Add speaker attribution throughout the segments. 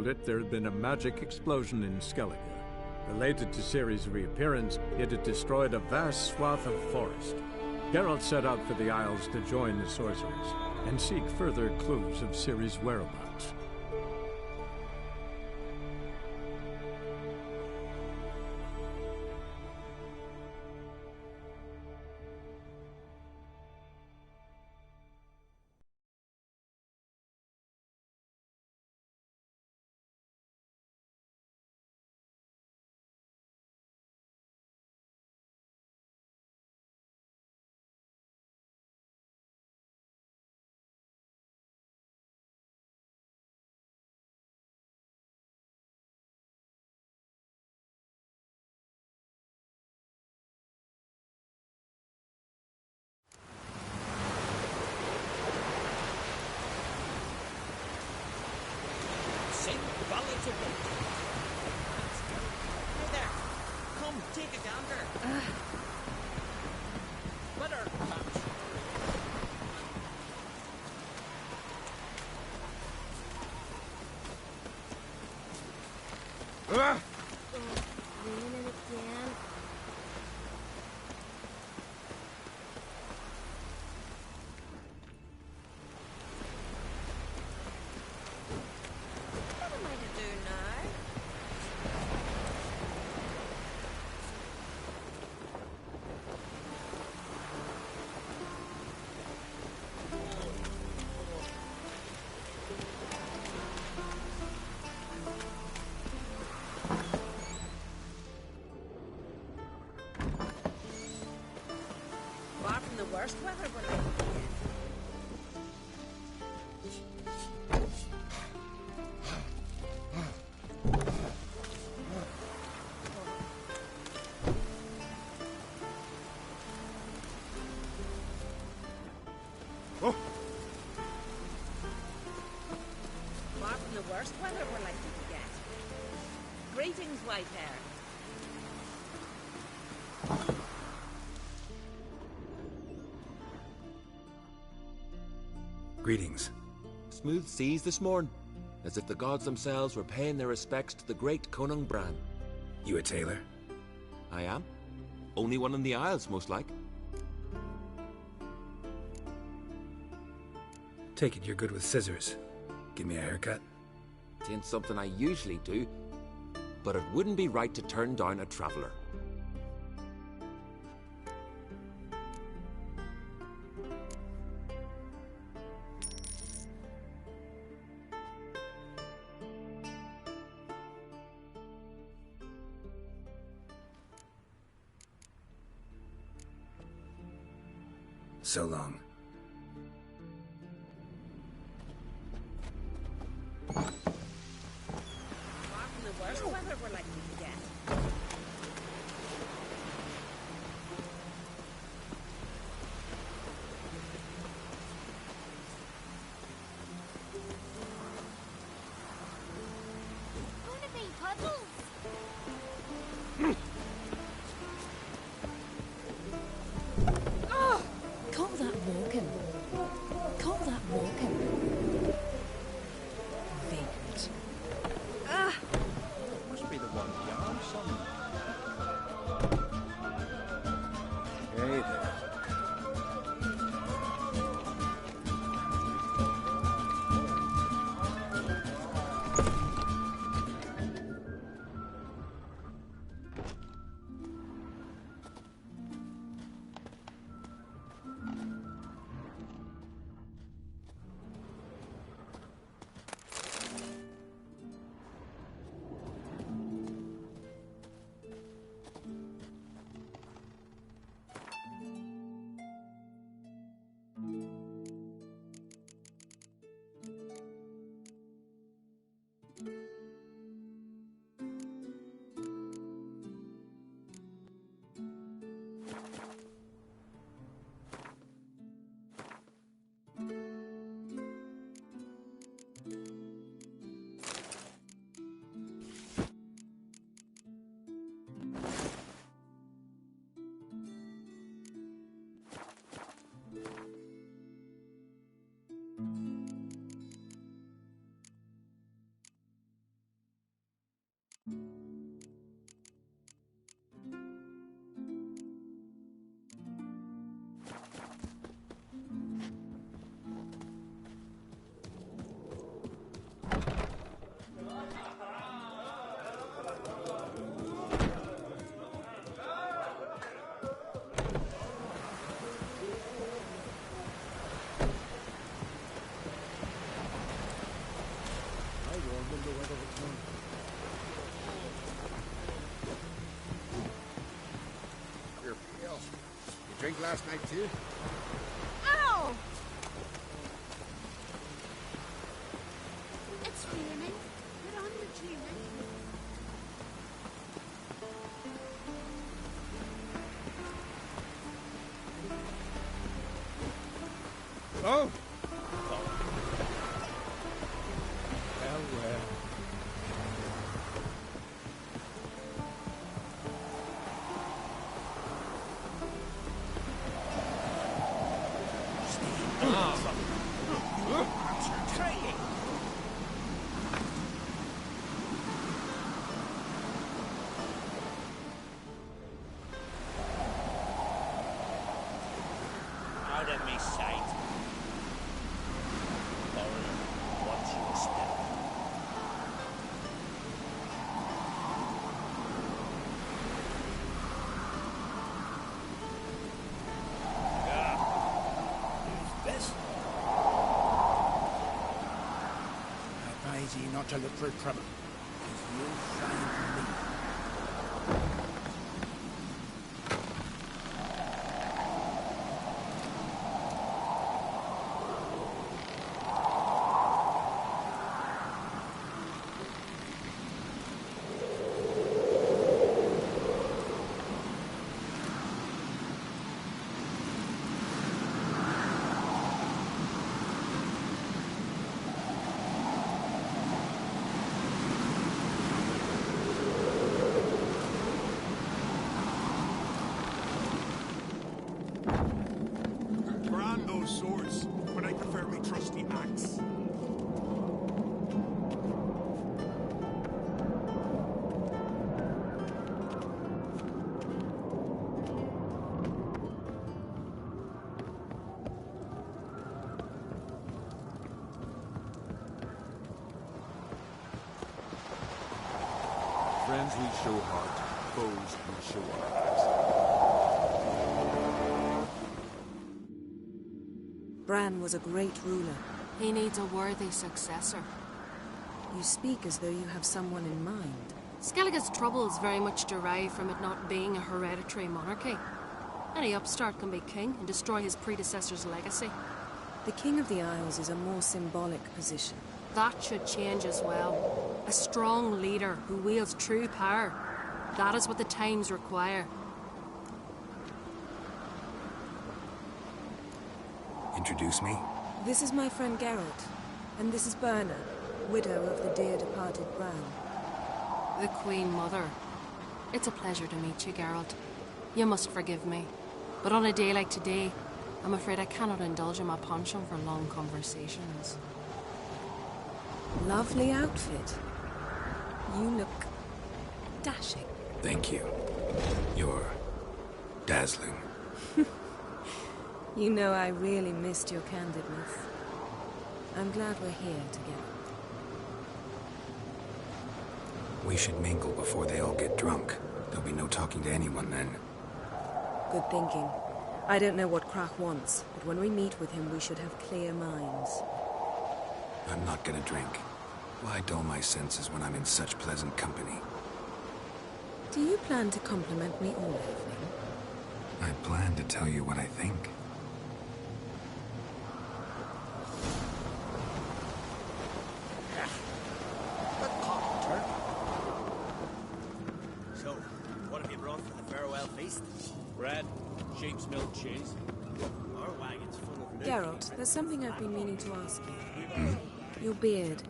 Speaker 1: it, there had been a magic explosion in Skellige. Related to Ciri's reappearance, it had destroyed a vast swath of forest. Geralt set out for the Isles to join the sorcerers and seek further clues of Ciri's whereabouts.
Speaker 2: Hey there! Come, take a gander! Better, perhaps.
Speaker 3: Ruin it again.
Speaker 2: What am I to do now? Far from the worst weather we're likely to get. Far from the worst weather we're likely to get. Greetings, white hair.
Speaker 4: Greetings.
Speaker 5: Smooth seas this morn, as if the gods themselves were paying their respects to the great Conung Bran.
Speaker 4: You a tailor?
Speaker 5: I am. Only one in the Isles, most like.
Speaker 4: Take it you're good with scissors. Give me a haircut.
Speaker 5: It ain't something I usually do, but it wouldn't be right to turn down a traveller.
Speaker 4: So long.
Speaker 2: Far from the worst weather we're likely to get.
Speaker 3: Gonna be puddles.
Speaker 6: Call that walking. Call that walking. Vagrant.
Speaker 7: Must be the one yarn, son. Hey there.
Speaker 8: Here, Pale. You drink last night too?
Speaker 3: Ow! It's raining. Get on the tree.
Speaker 7: Oh! Well, well.
Speaker 9: Out of me sight. Foreigner, what you expect? Who's this?
Speaker 8: I advise ye not to look for trouble, because you'll find me.
Speaker 10: Brand those swords, but I prefer me trusty axe.
Speaker 5: Friends we show heart, foes we show arms.
Speaker 11: Bran was a great ruler.
Speaker 6: He needs a worthy successor.
Speaker 11: You speak as though you have someone in mind.
Speaker 6: Skellige's troubles very much derive from it not being a hereditary monarchy. Any upstart can be king and destroy his predecessor's legacy.
Speaker 11: The King of the Isles is a more symbolic position.
Speaker 6: That should change as well. A strong leader who wields true power. That is what the times require.
Speaker 4: Introduce me?
Speaker 11: This is my friend Geralt, and this is Berna, widow of the dear departed Bran.
Speaker 6: The Queen Mother. It's a pleasure to meet you, Geralt. You must forgive me. But on a day like today, I'm afraid I cannot indulge in my penchant for long conversations.
Speaker 11: Lovely outfit. You look dashing.
Speaker 4: Thank you. You're dazzling.
Speaker 11: You know I really missed your candidness. I'm glad we're here together.
Speaker 4: We should mingle before they all get drunk. There'll be no talking to anyone then.
Speaker 11: Good thinking. I don't know what Krach wants, but when we meet with him, we should have clear minds.
Speaker 4: I'm not gonna drink. Why dull my senses when I'm in such pleasant company?
Speaker 11: Do you plan to compliment me all evening?
Speaker 4: I plan to tell you what I think.
Speaker 9: So, what have you brought for the farewell feast?
Speaker 7: Bread, sheep's milk cheese.
Speaker 9: Our wagon's full of milk.
Speaker 11: Geralt, there's something I've been meaning to ask you. Your beard.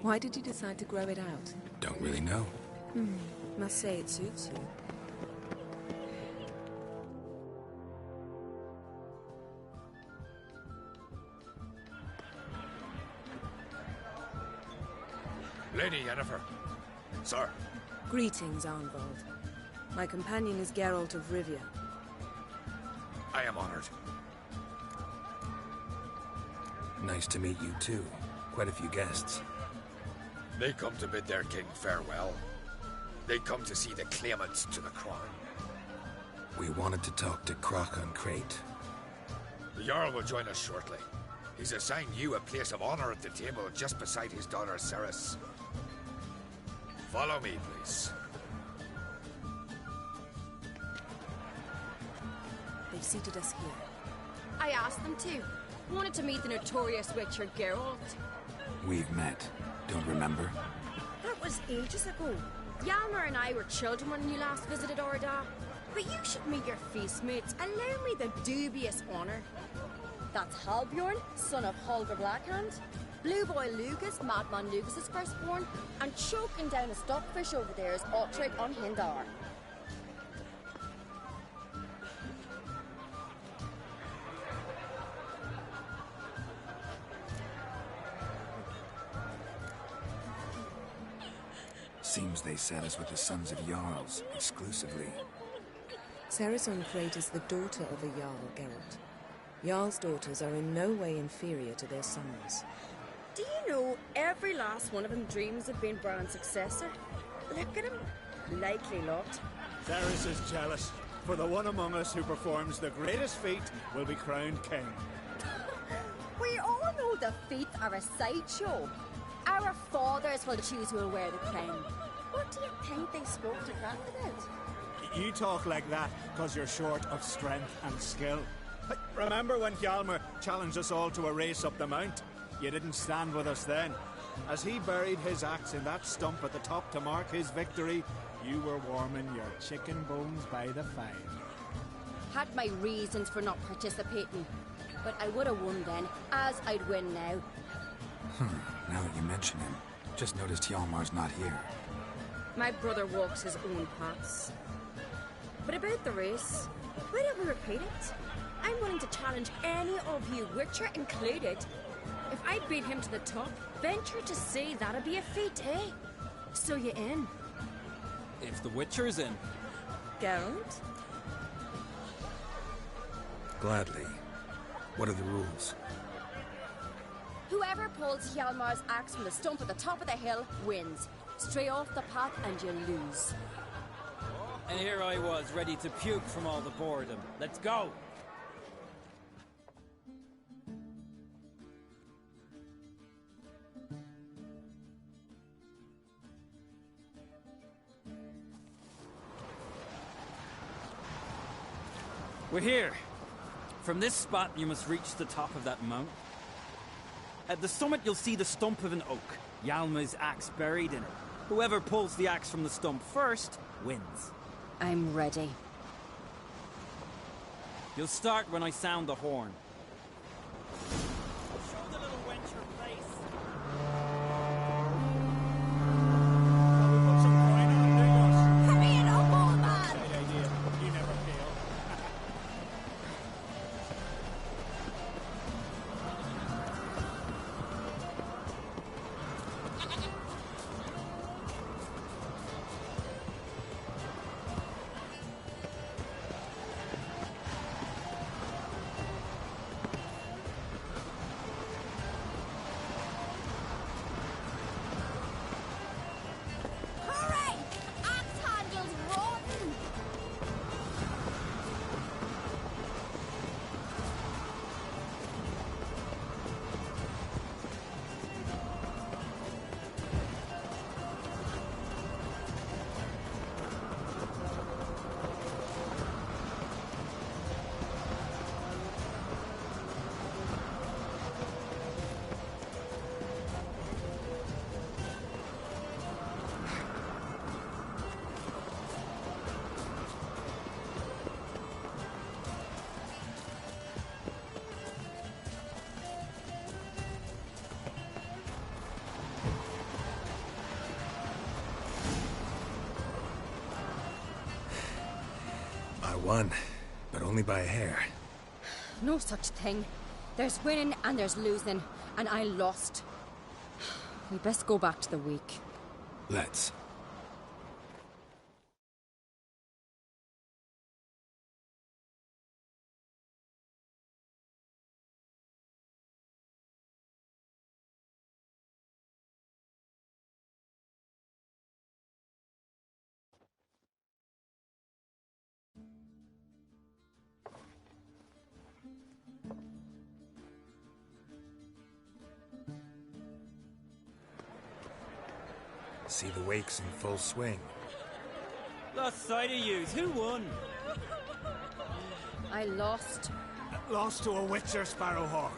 Speaker 11: Why did you decide to grow it out?
Speaker 4: Don't really know.
Speaker 11: Must say it suits you.
Speaker 8: Lady Yennefer,
Speaker 9: Sir.
Speaker 11: Greetings, Arnvald. My companion is Geralt of Rivia.
Speaker 9: I am honored.
Speaker 4: Nice to meet you, too. Quite a few guests.
Speaker 8: They come to bid their king farewell. They come to see the claimants to the crown.
Speaker 4: We wanted to talk to Crach an Crate.
Speaker 8: The Jarl will join us shortly. He's assigned you a place of honor at the table just beside his daughter Cerys. Follow me, please.
Speaker 11: They've seated us here.
Speaker 3: I asked them to. Wanted to meet the notorious Witcher Geralt.
Speaker 4: We've met. Don't remember?
Speaker 3: That was ages ago. Hjalmar and I were children when you last visited Orda. But you should meet your feast mates. Allow me the dubious honor. That's Halbjorn, son of Holger Blackhand. Blue Boy Lugas, Madman Lugas' firstborn. And choking down a stockfish over there is Ottrig on Hindar.
Speaker 4: Seems they set us with the sons of Jarls, exclusively.
Speaker 11: Cerys an Crate is the daughter of a Jarl, Geralt. Jarl's daughters are in no way inferior to their sons.
Speaker 3: Do you know every last one of them dreams of being Bran's successor? Look at him. Likely lot.
Speaker 7: Cerys is jealous, for the one among us who performs the greatest feat will be crowned king.
Speaker 3: We all know the feet are a sideshow. Our fathers will choose who will wear the crown. What do you think they spoke to Gran about?
Speaker 7: You talk like that because you're short of strength and skill. Remember when Hjalmar challenged us all to a race up the mount? You didn't stand with us then. As he buried his axe in that stump at the top to mark his victory, you were warming your chicken bones by the fire.
Speaker 3: Had my reasons for not participating, but I would have won then, as I'd win now.
Speaker 4: Now that you mention him, just noticed Hjalmar's not here.
Speaker 3: My brother walks his own paths. But about the race, why don't we repeat it? I'm willing to challenge any of you, Witcher included. If I beat him to the top, venture to say that'd be a feat, eh? So you in?
Speaker 12: If the Witcher's in.
Speaker 11: Geralt?
Speaker 4: Gladly. What are the rules?
Speaker 3: Whoever pulls Hjalmar's axe from the stump at the top of the hill wins. Stray off the path and you lose.
Speaker 12: And here I was, ready to puke from all the boredom. Let's go! We're here. From this spot, you must reach the top of that mount. At the summit, you'll see the stump of an oak. Hjalmar's axe buried in it. Whoever pulls the axe from the stump first, wins.
Speaker 3: I'm ready.
Speaker 12: You'll start when I sound the horn.
Speaker 9: Show the little wench her place.
Speaker 7: Shall we put some coin on it, Lugos?
Speaker 3: Hurry it up, old man!
Speaker 7: Great idea. You never fail.
Speaker 3: Hurry! Axe handles rotten!
Speaker 4: I won, but only by a hair.
Speaker 3: No such thing. There's winning and there's losing, and I lost. We best go back to the week.
Speaker 4: Let's. See the wakes in full swing.
Speaker 12: Lost sight of yous. Who won?
Speaker 3: I lost.
Speaker 7: Lost to a witcher, Sparrowhawk.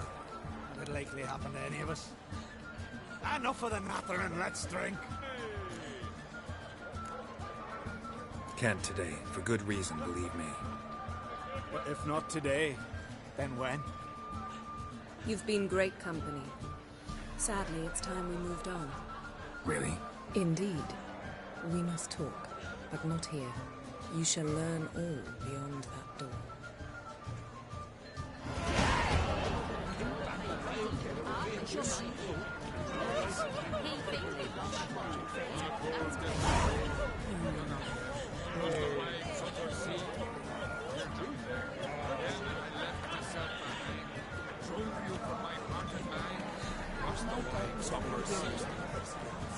Speaker 7: That'd likely happen to any of us. Enough of the nattering, let's drink.
Speaker 4: Can't today, for good reason, believe me.
Speaker 7: But if not today, then when?
Speaker 11: You've been great company. Sadly, it's time we moved on.
Speaker 4: Really?
Speaker 11: Indeed. We must talk, but not here. You shall learn all beyond that door.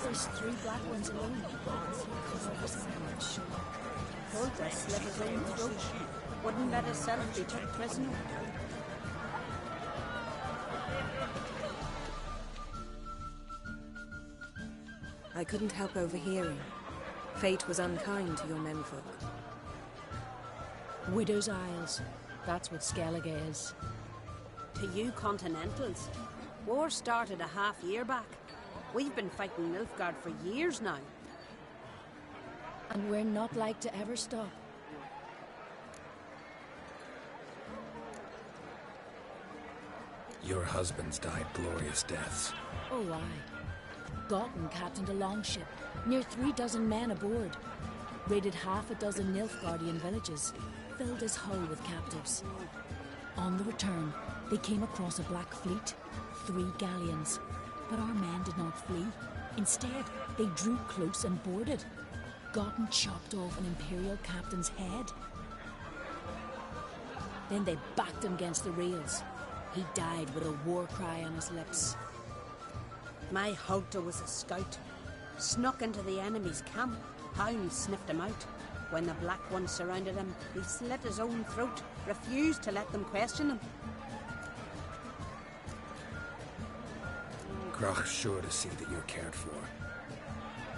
Speaker 13: There's 3 black ones alone. Told us slit his own throat. Wouldn't let himself be took prisoner.
Speaker 11: I couldn't help overhearing. Fate was unkind to your menfolk.
Speaker 13: Widow's Isles. That's what Skellige is.
Speaker 2: To you Continentals, war started a half-year back. We've been fighting Nilfgaard for years now.
Speaker 13: And we're not like to ever stop.
Speaker 4: Your husbands died glorious deaths.
Speaker 13: Oh, aye. Gotten captained a longship, near 3 dozen men aboard. Raided half a dozen Nilfgaardian villages, filled his hull with captives. On the return, they came across a black fleet, 3 galleons. But our men did not flee. Instead, they drew close and boarded. Gotten chopped off an Imperial captain's head. Then they backed him against the rails. He died with a war cry on his lips.
Speaker 2: My Hulta was a scout. Snuck into the enemy's camp. Hounds sniffed him out. When the Black Ones surrounded him, he slit his own throat, refused to let them question him.
Speaker 4: Grach's sure to see that you're cared for.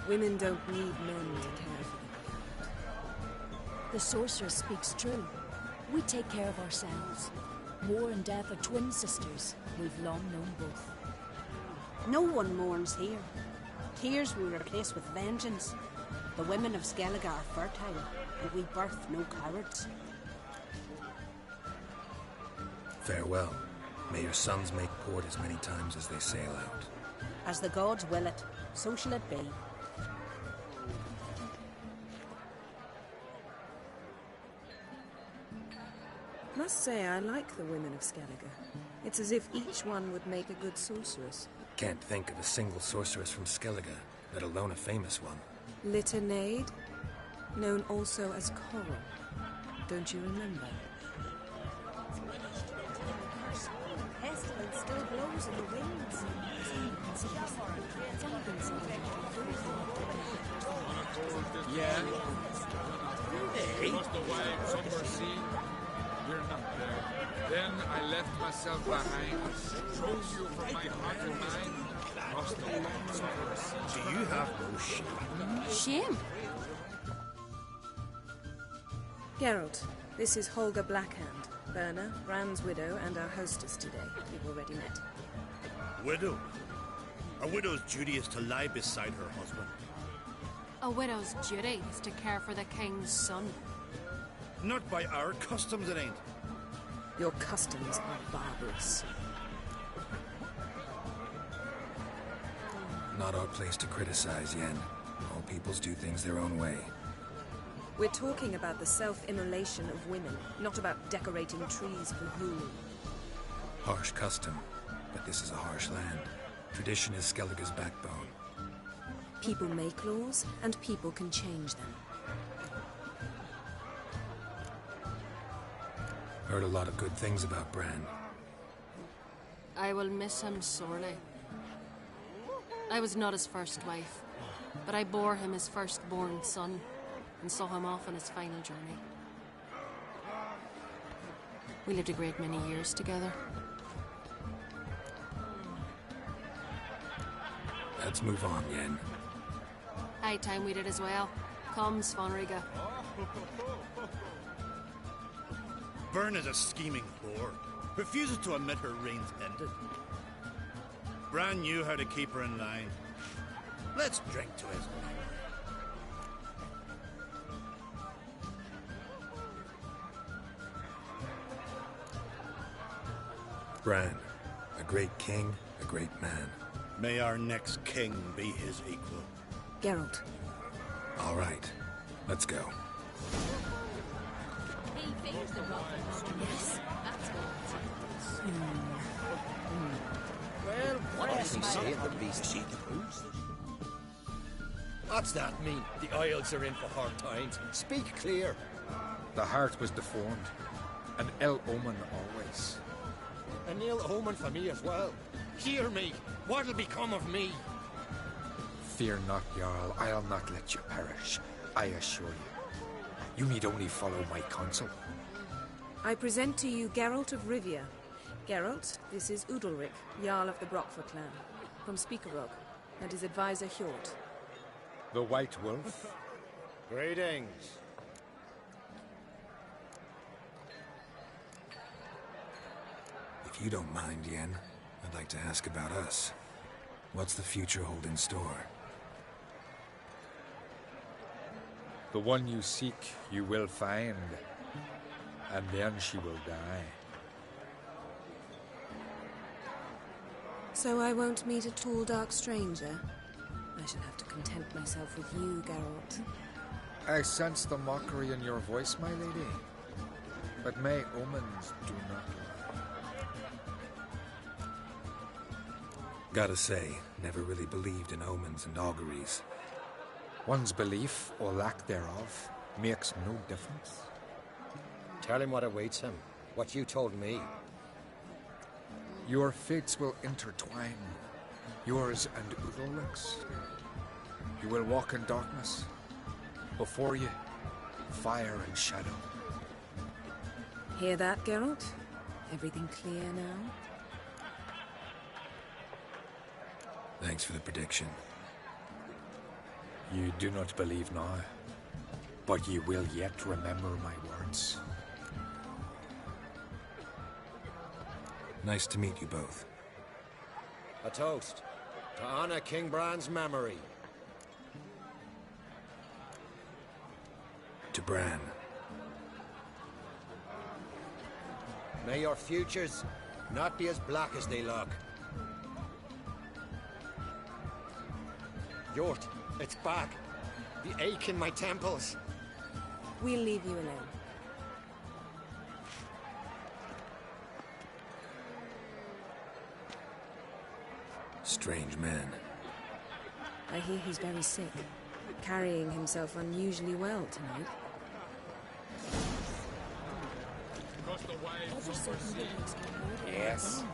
Speaker 11: Women don't need men to care for them.
Speaker 13: The sorceress speaks true. We take care of ourselves. War and death are twin sisters. We've long known both.
Speaker 2: No one mourns here. Tears we replace with vengeance. The women of Skellige are fertile, and we birth no cowards.
Speaker 4: Farewell. May your sons make port as many times as they sail out.
Speaker 2: As the gods will it, so shall it be.
Speaker 11: Must say I like the women of Skellige. It's as if each one would make a good sorceress.
Speaker 4: Can't think of a single sorceress from Skellige, let alone a famous one.
Speaker 11: Litternaid, known also as Coral. Don't you remember?
Speaker 3: Pestilence still blows in the winds.
Speaker 14: Yeah. Lost a wife, somewhere sea. You're not there. Then I left myself behind. Drove you from my heart and mind. Lost a long somewhere sea.
Speaker 10: Do you have no shame?
Speaker 6: Shame?
Speaker 11: Geralt, this is Holger Blackhand, Berna, Brand's widow, and our hostess today. We've already met.
Speaker 10: Widow? A widow's duty is to lie beside her husband.
Speaker 6: A widow's duty is to care for the king's son.
Speaker 10: Not by our customs, it ain't.
Speaker 11: Your customs are barbarous.
Speaker 4: Not our place to criticize, Yen. All peoples do things their own way.
Speaker 11: We're talking about the self-immolation of women, not about decorating trees for Yule.
Speaker 4: Harsh custom, but this is a harsh land. Tradition is Skellige's backbone.
Speaker 11: People make laws, and people can change them.
Speaker 4: Heard a lot of good things about Bran.
Speaker 6: I will miss him sorely. I was not his first wife, but I bore him his firstborn son and saw him off on his final journey. We lived a great many years together.
Speaker 4: Let's move on, Yen.
Speaker 6: high time we did as well. Come, Svanriga.
Speaker 10: Byrne is a scheming whore. Refuses to admit her reign's ended. Bran knew how to keep her in line. Let's drink to his memory.
Speaker 4: Bran, a great king, a great man.
Speaker 10: May our next king be his equal.
Speaker 11: Geralt.
Speaker 4: All right, let's go.
Speaker 13: Yes, that's
Speaker 15: Well, what does he say at the beast? What's that mean? The Isles are in for hard times. Speak clear.
Speaker 8: The heart was deformed. An ill omen always.
Speaker 15: An ill omen for me as well. Hear me. What'll become of me?
Speaker 8: Fear not, Jarl. I'll not let you perish. I assure you. You need only follow my counsel.
Speaker 11: I present to you Geralt of Rivia. Geralt, this is Udalric, Jarl of the Brockfer clan, from Speakerog, and his advisor Hjort.
Speaker 8: The White Wolf?
Speaker 15: Greetings.
Speaker 4: If you don't mind, Yen, I'd like to ask about us. What's the future hold in store?
Speaker 8: The one you seek, you will find. And then she will die.
Speaker 11: So I won't meet a tall, dark stranger? I shall have to content myself with you, Geralt.
Speaker 8: I sense the mockery in your voice, my lady. But may omens do not lie.
Speaker 4: Gotta say, never really believed in omens and auguries.
Speaker 8: One's belief, or lack thereof, makes no difference.
Speaker 15: Tell him what awaits him. What you told me.
Speaker 8: Your fates will intertwine. Yours and Udalric's. You will walk in darkness. Before you, fire and shadow.
Speaker 11: Hear that, Geralt? Everything clear now?
Speaker 4: Thanks for the prediction.
Speaker 8: You do not believe now, but you will yet remember my words.
Speaker 4: Nice to meet you both.
Speaker 15: A toast to honor King Bran's memory.
Speaker 4: To Bran.
Speaker 15: May your futures not be as black as they look. Hjort, it's back. The ache in my temples.
Speaker 11: We'll leave you alone.
Speaker 4: Strange man.
Speaker 11: I hear he's very sick, carrying himself unusually well tonight.
Speaker 8: Yes.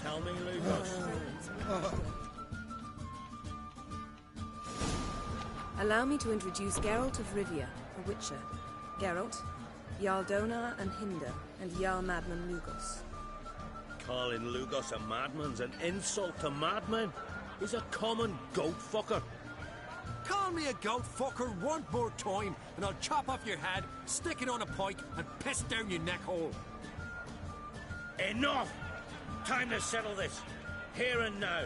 Speaker 15: Tell me, Lucas.
Speaker 11: Allow me to introduce Geralt of Rivia, a witcher. Geralt, Jarl Donar and Hinder, and Jarl Madman Lugos.
Speaker 16: Calling Lugos a madman's an insult to madmen. He's a common goat fucker.
Speaker 17: Call me a goat fucker one more time, and I'll chop off your head, stick it on a pike, and piss down your neck hole.
Speaker 16: Enough! Time to settle this. Here and now.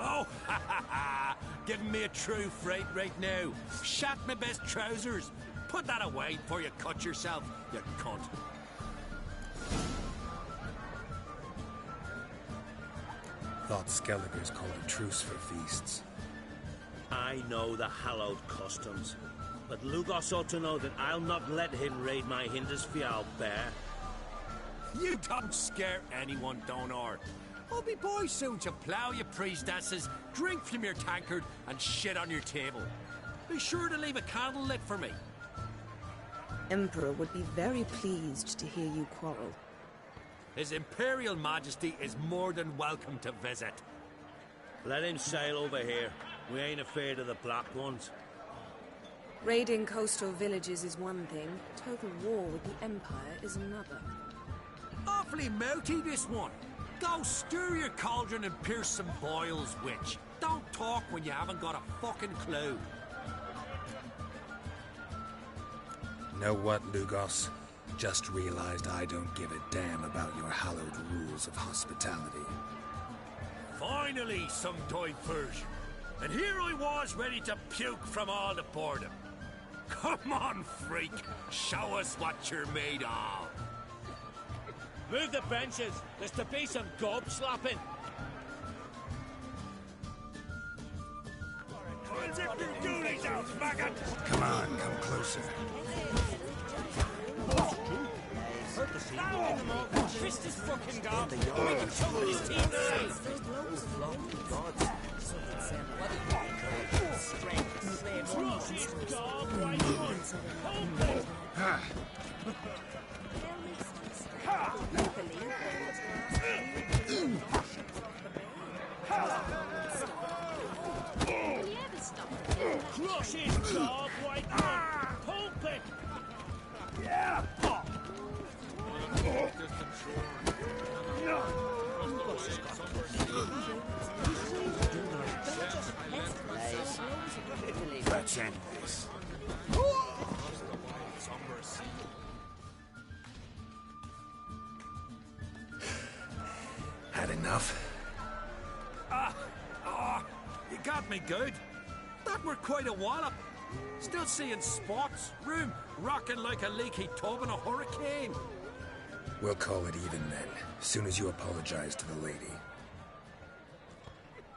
Speaker 17: Oh, ha ha ha! Giving me a true fright right now. Shat my best trousers. Put that away before you cut yourself, you cunt.
Speaker 4: Thought Skellige's called a truce for feasts.
Speaker 16: I know the hallowed customs, but Lugos ought to know that I'll not let him raid my Hindisfial bear.
Speaker 17: You don't scare anyone, Donar. I'll be boys soon to plough your priestesses, drink from your tankard, and shit on your table. Be sure to leave a candle lit for me.
Speaker 11: Emperor would be very pleased to hear you quarrel.
Speaker 17: His Imperial Majesty is more than welcome to visit.
Speaker 16: Let him sail over here. We ain't afraid of the Black Ones.
Speaker 11: Raiding coastal villages is one thing. Total war with the Empire is another.
Speaker 17: Awfully mouty, this one. Go stir your cauldron and pierce some boils, witch. Don't talk when you haven't got a fucking clue.
Speaker 4: Know what, Lugos? Just realized I don't give a damn about your hallowed rules of hospitality.
Speaker 16: Finally, some diversion. And here I was ready to puke from all the boredom. Come on, freak. Show us what you're made of. Move the benches. There's to be some gob slapping. Zip your goonies out, faggot!
Speaker 4: Come on, come closer.
Speaker 16: Twist his fucking gob. Make him choke his teeth away. Crush his gob right on. Crush his gob right on. Pump it. Yeah.
Speaker 4: Let's end this. Had enough?
Speaker 17: You got me good. That were quite a wallop. Still seeing spots, room rocking like a leaky tub in a hurricane.
Speaker 4: We'll call it even then, soon as you apologize to the lady.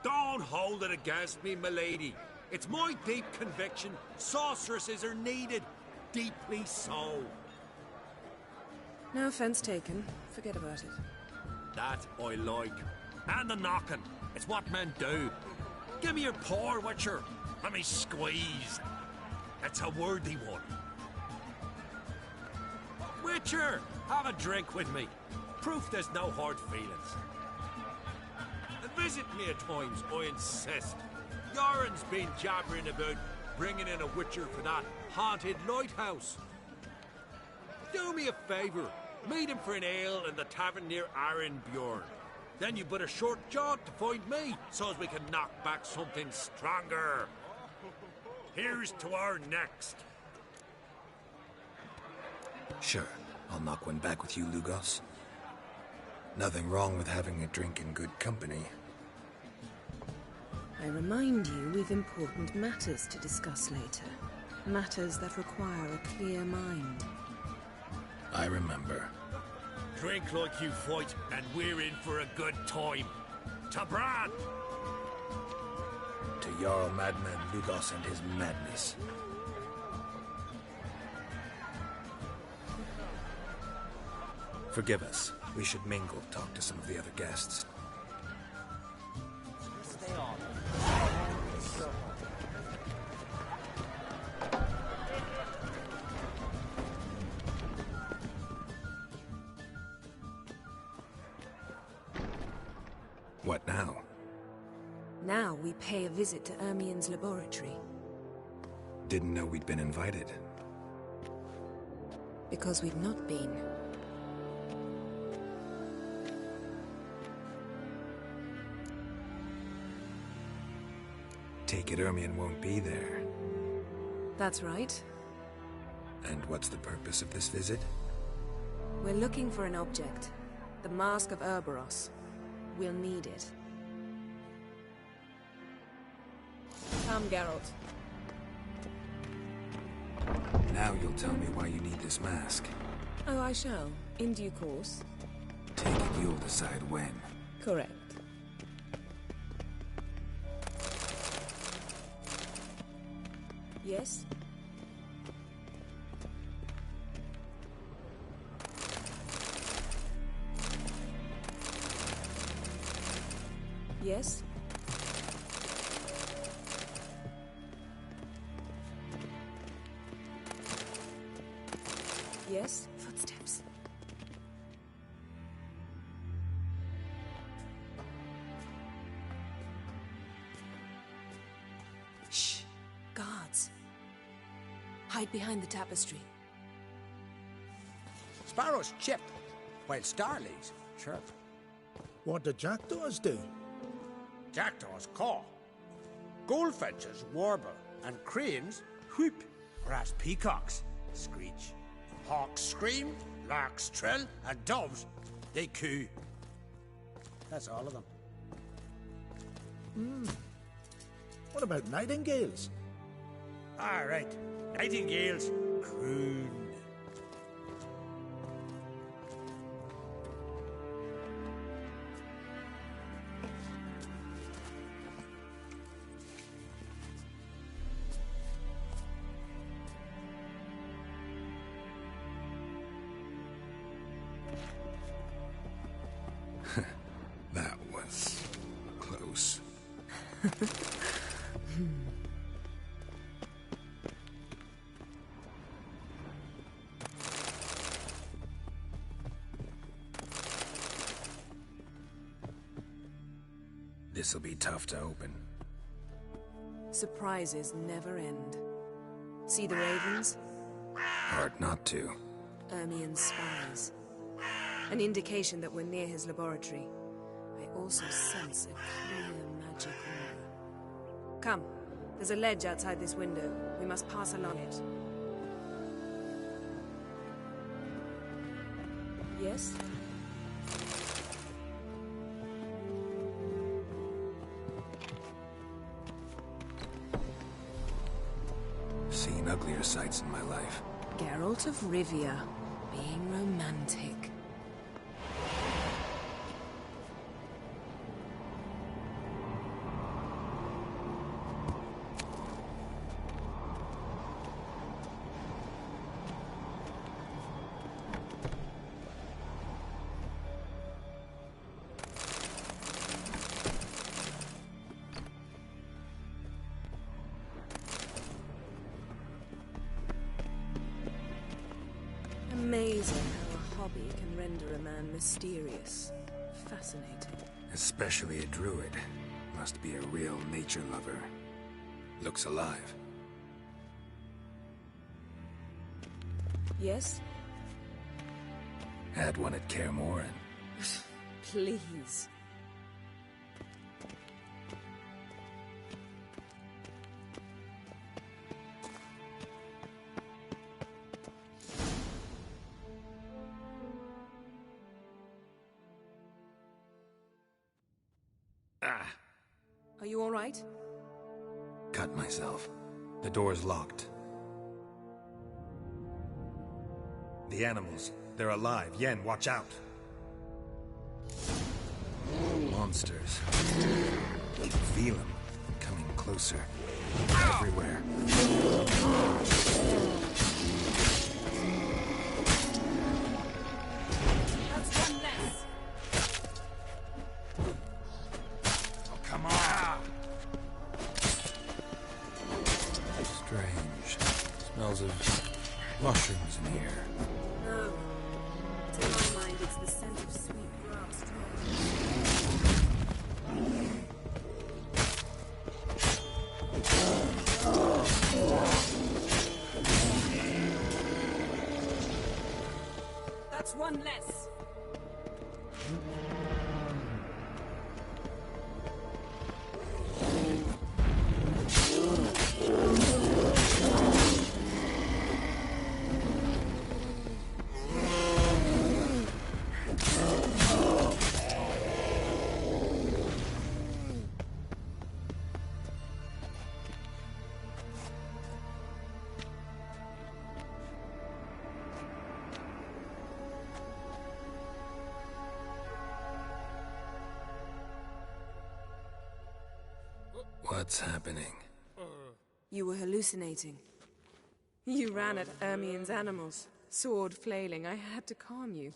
Speaker 17: Don't hold it against me, milady. It's my deep conviction sorceresses are needed. Deeply so.
Speaker 11: No offense taken. Forget about it.
Speaker 17: That I like. And the knocking. It's what men do. Give me your paw, Witcher. Let me squeeze. It's a worthy one. Witcher, have a drink with me. Proof there's no hard feelings. And visit me at times, I insist. Yoren's been jabbering about bringing in a Witcher for that haunted lighthouse. Do me a favour. Meet him for an ale in the tavern near Arenbjorn. Then you but a short jaunt to find me, so as we can knock back something stronger. Here's to our next.
Speaker 4: Sure, I'll knock one back with you, Lugos. Nothing wrong with having a drink in good company.
Speaker 11: I remind you we've important matters to discuss later. Matters that require a clear mind.
Speaker 4: I remember.
Speaker 16: Drink like you fight, and we're in for a good time. To Bran!
Speaker 4: To Jarl Madman Lugos and his madness. Forgive us. We should mingle, talk to some of the other guests.
Speaker 9: Stay on.
Speaker 4: What now?
Speaker 11: Now we pay a visit to Ermien's laboratory.
Speaker 4: Didn't know we'd been invited.
Speaker 11: Because we've not been.
Speaker 4: Take it Ermien won't be there.
Speaker 11: That's right.
Speaker 4: And what's the purpose of this visit?
Speaker 11: We're looking for an object. The Mask of Urboros. We'll need it. Come, Geralt.
Speaker 4: Now you'll tell me why you need this mask.
Speaker 11: Oh, I shall. In due course.
Speaker 4: Take it you'll decide when.
Speaker 11: Correct. Yes? Yes? Yes? Footsteps. Shh. Guards. Hide behind the tapestry.
Speaker 15: Sparrow's chipped. while starlings chirp.
Speaker 18: What do jackdaws do?
Speaker 15: Jackdaws caw. Goldfinches warble, and cranes whoop, whereas peacocks screech. Hawks scream, larks trill, and doves, they coo. That's all of them.
Speaker 18: What about nightingales?
Speaker 15: All right, nightingales croon.
Speaker 4: That was close. This'll be tough to open.
Speaker 11: Surprises never end. See the ravens?
Speaker 4: Hard not to.
Speaker 11: Ermien's spies. An indication that we're near his laboratory. I also sense a clear magic aura. Come, there's a ledge outside this window. We must pass along it. Yes?
Speaker 4: Seen uglier sights in my life.
Speaker 11: Geralt of Rivia, being romantic. Amazing how a hobby can render a man mysterious. Fascinating.
Speaker 4: Especially a druid. Must be a real nature lover. Looks alive.
Speaker 11: Yes?
Speaker 4: Had one at Kaer Morhen.
Speaker 11: Please. Are you all right?
Speaker 4: Cut myself. The door's locked. The animals, they're alive. Yen, watch out. Monsters. I can feel them coming closer. Everywhere.
Speaker 9: That's one less.
Speaker 4: Oh, come on! Strange. Smells of mushrooms in here.
Speaker 11: No. To my mind, it's the scent of sweet grass. That's one less.
Speaker 4: What's happening?
Speaker 11: You were hallucinating. You ran at Ermien's animals, sword flailing. I had to calm you.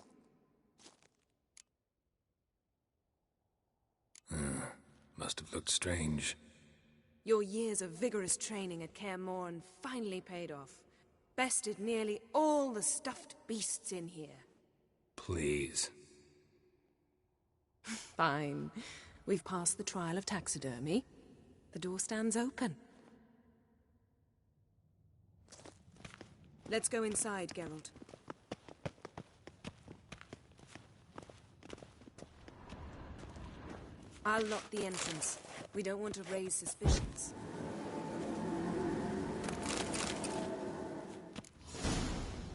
Speaker 4: Must have looked strange.
Speaker 11: Your years of vigorous training at Kaer Morhen finally paid off. Bested nearly all the stuffed beasts in here.
Speaker 4: Please.
Speaker 11: Fine. We've passed the trial of taxidermy. The door stands open. Let's go inside, Geralt. I'll lock the entrance. We don't want to raise suspicions.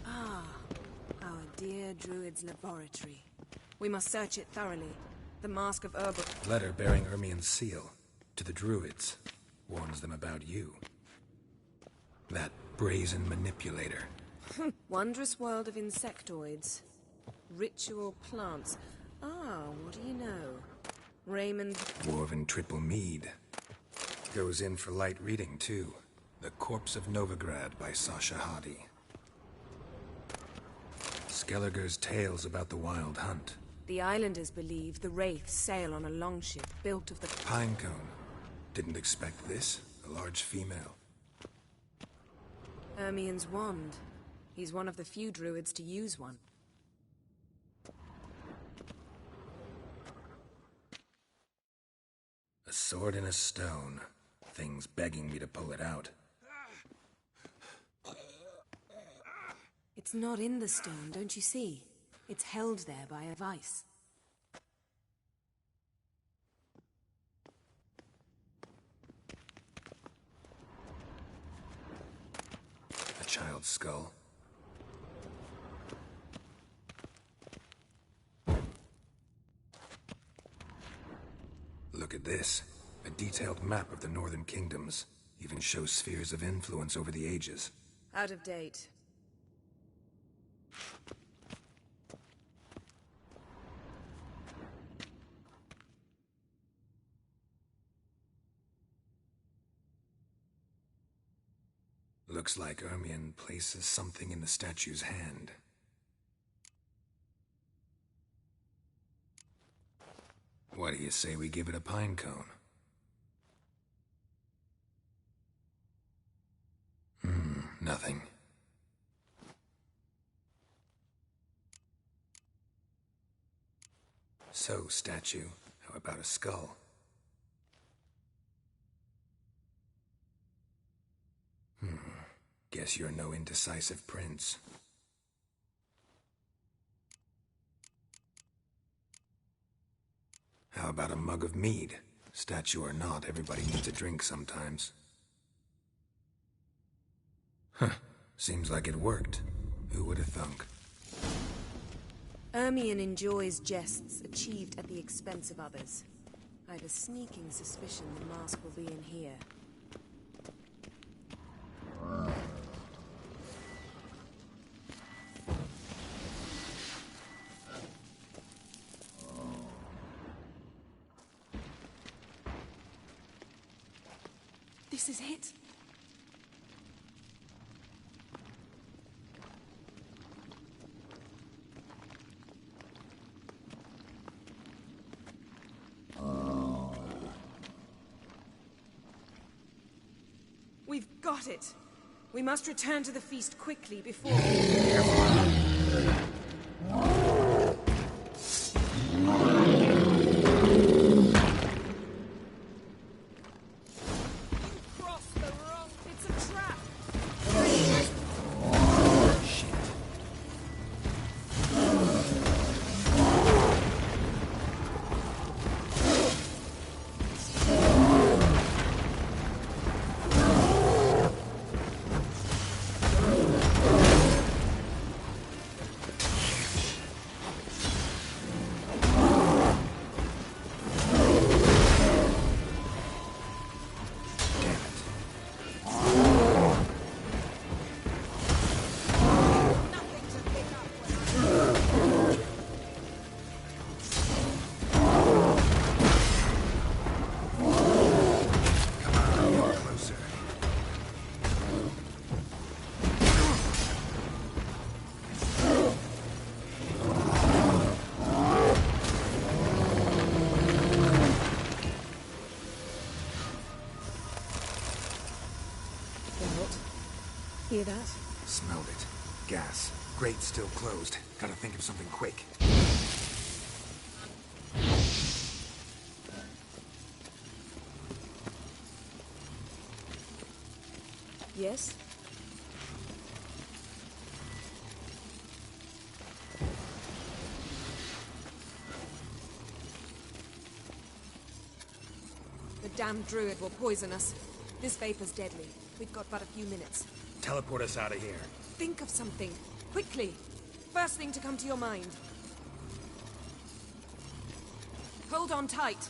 Speaker 11: Ah, our dear Druid's laboratory. We must search it thoroughly. The Mask of Urbel...
Speaker 4: Letter bearing Ermien's seal to the Druids. Warns them about you. That brazen manipulator.
Speaker 11: Wondrous world of insectoids. Ritual plants. Ah, what do you know? Raymond...
Speaker 4: Dwarven triple mead. Goes in for light reading, too. The Corpse of Novigrad by Sasha Hadi. Skelliger's tales about the wild hunt.
Speaker 11: The islanders believe the wraiths sail on a longship built of the...
Speaker 4: Pinecone. Didn't expect this. A large female.
Speaker 11: Ermien's wand. He's one of the few druids to use one.
Speaker 4: A sword and a stone. Thing's begging me to pull it out.
Speaker 11: It's not in the stone, don't you see? It's held there by a vice.
Speaker 4: A child's skull. Look at this. A detailed map of the Northern Kingdoms. Even shows spheres of influence over the ages.
Speaker 11: Out of date.
Speaker 4: Looks like Ermien places something in the statue's hand. What do you say we give it a pine cone? Nothing. So, statue, how about a skull? Guess you're no indecisive prince. How about a mug of mead? Statue or not, everybody needs a drink sometimes. Huh. Seems like it worked. Who would have thunk?
Speaker 11: Ermien enjoys jests achieved at the expense of others. I have a sneaking suspicion the mask will be in here. This is it. We've got it. We must return to the feast quickly before... Hear that?
Speaker 4: Smelled it. Gas. Grate still closed. Gotta think of something quick.
Speaker 11: Yes? damned druid will poison us. This vapor's deadly. We've got but a few minutes.
Speaker 4: Teleport us out of here.
Speaker 11: Think of something. Quickly. First thing to come to your mind. Hold on tight.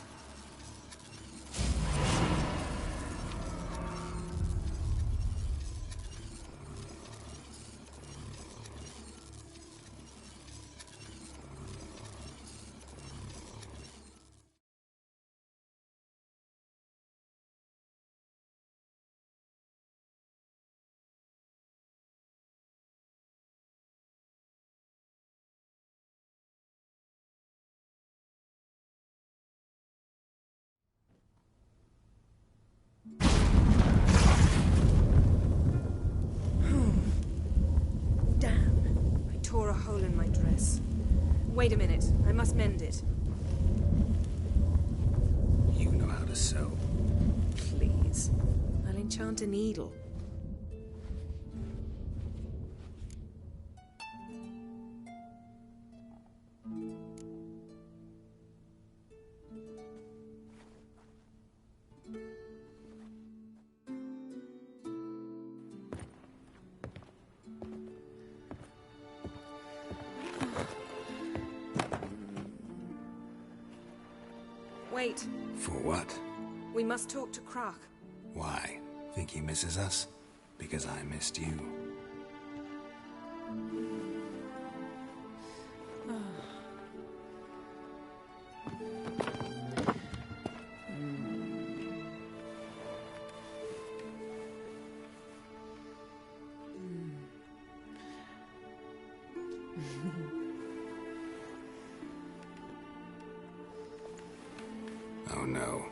Speaker 11: Tore a hole in my dress. Wait a minute, I must mend it.
Speaker 4: You know how to sew.
Speaker 11: Please. I'll enchant a needle. Wait.
Speaker 4: For what?
Speaker 11: We must talk to Crach.
Speaker 4: Why? Think he misses us? Because I missed you. Oh no.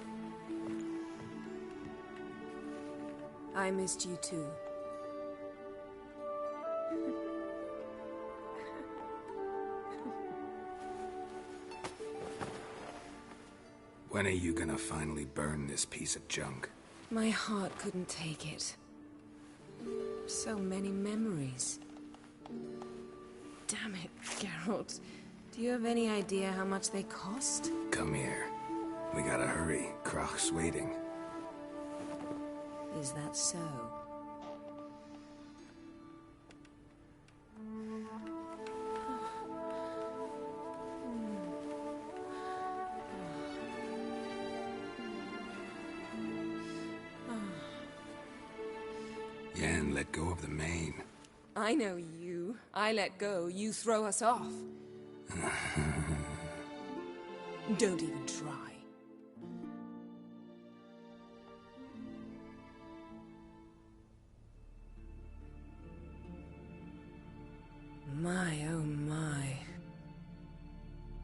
Speaker 11: I missed you too.
Speaker 4: When are you gonna finally burn this piece of junk?
Speaker 11: My heart couldn't take it. So many memories. Damn it, Geralt. Do you have any idea how much they cost?
Speaker 4: Come here. We gotta hurry. Crach's waiting.
Speaker 11: Is that so?
Speaker 4: Yen, let go of the mane.
Speaker 11: I know you. I let go, you throw us off. Don't even try. My, oh my.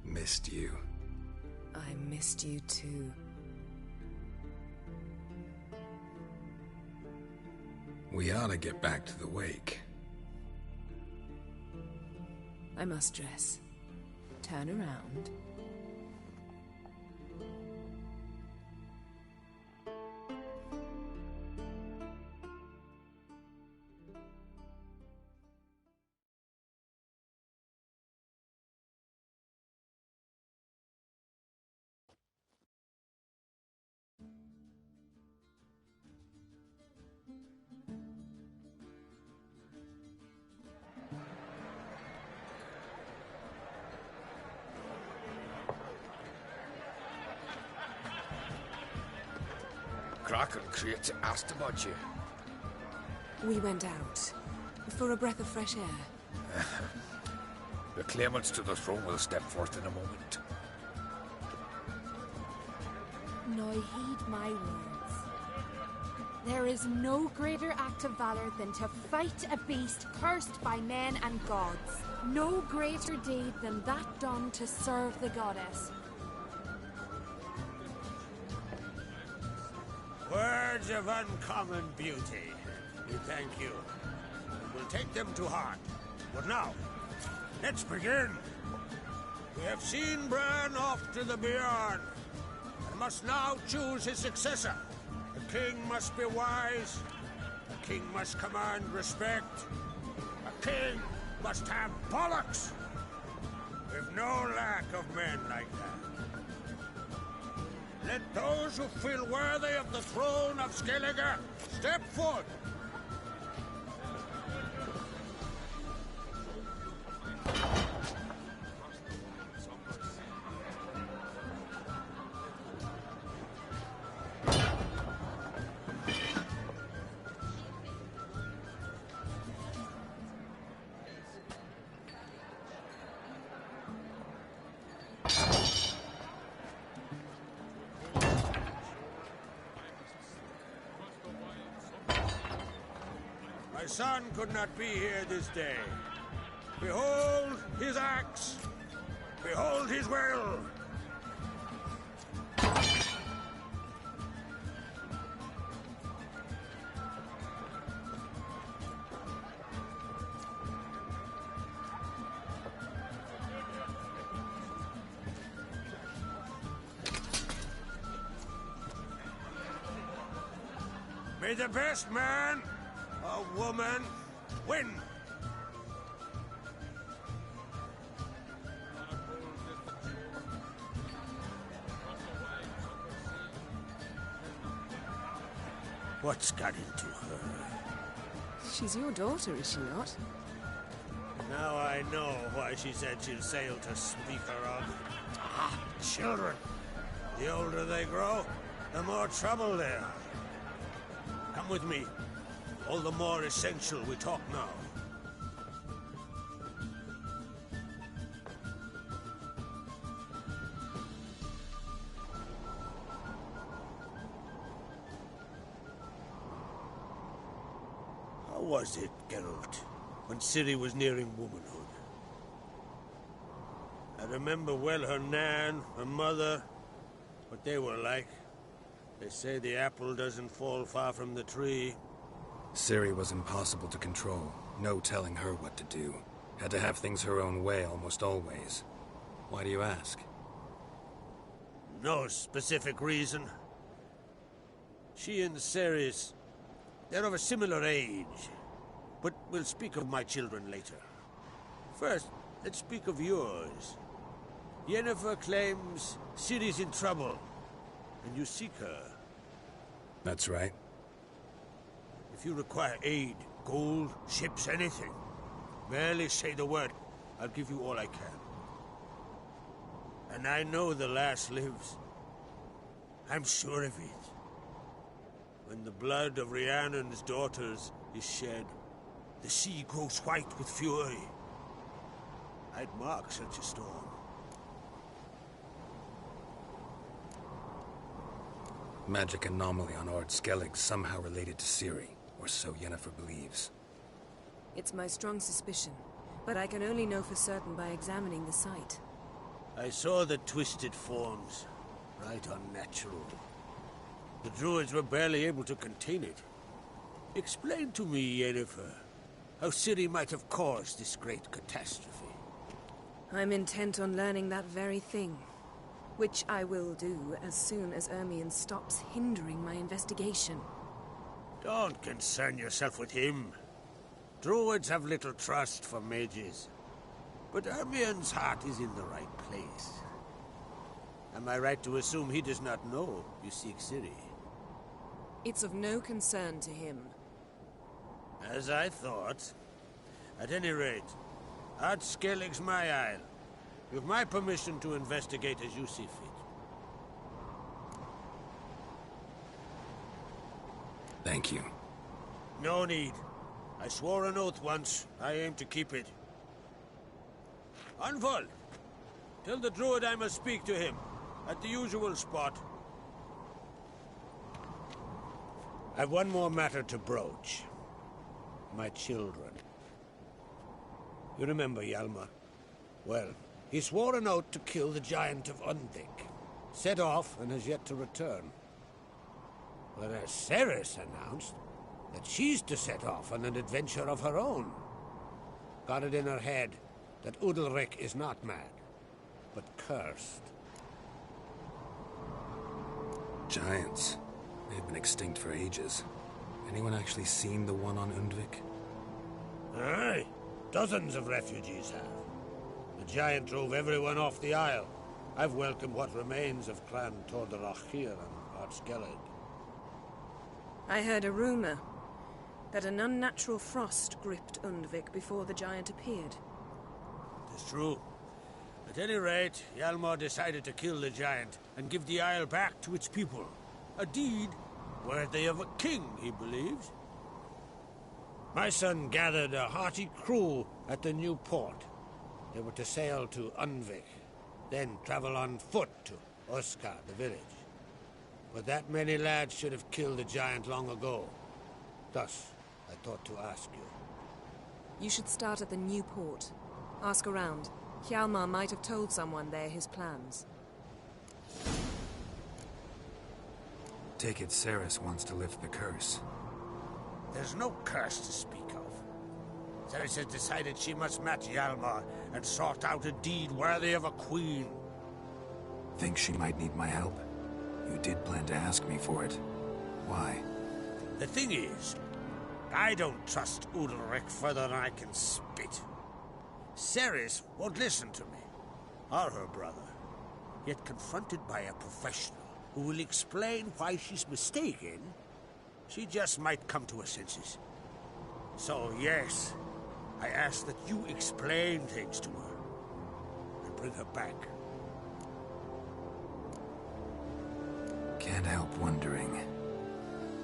Speaker 4: Missed you.
Speaker 11: I missed you too.
Speaker 4: We ought to get back to the wake.
Speaker 11: I must dress. Turn around.
Speaker 8: Crach and Crates asked about you.
Speaker 11: We went out. For a breath of fresh air.
Speaker 8: The claimants to the throne will step forth in a moment.
Speaker 9: Now heed my words. There is no greater act of valor than to fight a beast cursed by men and gods. No greater deed than that done to serve the goddess.
Speaker 15: Words of uncommon beauty. We thank you. We'll take them to heart. But now, let's begin. We have seen Bran off to the beyond, and must now choose his successor. The king must be wise. The king must command respect. A king must have bollocks. We've no lack of men like that. Let those who feel worthy of the throne of Skellige step forth. My son could not be here this day. Behold his axe! Behold his will! May the best man or woman win! What's got into her?
Speaker 11: She's your daughter, is she not?
Speaker 15: Now I know why she said she'll sail to speak her of. Ah, children. The older they grow, the more trouble they are. Come with me. All the more essential we talk now. How was it, Geralt, when Ciri was nearing womanhood? I remember well her nan, her mother, what they were like. They say the apple doesn't fall far from the tree.
Speaker 4: Ciri was impossible to control. No telling her what to do. Had to have things her own way almost always. Why do you ask?
Speaker 15: No specific reason. She and Ceres, they're of a similar age. But we'll speak of my children later. First, let's speak of yours. Yennefer claims Ciri's in trouble, and you seek her.
Speaker 4: That's right.
Speaker 15: If you require aid, gold, ships, anything, merely say the word. I'll give you all I can. And I know the lass lives. I'm sure of it. When the blood of Rhiannon's daughters is shed, the sea grows white with fury. I'd mark such a storm.
Speaker 4: Magic anomaly on Ord Skellig somehow related to Ciri, or so Yennefer believes.
Speaker 11: It's my strong suspicion, but I can only know for certain by examining the site.
Speaker 15: I saw the twisted forms. Right unnatural. The druids were barely able to contain it. Explain to me, Yennefer, how Ciri might have caused this great catastrophe.
Speaker 11: I'm intent on learning that very thing. Which I will do as soon as Ermion stops hindering my investigation.
Speaker 15: Don't concern yourself with him. Druids have little trust for mages. But Ermion's heart is in the right place. Am I right to assume he does not know you seek Ciri?
Speaker 11: It's of no concern to him.
Speaker 15: As I thought. At any rate, Ard Skellig's my isle. You have my permission to investigate as you see fit.
Speaker 4: Thank you.
Speaker 15: No need. I swore an oath once. I aim to keep it. Anvald! Tell the druid I must speak to him. At the usual spot. I've one more matter to broach. My children. You remember Hjalmar? Well, he swore an oath to kill the Giant of Undvik. Set off and has yet to return. Whereas Ceres announced that she's to set off on an adventure of her own. Got it in her head that Udalryk is not mad, but cursed.
Speaker 4: Giants. They've been extinct for ages. Anyone actually seen the one on Undvik?
Speaker 15: Aye. Dozens of refugees have. The giant drove everyone off the isle. I've welcomed what remains of Clan Tordarach here on Ard Skellig.
Speaker 11: I heard a rumor that an unnatural frost gripped Undvik before the giant appeared.
Speaker 15: It's true. At any rate, Hjalmar decided to kill the giant and give the isle back to its people. A deed worthy of a king, he believes. My son gathered a hearty crew at the new port. They were to sail to Undvik, then travel on foot to Oskar, the village. But that many lads should have killed the giant long ago. Thus, I thought to ask you.
Speaker 11: You should start at the new port. Ask around. Hjalmar might have told someone there his plans.
Speaker 4: Take it Cerys wants to lift the curse.
Speaker 15: There's no curse to speak of. Cerys has decided she must match Hjalmar and sort out a deed worthy of a queen.
Speaker 4: Think she might need my help? You did plan to ask me for it. Why?
Speaker 15: The thing is, I don't trust Udalryk further than I can spit. Cerys won't listen to me, or her brother. Yet confronted by a professional who will explain why she's mistaken, she just might come to her senses. So yes, I ask that you explain things to her and bring her back.
Speaker 4: Can't help wondering.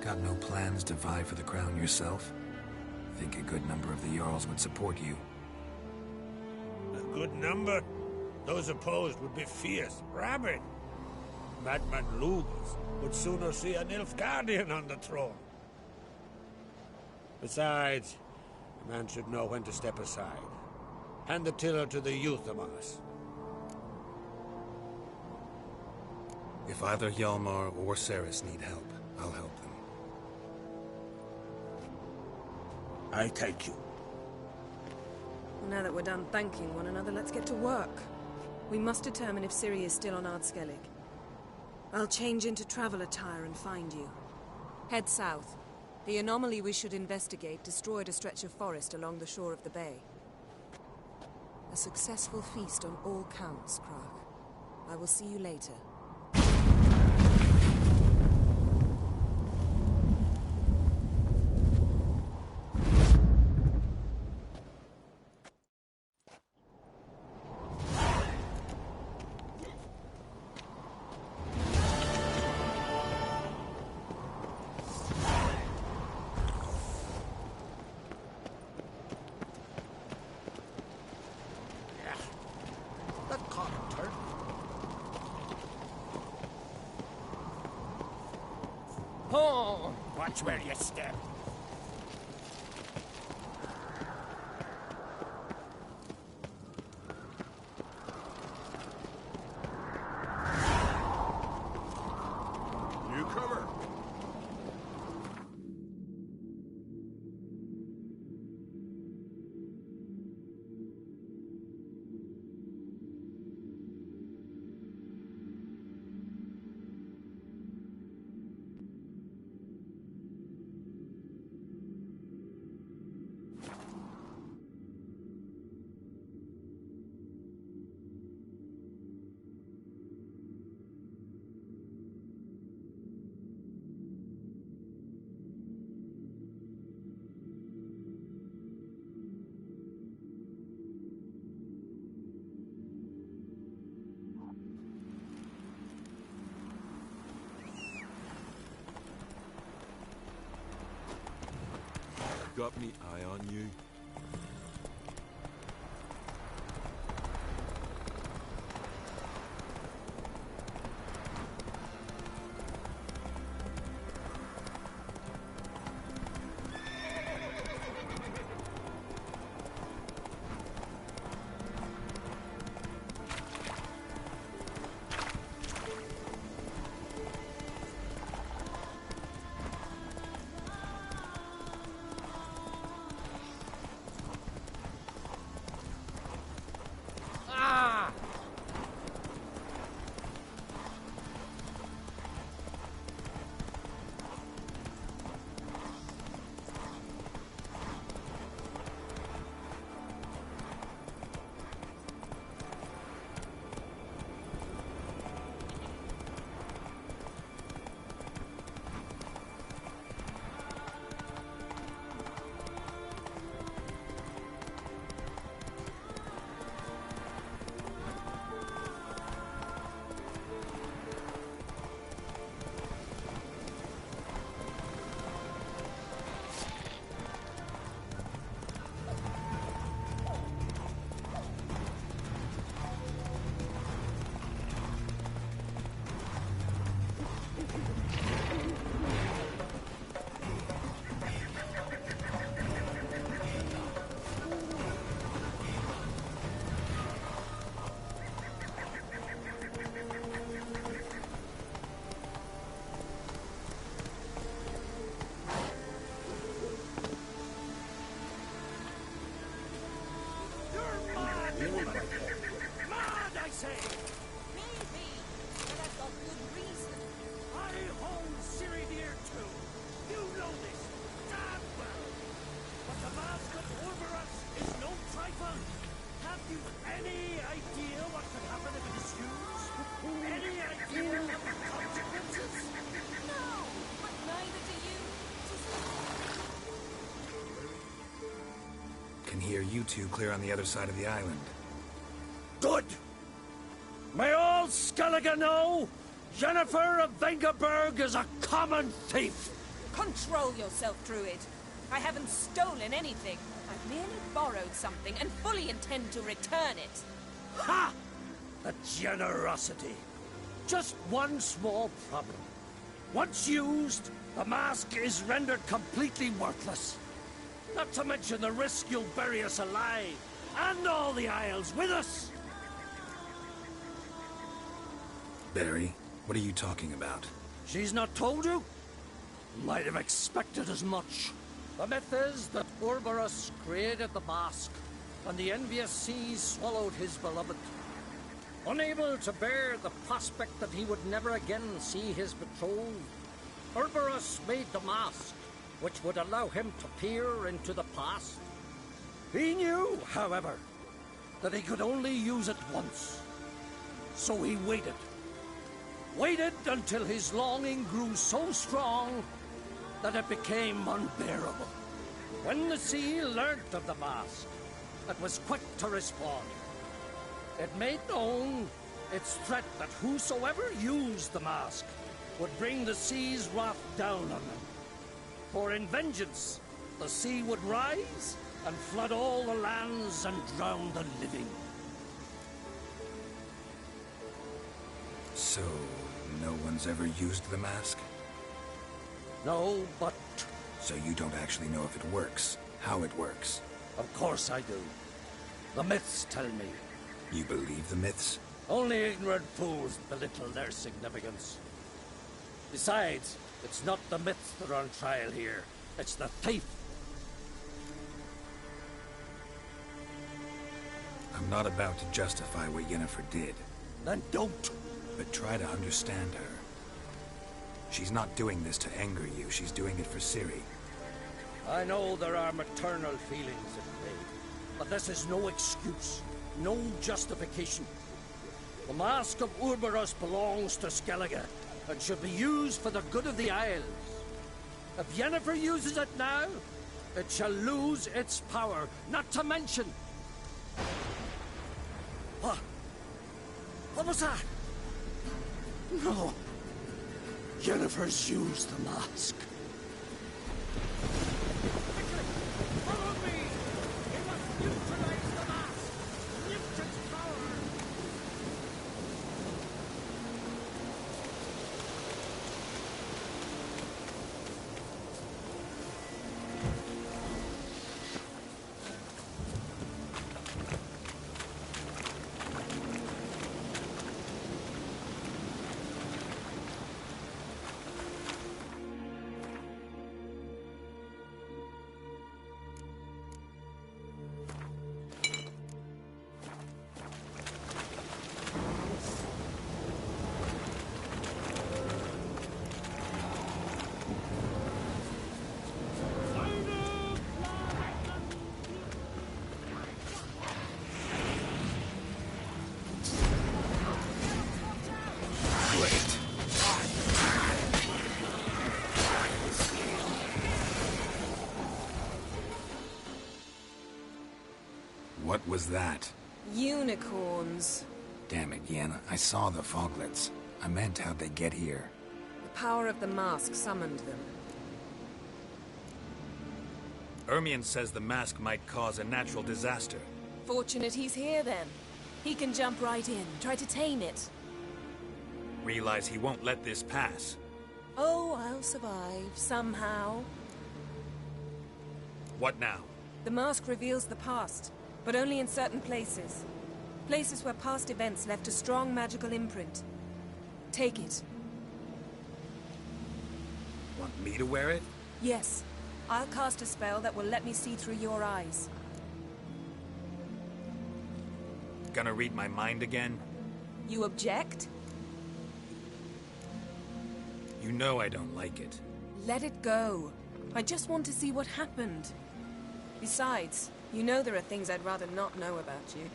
Speaker 4: Got no plans to vie for the crown yourself? Think a good number of the Jarls would support you.
Speaker 15: A good number? Those opposed would be fierce, rabid. Madman Lugus would sooner see a Nilfgaardian on the throne. Besides, a man should know when to step aside. Hand the tiller to the youth among us.
Speaker 4: If either Hjalmar or Cerys need help, I'll help them.
Speaker 15: I thank you.
Speaker 11: Now that we're done thanking one another, let's get to work. We must determine if Ciri is still on Ard Skellig. I'll change into travel attire and find you. Head south. The anomaly we should investigate destroyed a stretch of forest along the shore of the bay. A successful feast on all counts, Crach. I will see you later.
Speaker 16: Oh, watch where you step. Newcomer.
Speaker 5: Got me eye on you.
Speaker 4: can hear you two clear on the other side of the island.
Speaker 16: Good! May all Skellige know Jennifer of Vengerberg is a common thief!
Speaker 19: Control yourself, Druid. I haven't stolen anything. I've merely borrowed something and fully intend to return it.
Speaker 16: Ha! The generosity. Just one small problem. Once used, the mask is rendered completely worthless. Not to mention the risk you'll bury us alive, and all the Isles with us!
Speaker 4: Barry, what are you talking about?
Speaker 16: She's not told you? Might have expected as much. The myth is that Urberus created the mask, and the envious seas swallowed his beloved. Unable to bear the prospect that he would never again see his betrothed, Urberus made the mask, which would allow him to peer into the past. He knew, however, that he could only use it once. So he waited. Waited until his longing grew so strong that it became unbearable. When the sea learnt of the mask, it was quick to respond. It made known its threat that whosoever used the mask would bring the sea's wrath down on them. For in vengeance, the sea would rise and flood all the lands and drown the living.
Speaker 4: So, no one's ever used the mask?
Speaker 16: No, but...
Speaker 4: So you don't actually know if it works, how it works?
Speaker 16: Of course I do. The myths tell me.
Speaker 4: You believe the myths?
Speaker 16: Only ignorant fools belittle their significance. Besides, it's not the myths that are on trial here. It's the thief.
Speaker 4: I'm not about to justify what Yennefer did.
Speaker 16: Then don't.
Speaker 4: But try to understand her. She's not doing this to anger you, she's doing it for Ciri.
Speaker 16: I know there are maternal feelings at play, but this is no excuse, no justification. The Mask of Urberus belongs to Skellige, and should be used for the good of the Isles. If Yennefer uses it now, it shall lose its power, not to mention... What was that? No. Yennefer's used the mask. Follow me! We must neutralize the mask! Mute its power!
Speaker 4: What was that?
Speaker 11: Unicorns.
Speaker 4: Damn it, Yen. I saw the foglets. I meant how'd they get here.
Speaker 11: The power of the mask summoned them.
Speaker 4: Ermion says the mask might cause a natural disaster.
Speaker 11: Fortunate he's here, then. He can jump right in, try to tame it.
Speaker 4: Realize he won't let this pass.
Speaker 11: Oh, I'll survive, somehow.
Speaker 4: What now?
Speaker 11: The mask reveals the past, but only in certain places. Places where past events left a strong magical imprint. Take it.
Speaker 4: Want me to wear it?
Speaker 11: Yes. I'll cast a spell that will let me see through your eyes.
Speaker 4: Gonna read my mind again?
Speaker 11: You object?
Speaker 4: You know I don't like it.
Speaker 11: Let it go. I just want to see what happened. Besides, you know there are things I'd rather not know about you.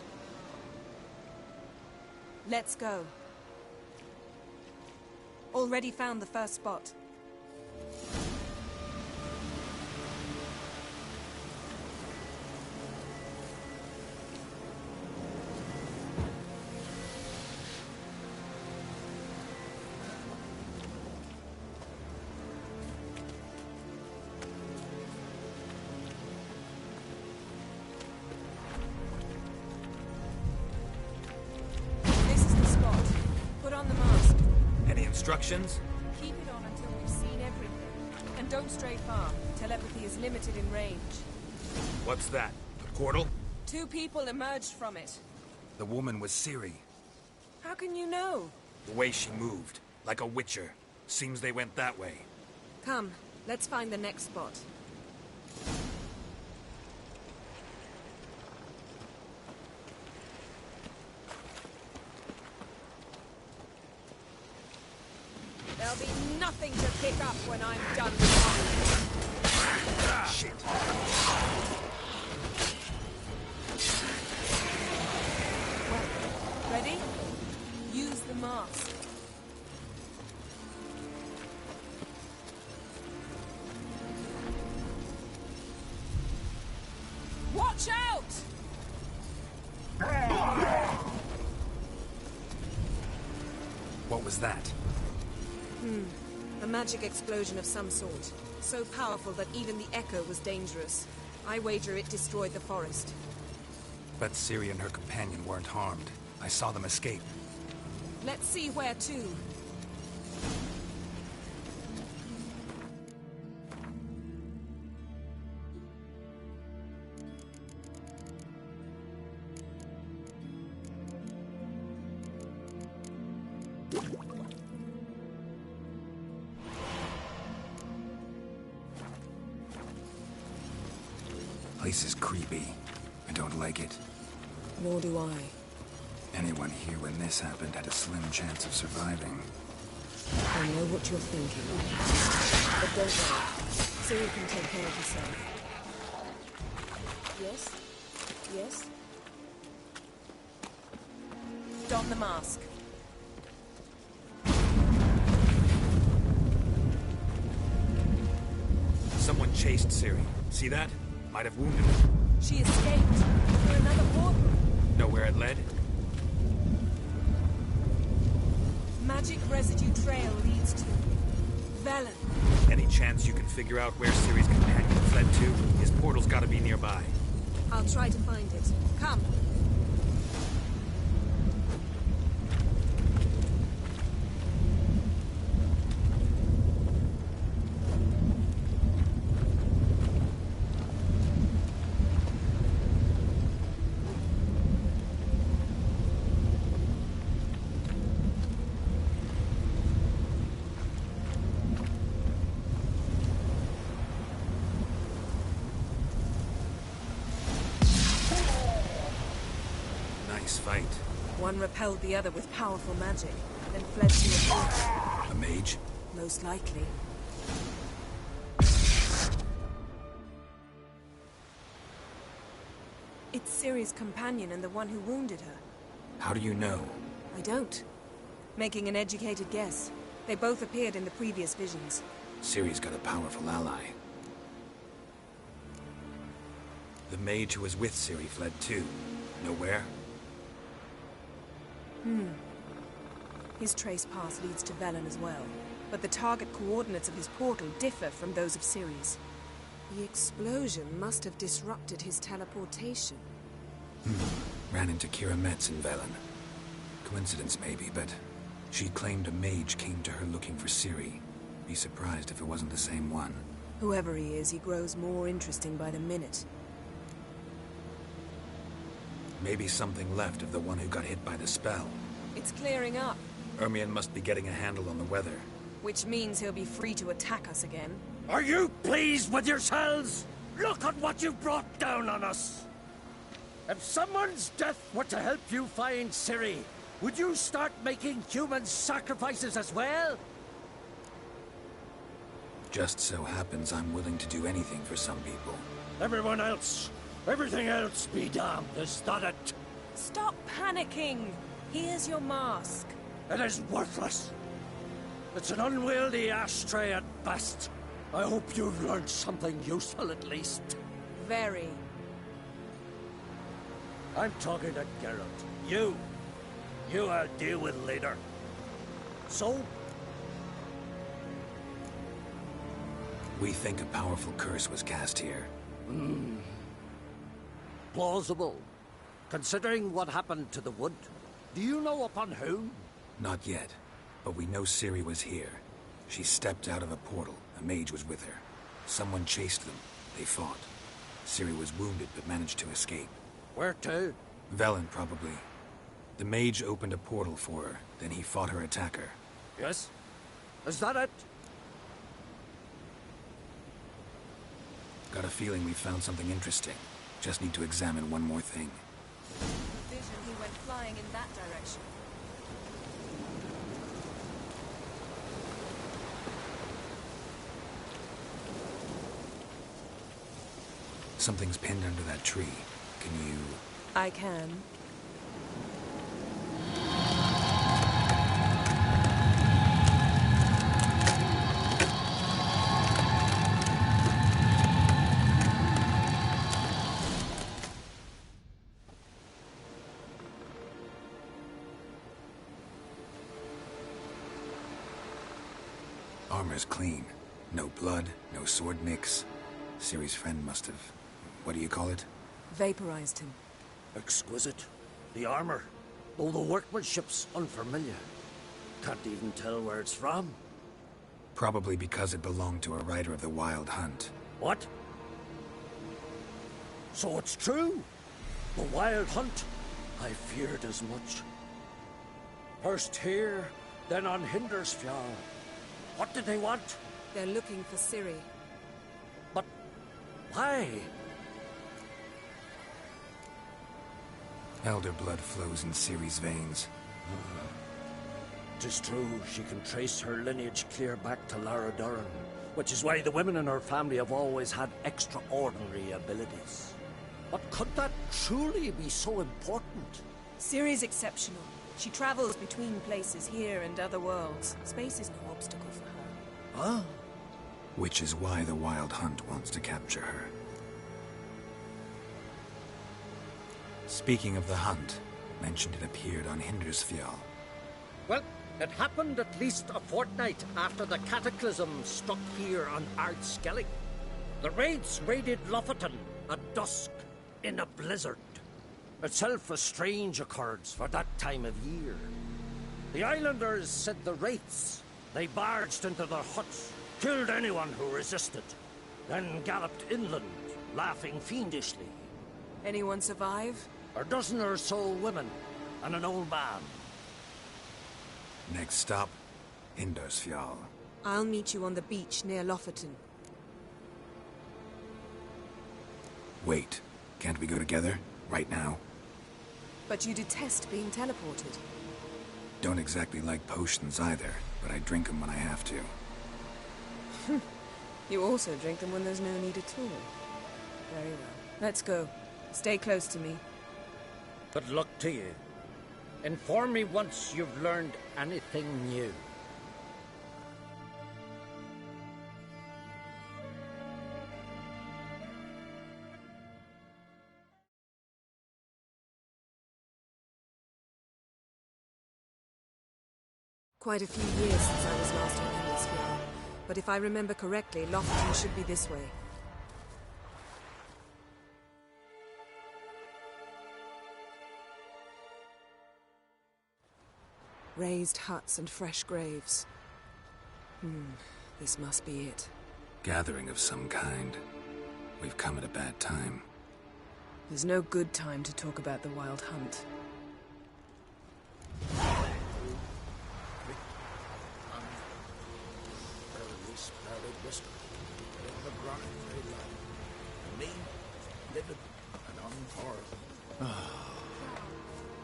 Speaker 11: Let's go. Already found the first spot.
Speaker 4: Instructions?
Speaker 11: Keep it on until we've seen everything. And don't stray far. Telepathy is limited in range.
Speaker 4: What's that? A portal?
Speaker 11: 2 people emerged from it.
Speaker 4: The woman was Ciri.
Speaker 11: How can you know?
Speaker 4: The way she moved, like a witcher. Seems they went that way.
Speaker 11: Come, let's find the next spot. There'll be nothing to pick up when I'm done with you.
Speaker 4: Shit.
Speaker 11: Well, ready? Use the mask. Watch out!
Speaker 4: What was that?
Speaker 11: A magic explosion of some sort. So powerful that even the echo was dangerous. I wager it destroyed the forest.
Speaker 4: But Ciri and her companion weren't harmed. I saw them escape.
Speaker 11: Let's see where to.
Speaker 4: Place is creepy. I don't like it.
Speaker 11: Nor do I.
Speaker 4: Anyone here when this happened had a slim chance of surviving.
Speaker 11: I know what you're thinking. But don't worry. Ciri can take care of herself. Yes? Yes? Don the mask.
Speaker 4: Someone chased Ciri. See that? Might have wounded her.
Speaker 11: She escaped. Through another portal.
Speaker 4: Know where it led?
Speaker 11: Magic residue trail leads to Velen.
Speaker 4: Any chance you can figure out where Ciri's companion fled to? His portal's gotta be nearby.
Speaker 11: I'll try to find it. Come.
Speaker 4: Fight.
Speaker 11: One repelled the other with powerful magic, then fled to a portal.
Speaker 4: A mage?
Speaker 11: Most likely. It's Ciri's companion and the one who wounded her.
Speaker 4: How do you know?
Speaker 11: I don't. Making an educated guess. They both appeared in the previous visions.
Speaker 4: Ciri's got a powerful ally. The mage who was with Ciri fled too. Know where?
Speaker 11: His trace path leads to Velen as well, but the target coordinates of his portal differ from those of Ciri's. The explosion must have disrupted his teleportation.
Speaker 4: Ran into Kira Metz in Velen. Coincidence maybe, but she claimed a mage came to her looking for Ciri. Be surprised if it wasn't the same one.
Speaker 11: Whoever he is, he grows more interesting by the minute.
Speaker 4: Maybe something left of the one who got hit by the spell.
Speaker 11: It's clearing up.
Speaker 4: Ermion must be getting a handle on the weather.
Speaker 11: Which means he'll be free to attack us again.
Speaker 16: Are you pleased with yourselves? Look at what you've brought down on us! If someone's death were to help you find Ciri, would you start making human sacrifices as well?
Speaker 4: Just so happens I'm willing to do anything for some people.
Speaker 16: Everyone else, everything else be damned, is that it?
Speaker 11: Stop panicking! Here's your mask.
Speaker 16: It is worthless. It's an unwieldy ashtray at best. I hope you've learned something useful at least.
Speaker 11: Very.
Speaker 16: I'm talking to Geralt. You I'll deal with later. So?
Speaker 4: We think a powerful curse was cast here.
Speaker 16: Plausible. Considering what happened to the wood. Do you know upon whom?
Speaker 4: Not yet. But we know Ciri was here. She stepped out of a portal. A mage was with her. Someone chased them. They fought. Ciri was wounded but managed to escape.
Speaker 15: Where to?
Speaker 4: Velen, probably. The mage opened a portal for her, then he fought her attacker.
Speaker 15: Yes? Is that it?
Speaker 4: Got a feeling we found something interesting. Just need to examine one more thing.
Speaker 19: Vision he went flying in that direction.
Speaker 4: Something's pinned under that tree. Can you...
Speaker 11: I can.
Speaker 4: Armor's clean. No blood, no sword nicks. Ciri's friend must have... what do you call it?
Speaker 11: Vaporized him.
Speaker 15: Exquisite. The armor, though the workmanship's unfamiliar. Can't even tell where it's from.
Speaker 4: Probably because it belonged to a rider of the Wild Hunt.
Speaker 15: What? So it's true? The Wild Hunt? I feared as much. First here, then on Hindersfjall. What did they want?
Speaker 11: They're looking for Ciri.
Speaker 15: But why?
Speaker 4: Elder blood flows in Ciri's veins.
Speaker 15: 'Tis true, she can trace her lineage clear back to Lara Duran, which is why the women in her family have always had extraordinary abilities. But could that truly be so important?
Speaker 19: Ciri's exceptional. She travels between places here and other worlds. Space is no obstacle for her.
Speaker 15: Huh?
Speaker 4: Which is why the Wild Hunt wants to capture her. Speaking of the hunt, mentioned it appeared on Hindersfjall.
Speaker 15: Well, it happened at least a fortnight after the cataclysm struck here on Ardskellig. The raids raided Lofoten at dusk in a blizzard. Itself a strange occurrence for that time of year. The islanders said the wraiths. They barged into their huts, killed anyone who resisted, then galloped inland, laughing fiendishly.
Speaker 11: Anyone survive?
Speaker 15: A dozen or so women, and an old man.
Speaker 4: Next stop, Hindersfjall.
Speaker 11: I'll meet you on the beach near Lofoten.
Speaker 4: Wait, can't we go together? Right now?
Speaker 11: But you detest being teleported.
Speaker 4: Don't exactly like potions either, but I drink them when I have to.
Speaker 11: You also drink them when there's no need at all. Very well. Let's go. Stay close to me.
Speaker 15: Good luck to you. Inform me once you've learned anything new.
Speaker 11: Quite a few years since I was last on Hindersfjall, but if I remember correctly, Lofoten should be this way. Raised huts and fresh graves. This must be it.
Speaker 4: Gathering of some kind. We've come at a bad time.
Speaker 11: There's no good time to talk about the Wild Hunt.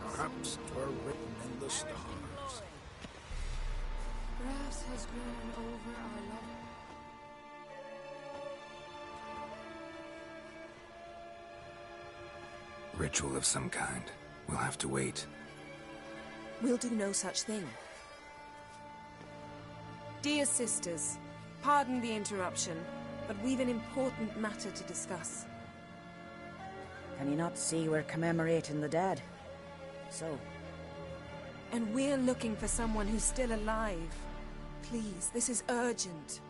Speaker 18: Perhaps 'twere written in the stars.
Speaker 9: Grass has grown over our love.
Speaker 4: Ritual of some kind. We'll have to wait.
Speaker 11: We'll do no such thing. Dear sisters, pardon the interruption, but we've an important matter to discuss.
Speaker 2: Can you not see we're commemorating the dead? So?
Speaker 11: And we're looking for someone who's still alive. Please, this is urgent.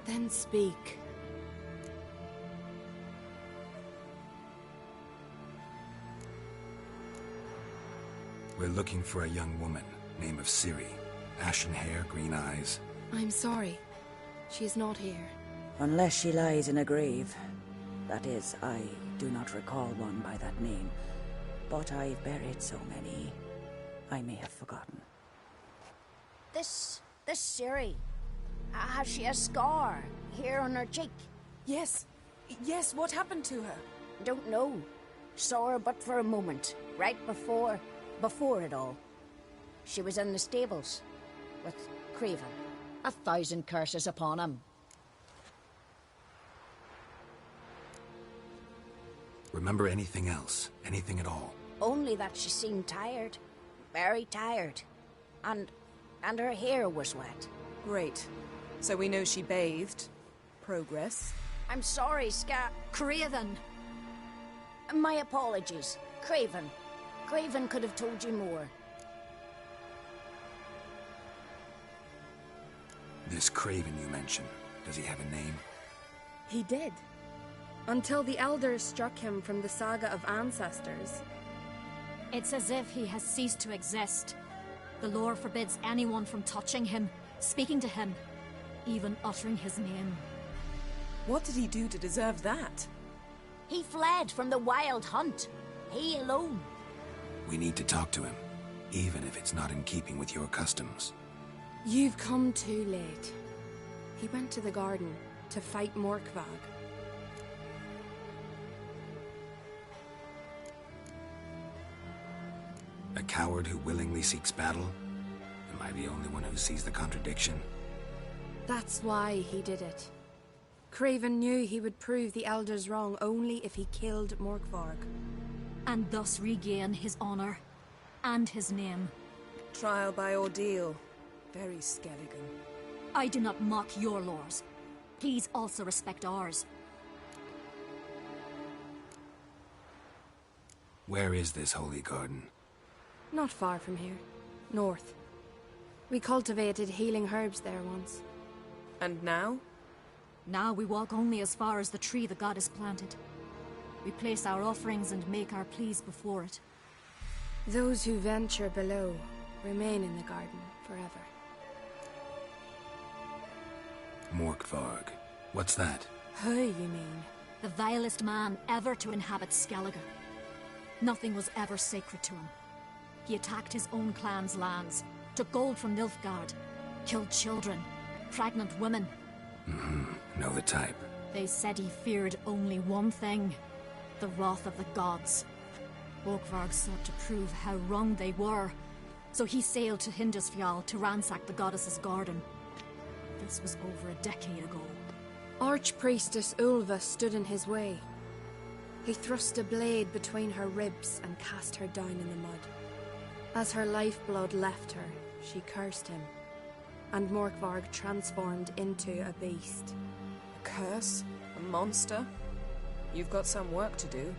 Speaker 13: Then speak.
Speaker 4: We're looking for a young woman, Name of Ciri. Ashen hair, green eyes.
Speaker 6: I'm sorry. She is not here.
Speaker 20: Unless she lies in a grave. That is, I do not recall one by that name. But I've buried so many, I may have forgotten.
Speaker 21: This Ciri. Has she a scar here on her cheek?
Speaker 11: Yes. Yes, what happened to her?
Speaker 21: Don't know. Saw her but for a moment, right before it all. She was in the stables with Craven. 1,000 curses upon him.
Speaker 4: Remember anything else? Anything at all?
Speaker 21: Only that she seemed tired. Very tired. And her hair was wet.
Speaker 11: Great. So we know she bathed. Progress.
Speaker 21: I'm sorry, Craven. My apologies. Craven. Craven could have told you more.
Speaker 4: This Craven you mentioned, does he have a name?
Speaker 22: He did. Until the Elders struck him from the Saga of Ancestors.
Speaker 23: It's as if he has ceased to exist. The lore forbids anyone from touching him, speaking to him, even uttering his name.
Speaker 11: What did he do to deserve that?
Speaker 21: He fled from the Wild Hunt. He alone.
Speaker 4: We need to talk to him, even if it's not in keeping with your customs.
Speaker 22: You've come too late. He went to the garden to fight Morkvag.
Speaker 4: A coward who willingly seeks battle? Am I the only one who sees the contradiction?
Speaker 22: That's why he did it. Craven knew he would prove the Elders wrong only if he killed Morkvarg.
Speaker 23: And thus regain his honor and his name.
Speaker 11: Trial by ordeal. Very Skelligan.
Speaker 23: I do not mock your laws. Please also respect ours.
Speaker 4: Where is this holy garden?
Speaker 22: Not far from here. North. We cultivated healing herbs there once.
Speaker 11: And now?
Speaker 23: Now we walk only as far as the tree the goddess planted. We place our offerings and make our pleas before it.
Speaker 22: Those who venture below remain in the garden forever.
Speaker 4: Morkvarg. What's that?
Speaker 22: Who, you mean?
Speaker 23: The vilest man ever to inhabit Skellige. Nothing was ever sacred to him. He attacked his own clan's lands, took gold from Nilfgaard, killed children, pregnant women.
Speaker 4: Know the type.
Speaker 23: They said he feared only one thing, the wrath of the gods. Morkvarg sought to prove how wrong they were, so he sailed to Hindisfjall to ransack the goddess's garden. This was over a decade ago.
Speaker 22: Archpriestess Ulva stood in his way. He thrust a blade between her ribs and cast her down in the mud. As her lifeblood left her, she cursed him, and Morkvarg transformed into a beast.
Speaker 11: A curse? A monster? You've got some work to do.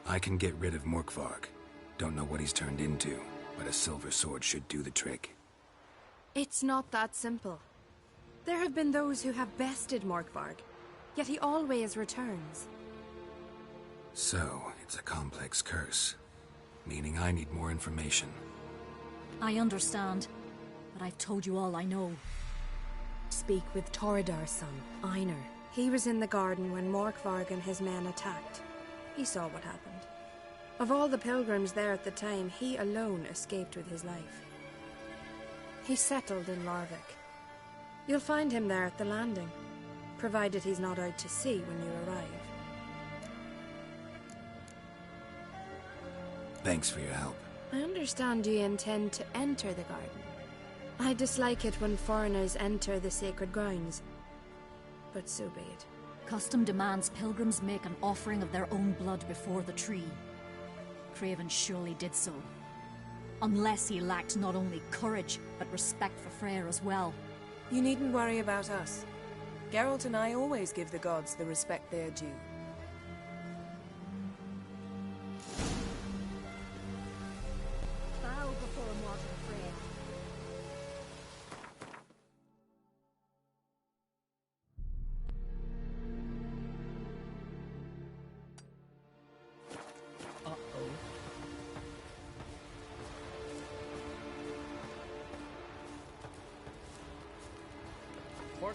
Speaker 4: I can get rid of Morkvarg. Don't know what he's turned into, but a silver sword should do the trick.
Speaker 22: It's not that simple. There have been those who have bested Morkvarg, yet he always returns.
Speaker 4: So, it's a complex curse, meaning I need more information.
Speaker 23: I understand, but I've told you all I know.
Speaker 22: Speak with Torridar's son, Einar. He was in the garden when Morkvarg and his men attacked. He saw what happened. Of all the pilgrims there at the time, he alone escaped with his life. He settled in Larvik. You'll find him there at the landing, provided he's not out to sea when you arrive.
Speaker 4: Thanks for your help.
Speaker 22: I understand you intend to enter the garden. I dislike it when foreigners enter the sacred grounds, but so be it.
Speaker 23: Custom demands pilgrims make an offering of their own blood before the tree. Craven surely did so. Unless he lacked not only courage, but respect for Freyr as well.
Speaker 11: You needn't worry about us. Geralt and I always give the gods the respect they're due.
Speaker 23: Bow before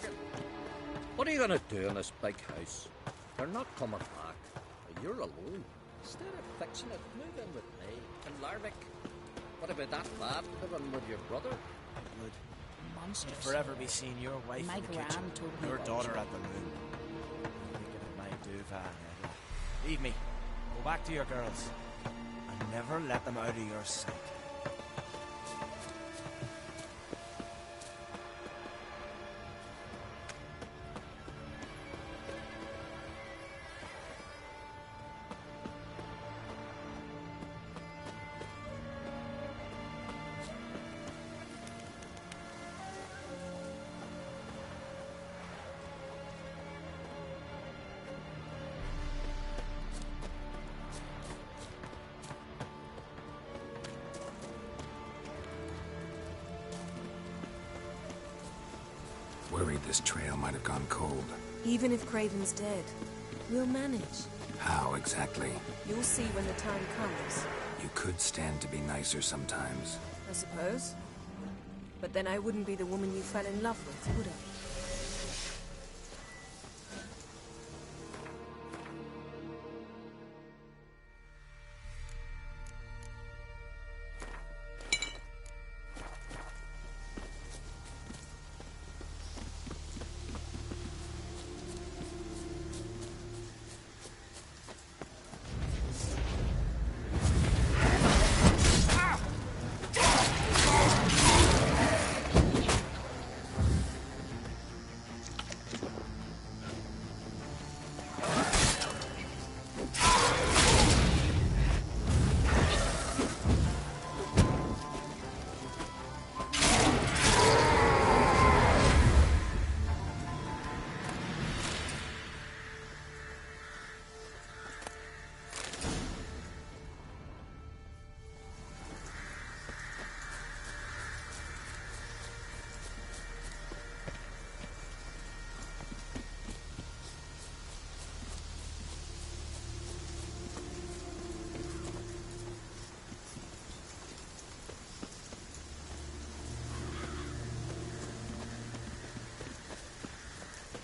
Speaker 15: Vargan. What are you gonna do in this big house? They're not coming back. You're alone. Instead of fixing it, move in with me. And Larvik, what about that lad living with your brother?
Speaker 1: Would
Speaker 13: Monsters.
Speaker 1: forever be seeing your wife
Speaker 13: My
Speaker 1: in the
Speaker 13: gran
Speaker 1: kitchen,
Speaker 13: told me
Speaker 1: your
Speaker 13: about
Speaker 1: daughter
Speaker 13: you.
Speaker 1: at the moon. Thinking of my duvet. Leave me. Go back to your girls. And never let them out of your sight.
Speaker 4: Worried this trail might have gone cold.
Speaker 11: Even if Craven's dead, we'll manage.
Speaker 4: How exactly?
Speaker 11: You'll see when the time comes,
Speaker 4: You could stand to be nicer sometimes.
Speaker 11: I suppose. But then I wouldn't be the woman you fell in love with, would I?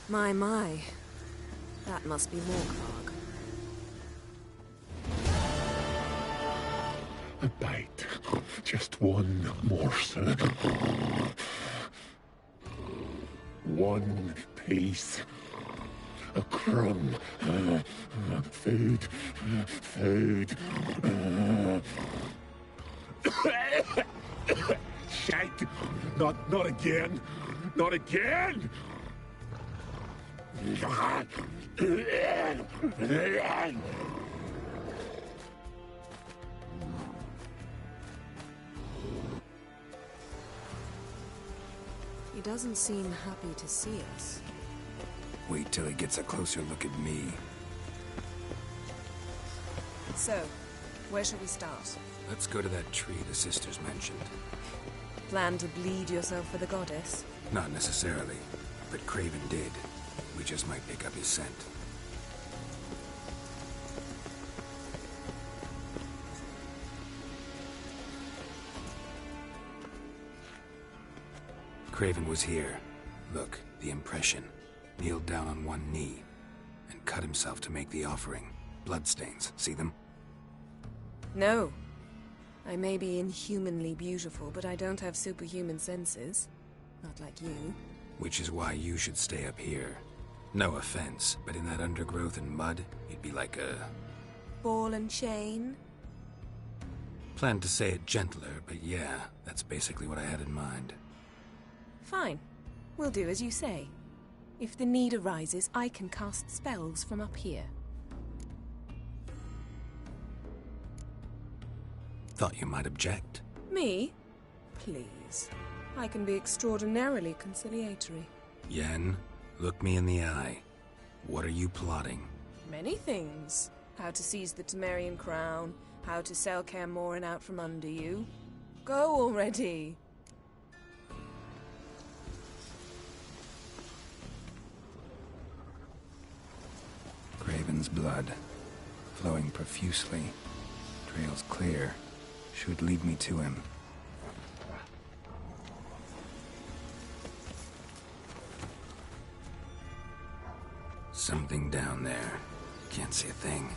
Speaker 11: My. That must be Morkvarg.
Speaker 7: A bite. Just one morsel. One piece. A crumb. Food. Food. Shite. Not again. Not again.
Speaker 11: He doesn't seem happy to see us.
Speaker 4: Wait till he gets a closer look at me.
Speaker 11: So, where shall we start?
Speaker 4: Let's go to that tree the sisters mentioned.
Speaker 11: Plan to bleed yourself for the goddess?
Speaker 4: Not necessarily, but Craven did. We just might pick up his scent. Craven was here. Look, the impression. Kneeled down on one knee and cut himself to make the offering. Bloodstains, see them?
Speaker 11: No. I may be inhumanly beautiful, but I don't have superhuman senses. Not like you.
Speaker 4: Which is why you should stay up here. No offense, but in that undergrowth and mud, you'd be like a...
Speaker 11: Ball and chain?
Speaker 4: Planned to say it gentler, but yeah, that's basically what I had in mind.
Speaker 11: Fine. We'll do as you say. If the need arises, I can cast spells from up here.
Speaker 4: Thought you might object.
Speaker 11: Me? Please. I can be extraordinarily conciliatory.
Speaker 4: Yen, look me in the eye. What are you plotting?
Speaker 11: Many things. How to seize the Temerian crown, how to sell Kaer Morhen out from under you. Go already!
Speaker 4: Craven's blood, flowing profusely. Trail's clear. Should lead me to him. Something down there. Can't see a thing.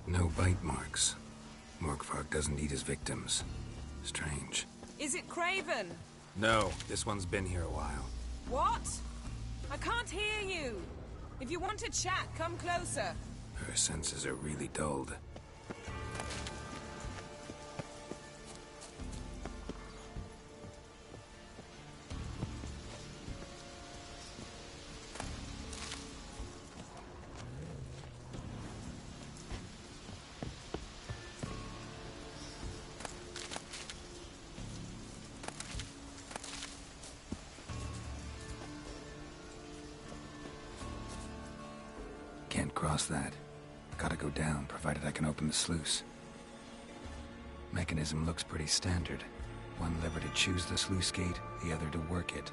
Speaker 4: No bite marks. Morkvarg doesn't eat his victims. Strange.
Speaker 19: Is it Craven?
Speaker 4: No, this one's been here a while.
Speaker 19: What? I can't hear you. If you want to chat, come closer.
Speaker 4: Her senses are really dulled. Can't cross that. Gotta go down, provided I can open the sluice. Mechanism looks pretty standard. One lever to choose the sluice gate, the other to work it.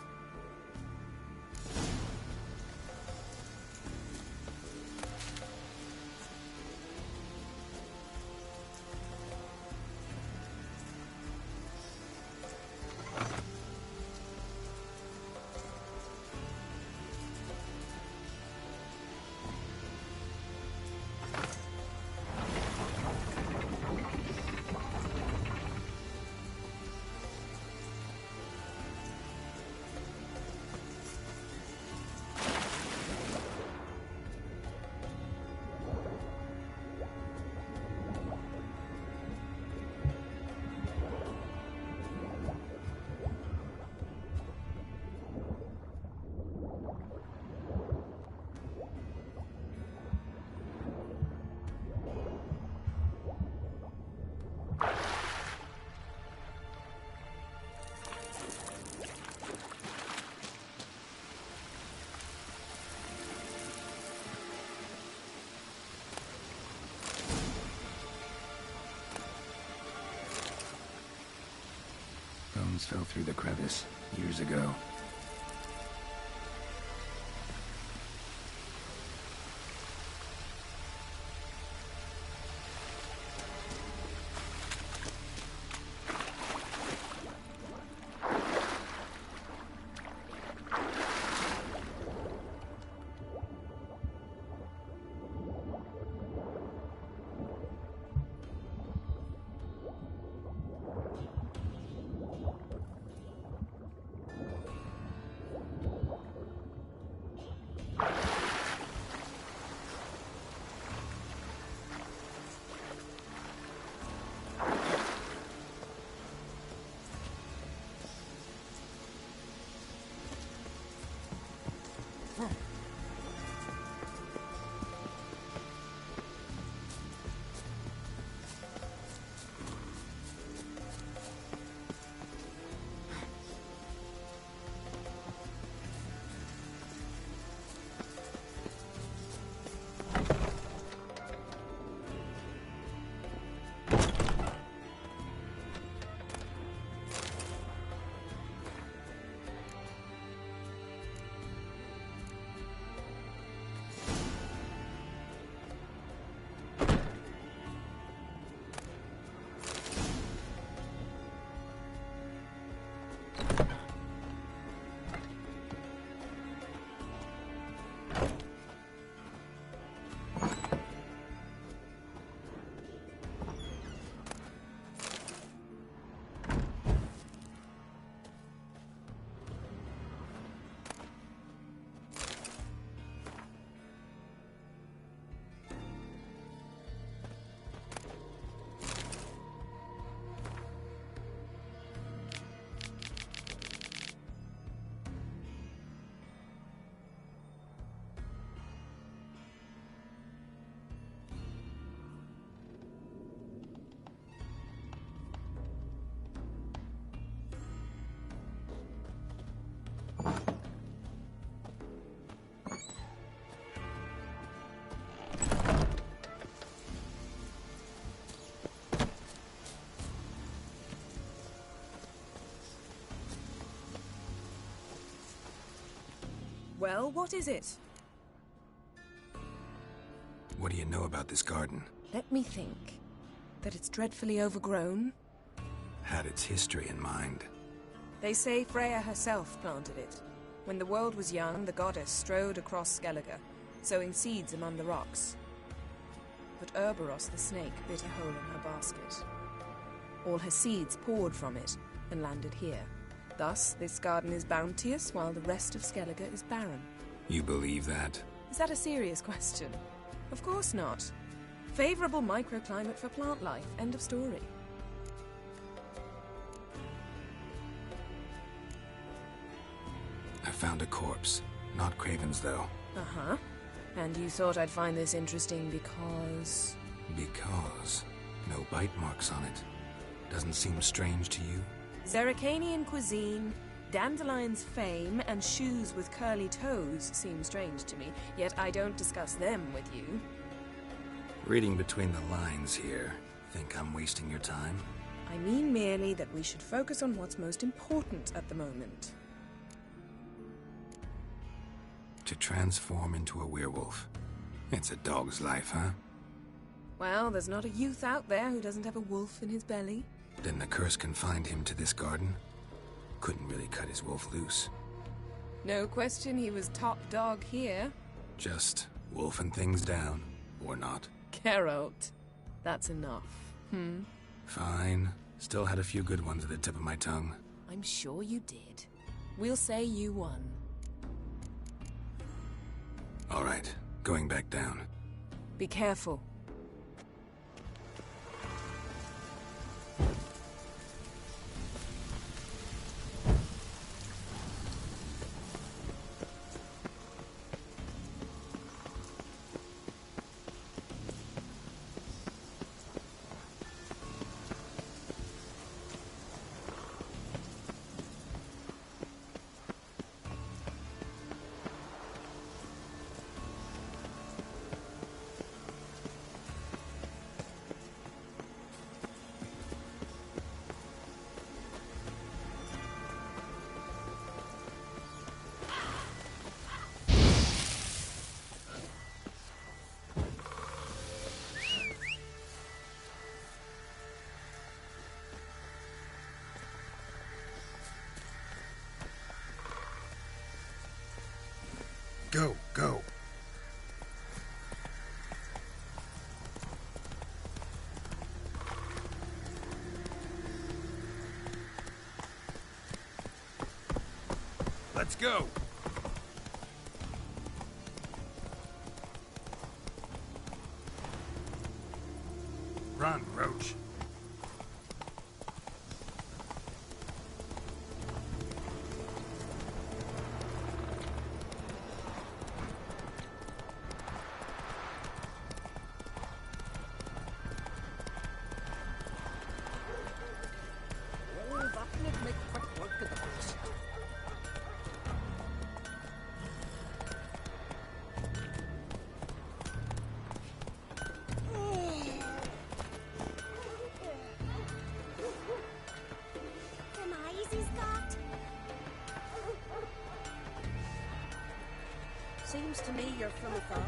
Speaker 4: Bones fell through the crevice years ago.
Speaker 11: Well, what is it?
Speaker 4: What do you know about this garden?
Speaker 11: Let me think. That it's dreadfully overgrown.
Speaker 4: Had its history in mind.
Speaker 11: They say Freya herself planted it. When the world was young, the goddess strode across Skellige, sowing seeds among the rocks. But Urboros the snake bit a hole in her basket. All her seeds poured from it and landed here. Thus, this garden is bounteous while the rest of Skellige is barren.
Speaker 4: You believe that?
Speaker 11: Is that a serious question? Of course not. Favorable microclimate for plant life. End of story.
Speaker 4: I found a corpse. Not Craven's, though.
Speaker 11: Uh-huh. And you thought I'd find this interesting because...
Speaker 4: Because... no bite marks on it. Doesn't seem strange to you?
Speaker 11: Zerrikanian cuisine, Dandelion's fame, and shoes with curly toes seem strange to me, yet I don't discuss them with you.
Speaker 4: Reading between the lines here, think I'm wasting your time?
Speaker 11: I mean merely that we should focus on what's most important at the moment.
Speaker 4: To transform into a werewolf. It's a dog's life, huh?
Speaker 11: Well, there's not a youth out there who doesn't have a wolf in his belly.
Speaker 4: Then the curse confined him to this garden? Couldn't really cut his wolf loose.
Speaker 11: No question he was top dog here.
Speaker 4: Just wolfing things down, or not.
Speaker 11: Geralt, that's enough.
Speaker 4: Fine. Still had a few good ones at the tip of my tongue.
Speaker 11: I'm sure you did. We'll say you won.
Speaker 4: All right, going back down.
Speaker 11: Be careful.
Speaker 18: Go, go.
Speaker 8: Let's go.
Speaker 18: Run, Roach.
Speaker 2: Seems to me you're from afar.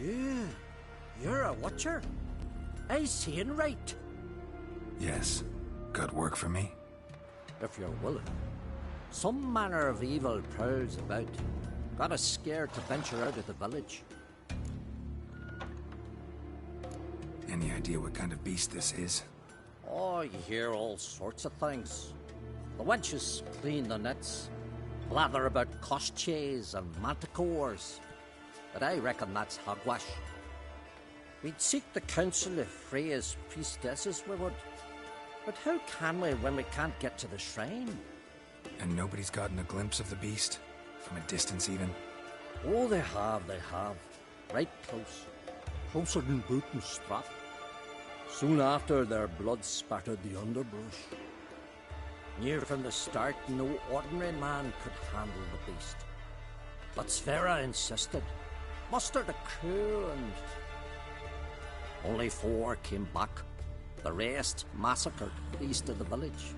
Speaker 15: Yeah, you're a watcher. I seeing right.
Speaker 4: Yes. Got work for me?
Speaker 15: If you're willing. Some manner of evil prowls about. Got us scared to venture out of the village.
Speaker 4: Any idea what kind of beast this is?
Speaker 15: Oh, you hear all sorts of things. The wenches clean the nets, blather about koshchays and manticores, but I reckon that's hogwash. We'd seek the counsel of Freya's priestesses, we would. But how can we when we can't get to the shrine?
Speaker 4: And nobody's gotten a glimpse of the beast? From a distance, even?
Speaker 15: Oh, they have. Right close. Closer than boot and strap. Soon after, their blood spattered the underbrush. Near from the start, no ordinary man could handle the beast. But Sverra insisted. Mustered a crew and... Only 4 came back. The rest massacred east of the village.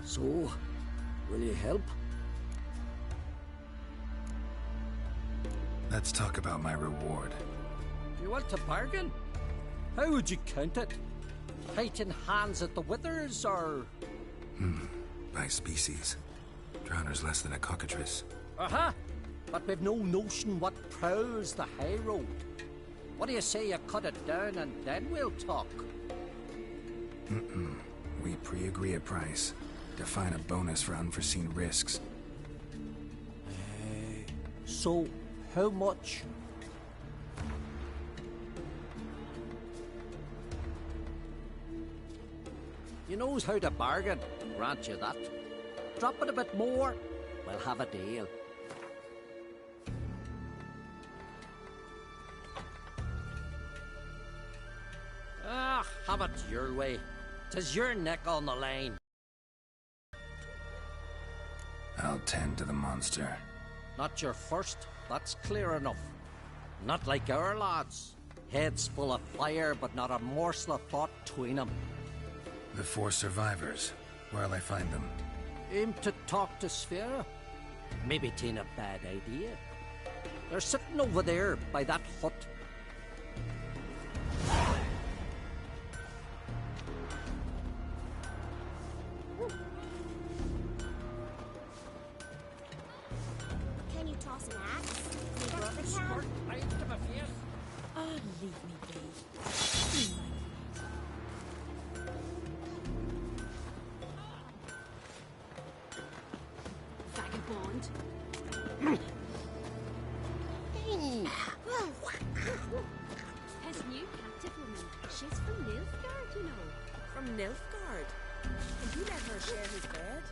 Speaker 15: So,
Speaker 3: Will you help?
Speaker 4: Let's talk about my reward.
Speaker 3: You want to bargain? How would you count it? Fighting hands at the withers, or...?
Speaker 4: By species. Drowner's less than a cockatrice.
Speaker 3: Uh-huh. But we've no notion what prowls the high road. What do you say you cut it down and then we'll talk?
Speaker 4: We pre-agree a price. Define a bonus for unforeseen risks.
Speaker 3: So, how much? You knows how to bargain, grant you that. Drop it a bit more, we'll have a deal. Have it your way. 'Tis your neck on the line.
Speaker 4: I'll tend to the monster.
Speaker 3: Not your first, that's clear enough. Not like our lads. Heads full of fire, but not a morsel of thought between them.
Speaker 4: The 4 survivors. Where'll I find them?
Speaker 3: Aim to talk to Sphere? Maybe 'tain't a bad idea. They're sitting over there by that hut.
Speaker 12: Can you toss an axe? Maybe if I can.
Speaker 13: Oh, leave me be.
Speaker 23: Vagabond. His new captive woman. She's from Nilfgaard, you know.
Speaker 11: From Nilfgaard? And you let her share his bed?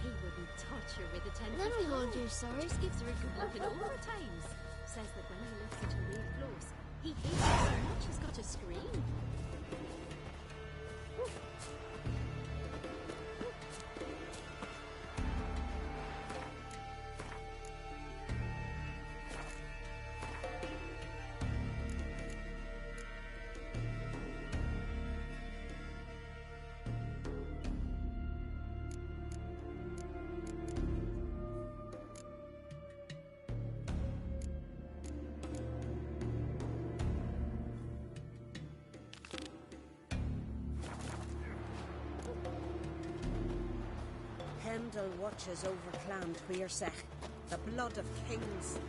Speaker 23: He wouldn't touch her with a 10-foot
Speaker 12: Let me hold
Speaker 23: pole.
Speaker 12: you, sir.
Speaker 23: Just gives her a good look at all the times. Says that when he looks at her real close, he hates her so much he's got to scream.
Speaker 2: Heimdall watches over Clan Tuirsech, the blood of kings.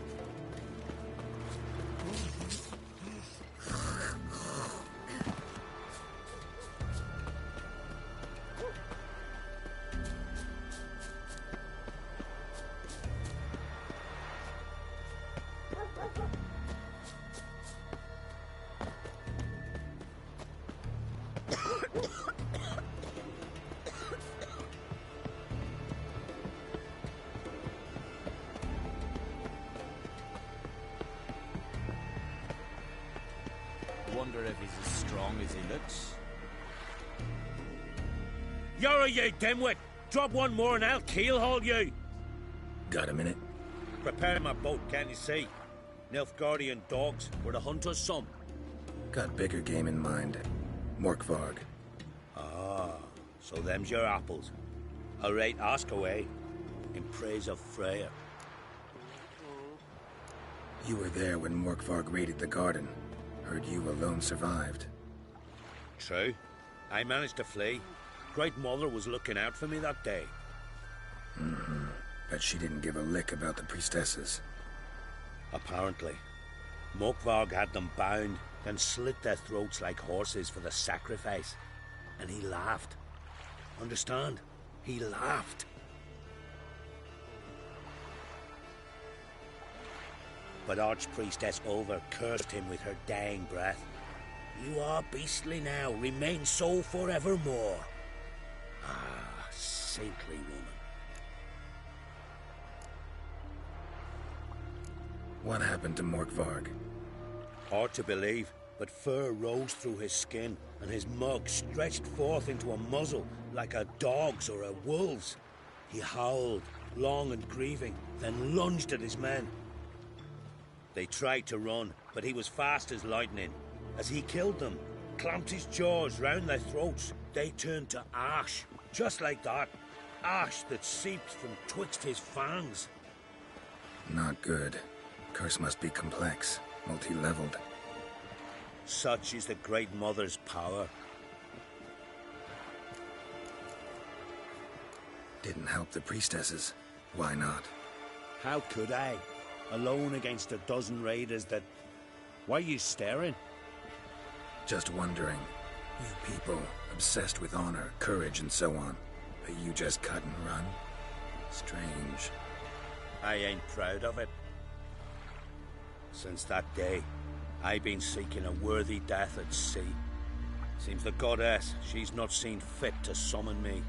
Speaker 1: Wonder if he's as strong as he looks.
Speaker 16: You're you dimwit! Drop one more and I'll keelhaul you!
Speaker 4: Got a minute?
Speaker 16: Prepare my boat, can't you see? Nilfgaardian dogs were the hunters some.
Speaker 4: Got bigger game in mind. Morkvarg.
Speaker 16: Ah, so them's your apples. All right, ask away. In praise of Freya.
Speaker 4: You were there when Morkvarg raided the garden. Heard you alone survived.
Speaker 16: True. I managed to flee. Great Mother was looking out for me that day.
Speaker 4: But she didn't give a lick about the priestesses.
Speaker 16: Apparently. Morkvarg had them bound, then slit their throats like horses for the sacrifice. And he laughed. Understand? He laughed. But Archpriestess Ulver cursed him with her dying breath. You are beastly now, remain so forevermore. Ah, saintly woman.
Speaker 4: What happened to Morkvarg?
Speaker 16: Hard to believe, but fur rose through his skin, and his mug stretched forth into a muzzle like a dog's or a wolf's. He howled, long and grieving, then lunged at his men. They tried to run, but he was fast as lightning. As he killed them, clamped his jaws round their throats, they turned to ash, just like that. ash that seeped from twixt his fangs.
Speaker 4: Not good. Curse must be complex, multi-leveled.
Speaker 16: Such is the Great Mother's power.
Speaker 4: Didn't help the priestesses. Why not?
Speaker 16: How could I? Alone against a dozen raiders that... Why are you staring?
Speaker 4: Just wondering. You people, obsessed with honor, courage, and so on. But you just cut and run? Strange.
Speaker 16: I ain't proud of it. Since that day, I've been seeking a worthy death at sea. Seems the goddess, she's not seen fit to summon me.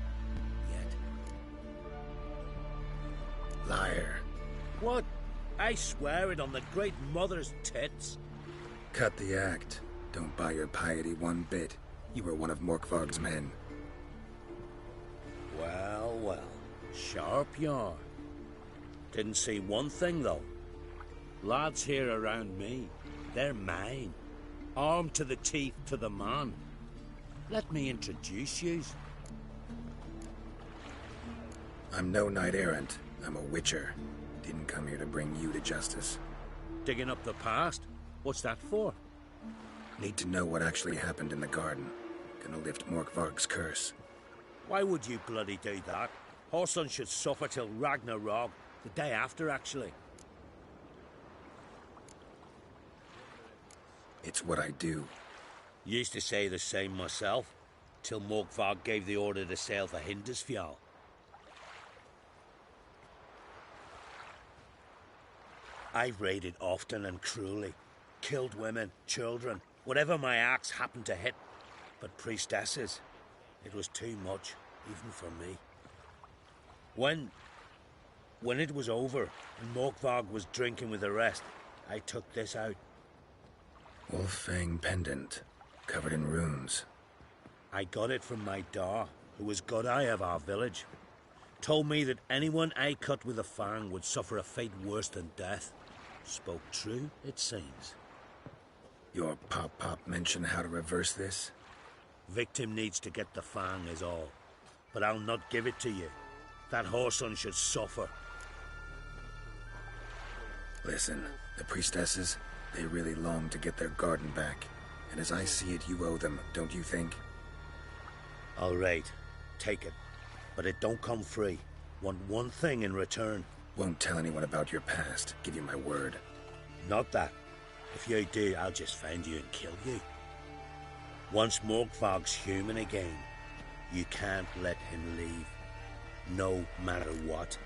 Speaker 4: Liar.
Speaker 16: What? I swear it on the Great Mother's tits.
Speaker 4: Cut the act. Don't buy your piety one bit. You were one of Morkvarg's men.
Speaker 16: Well, well. Sharp yarn. Didn't see one thing, though. Lads here around me, they're mine. Armed to the teeth to the man. Let me introduce yous.
Speaker 4: I'm no knight-errant. I'm a witcher. Didn't come here to bring you to justice.
Speaker 16: Digging up the past? What's that for?
Speaker 4: Need to know what actually happened in the garden. Gonna lift Morkvarg's curse.
Speaker 16: Why would you bloody do that? Horson should suffer till Ragnarok. The day after, actually.
Speaker 4: It's what I do.
Speaker 16: Used to say the same myself, till Morkvarg gave the order to sail for Hindisfjall. I've raided often and cruelly. Killed women, children, whatever my axe happened to hit. But priestesses, it was too much, even for me. When it was over, and Morkvarg was drinking with the rest, I took this out.
Speaker 4: Wolf-fang pendant, covered in runes.
Speaker 16: I got it from my da, who was godai of our village. Told me that anyone I cut with a fang would suffer a fate worse than death. Spoke true, it seems.
Speaker 4: Your pop-pop mention how to reverse this?
Speaker 16: Victim needs to get the fang is all. But I'll not give it to you. That Horson should suffer.
Speaker 4: Listen, the priestesses, they really long to get their garden back. And as I see it, you owe them, don't you think?
Speaker 16: All right, take it. But it don't come free. Want one thing in return.
Speaker 4: Won't tell anyone about your past, give you my word.
Speaker 16: Not that. If you do, I'll just find you and kill you. Once Morkvarg's human again, you can't let him leave. No matter what.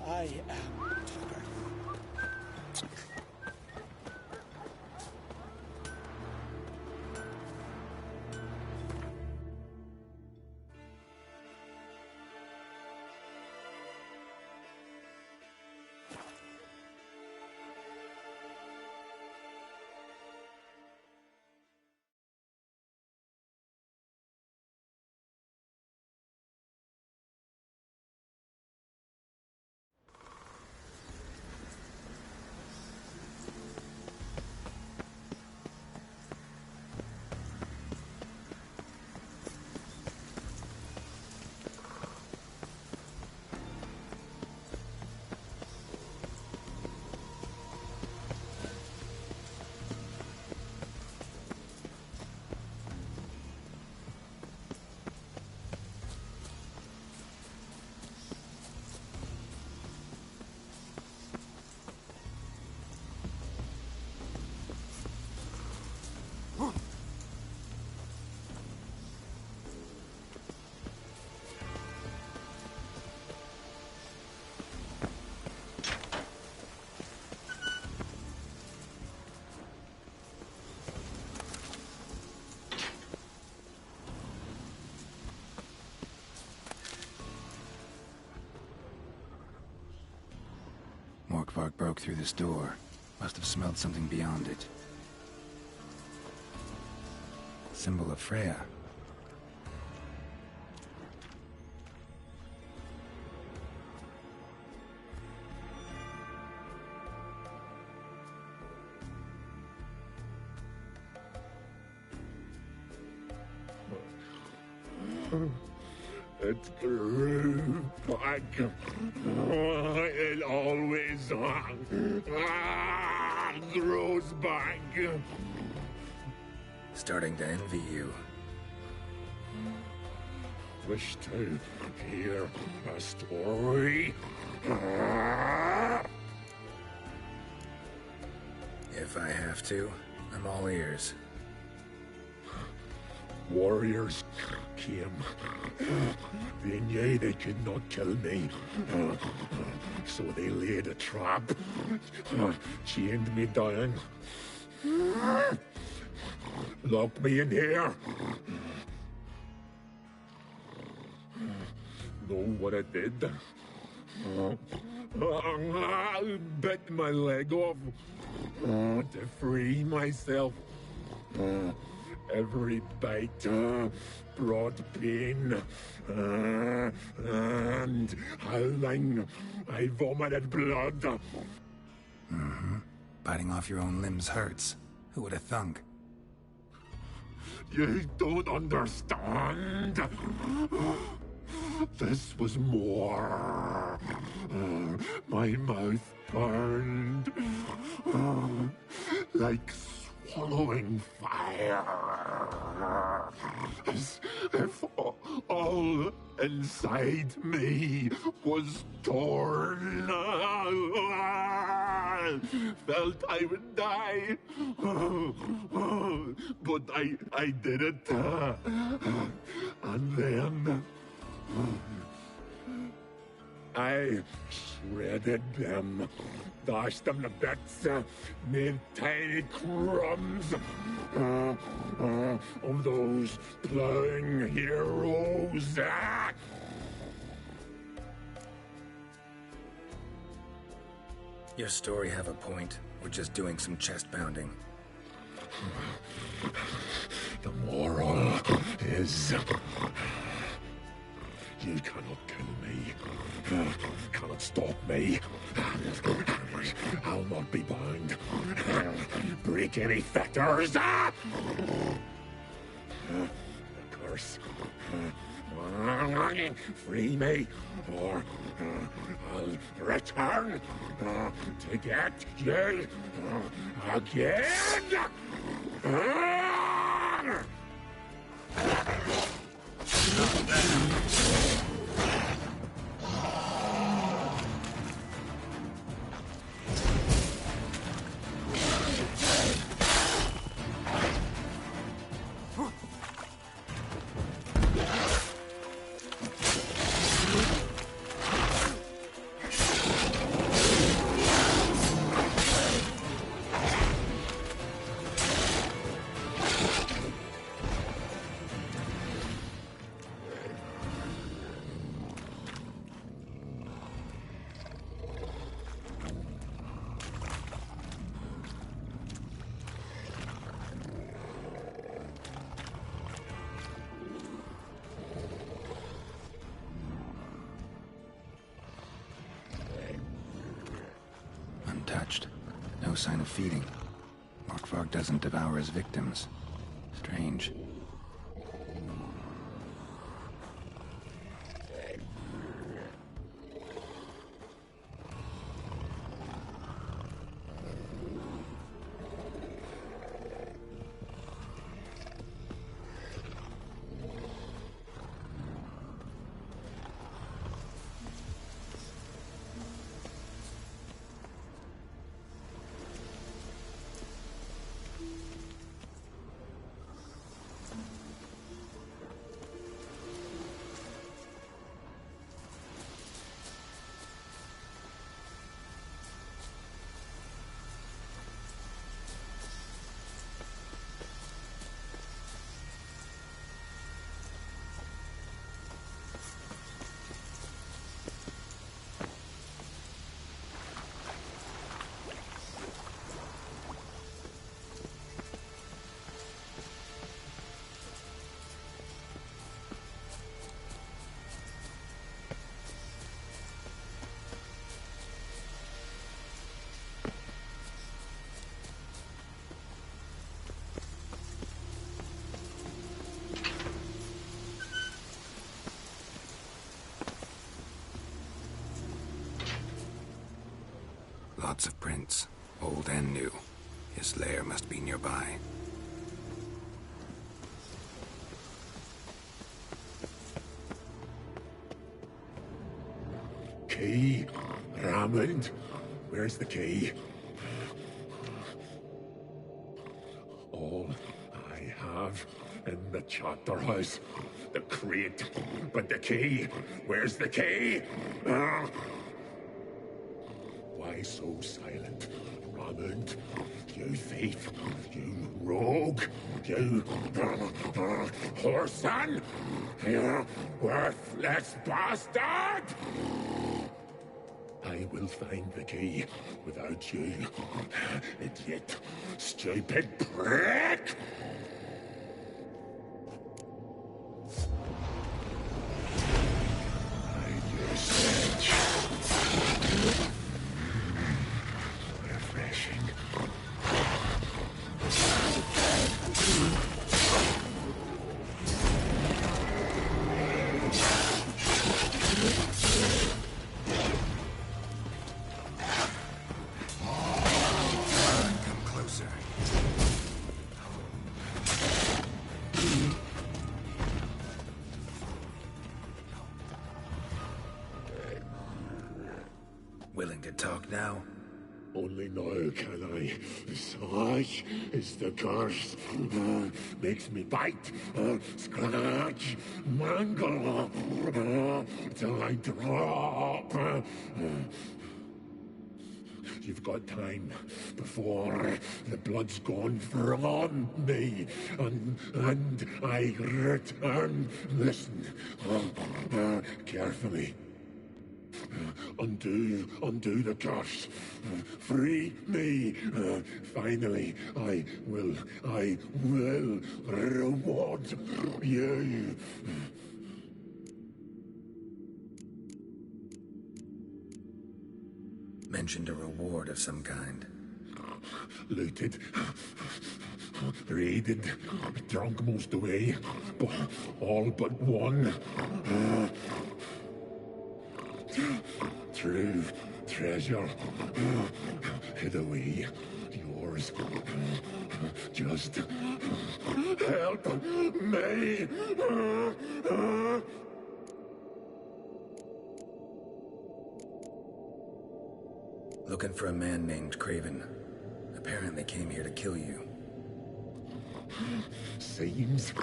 Speaker 16: I am tired.
Speaker 4: Morkvarg broke through this door. Must have smelled something beyond it. Symbol of Freya.
Speaker 7: It grew back. It always grows back.
Speaker 4: Starting to envy you.
Speaker 7: Wish to hear a story?
Speaker 4: If I have to, I'm all ears.
Speaker 7: Warriors came. They knew they could not kill me. So they laid a trap. Chained me down. Locked me in here. Know what I did? Bit my leg off to free myself. Every bite brought pain, and howling, I vomited blood.
Speaker 4: Mm-hmm. Biting off your own limbs hurts. Who would have thunk?
Speaker 7: You don't understand. This was more. My mouth burned like swallowing fire, as if all inside me was torn. Felt I would die, but I did it. And then I shredded them, dashed them to bits, made tiny crumbs of those plowing heroes.
Speaker 4: Your story have a point. We're just doing some chest pounding.
Speaker 7: The moral is, you cannot kill me. Cannot stop me. I'll not be bound. Break any fetters. The curse. Free me, or I'll return to get you again.
Speaker 4: Untouched. No sign of feeding. Morkvarg doesn't devour his victims. Strange. Lots of prints, old and new. His lair must be nearby.
Speaker 7: Key? Raymond? Where's the key? All I have in the Charterhouse. The crate. But the key? Where's the key? Why so silent, Raymond? You thief, you rogue, you whoreson, you worthless bastard! I will find the key without you, idiot, stupid prick! Refreshing.
Speaker 4: Come closer. Willing to talk now?
Speaker 7: Only now can I. Such is the curse. Makes me bite, scratch, mangle, till I drop. You've got time before the blood's gone from me, and I return. Listen, carefully. Undo the curse. Free me. Finally, I will reward you.
Speaker 4: Mentioned a reward of some kind.
Speaker 7: Looted. Raided. Drunk most away. All but one. True treasure hid away. Yours. Just help me.
Speaker 4: Looking for a man named Craven. Apparently came here to kill you.
Speaker 7: Seems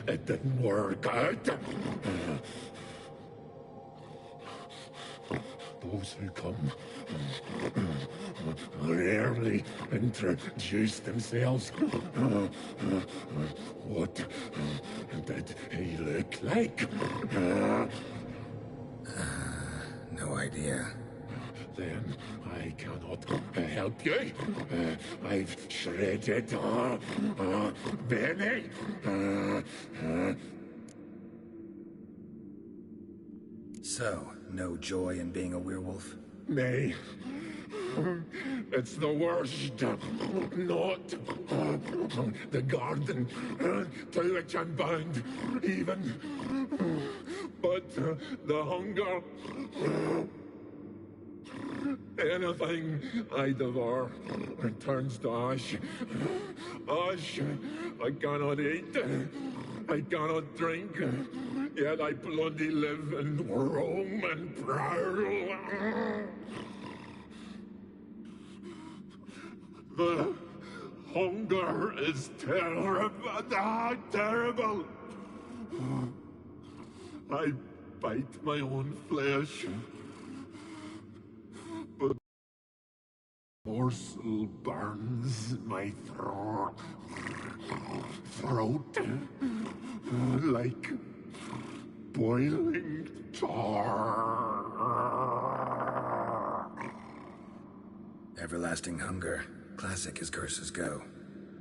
Speaker 7: it didn't work out. Those who come rarely introduce themselves. What did he look like?
Speaker 4: No idea.
Speaker 7: Then I cannot help you. I've shredded Benny.
Speaker 4: So, no joy in being a werewolf?
Speaker 7: Nay. It's the worst. Not the garden to which I'm bound, even. But the hunger. Anything I devour returns to ash. Ash I cannot eat. I cannot drink. Yet I bloody live and roam and prowl. The hunger is terrible. Terrible. I bite my own flesh. But morsel burns my throat. Like boiling tar.
Speaker 4: Everlasting hunger. Classic as curses go.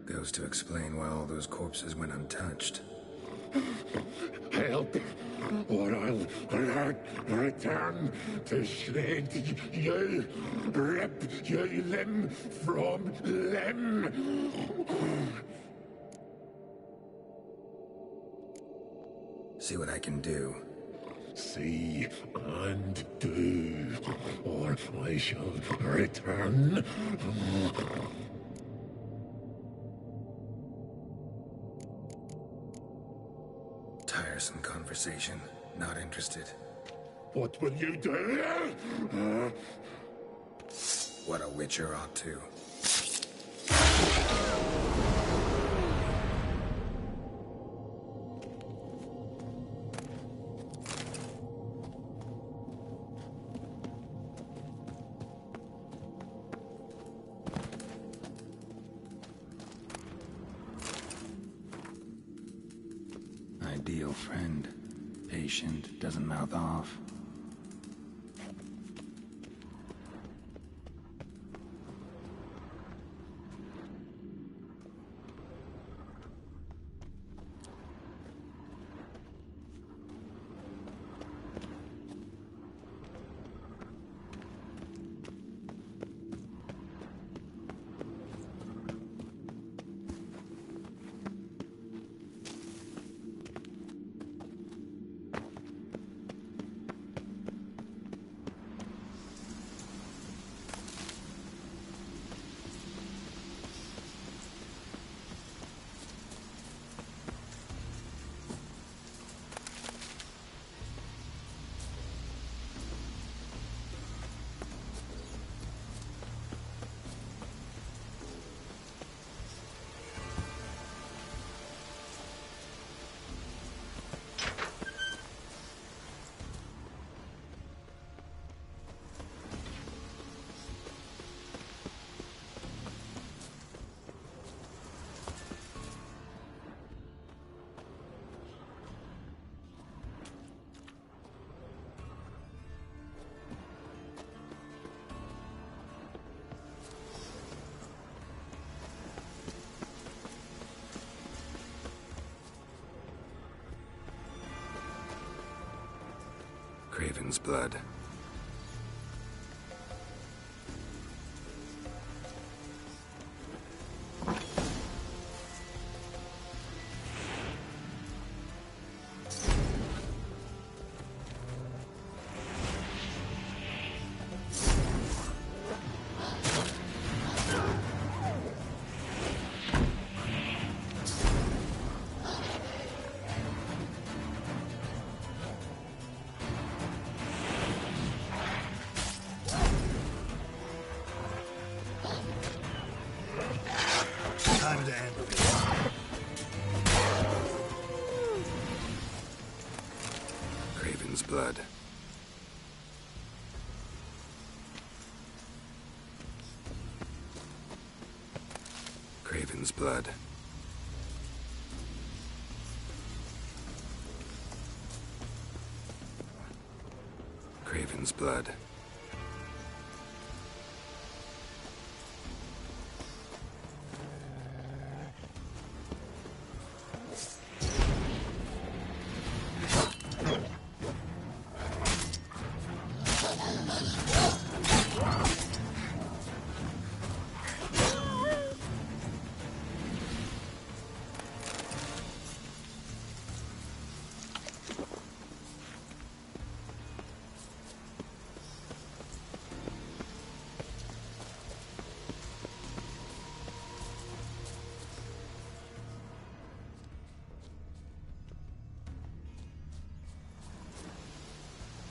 Speaker 4: Goes to explain why all those corpses went untouched.
Speaker 7: Help, or I'll return to shred you, rip you limb from limb.
Speaker 4: See what I can do.
Speaker 7: See and do, or I shall return.
Speaker 4: Tiresome conversation. Not interested.
Speaker 7: What will you do?
Speaker 4: What a witcher ought to. Ideal friend. Patient, doesn't mouth off. Craven's blood.
Speaker 18: Time to end this.
Speaker 4: Craven's blood. Craven's blood. Craven's blood.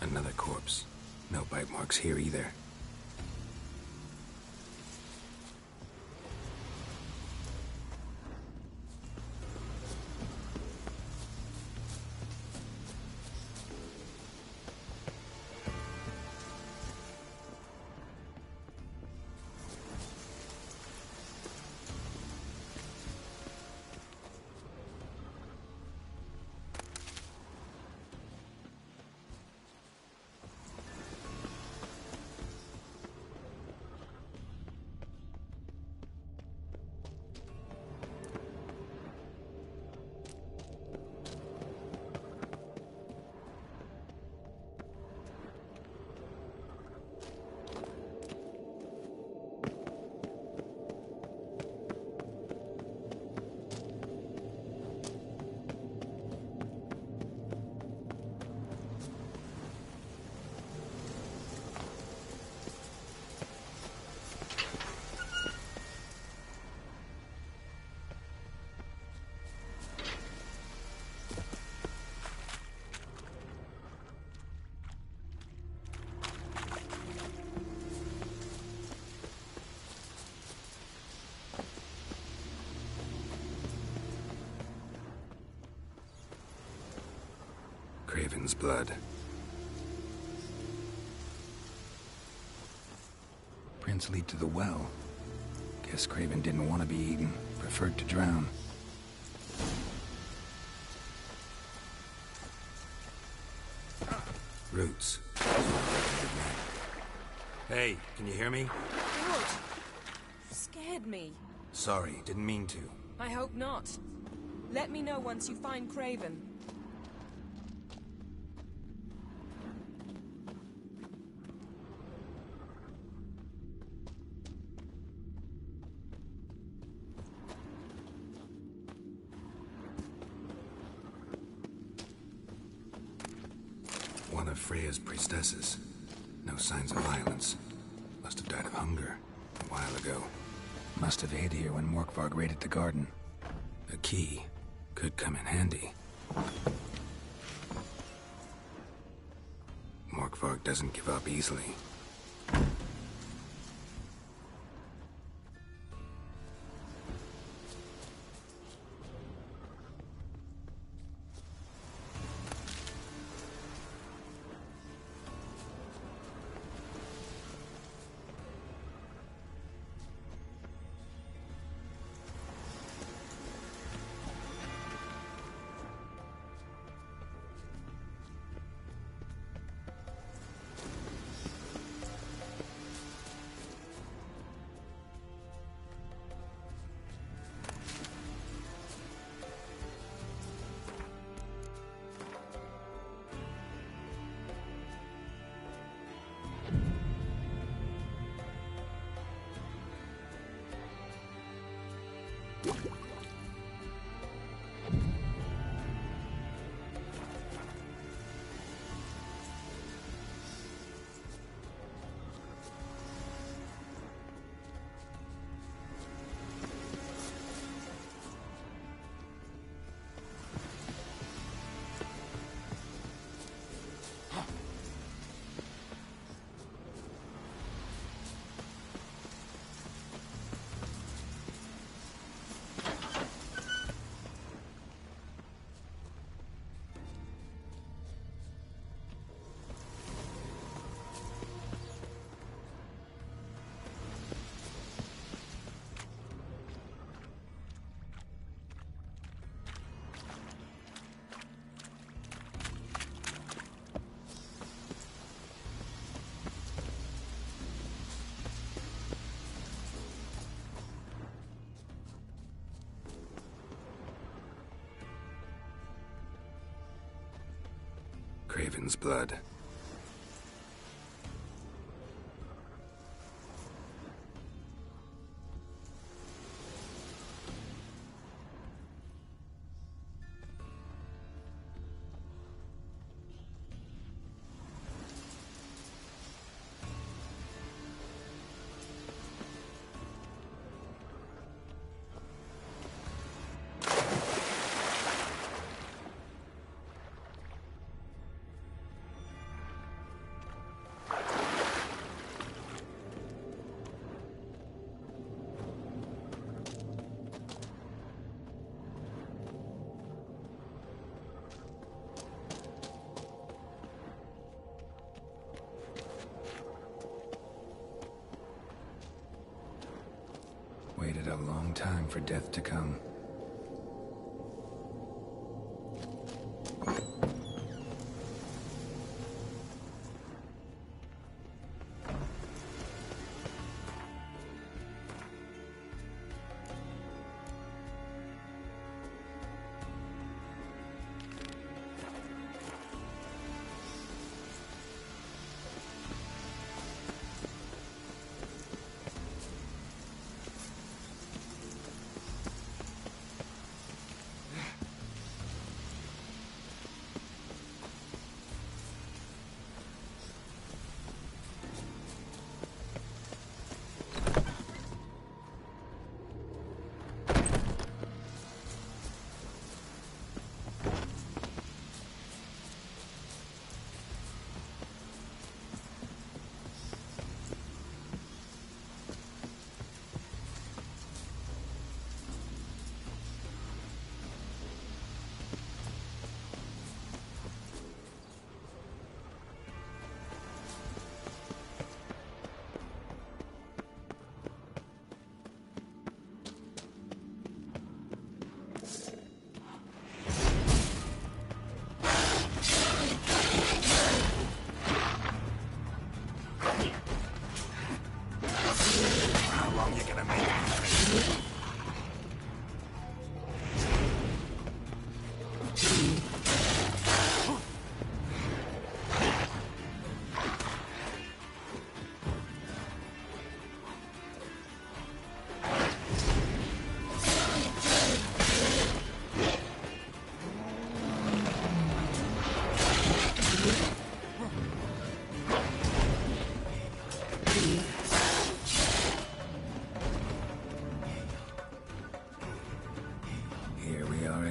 Speaker 4: Another corpse. No bite marks here either. Craven's blood. Prints lead to the well. Guess Craven didn't want to be eaten, preferred to drown. Roots. Hey, can you hear me?
Speaker 19: Good. Scared me.
Speaker 4: Sorry, didn't mean to.
Speaker 19: I hope not. Let me know once you find Craven.
Speaker 4: One of Freya's priestesses. No signs of violence. Must have died of hunger a while ago. Must have hid here when Morkvarg raided the garden. A key could come in handy. Morkvarg doesn't give up easily. Craven's blood. Waited a long time for death to come.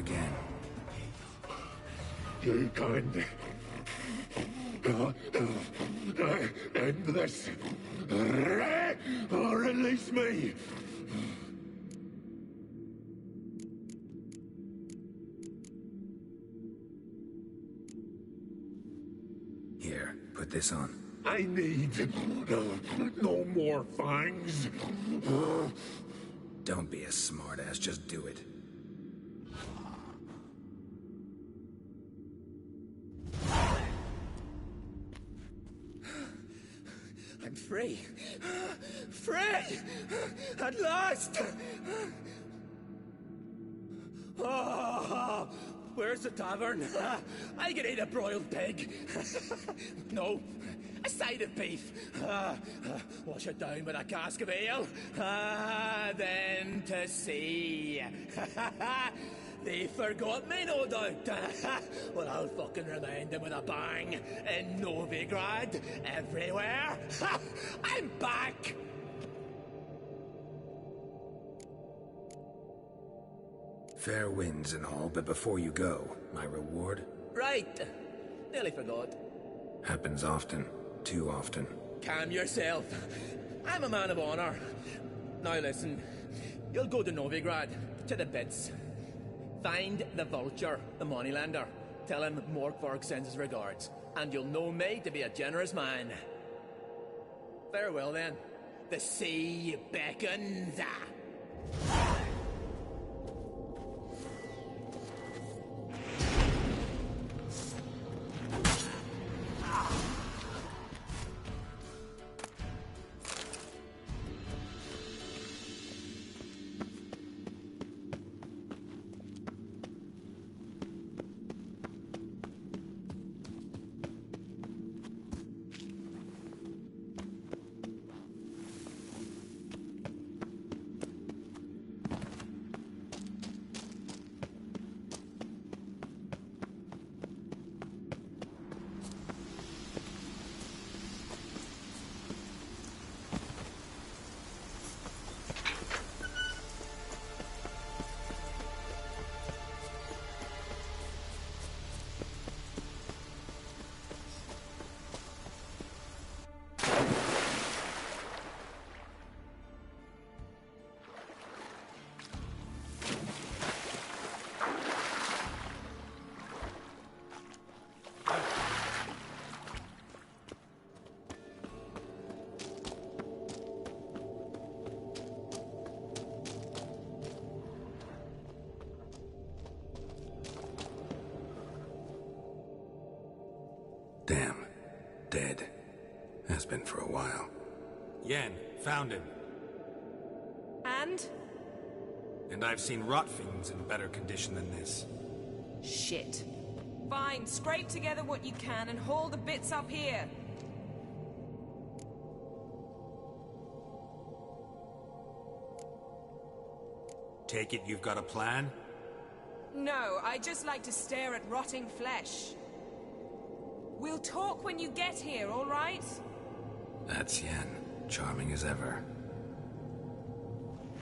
Speaker 4: again.
Speaker 7: You can end this. Or release me.
Speaker 4: Here, put this on.
Speaker 7: I need no more fangs.
Speaker 4: Don't be a smartass, just do it.
Speaker 10: I'm free. Free! At last! Oh, where's the tavern? I can eat a broiled pig. No, a side of beef. Wash it down with a cask of ale. Then to sea. They forgot me, no doubt. Well, I'll fucking remind them with a bang. In Novigrad, everywhere. I'm back!
Speaker 4: Fair winds and all, but before you go, my reward?
Speaker 10: Right. Nearly forgot.
Speaker 4: Happens often. Too often.
Speaker 10: Calm yourself. I'm a man of honor. Now listen. You'll go to Novigrad, to the pits. Find the Vulture, the moneylender. Tell him Morkvarg sends his regards, and you'll know me to be a generous man. Farewell then. The sea beckons.
Speaker 4: Damn. Dead. Has been for a while.
Speaker 14: Yen, found him.
Speaker 19: And?
Speaker 14: And I've seen rot fiends in better condition than this.
Speaker 19: Shit. Fine, scrape together what you can and haul the bits up here.
Speaker 14: Take it you've got a plan?
Speaker 19: No, I just like to stare at rotting flesh. We'll talk when you get here, all right?
Speaker 4: That's Yen. Charming as ever.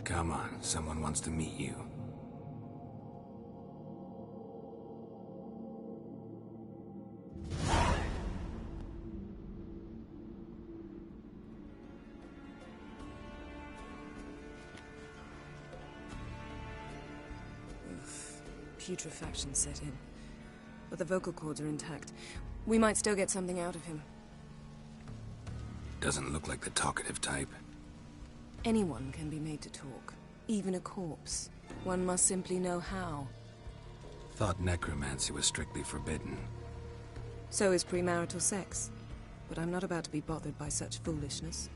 Speaker 4: Come on, someone wants to meet you.
Speaker 11: Putrefaction set in. But the vocal cords are intact. We might still get something out of him.
Speaker 4: Doesn't look like the talkative type.
Speaker 11: Anyone can be made to talk. Even a corpse. One must simply know how.
Speaker 4: Thought necromancy was strictly forbidden.
Speaker 11: So is premarital sex. But I'm not about to be bothered by such foolishness.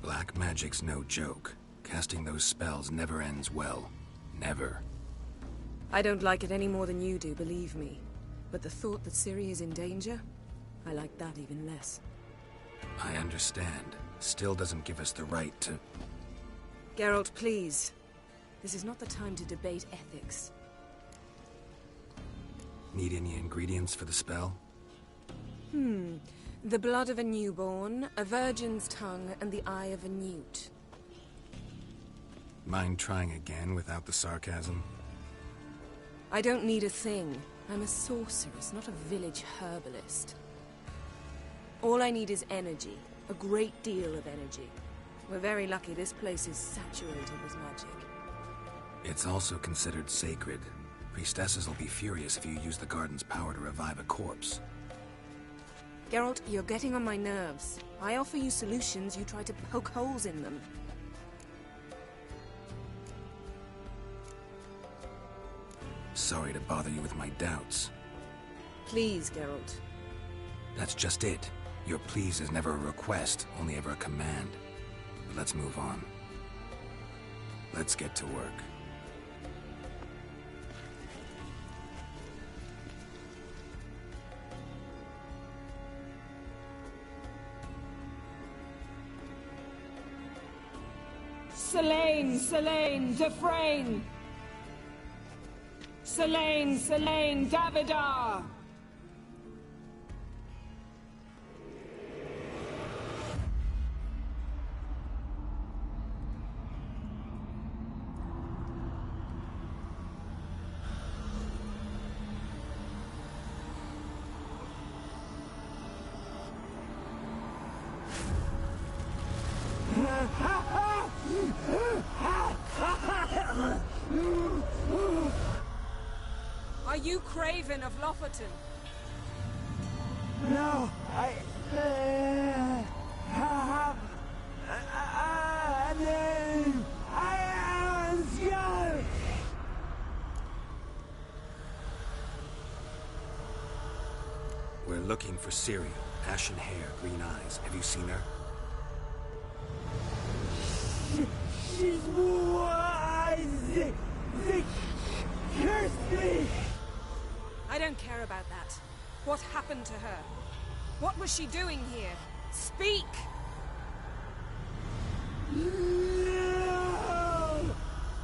Speaker 4: Black magic's no joke. Casting those spells never ends well. Never.
Speaker 11: I don't like it any more than you do, believe me. But the thought that Ciri is in danger, I like that even less.
Speaker 4: I understand. Still doesn't give us the right to...
Speaker 11: Geralt, please. This is not the time to debate ethics.
Speaker 4: Need any ingredients for the spell?
Speaker 11: The blood of a newborn, a virgin's tongue, and the eye of a newt.
Speaker 4: Mind trying again without the sarcasm?
Speaker 11: I don't need a thing. I'm a sorceress, not a village herbalist. All I need is energy. A great deal of energy. We're very lucky this place is saturated with magic.
Speaker 4: It's also considered sacred. Priestesses will be furious if you use the garden's power to revive a corpse.
Speaker 11: Geralt, you're getting on my nerves. I offer you solutions, you try to poke holes in them.
Speaker 4: Sorry to bother you with my doubts.
Speaker 11: Please, Geralt.
Speaker 4: That's just it. Your please is never a request, only ever a command. But let's move on. Let's get to work.
Speaker 5: Selene, Selene, Dufresne! Selene, Selene, Davidar!
Speaker 19: Are you Craven of Lofoten?
Speaker 5: No, I have a name. I am Skjall.
Speaker 4: We're looking for Ciri. Ashen hair, green eyes. Have you seen her?
Speaker 5: She's wise. They cursed me.
Speaker 19: I don't care about that. What happened to her? What was she doing here? Speak!
Speaker 5: No!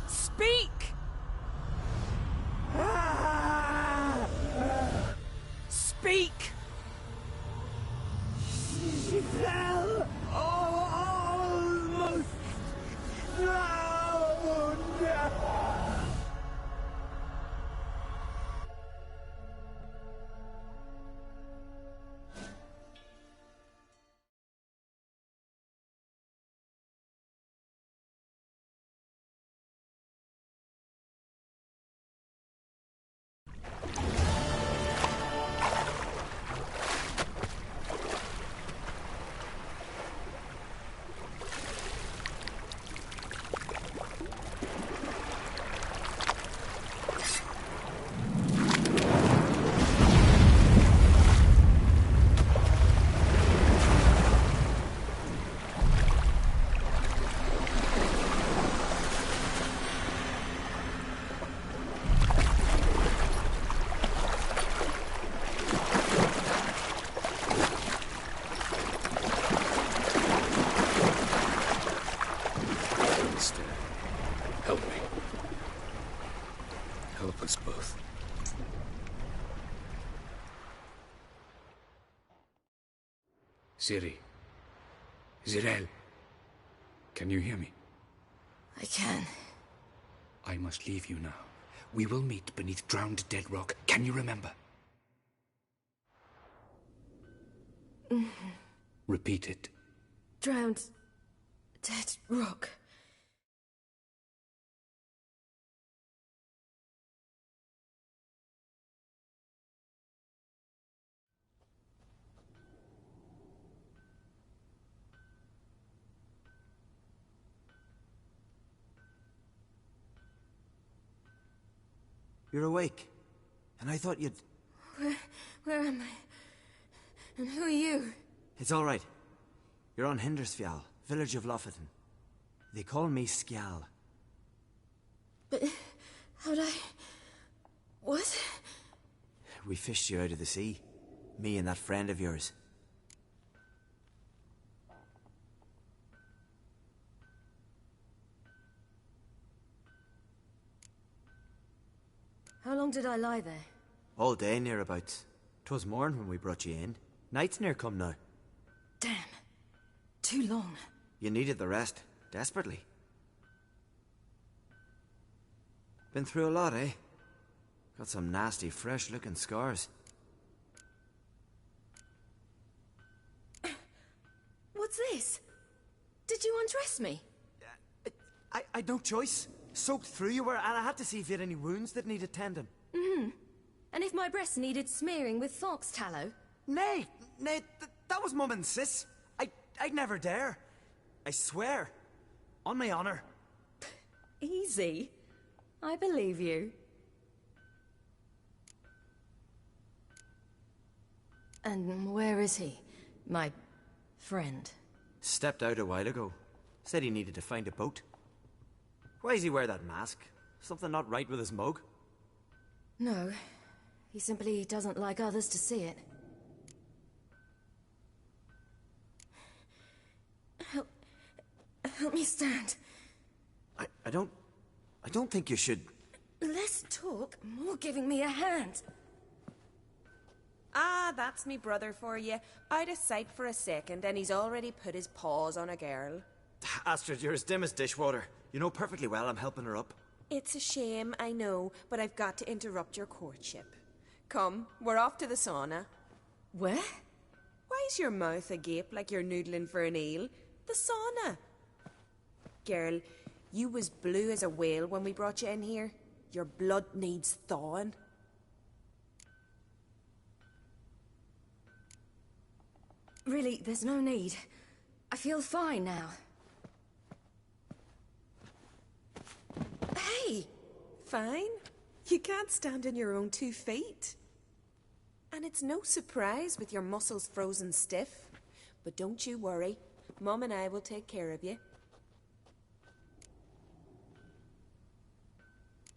Speaker 19: Speak! Speak!
Speaker 5: She fell almost drowned.
Speaker 4: Help me. Help us both.
Speaker 9: Ciri. Zirael. Can you hear me?
Speaker 21: I can.
Speaker 9: I must leave you now. We will meet beneath drowned dead rock. Can you remember? Repeat it.
Speaker 21: Drowned. Dead rock.
Speaker 1: You're awake. And I thought you'd...
Speaker 21: Where am I? And who are you?
Speaker 1: It's all right. You're on Hindersfjall, village of Lofoten. They call me Skjall.
Speaker 21: But how'd I... What?
Speaker 1: We fished you out of the sea. Me and that friend of yours.
Speaker 21: How long did I lie there?
Speaker 1: All day nearabouts. 'Twas morn when we brought you in. Night's near come now.
Speaker 21: Damn. Too long.
Speaker 1: You needed the rest, desperately. Been through a lot, eh? Got some nasty, fresh-looking scars.
Speaker 6: What's this? Did you undress me?
Speaker 1: I'd no choice. Soaked through you were, and I had to see if you had any wounds that needed tending.
Speaker 6: Mm-hmm. And if my breasts needed smearing with fox tallow?
Speaker 1: Nay, that was Mum and Sis. I'd never dare. I swear. On my honor.
Speaker 6: Easy. I believe you. And where is he? My friend?
Speaker 1: Stepped out a while ago. Said he needed to find a boat. Why does he wear that mask? Something not right with his mug?
Speaker 6: No. He simply doesn't like others to see it. Help me stand.
Speaker 1: I don't think you should...
Speaker 6: Less talk, more giving me a hand.
Speaker 19: Ah, that's me brother for you. Out of sight for a second, and he's already put his paws on a girl.
Speaker 1: Astrid, you're as dim as dishwater. You know perfectly well I'm helping her up.
Speaker 19: It's a shame, I know, but I've got to interrupt your courtship. Come, we're off to the sauna.
Speaker 6: Where?
Speaker 19: Why's your mouth agape like you're noodling for an eel? The sauna. Girl, you was blue as a whale when we brought you in here. Your blood needs thawing.
Speaker 6: Really, there's no need. I feel fine now.
Speaker 19: Hey! Fine? You can't stand on your own 2 feet. And it's no surprise with your muscles frozen stiff. But don't you worry. Mum and I will take care of you.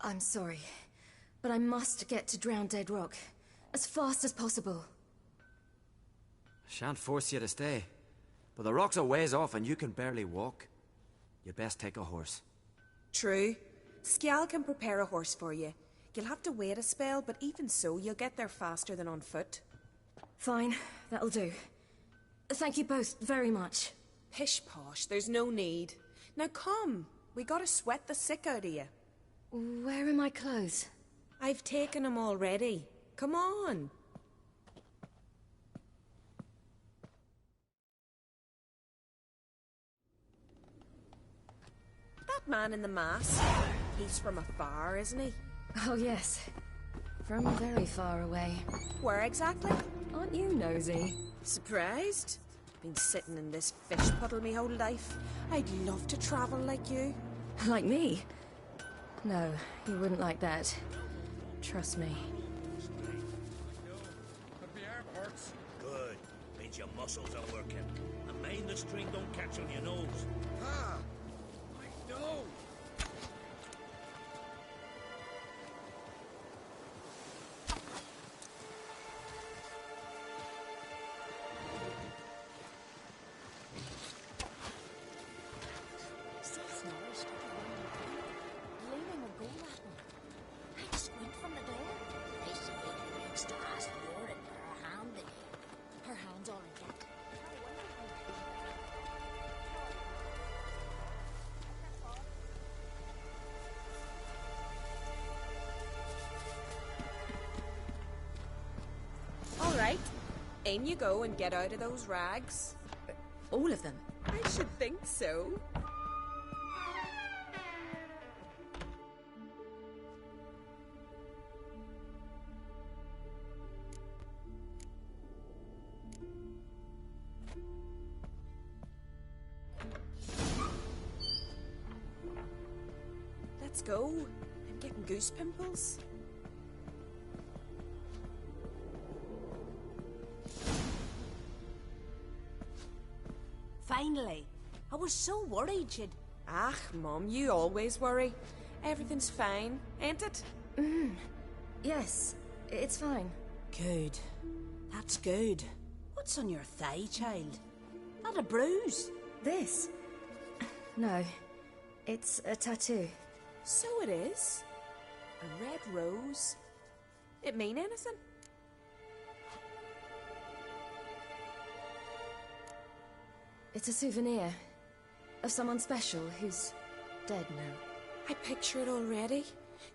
Speaker 6: I'm sorry, but I must get to Drowned Dead Rock as fast as possible.
Speaker 1: Shan't force you to stay. But the rock's a ways off and you can barely walk. You best take a horse.
Speaker 19: True. Skjal can prepare a horse for you. You'll have to wait a spell, but even so, you'll get there faster than on foot.
Speaker 6: Fine, that'll do. Thank you both very much.
Speaker 19: Pish-posh, there's no need. Now come, we gotta sweat the sick out of you.
Speaker 6: Where are my clothes?
Speaker 19: I've taken them already. Come on. That man in the mask, he's from afar, isn't he?
Speaker 6: Oh yes, from very far away.
Speaker 19: Where exactly?
Speaker 6: Aren't you nosy?
Speaker 19: Surprised? Been sitting in this fish puddle me whole life. I'd love to travel like you.
Speaker 6: Like me? No, you wouldn't like that. Trust me.
Speaker 16: Good. Means your muscles are working. And mind the string don't catch on your nose.
Speaker 15: Ah! I know!
Speaker 19: Alright, in you go and get out of those rags.
Speaker 6: All of them?
Speaker 19: I should think so. Let's go. I'm getting goose pimples.
Speaker 2: Finally. I was so worried you'd...
Speaker 19: Ach, Mum, you always worry. Everything's fine, ain't it?
Speaker 6: Yes, it's fine.
Speaker 2: Good. That's good. What's on your thigh, child? Not a bruise?
Speaker 6: This? No. It's a tattoo.
Speaker 19: So it is. A red rose. It mean anything?
Speaker 6: It's a souvenir of someone special who's dead now.
Speaker 19: I picture it already.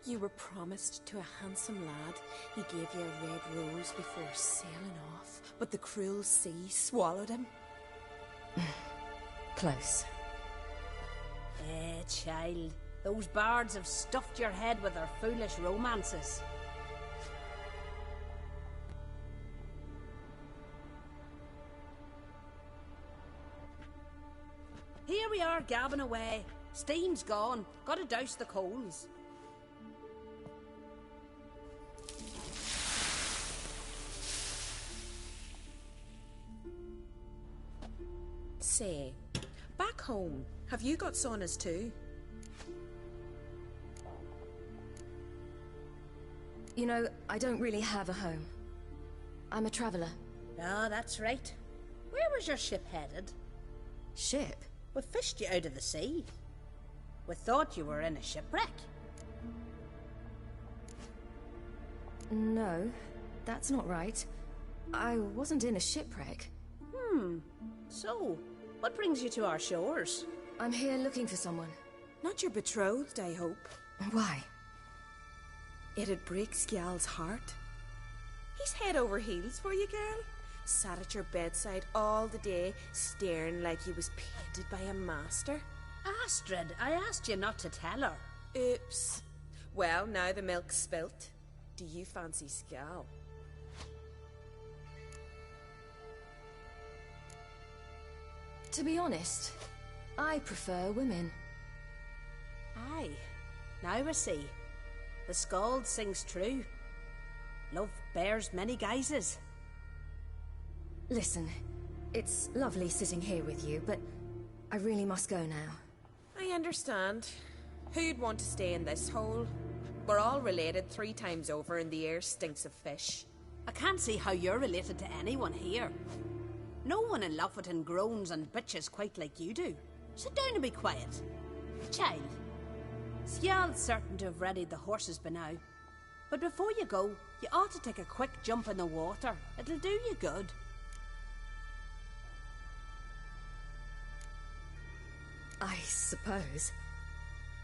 Speaker 19: You were promised to a handsome lad. He gave you a red rose before sailing off, but the cruel sea swallowed him.
Speaker 6: Close.
Speaker 2: Child. Those bards have stuffed your head with their foolish romances. Here we are, gabbing away. Steam's gone. Gotta douse the coals.
Speaker 19: Say, back home, have you got saunas too?
Speaker 6: You know, I don't really have a home. I'm a traveller.
Speaker 2: Ah, that's right. Where was your ship headed?
Speaker 6: Ship?
Speaker 2: We fished you out of the sea. We thought you were in a shipwreck.
Speaker 6: No, that's not right. I wasn't in a shipwreck.
Speaker 2: So, what brings you to our shores?
Speaker 6: I'm here looking for someone.
Speaker 19: Not your betrothed, I hope.
Speaker 6: Why?
Speaker 19: It'd break Skjal's heart. He's head over heels for you, girl. Sat at your bedside all the day, staring like he was painted by a master.
Speaker 2: Astrid, I asked you not to tell her.
Speaker 19: Oops. Well, now the milk's spilt. Do you fancy Skjal?
Speaker 6: To be honest, I prefer women.
Speaker 2: Aye. Now I see. The Skald sings true. Love bears many guises.
Speaker 6: Listen, it's lovely sitting here with you, but I really must go now.
Speaker 19: I understand. Who'd want to stay in this hole? We're all related 3 times over and the air stinks of fish.
Speaker 2: I can't see how you're related to anyone here. No one in Lofoten groans and bitches quite like you do. Sit down and be quiet. Child, Skjal's certain to have readied the horses by now. But before you go, you ought to take a quick jump in the water. It'll do you good.
Speaker 6: I suppose.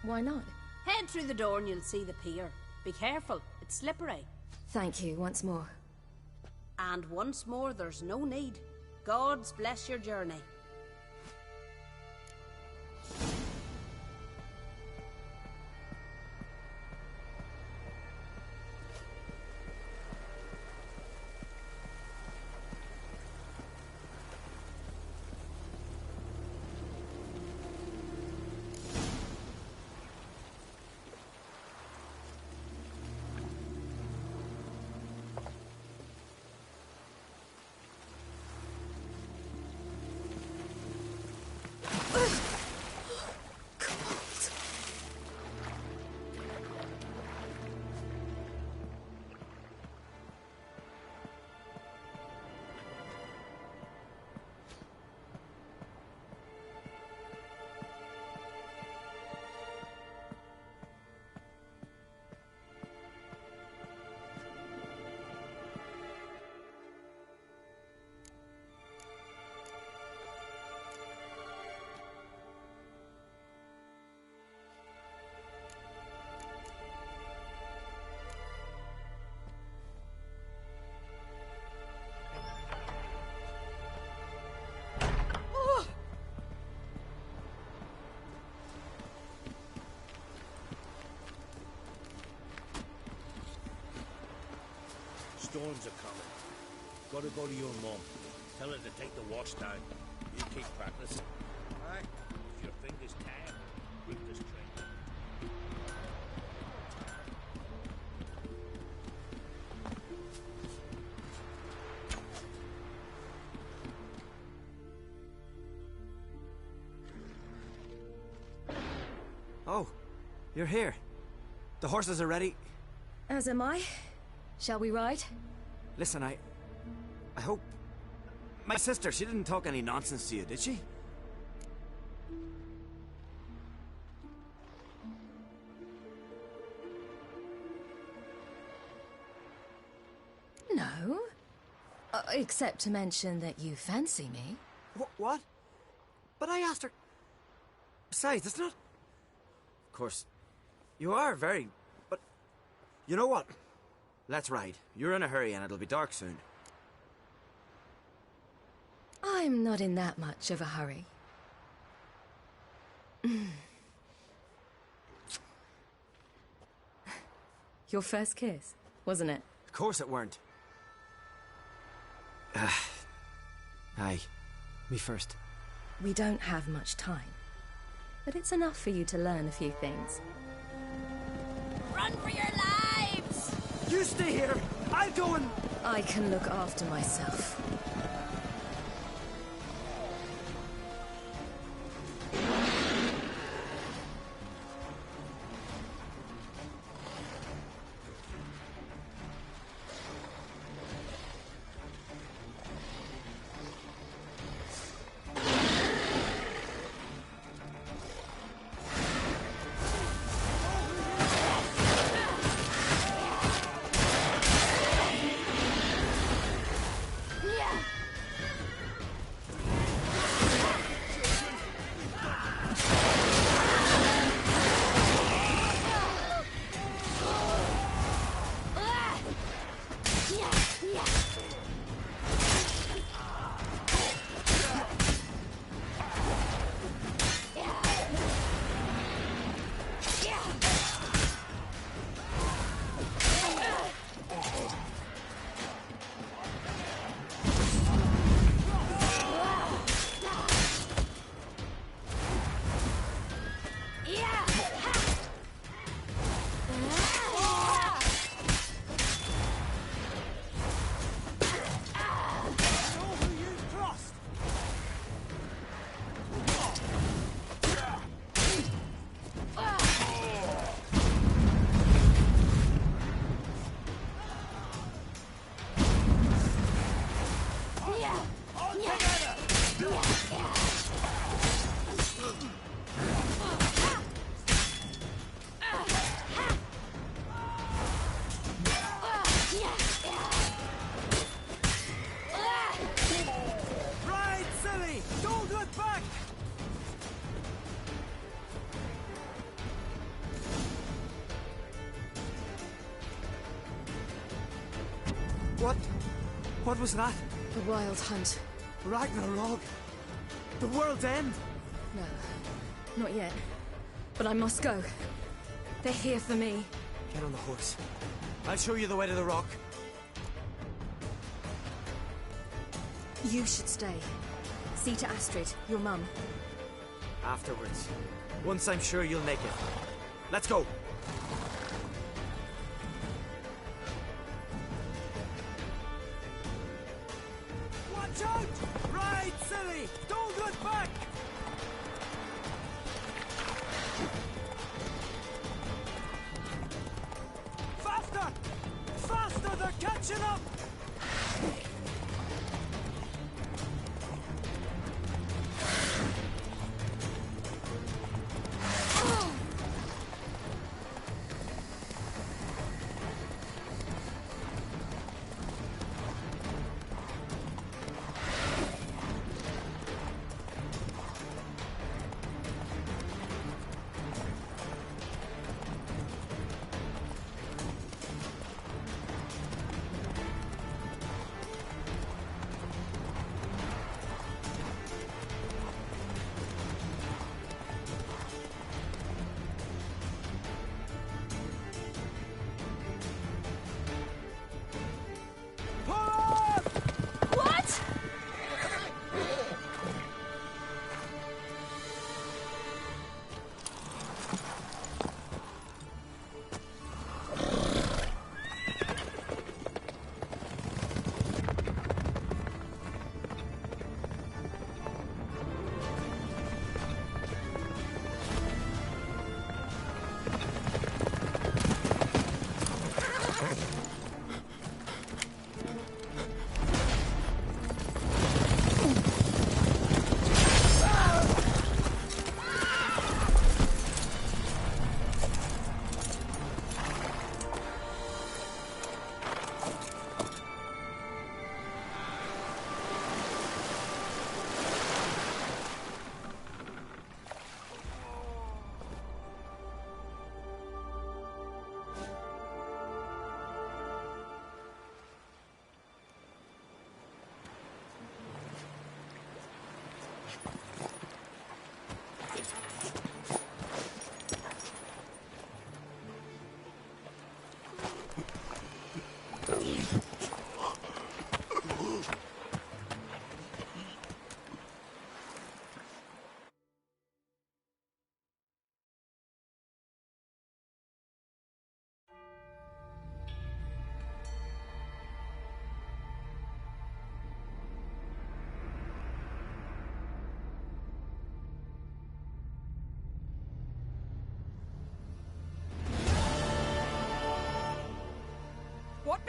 Speaker 6: Why not?
Speaker 2: Head through the door and you'll see the pier. Be careful, it's slippery.
Speaker 6: Thank you once more.
Speaker 2: And once more, there's no need. Gods bless your journey.
Speaker 16: Storms are coming. Gotta go to your mum. Tell her to take the wash down. You keep practicing. Aye. If your finger's tan, keep this train.
Speaker 1: Oh, you're here. The horses are ready.
Speaker 6: As am I. Shall we ride?
Speaker 1: Listen, I hope... My sister, she didn't talk any nonsense to you, did she?
Speaker 6: No. Except to mention that you fancy me.
Speaker 1: What? But I asked her... Besides, it's not... Of course, you are very... But You know what? Let's ride. You're in a hurry and it'll be dark soon.
Speaker 6: I'm not in that much of a hurry. Your first kiss, wasn't it?
Speaker 1: Of course it weren't. Aye. Me first.
Speaker 6: We don't have much time. But it's enough for you to learn a few things.
Speaker 21: Run for your lives!
Speaker 1: You stay here! I'll go and...
Speaker 6: I can look after myself.
Speaker 1: What was that?
Speaker 6: The Wild Hunt.
Speaker 1: Ragnarok? The world's end?
Speaker 6: No, not yet. But I must go. They're here for me.
Speaker 1: Get on the horse. I'll show you the way to the rock.
Speaker 6: You should stay. See to Astrid, your mum.
Speaker 1: Afterwards. Once I'm sure you'll make it. Let's go! Watch out! Ride, silly! Don't look back! Faster! Faster! They're catching up!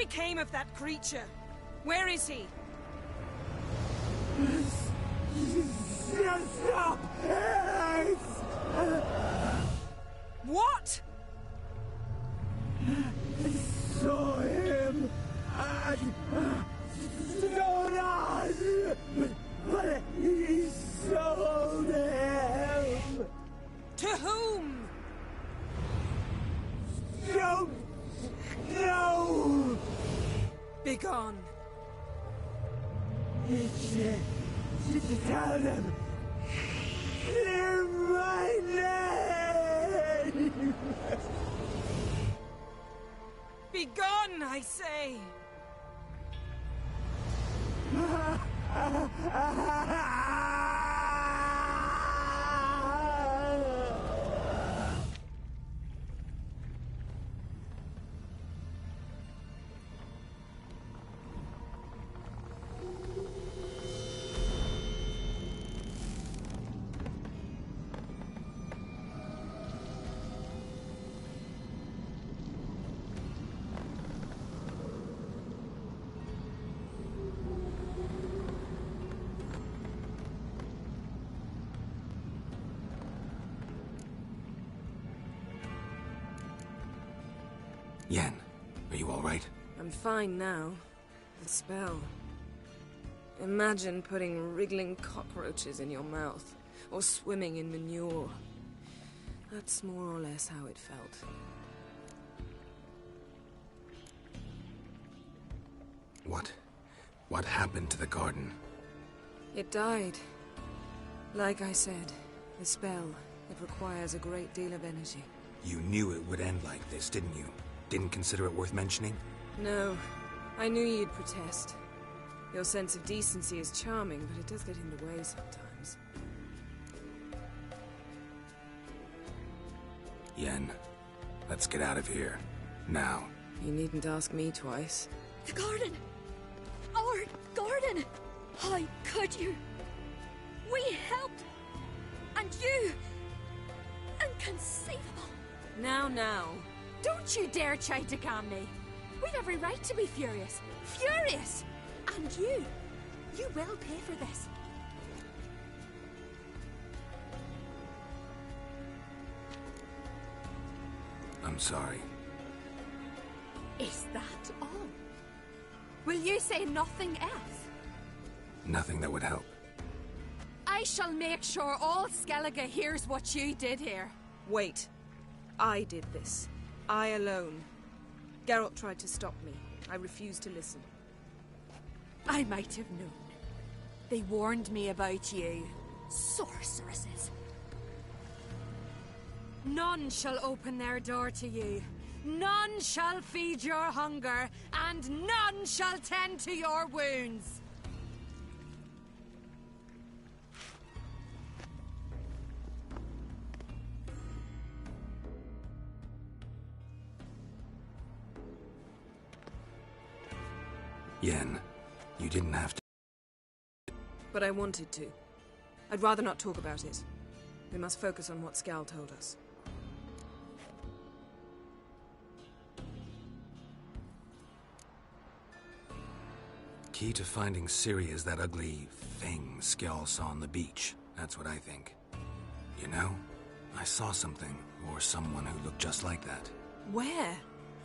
Speaker 11: became of that creature? Where is he?
Speaker 5: Stop!
Speaker 11: What?
Speaker 5: I saw him at Stonas, but he sold him.
Speaker 11: To whom?
Speaker 5: Don't know.
Speaker 11: Begone.
Speaker 5: Tell them. Clear my name.
Speaker 11: Begone, I say.
Speaker 4: Yen, are you all right?
Speaker 11: I'm fine now. The spell. Imagine putting wriggling cockroaches in your mouth, or swimming in manure. That's more or less how it felt.
Speaker 4: What happened to the garden?
Speaker 11: It died. Like I said, the spell, it requires a great deal of energy.
Speaker 4: You knew it would end like this, didn't you? Didn't consider it worth mentioning?
Speaker 11: No. I knew you'd protest. Your sense of decency is charming, but it does get in the way sometimes.
Speaker 4: Yen, let's get out of here. Now.
Speaker 11: You needn't ask me twice.
Speaker 23: The garden! Our garden! How could you? We helped! And you! Inconceivable!
Speaker 11: Now.
Speaker 23: Don't you dare try to calm me! We've every right to be furious! Furious! And you will pay for this.
Speaker 4: I'm sorry.
Speaker 23: Is that all? Will you say nothing else?
Speaker 4: Nothing that would help.
Speaker 23: I shall make sure all Skellige hears what you did here.
Speaker 11: Wait. I did this. I alone. Geralt tried to stop me. I refused to listen.
Speaker 23: I might have known. They warned me about you. Sorceresses. None shall open their door to you. None shall feed your hunger, and none shall tend to your wounds.
Speaker 4: Yen, you didn't have to.
Speaker 11: But I wanted to. I'd rather not talk about it. We must focus on what Skal told us.
Speaker 4: Key to finding Ciri is that ugly thing Skell saw on the beach. That's what I think. You know, I saw something, or someone who looked just like that.
Speaker 11: Where?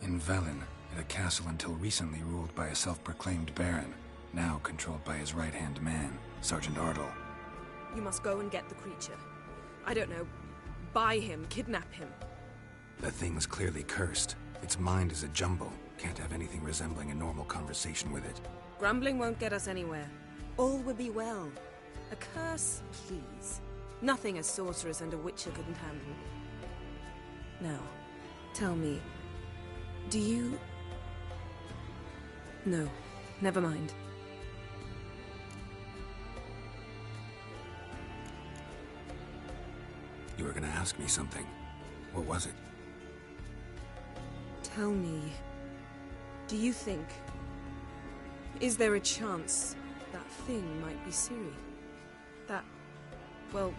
Speaker 4: In Velen, in a castle until recently ruled by a self-proclaimed baron, now controlled by his right-hand man, Sergeant Ardle.
Speaker 11: You must go and get the creature. I don't know. Buy him, kidnap him.
Speaker 4: The thing's clearly cursed. Its mind is a jumble. Can't have anything resembling a normal conversation with it.
Speaker 11: Grumbling won't get us anywhere. All will be well. A curse, please. Nothing a sorceress and a witcher couldn't handle. Now, tell me, do you... No, never mind.
Speaker 4: You were gonna ask me something. What was it?
Speaker 11: Tell me, do you think... Is there a chance that thing might be Ciri? That... well...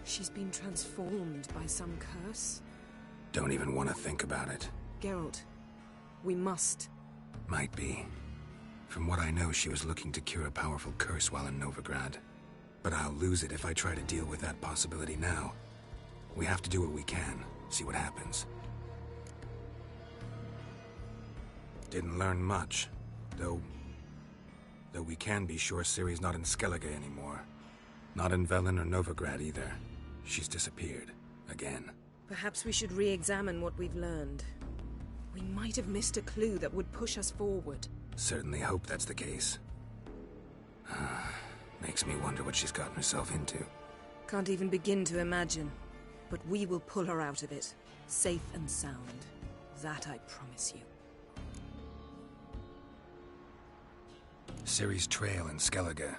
Speaker 11: she's been transformed by some curse?
Speaker 4: Don't even want to think about it.
Speaker 11: Geralt, we must
Speaker 4: Might be. From what I know, she was looking to cure a powerful curse while in Novigrad. But I'll lose it if I try to deal with that possibility now. We have to do what we can, see what happens. Didn't learn much, though we can be sure Ciri's not in Skellige anymore. Not in Velen or Novigrad either. She's disappeared. Again.
Speaker 11: Perhaps we should re-examine what we've learned. We might have missed a clue that would push us forward.
Speaker 4: Certainly hope that's the case. Makes me wonder what she's gotten herself into.
Speaker 11: Can't even begin to imagine. But we will pull her out of it. Safe and sound. That I promise you.
Speaker 4: Ciri's trail in Skellige.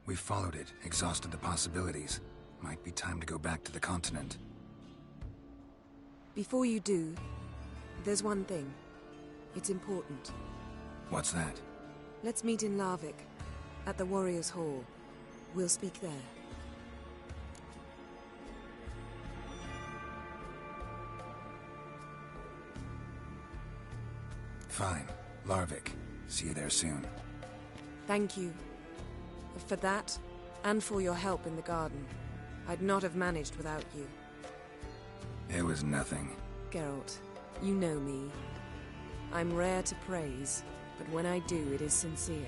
Speaker 4: We've followed it, exhausted the possibilities. Might be time to go back to the continent.
Speaker 11: Before you do, there's one thing. It's important.
Speaker 4: What's that?
Speaker 11: Let's meet in Larvik, at the Warriors' Hall. We'll speak there.
Speaker 4: Fine. Larvik. See you there soon.
Speaker 11: Thank you. For that, and for your help in the garden. I'd not have managed without you.
Speaker 4: It was nothing.
Speaker 11: Geralt, you know me. I'm rare to praise, but when I do, it is sincere.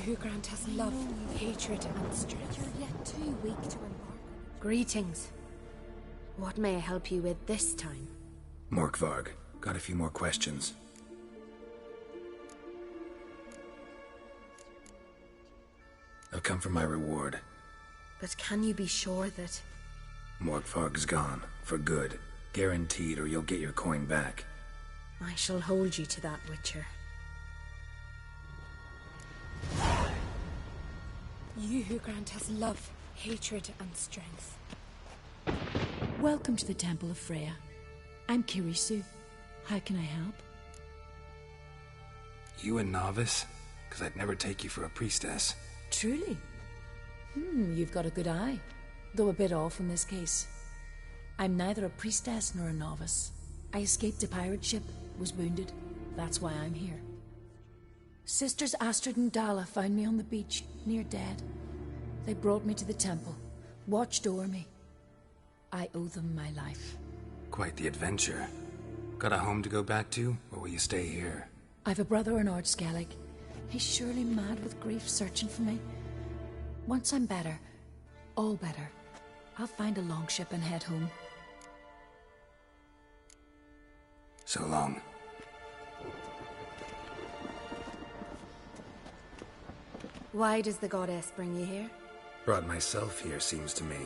Speaker 19: Who grant us love, hatred, and strength.
Speaker 21: You're yet too weak to embark. Greetings. What may I help you with this time?
Speaker 4: Morkvarg. Got a few more questions. I've come for my reward.
Speaker 21: But can you be sure that...
Speaker 4: Morkvarg's gone. For good. Guaranteed, or you'll get your coin back.
Speaker 21: I shall hold you to that, Witcher.
Speaker 19: You who grant us love, hatred, and strength.
Speaker 13: Welcome to the Temple of Freya. I'm Kirisu. How can I help?
Speaker 4: You a novice? Because I'd never take you for a priestess.
Speaker 13: Truly? You've got a good eye. Though a bit off in this case. I'm neither a priestess nor a novice. I escaped a pirate ship, was wounded. That's why I'm here. Sisters Astrid and Dala found me on the beach, near dead. They brought me to the temple, watched over me. I owe them my life.
Speaker 4: Quite the adventure. Got a home to go back to, or will you stay here?
Speaker 13: I've a brother in Ard Skellig. He's surely mad with grief searching for me. Once I'm better, all better, I'll find a longship and head home.
Speaker 4: So long.
Speaker 21: Why does the goddess bring you here?
Speaker 4: Brought myself here, seems to me.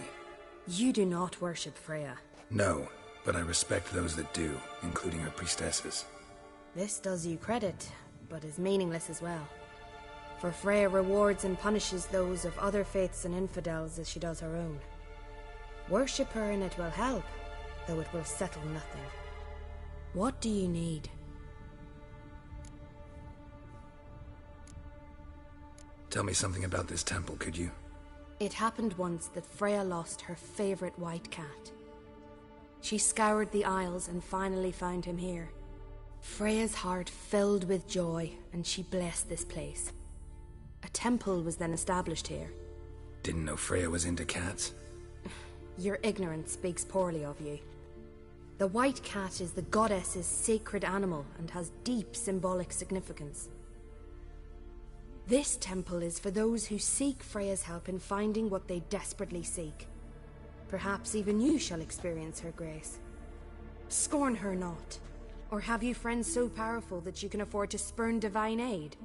Speaker 21: You do not worship Freya.
Speaker 4: No, but I respect those that do, including her priestesses.
Speaker 21: This does you credit, but is meaningless as well. For Freya rewards and punishes those of other faiths and infidels as she does her own. Worship her and it will help, though it will settle nothing. What do you need?
Speaker 4: Tell me something about this temple, could you?
Speaker 21: It happened once that Freya lost her favorite white cat. She scoured the Isles and finally found him here. Freya's heart filled with joy, and she blessed this place. A temple was then established here.
Speaker 4: Didn't know Freya was into cats.
Speaker 21: Your ignorance speaks poorly of you. The white cat is the goddess's sacred animal and has deep symbolic significance. This temple is for those who seek Freya's help in finding what they desperately seek. Perhaps even you shall experience her grace. Scorn her not. Or have you friends so powerful that you can afford to spurn divine aid?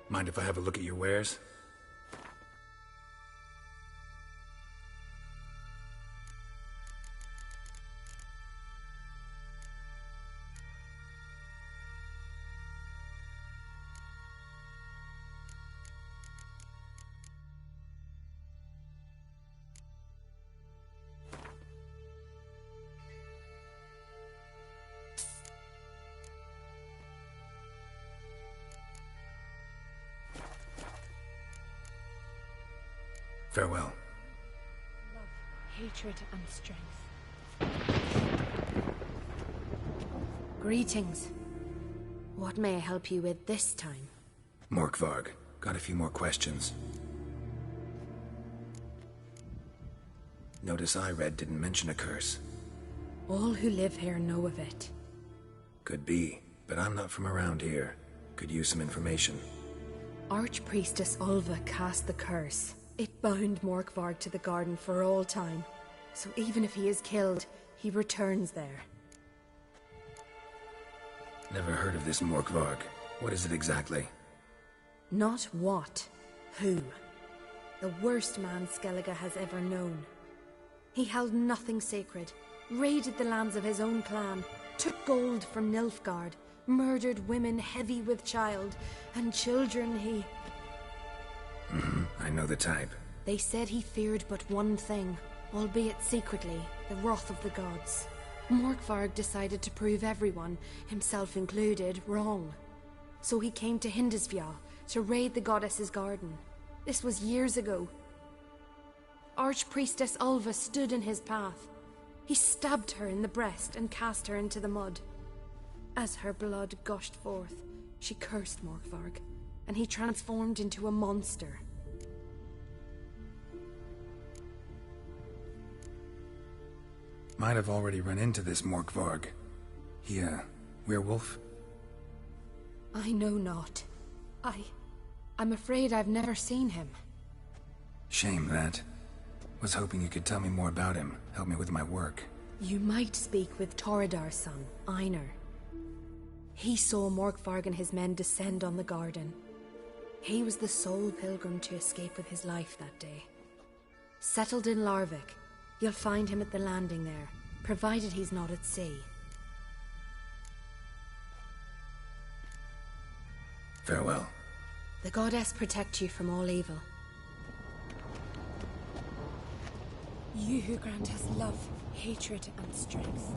Speaker 4: Mind if I have a look at your wares? Farewell.
Speaker 21: Love, hatred, and strength. Greetings. What may I help you with this time?
Speaker 4: Morkvarg. Got a few more questions. Notice I read didn't mention a curse.
Speaker 21: All who live here know of it.
Speaker 4: Could be, but I'm not from around here. Could use some information.
Speaker 21: Archpriestess Ulva cast the curse. It bound Morkvarg to the garden for all time. So even if he is killed, he returns there.
Speaker 4: Never heard of this Morkvarg. What is it exactly?
Speaker 21: Not what, who. The worst man Skellige has ever known. He held nothing sacred, raided the lands of his own clan, took gold from Nilfgaard, murdered women heavy with child, and children he...
Speaker 4: I know the type.
Speaker 21: They said he feared but one thing, albeit secretly, the wrath of the gods. Morkvarg decided to prove everyone, himself included, wrong. So he came to Hindisfjall to raid the goddess's garden. This was years ago. Archpriestess Ulva stood in his path. He stabbed her in the breast and cast her into the mud. As her blood gushed forth, she cursed Morkvarg, and he transformed into a monster.
Speaker 4: Might have already run into this Morkvarg. He, werewolf?
Speaker 21: I know not. I'm afraid I've never seen him.
Speaker 4: Shame that. Was hoping you could tell me more about him, help me with my work.
Speaker 21: You might speak with Toradar's son, Einar. He saw Morkvarg and his men descend on the garden. He was the sole pilgrim to escape with his life that day. Settled in Larvik, you'll find him at the landing there, provided he's not at sea.
Speaker 4: Farewell.
Speaker 21: The goddess protect you from all evil. You who grant us love, hatred, and strength.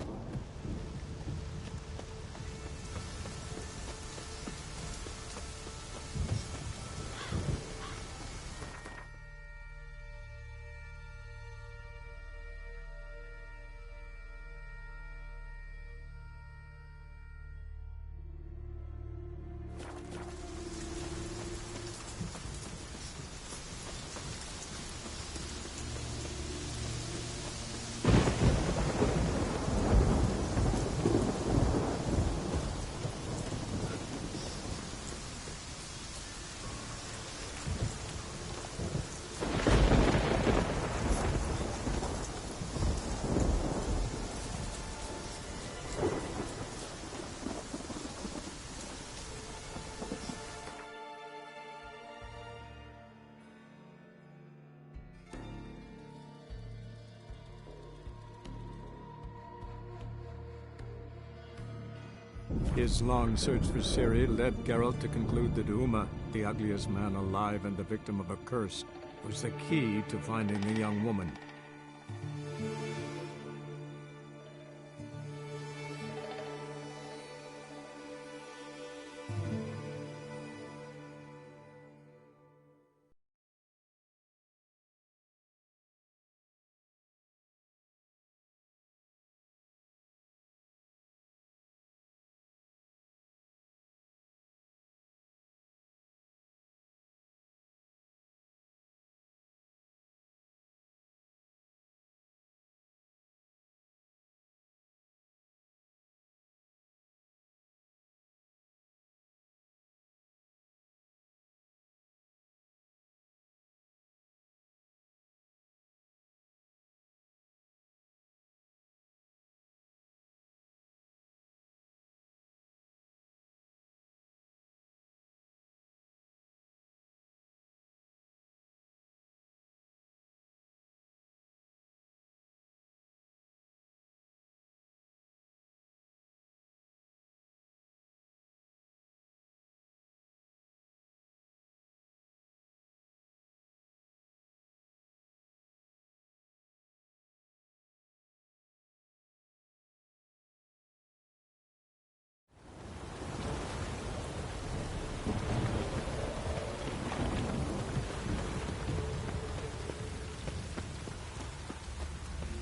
Speaker 17: His long search for Ciri led Geralt to conclude that Uma, the ugliest man alive and the victim of a curse, was the key to finding the young woman.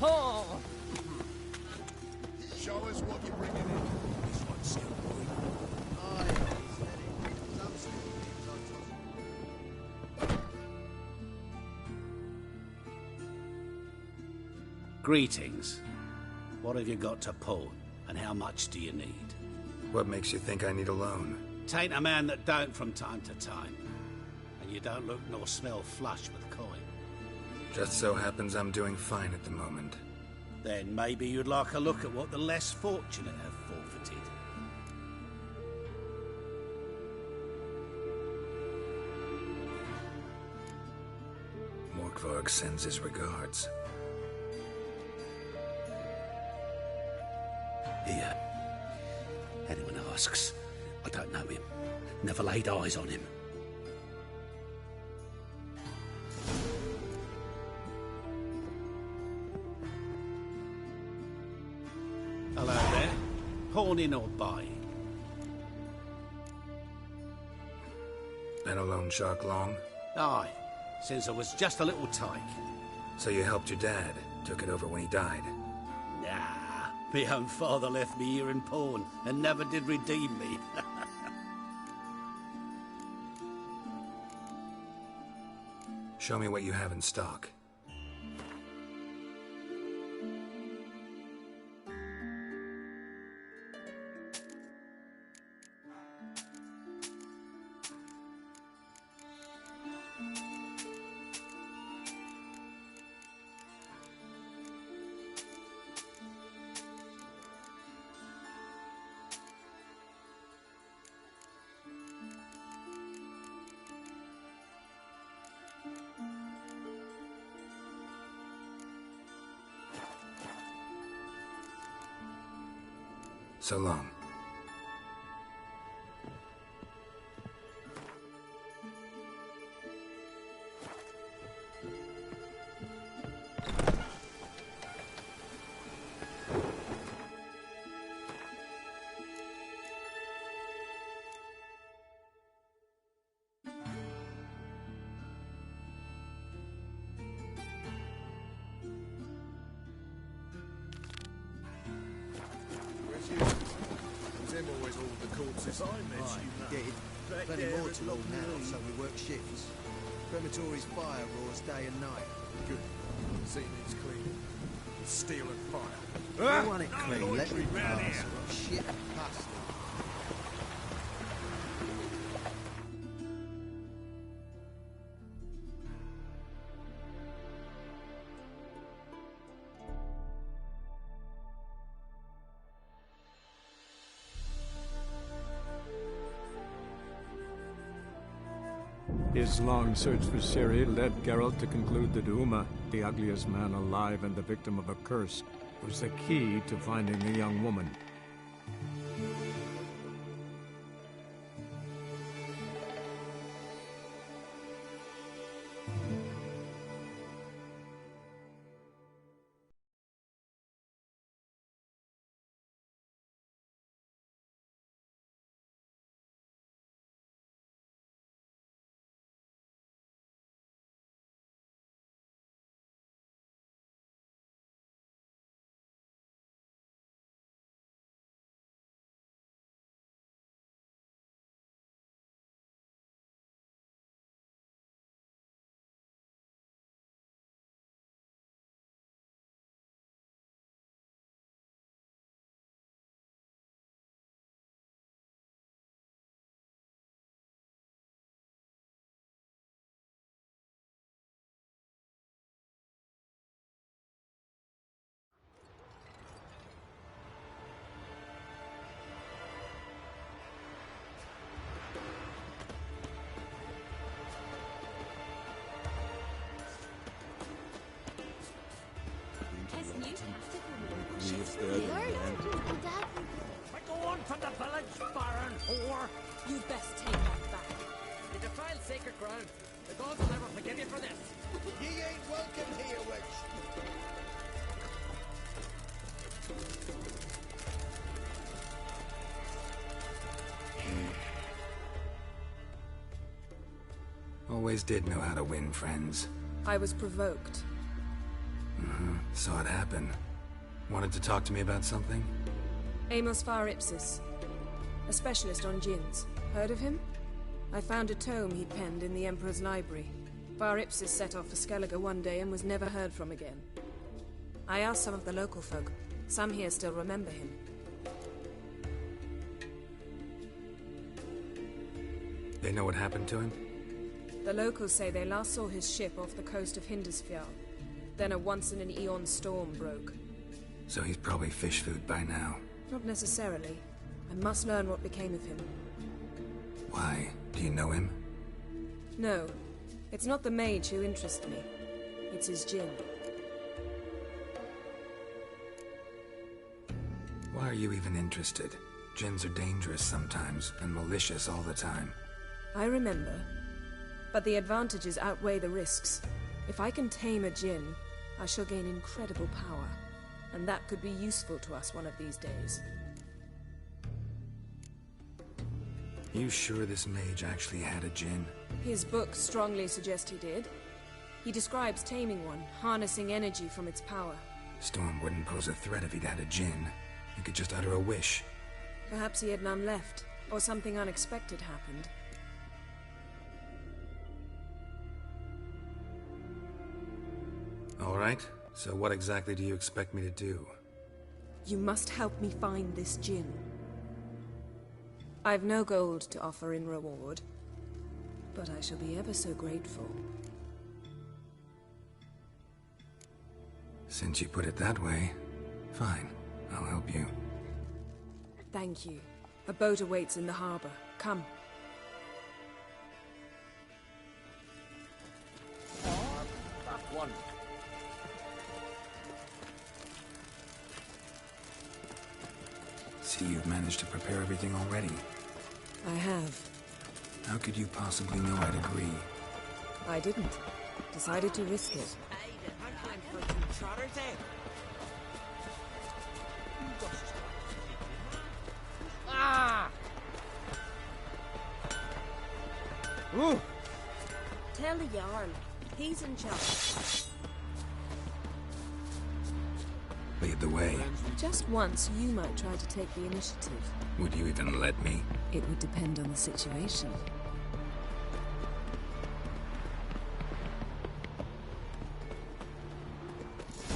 Speaker 8: Oh!
Speaker 18: Show us what you're bringing in. This one's still going.
Speaker 20: Greetings. What have you got to pull, and how much do you need?
Speaker 4: What makes you think I need a loan?
Speaker 20: Tain't a man that don't from time to time. And you don't look nor smell flush with coin.
Speaker 4: Just so happens I'm doing fine at the moment.
Speaker 20: Then maybe you'd like a look at what the less fortunate have forfeited.
Speaker 4: Morkvarg sends his regards.
Speaker 20: Here. Anyone asks, I don't know him. Never laid eyes on him. Hello there. Pawning or buying?
Speaker 4: Been a loan shark long?
Speaker 20: Aye, since I was just a little tyke.
Speaker 4: So you helped your dad, took it over when he died?
Speaker 20: Nah, my own father left me here in pawn and never did redeem me.
Speaker 4: Show me what you have in stock. So long.
Speaker 18: Always all the courts assignments you
Speaker 22: did. Plenty more to all now, so we work shifts. Crematory's fire roars day and night.
Speaker 18: Good. Scene needs cleaning. Steel and fire.
Speaker 22: You want it clean, let me pass. Shit, past.
Speaker 17: His long search for Ciri led Geralt to conclude that Uma, the ugliest man alive and the victim of a curse, was the key to finding the young woman.
Speaker 5: Go on from the village, Baron whore!
Speaker 8: You'd best take that back. You defiled sacred ground. The gods will never forgive you for this.
Speaker 18: Ye ain't welcome here, witch.
Speaker 4: Always did know how to win friends.
Speaker 11: I was provoked.
Speaker 4: Saw it happen. Wanted to talk to me about something?
Speaker 11: Amos Far Ipsis. A specialist on djinns. Heard of him? I found a tome he'd penned in the Emperor's library. Far Ipsis set off for Skellige one day and was never heard from again. I asked some of the local folk. Some here still remember him.
Speaker 4: They know what happened to him?
Speaker 11: The locals say they last saw his ship off the coast of Hindisfjall. Then a once-in-an-eon storm broke.
Speaker 4: So he's probably fish food by now.
Speaker 11: Not necessarily. I must learn what became of him.
Speaker 4: Why? Do you know him?
Speaker 11: No. It's not the mage who interests me. It's his djinn.
Speaker 4: Why are you even interested? Djinns are dangerous sometimes, and malicious all the time.
Speaker 11: I remember. But the advantages outweigh the risks. If I can tame a djinn, I shall gain incredible power. And that could be useful to us one of these days.
Speaker 4: You sure this mage actually had a djinn?
Speaker 11: His books strongly suggest he did. He describes taming one, harnessing energy from its power.
Speaker 4: Storm wouldn't pose a threat if he'd had a djinn. He could just utter a wish.
Speaker 11: Perhaps he had none left, or something unexpected happened.
Speaker 4: All right. So what exactly do you expect me to do?
Speaker 11: You must help me find this djinn. I've no gold to offer in reward, but I shall be ever so grateful.
Speaker 4: Since you put it that way, fine. I'll help you.
Speaker 11: Thank you. A boat awaits in the harbor. Come.
Speaker 15: That one.
Speaker 4: See, you've managed to prepare everything already.
Speaker 11: I have.
Speaker 4: How could you possibly know I'd agree?
Speaker 11: I didn't. Decided to risk it.
Speaker 8: Ah!
Speaker 2: Ooh. Tell the Jarl. He's in charge.
Speaker 4: Lead the way.
Speaker 11: Just once, you might try to take the initiative.
Speaker 4: Would you even let me?
Speaker 11: It would depend on the situation.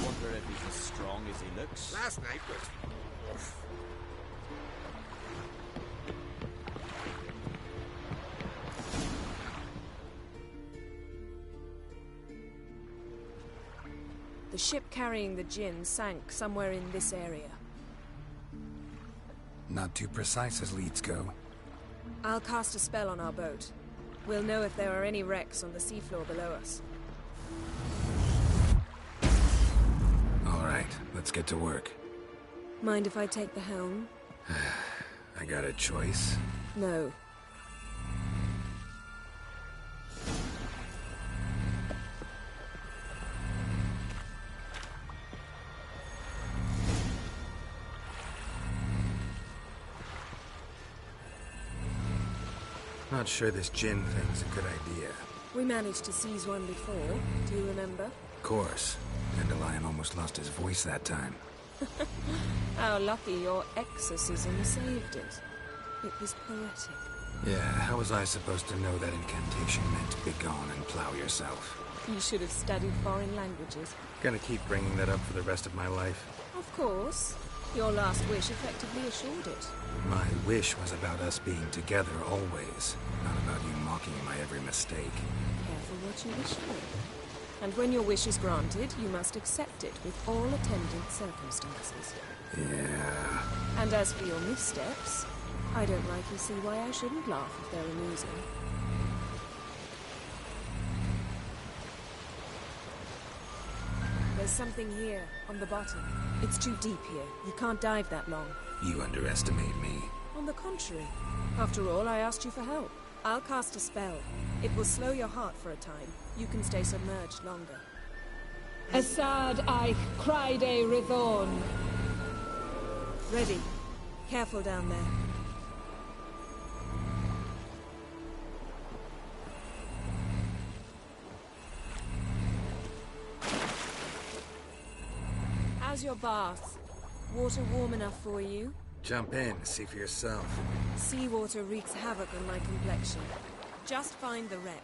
Speaker 1: Wonder if he's as strong as he looks.
Speaker 15: Last night was...
Speaker 11: The ship carrying the djinn sank somewhere in this area.
Speaker 4: Not too precise as leads go.
Speaker 11: I'll cast a spell on our boat. We'll know if there are any wrecks on the seafloor below us.
Speaker 4: All right, let's get to work.
Speaker 11: Mind if I take the helm?
Speaker 4: I got a choice.
Speaker 11: No.
Speaker 4: Not sure this djinn thing's a good idea.
Speaker 11: We managed to seize one before. Do you remember?
Speaker 4: Of course. Dandelion almost lost his voice that time.
Speaker 11: How lucky your exorcism saved it. It was poetic.
Speaker 4: Yeah, how was I supposed to know that incantation meant begone and plow yourself?
Speaker 11: You should have studied foreign languages.
Speaker 4: Gonna keep bringing that up for the rest of my life.
Speaker 11: Of course. Your last wish effectively assured it.
Speaker 4: My wish was about us being together always, not about you mocking my every mistake.
Speaker 11: Careful what you wish for. And when your wish is granted, you must accept it with all attendant circumstances.
Speaker 4: Yeah.
Speaker 11: And as for your missteps, I don't rightly see why I shouldn't laugh if they're amusing. There's something here, on the bottom. It's too deep here. You can't dive that long.
Speaker 4: You underestimate me.
Speaker 11: On the contrary. After all, I asked you for help. I'll cast a spell. It will slow your heart for a time. You can stay submerged longer.
Speaker 3: Assad Eich Criede Rithorn.
Speaker 11: Ready. Careful down there. How's your bath? Water warm enough for you?
Speaker 4: Jump in, see for yourself.
Speaker 11: Seawater wreaks havoc on my complexion. Just find the wreck.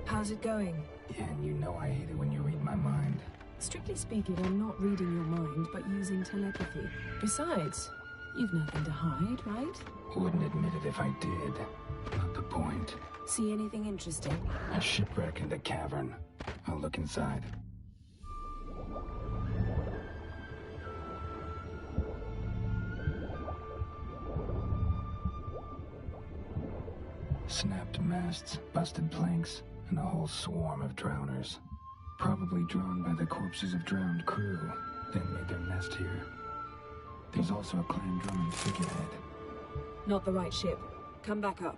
Speaker 7: How's it going?
Speaker 4: Yeah, and you know I hate it when you read my mind.
Speaker 7: Strictly speaking, I'm not reading your mind, but using telepathy. Besides, you've nothing to hide, right?
Speaker 4: Wouldn't admit it if I did. Not the point.
Speaker 7: See anything interesting?
Speaker 4: A shipwreck in the cavern. I'll look inside. Snapped masts, busted planks, and a whole swarm of drowners. Probably drawn by the corpses of drowned crew, then made their nest here. There's also a Clan Drummond figurehead.
Speaker 7: Not the right ship. Come back up.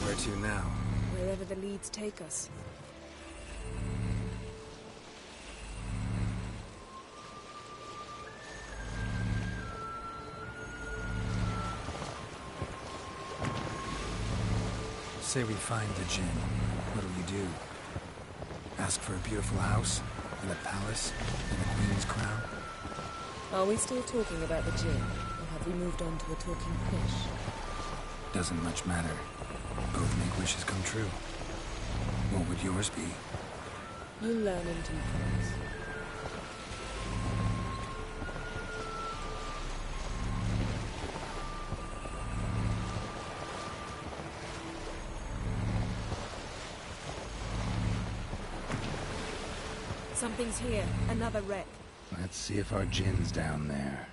Speaker 4: Where to now?
Speaker 11: Wherever the leads take us.
Speaker 4: Say we find the Jinn. What'll you do? Ask for a beautiful house? And a palace? And a queen's crown?
Speaker 11: Are we still talking about the Jinn? Or have we moved on to a talking fish?
Speaker 4: Doesn't much matter. Both make wishes come true. What would yours be?
Speaker 11: You'll learn in due course. Something's here. Another wreck.
Speaker 4: Let's see if our Jinn's down there.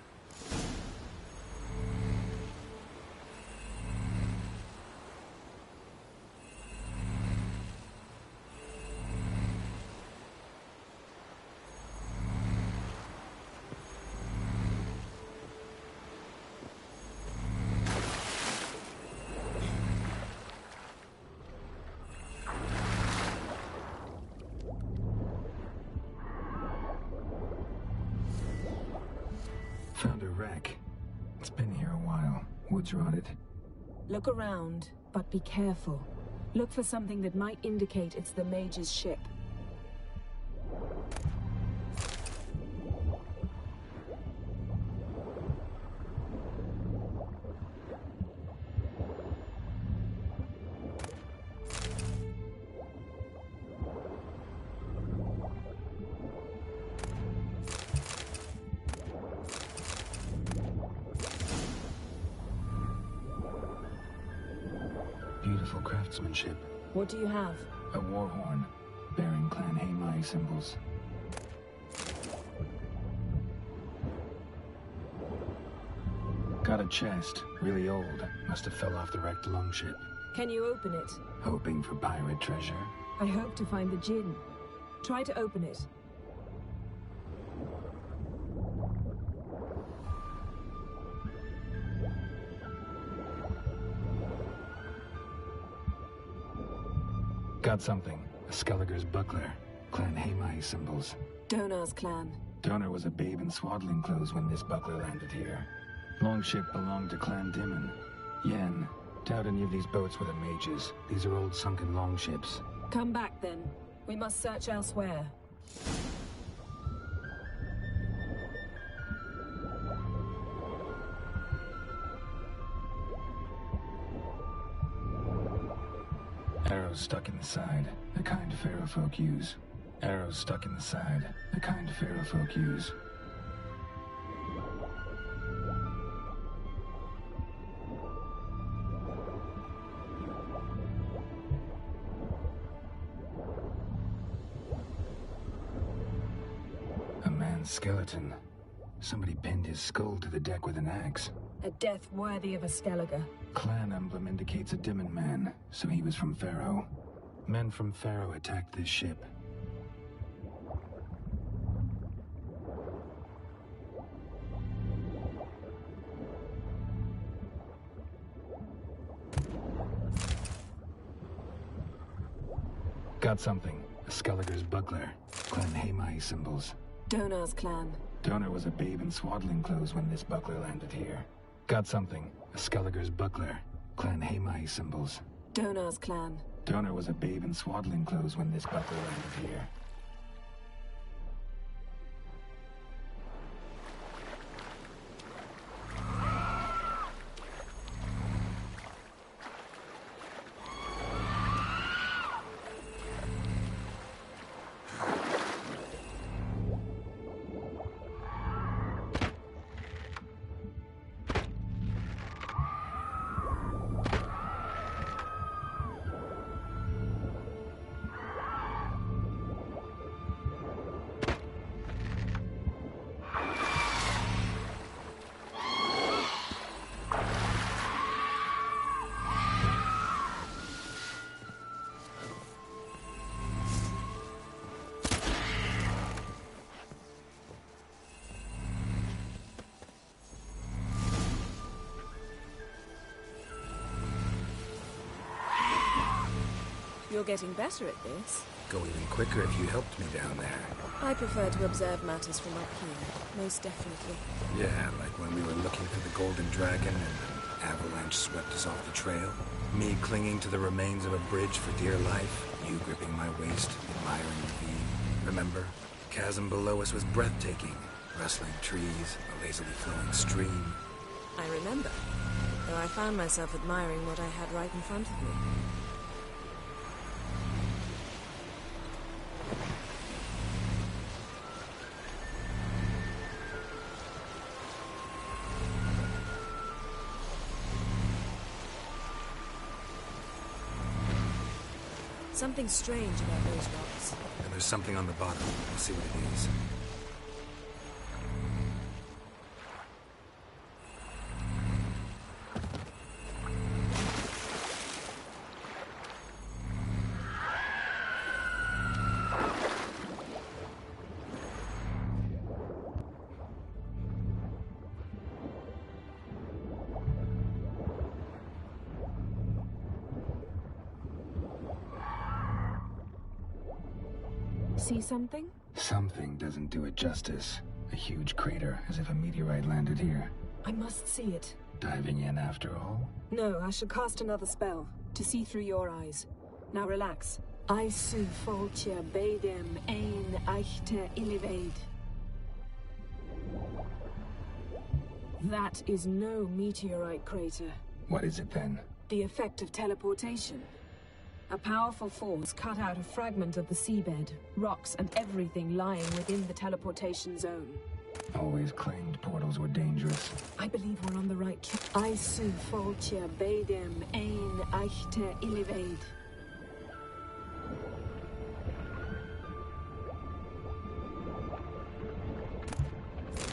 Speaker 4: Found a wreck. It's been here a while. Wood's rotted.
Speaker 7: Look around, but be careful. Look for something that might indicate it's the mage's ship.
Speaker 4: Beautiful craftsmanship.
Speaker 7: What do you have?
Speaker 4: A war horn, bearing Clan Haemai symbols. Got a chest, really old. Must have fell off the wrecked longship.
Speaker 7: Can you open it?
Speaker 4: Hoping for pirate treasure.
Speaker 7: I hope to find the Jinn. Try to open it.
Speaker 4: Got something. A Skelliger's buckler. Clan Haemai symbols.
Speaker 7: Donar's clan.
Speaker 4: Donar was a babe in swaddling clothes when this buckler landed here. Longship belonged to Clan Dimon. Yen. Doubt any of these boats were the mages. These are old sunken longships.
Speaker 7: Come back then. We must search elsewhere.
Speaker 4: Arrows stuck in the side, the kind Pharaoh folk use. Arrows stuck in the side, the kind Pharaoh folk use. A man's skeleton. Somebody pinned his skull to the deck with an axe.
Speaker 7: A death worthy of a Skelliger.
Speaker 4: Clan emblem indicates a Dimon man, so he was from Pharaoh. Men from Pharaoh attacked this ship. Got something. A Skelliger's buckler. Clan Haemai symbols.
Speaker 7: Donar's clan.
Speaker 4: Donar was a babe in swaddling clothes when this buckler landed here. Got something. A Skelliger's buckler. Clan Haemai symbols.
Speaker 7: Donar's clan.
Speaker 4: Donar was a babe in swaddling clothes when this buckler landed here.
Speaker 11: You're getting better at this.
Speaker 4: Go even quicker if you helped me down there.
Speaker 11: I prefer to observe matters from up here, most definitely.
Speaker 4: Yeah, like when we were looking for the Golden Dragon and an avalanche swept us off the trail. Me clinging to the remains of a bridge for dear life. You gripping my waist, admiring the view. Remember? The chasm below us was breathtaking. Rustling trees, a lazily flowing stream.
Speaker 11: I remember, though I found myself admiring what I had right in front of me. Something strange about those rocks.
Speaker 4: And there's something on the bottom. We'll see what it is.
Speaker 7: See something?
Speaker 4: Something doesn't do it justice. A huge crater, as if a meteorite landed here.
Speaker 7: I must see it.
Speaker 4: Diving in after all?
Speaker 7: No, I shall cast another spell, to see through your eyes. Now relax. Aisu foltia beidem ein eichte ilivaid. That is no meteorite crater.
Speaker 4: What is it then?
Speaker 7: The effect of teleportation. A powerful force cut out a fragment of the seabed, rocks and everything lying within the teleportation zone.
Speaker 4: Always claimed portals were dangerous.
Speaker 7: I believe we're on the right track. Aisu foltia beidem ein eichte ilivaid.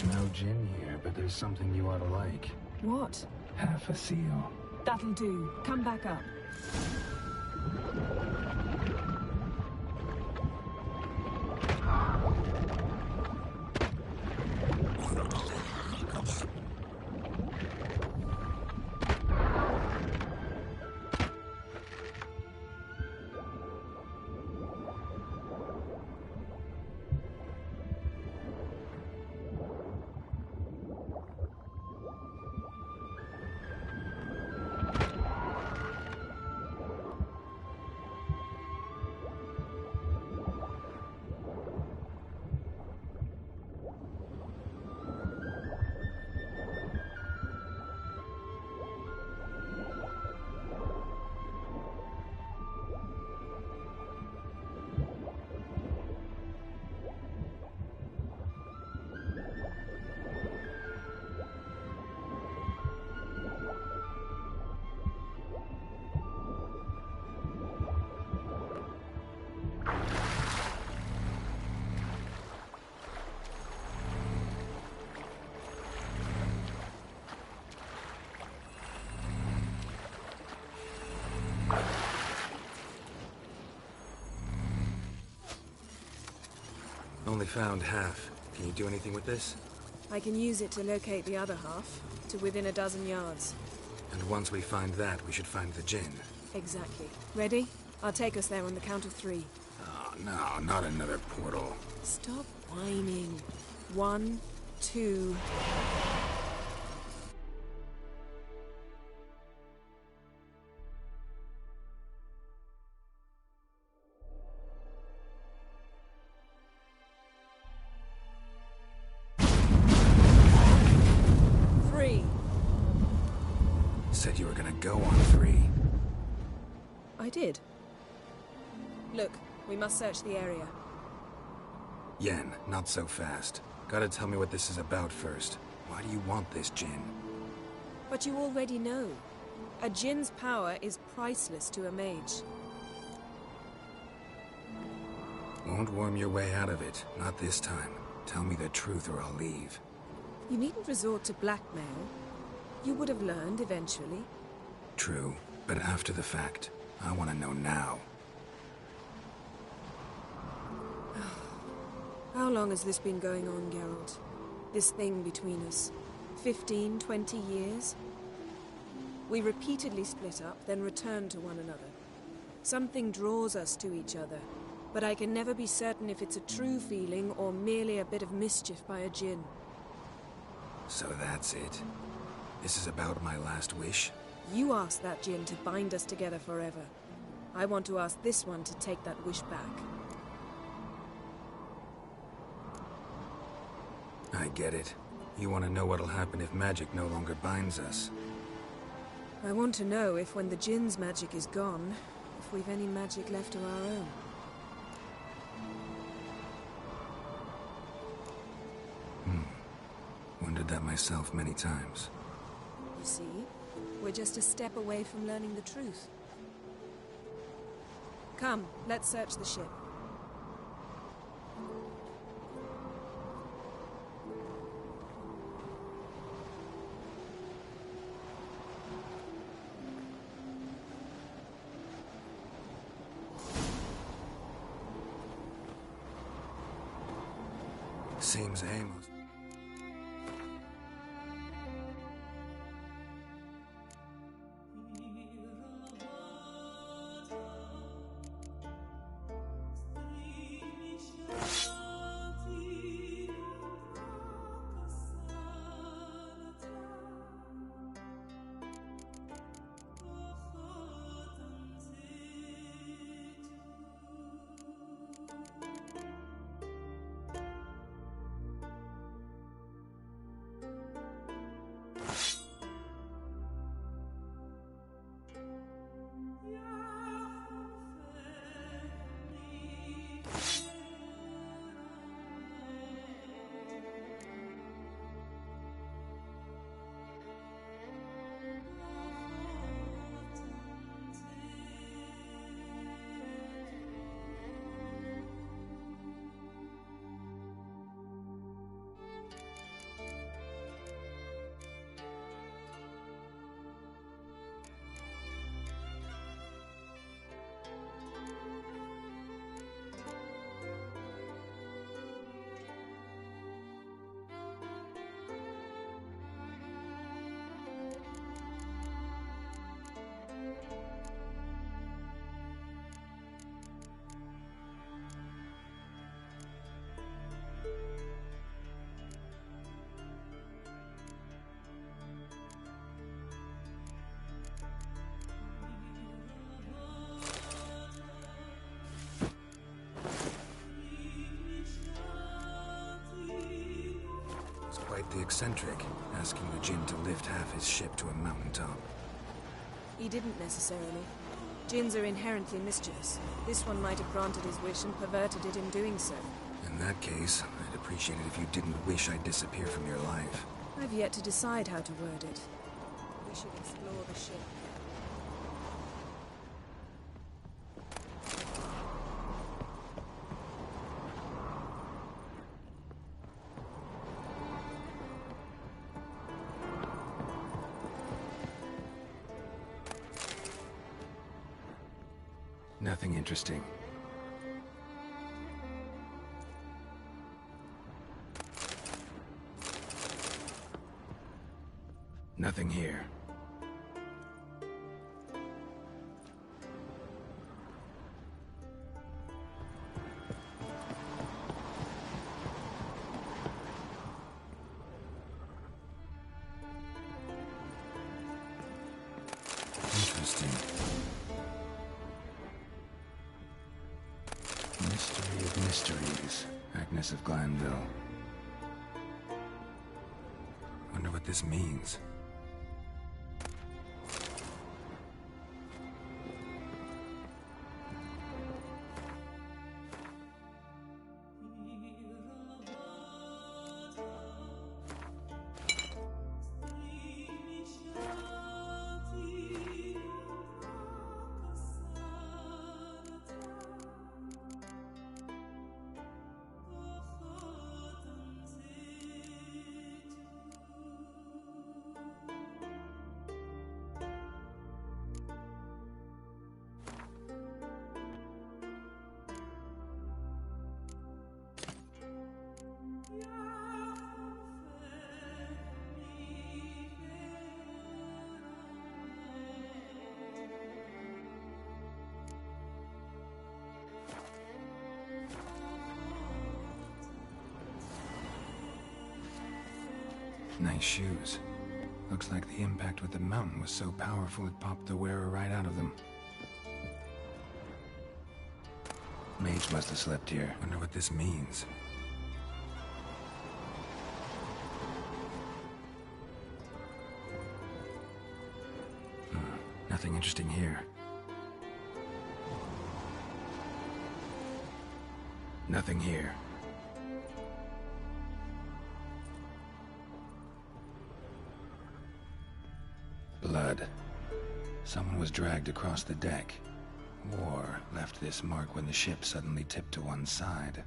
Speaker 4: No gin here, but there's something you ought to like.
Speaker 7: What?
Speaker 4: Half a seal.
Speaker 7: That'll do. Come back up.
Speaker 4: Only found half. Can you do anything with this?
Speaker 11: I can use it to locate the other half, to within a dozen yards.
Speaker 4: And once we find that, we should find the gin.
Speaker 11: Exactly. Ready? I'll take us there on the count of 3.
Speaker 4: Oh, no, not another portal.
Speaker 11: Stop whining. 1, 2...
Speaker 4: Said you were gonna go on 3.
Speaker 11: I did. Look, we must search the area.
Speaker 4: Yen, not so fast. Gotta tell me what this is about first. Why do you want this gin?
Speaker 11: But you already know. A djinn's power is priceless to a mage.
Speaker 4: Won't worm your way out of it. Not this time. Tell me the truth or I'll leave.
Speaker 11: You needn't resort to blackmail. You would have learned eventually.
Speaker 4: True, but after the fact. I want to know now.
Speaker 11: How long has this been going on, Geralt? This thing between us? 15, 20 years? We repeatedly split up, then returned to one another. Something draws us to each other, but I can never be certain if it's a true feeling or merely a bit of mischief by a djinn.
Speaker 4: So that's it. This is about my last wish?
Speaker 11: You asked that djinn to bind us together forever. I want to ask this one to take that wish back.
Speaker 4: I get it. You want to know what'll happen if magic no longer binds us.
Speaker 11: I want to know if when the djinn's magic is gone, if we've any magic left of our own.
Speaker 4: Wondered that myself many times.
Speaker 11: You see, we're just a step away from learning the truth. Come, let's search the ship.
Speaker 4: Seems Amos. Quite the eccentric, asking the Jinn to lift half his ship to a mountaintop.
Speaker 11: He didn't necessarily. Jinns are inherently mischievous. This one might have granted his wish and perverted it in doing so.
Speaker 4: In that case, I'd appreciate it if you didn't wish I'd disappear from your life.
Speaker 11: I've yet to decide how to word it. We should explore the ship.
Speaker 4: Nothing interesting. Nothing here. Interesting. Mystery of mysteries. Agnes of Glanville. Wonder what this means. Nice shoes. Looks like the impact with the mountain was so powerful it popped the wearer right out of them. Mage must have slept here. Wonder what this means. Nothing interesting here. Nothing here. Blood. Someone was dragged across the deck. War left this mark when the ship suddenly tipped to one side.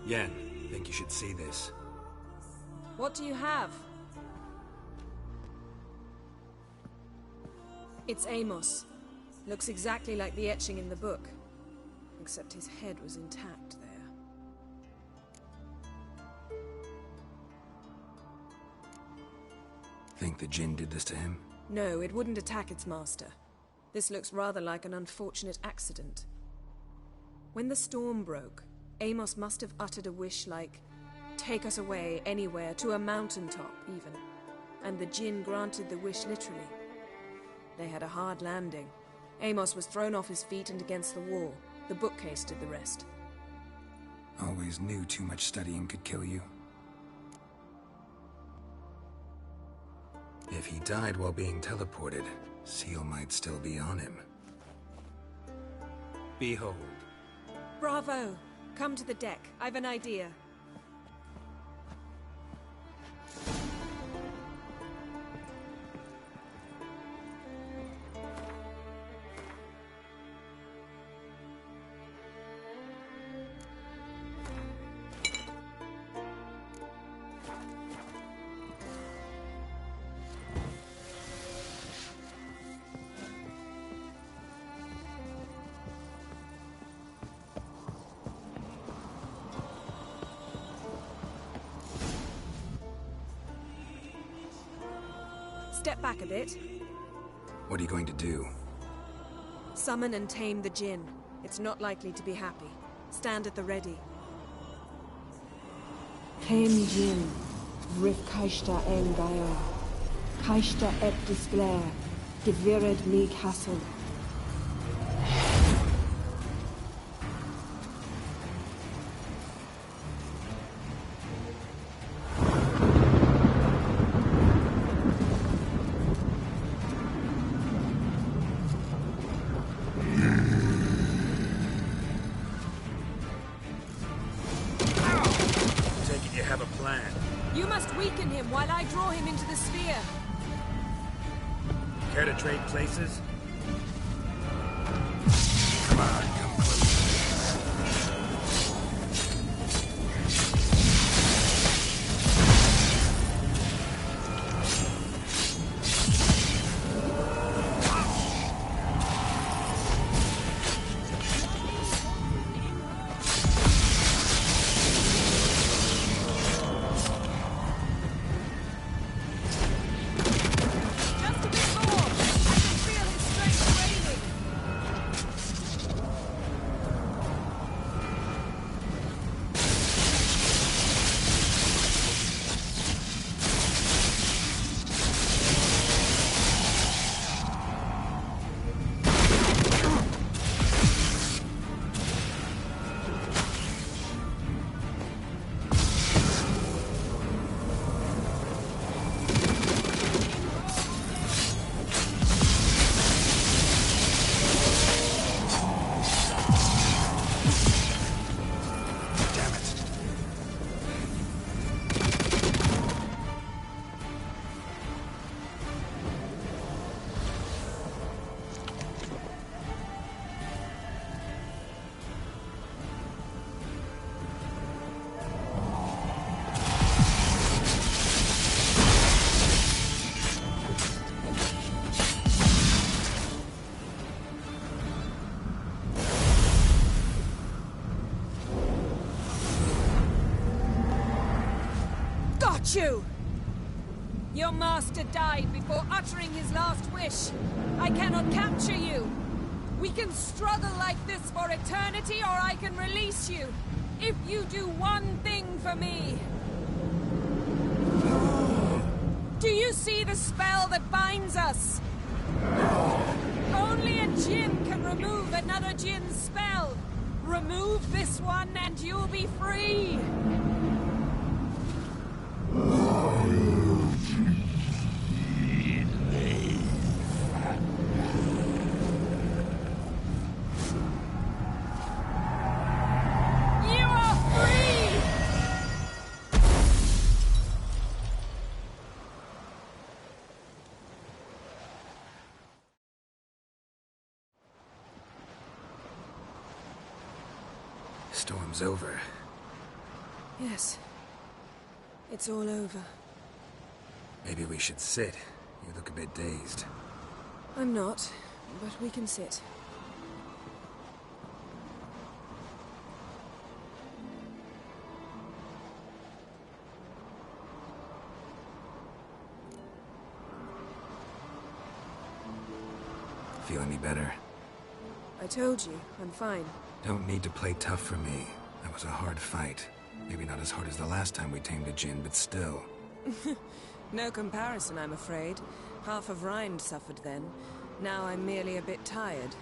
Speaker 4: Yen, think you should see this.
Speaker 11: What do you have? It's Amos. Looks exactly like the etching in the book. Except his head was intact there.
Speaker 4: Think the Jinn did this to him?
Speaker 11: No, it wouldn't attack its master. This looks rather like an unfortunate accident. When the storm broke, Amos must have uttered a wish like, "Take us away, anywhere, to a mountaintop, even." And the Jinn granted the wish literally. They had a hard landing. Amos was thrown off his feet and against the wall. The bookcase did the rest.
Speaker 4: Always knew too much studying could kill you. If he died while being teleported, Seal might still be on him. Behold.
Speaker 11: Bravo! Come to the deck. I've an idea. Step back a bit.
Speaker 4: What are you going to do?
Speaker 11: Summon and tame the Jinn. It's not likely to be happy. Stand at the ready.
Speaker 7: Tame Jinn, Rif Kaishta en Gaia, Kaishta et Disglair, Gevired me Castle.
Speaker 11: You must weaken him while I draw him into the sphere.
Speaker 16: Care to trade places?
Speaker 4: Come on, come close.
Speaker 11: You! Your master died before uttering his last wish. I cannot capture you. We can struggle like this for eternity, or I can release you. If you do one thing for me. Do you see the spell that binds us? Only a Jinn can remove another Jinn's spell. Remove this one and you'll be free.
Speaker 4: Storm's over.
Speaker 11: Yes. It's all over.
Speaker 4: Maybe we should sit. You look a bit dazed.
Speaker 11: I'm not, but we can sit.
Speaker 4: Feel any better?
Speaker 11: I told you, I'm fine.
Speaker 4: Don't need to play tough for me. That was a hard fight. Maybe not as hard as the last time we tamed a djinn, but still.
Speaker 11: No comparison, I'm afraid. Half of Rind suffered then. Now I'm merely a bit tired.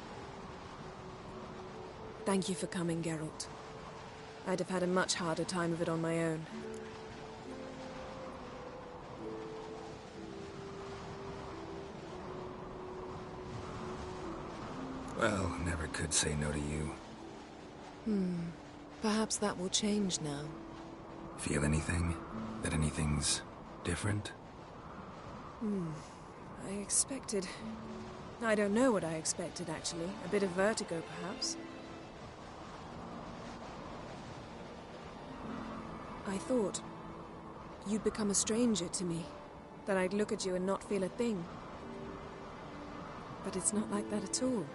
Speaker 11: Thank you for coming, Geralt. I'd have had a much harder time of it on my own.
Speaker 4: Well, never could say no to you.
Speaker 11: Perhaps that will change now.
Speaker 4: Feel anything? That anything's different?
Speaker 11: I expected... I don't know what I expected, actually. A bit of vertigo, perhaps. I thought you'd become a stranger to me. That I'd look at you and not feel a thing. But it's not like that at all.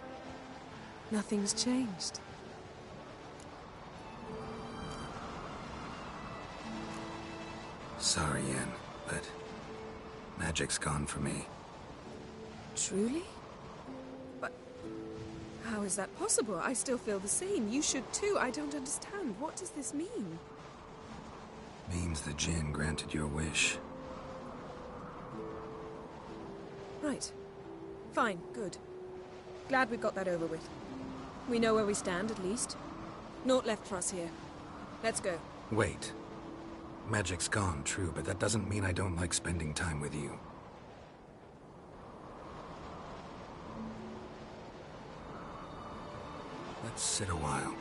Speaker 11: Nothing's changed.
Speaker 4: Sorry, Yen, but magic's gone for me.
Speaker 11: Truly? But how is that possible? I still feel the same. You should too. I don't understand. What does this mean?
Speaker 4: Means the djinn granted your wish.
Speaker 11: Right. Fine. Good. Glad we got that over with. We know where we stand, at least. Naught left for us here. Let's go.
Speaker 4: Wait. Magic's gone, true, but that doesn't mean I don't like spending time with you. Let's sit a while.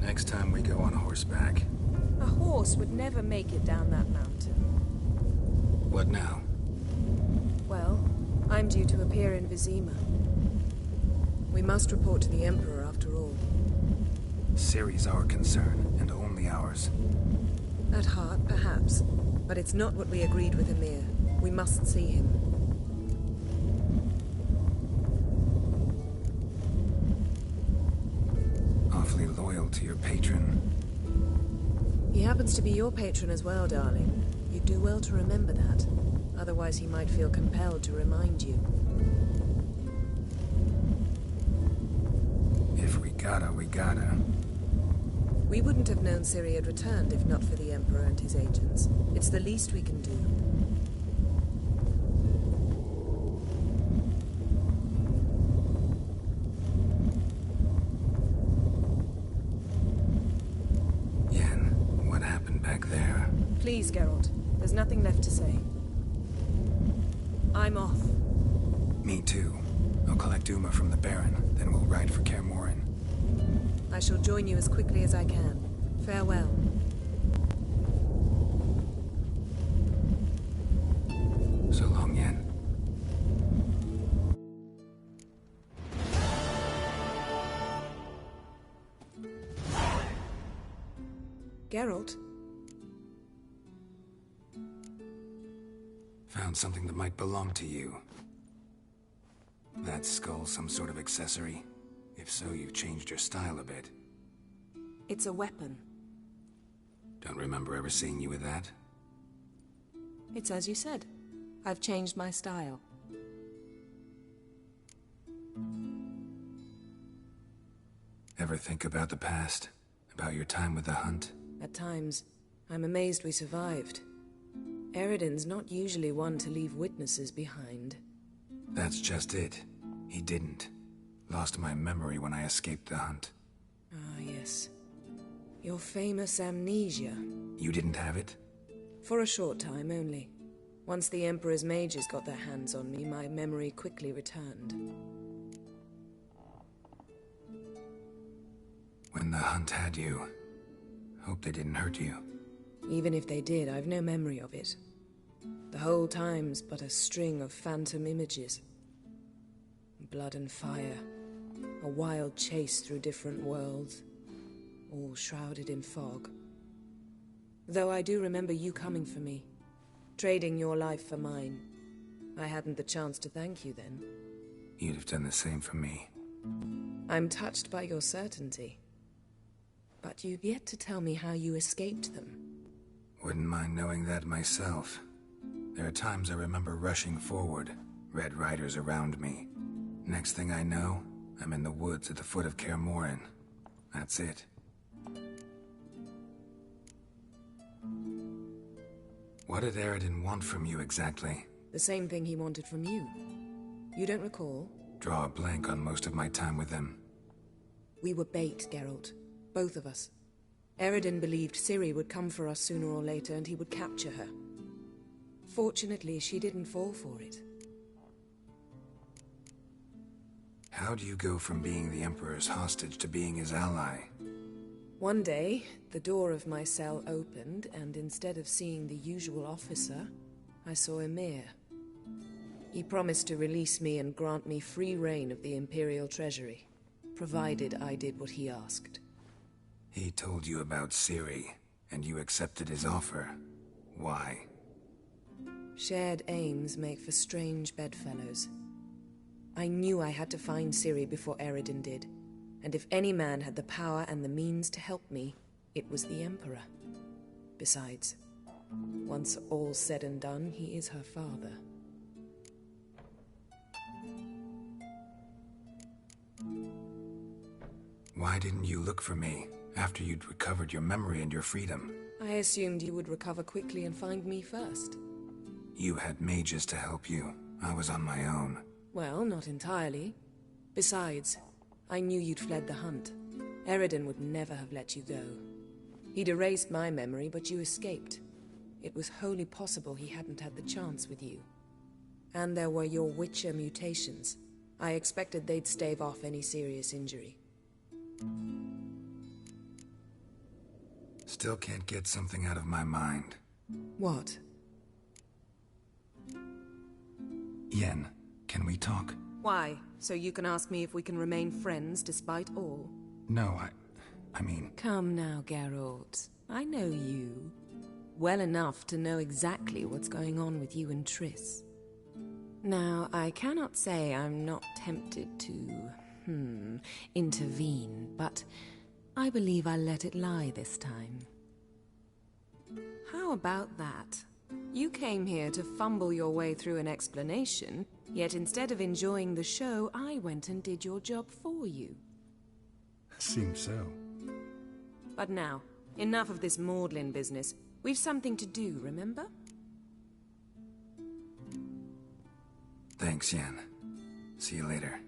Speaker 4: Next time we go on horseback.
Speaker 11: A horse would never make it down that mountain.
Speaker 4: What now?
Speaker 11: Well, I'm due to appear in Vizima. We must report to the Emperor after all.
Speaker 4: Ciri's our concern, and only ours.
Speaker 11: At heart, perhaps. But it's not what we agreed with Emir. We must see him.
Speaker 4: Awfully loyal to your patron.
Speaker 11: He happens to be your patron as well, darling. You'd do well to remember that. Otherwise he might feel compelled to remind you.
Speaker 4: If we gotta, we gotta.
Speaker 11: We wouldn't have known Ciri had returned if not for the Emperor and his agents. It's the least we can do.
Speaker 4: Yen, what happened back there?
Speaker 11: Please, Geralt. There's nothing left to say. I'm off.
Speaker 4: Me too. I'll collect Uma from the Baron, then we'll ride for Kaer Morhen.
Speaker 11: I shall join you as quickly as I can. Farewell.
Speaker 4: So long, Yen.
Speaker 11: Geralt?
Speaker 4: Found something that might belong to you. That skull some sort of accessory? If so, you've changed your style a bit.
Speaker 11: It's a weapon.
Speaker 4: Don't remember ever seeing you with that.
Speaker 11: It's as you said. I've changed my style.
Speaker 4: Ever think about the past? About your time with the Hunt?
Speaker 11: At times, I'm amazed we survived. Eridan's not usually one to leave witnesses behind.
Speaker 4: That's just it. He didn't. Lost my memory when I escaped the Hunt.
Speaker 11: Ah, yes. Your famous amnesia.
Speaker 4: You didn't have it?
Speaker 11: For a short time only. Once the Emperor's mages got their hands on me, my memory quickly returned.
Speaker 4: When the Hunt had you, hope they didn't hurt you.
Speaker 11: Even if they did, I've no memory of it. The whole time's but a string of phantom images. Blood and fire. A wild chase through different worlds. All shrouded in fog. Though I do remember you coming for me. Trading your life for mine. I hadn't the chance to thank you then.
Speaker 4: You'd have done the same for me.
Speaker 11: I'm touched by your certainty. But you've yet to tell me how you escaped them.
Speaker 4: Wouldn't mind knowing that myself. There are times I remember rushing forward, Red Riders around me. Next thing I know, I'm in the woods at the foot of Kaer Morhen. That's it. What did Eridan want from you exactly?
Speaker 11: The same thing he wanted from you. You don't recall?
Speaker 4: Draw a blank on most of my time with them.
Speaker 11: We were bait, Geralt. Both of us. Eridan believed Ciri would come for us sooner or later and he would capture her. Fortunately, she didn't fall for it.
Speaker 4: How do you go from being the Emperor's hostage to being his ally?
Speaker 11: One day, the door of my cell opened, and instead of seeing the usual officer, I saw Emhyr. He promised to release me and grant me free reign of the Imperial Treasury, provided I did what he asked.
Speaker 4: He told you about Ciri, and you accepted his offer. Why?
Speaker 11: Shared aims make for strange bedfellows. I knew I had to find Ciri before Eridan did, and if any man had the power and the means to help me, it was the Emperor. Besides, once all's said and done, he is her father.
Speaker 4: Why didn't you look for me after you'd recovered your memory and your freedom?
Speaker 11: I assumed you would recover quickly and find me first.
Speaker 4: You had mages to help you. I was on my own.
Speaker 11: Well, not entirely. Besides, I knew you'd fled the Hunt. Eridan would never have let you go. He'd erased my memory, but you escaped. It was wholly possible he hadn't had the chance with you. And there were your Witcher mutations. I expected they'd stave off any serious injury.
Speaker 4: Still can't get something out of my mind.
Speaker 11: What?
Speaker 4: Yen, can we talk?
Speaker 11: Why? So you can ask me if we can remain friends despite all?
Speaker 4: No, I mean...
Speaker 11: Come now, Geralt. I know you. Well enough to know exactly what's going on with you and Triss. Now, I cannot say I'm not tempted to, intervene, but I believe I'll let it lie this time. How about that? You came here to fumble your way through an explanation, yet instead of enjoying the show, I went and did your job for you.
Speaker 4: Seems so.
Speaker 11: But now, enough of this maudlin business. We've something to do, remember?
Speaker 4: Thanks, Yen. See you later.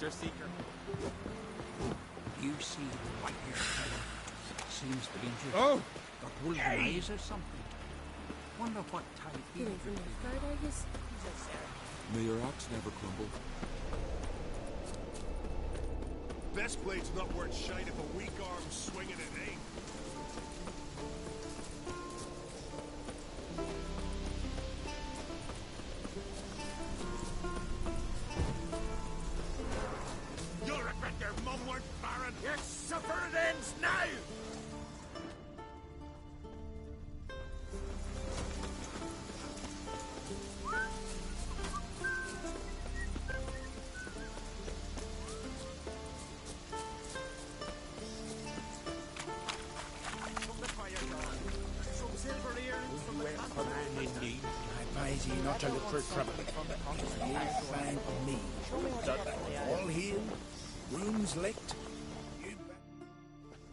Speaker 8: Sir Seeker.
Speaker 20: You see the white-haired fellow? Seems to be injured.
Speaker 15: Oh!
Speaker 20: Got wolven eyes or something. Wonder what type he is.
Speaker 10: May your axe never crumble.
Speaker 16: Best blade's not worth shite if a weak arm's swinging it ain't. You'll regret your mum weren't Baron.
Speaker 15: Yes, suffer it ends now!
Speaker 18: Advise ye not to look for trouble. You'll find me. All healed, wounds licked.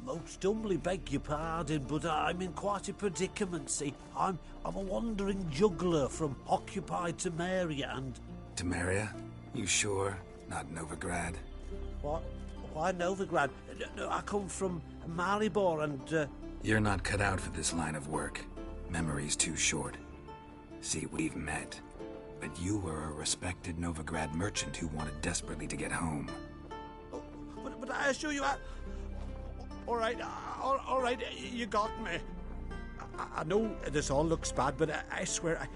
Speaker 12: Most humbly beg your pardon, but I'm in quite a predicament, see. I'm a wandering juggler from occupied Temeria and...
Speaker 4: Temeria? You sure? Not Novigrad?
Speaker 12: What? Why Novigrad? No, I come from Maribor and...
Speaker 4: You're not cut out for this line of work. Memory's too short. See, we've met. But you were a respected Novigrad merchant who wanted desperately to get home.
Speaker 12: But I assure you, all right, you got me. I know this all looks bad, but I swear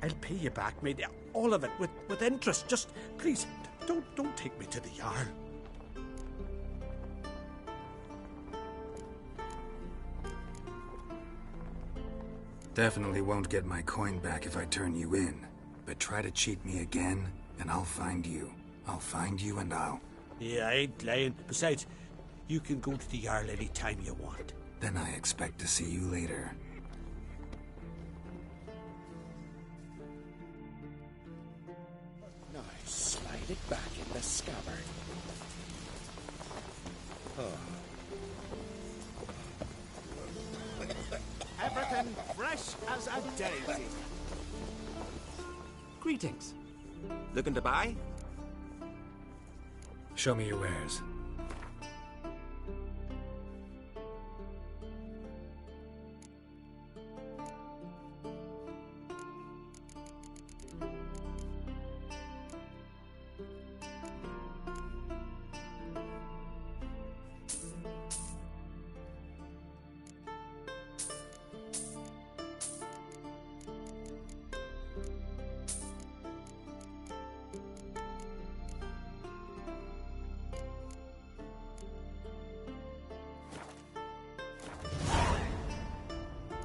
Speaker 12: I'll pay you back, mate. All of it, with interest. Just, please, don't take me to the Jarl.
Speaker 4: Definitely won't get my coin back if I turn you in. But try to cheat me again, and I'll find you. I'll find you and I'll...
Speaker 12: Yeah, I ain't lying. Besides, you can go to the Jarl any time you want.
Speaker 4: Then I expect to see you later.
Speaker 18: Now slide it back in the scabbard.
Speaker 5: Everything fresh as a daisy.
Speaker 8: Greetings. Looking to buy?
Speaker 4: Show me your wares.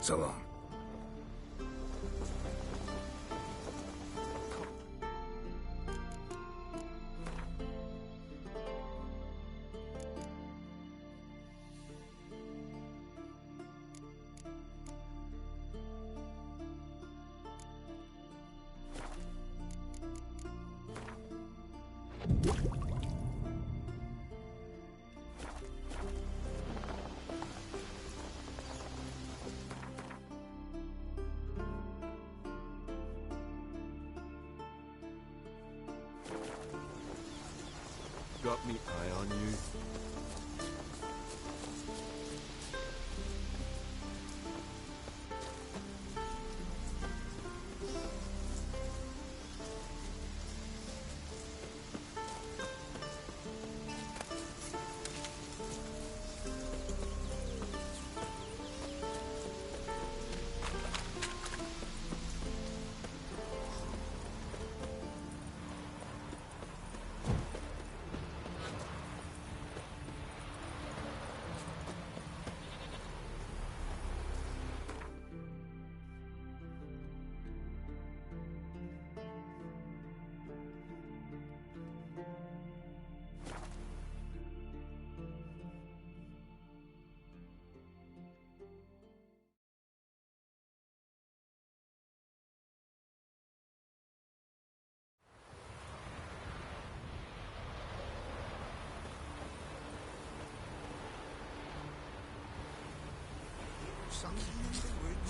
Speaker 4: So long.
Speaker 10: Got me eye on you.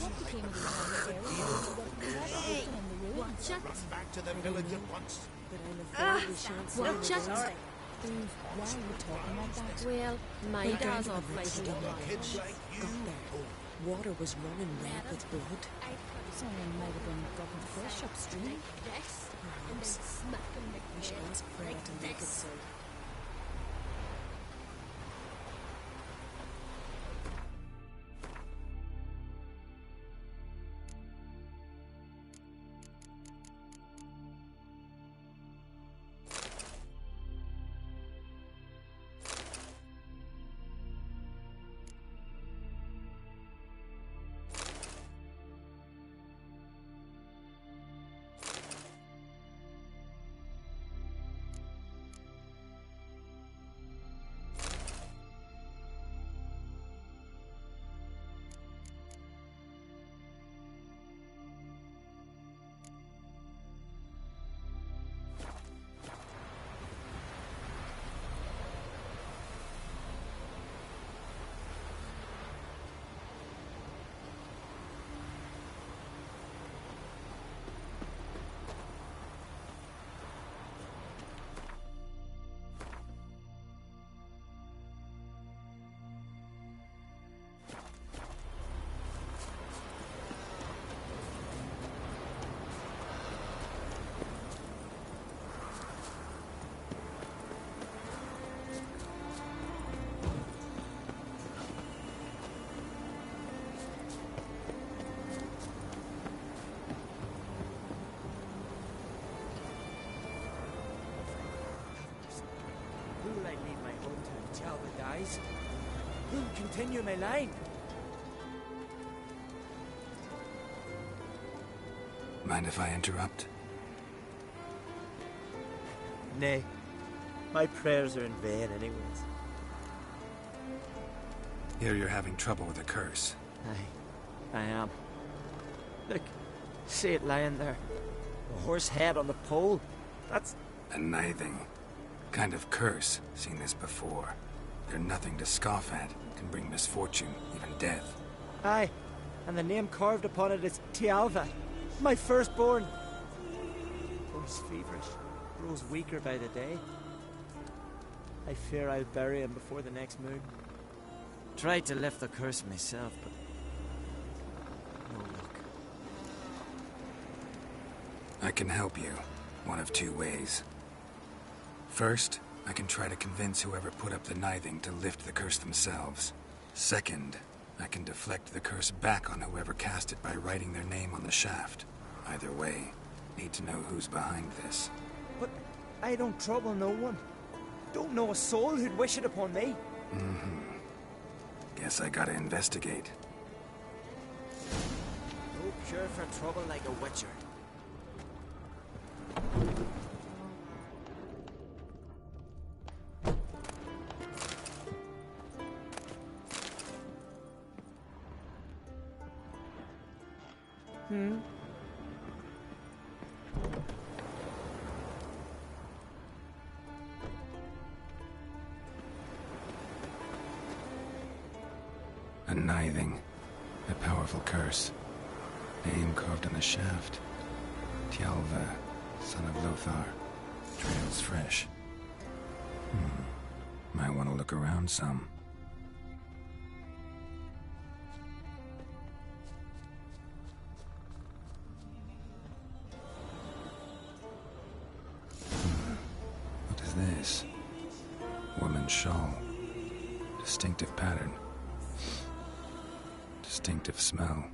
Speaker 23: What became of the
Speaker 22: Back to the village at once.
Speaker 23: Watch it!
Speaker 13: Eve, why are you talking like that?
Speaker 2: Well, my
Speaker 13: We're
Speaker 2: dad's
Speaker 13: going
Speaker 2: off
Speaker 13: to
Speaker 2: fighting
Speaker 13: the
Speaker 2: on
Speaker 13: got
Speaker 2: kids like you. Got there. Water was running red with blood.
Speaker 13: Someone might have been dropping fish upstream.
Speaker 2: Perhaps. We should ask Freya to make it so.
Speaker 1: Who'll I leave my home to tell the dies? Who'll continue my line?
Speaker 4: Mind if I interrupt?
Speaker 1: Nay. My prayers are in vain anyways.
Speaker 4: Here you're having trouble with a curse.
Speaker 1: Aye, I am. Look, see it lying there. A horse head on the pole. That's...
Speaker 4: A nithing. Kind of curse. Seen this before. They're nothing to scoff at. Can bring misfortune, even death.
Speaker 1: Aye, and the name carved upon it is Tialva, my firstborn. Oh, he's feverish. Grows weaker by the day. I fear I'll bury him before the next moon. Tried to lift the curse myself, but no luck.
Speaker 4: I can help you. One of two ways. First, I can try to convince whoever put up the nithing to lift the curse themselves. Second, I can deflect the curse back on whoever cast it by writing their name on the shaft. Either way, need to know who's behind this.
Speaker 1: But I don't trouble no one. Don't know a soul who'd wish it upon me.
Speaker 4: Guess I gotta investigate.
Speaker 1: No cure for trouble like a witcher.
Speaker 4: A nithing. A powerful curse. Name carved on the shaft. Tialva, son of Lothar. Trails fresh. Might want to look around some. What is this? Woman's shawl. Distinctive pattern. Distinctive smell.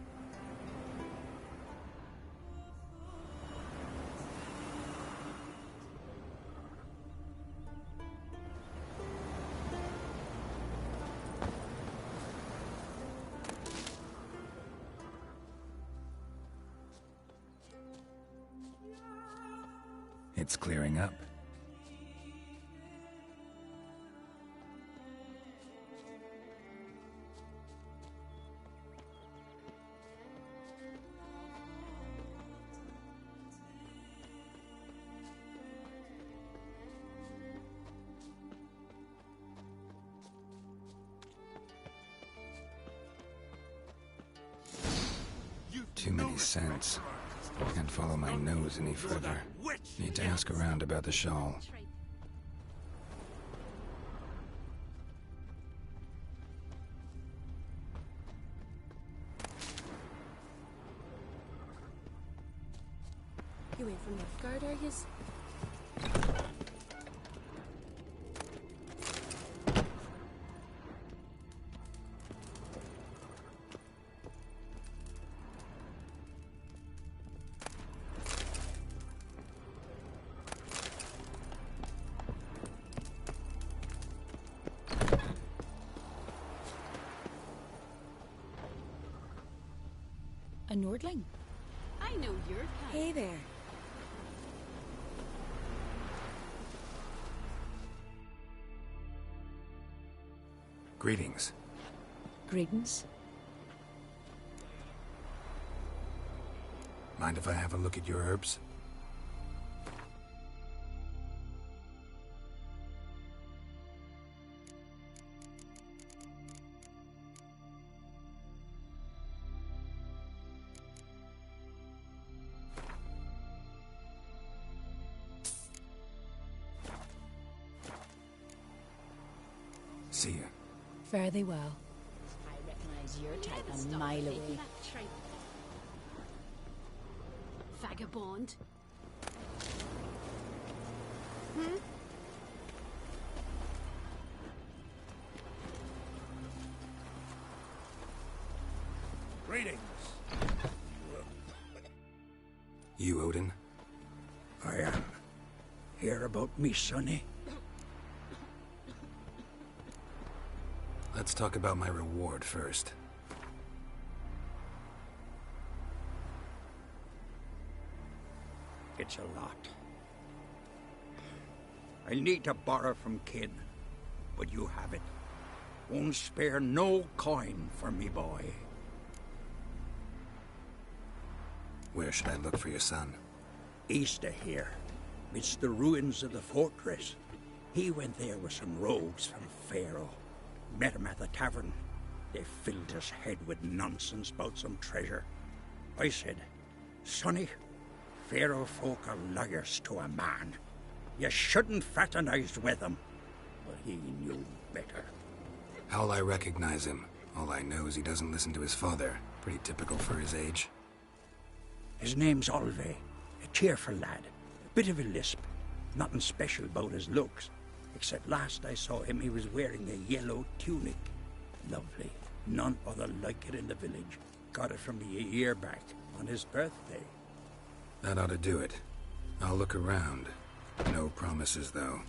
Speaker 4: It's clearing up. Too many scents. Can't follow my nose any further. Need to ask around about the shawl.
Speaker 19: You ain't from Nilfgaard, are yous?
Speaker 13: A Nordling?
Speaker 2: I know your kind.
Speaker 19: Hey there.
Speaker 4: Greetings.
Speaker 13: Greetings.
Speaker 4: Mind if I have a look at your herbs? See ya.
Speaker 13: Fare thee well.
Speaker 2: I recognize your type
Speaker 13: a mile away.
Speaker 2: Vagabond.
Speaker 18: Greetings.
Speaker 4: You, Odin?
Speaker 18: I am. Hear about me, sonny?
Speaker 4: Let's talk about my reward first.
Speaker 18: It's a lot. I need to borrow from Kid, but you have it. Won't spare no coin for me boy.
Speaker 4: Where should I look for your son?
Speaker 18: East of here, midst the ruins of the fortress. He went there with some rogues from Pharaoh. Met him at the tavern. They filled his head with nonsense about some treasure. I said, Sonny, Pharaoh folk are liars to a man. You shouldn't fraternize with them. But he knew better.
Speaker 4: How'll I recognize him? All I know is he doesn't listen to his father. Pretty typical for his age.
Speaker 18: His name's Olve. A cheerful lad. A bit of a lisp. Nothing special about his looks. Except last I saw him, he was wearing a yellow tunic. Lovely. None other like it in the village. Got it from me a year back, on his birthday.
Speaker 4: That ought to do it. I'll look around. No promises, though.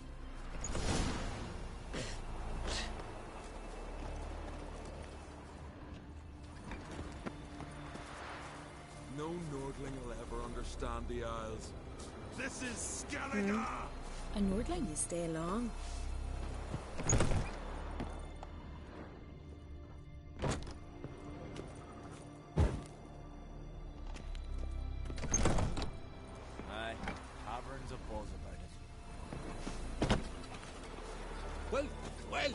Speaker 10: No Nordling will ever understand the Isles.
Speaker 5: This is Skellige!
Speaker 13: A Nordling?
Speaker 19: You stay long.
Speaker 8: Aye, tavern's a buzz about it.
Speaker 15: Well, well.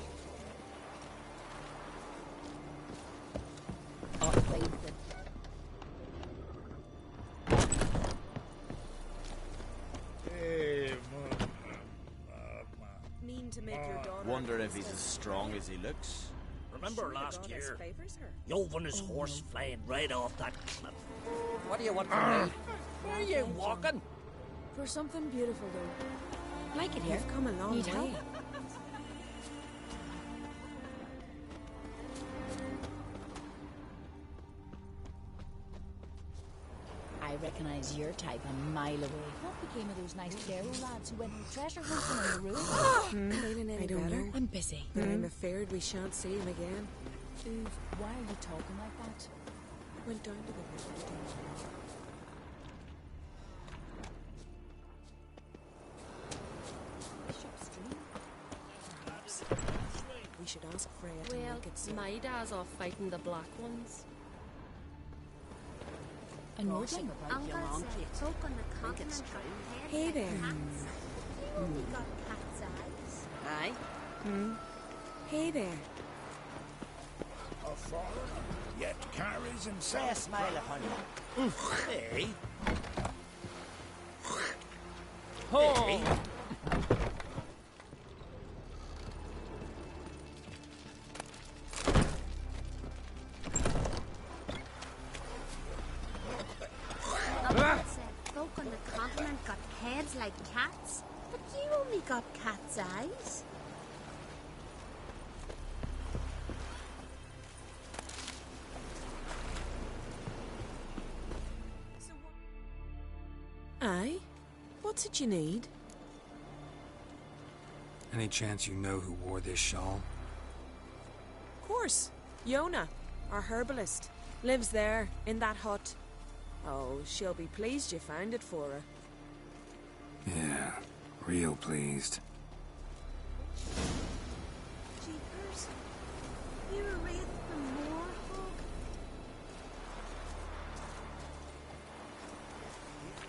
Speaker 19: Mean to make your daughter.
Speaker 8: Wonder if he's as strong as he looks.
Speaker 15: Remember last year?
Speaker 19: Favors her.
Speaker 15: Yovan his horse flying right off that cliff.
Speaker 8: What do you want from me? Where are you walking?
Speaker 13: For something beautiful, though. Like it here.
Speaker 19: You've come a long
Speaker 13: Need
Speaker 19: way.
Speaker 13: help? I recognize your type a mile away. What became of those nice Pharaoh lads who went treasure hunting on the road?
Speaker 19: Feeling any I don't better? know.
Speaker 13: I'm busy.
Speaker 19: But I'm afraid we shan't see him again.
Speaker 13: Uv, why are you talking like that?
Speaker 19: Went down to the river to do Perhaps. We should ask Freya to
Speaker 6: Well,
Speaker 19: make it so.
Speaker 6: my dad's off fighting the black ones.
Speaker 13: A Nordling?
Speaker 2: Uncle said folk on the continent got heads
Speaker 19: Hey
Speaker 2: like
Speaker 19: there.
Speaker 2: cats. You only got cat's eyes.
Speaker 19: Aye. Hey there.
Speaker 18: A foreigner, yet carries
Speaker 8: Say a
Speaker 18: himself.
Speaker 8: smile upon you.
Speaker 15: Hey,
Speaker 8: Oh!
Speaker 2: Uncle said folk on the continent eyes like cats, but you only got cat's eyes.
Speaker 19: Aye? What's it you need?
Speaker 4: Any chance you know who wore this shawl?
Speaker 19: Of course. Yona, our herbalist. Lives there, in that hut. Oh, she'll be pleased you found it for her.
Speaker 4: Yeah, real pleased.
Speaker 2: Jeepers. You're a wraith from Morhog?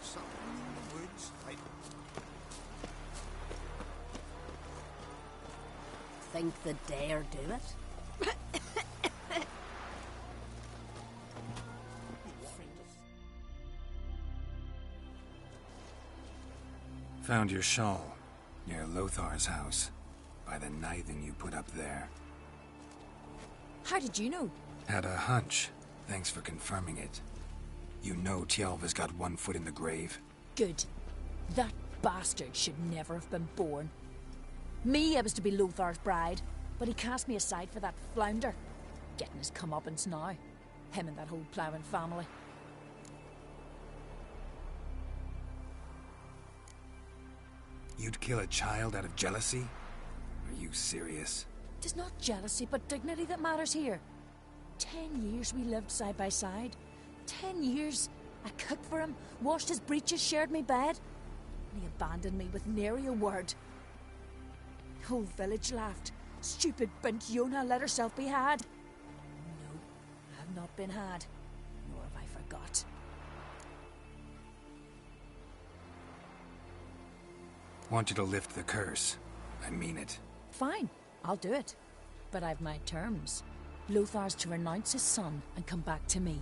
Speaker 22: Something in the woods.
Speaker 2: Think the dare do it?
Speaker 4: Found your shawl near Lothar's house by the knithing you put up there.
Speaker 13: How did you know?
Speaker 4: Had a hunch. Thanks for confirming it. You know Tjalva's got one foot in the grave?
Speaker 13: Good. That bastard should never have been born. Me, I was to be Lothar's bride, but he cast me aside for that flounder. Getting his comeuppance now. Him and that whole ploughing family.
Speaker 4: You'd kill a child out of jealousy? Are you serious?
Speaker 13: Tis not jealousy, but dignity that matters here. 10 years we lived side by side. 10 years. I cooked for him, washed his breeches, shared me bed. And he abandoned me with nary a word. The whole village laughed. Stupid bint Yona let herself be had. No, I have not been had. Nor have I forgot.
Speaker 4: Want you to lift the curse. I mean it.
Speaker 13: Fine, I'll do it. But I've my terms. Lothar's to renounce his son and come back to me.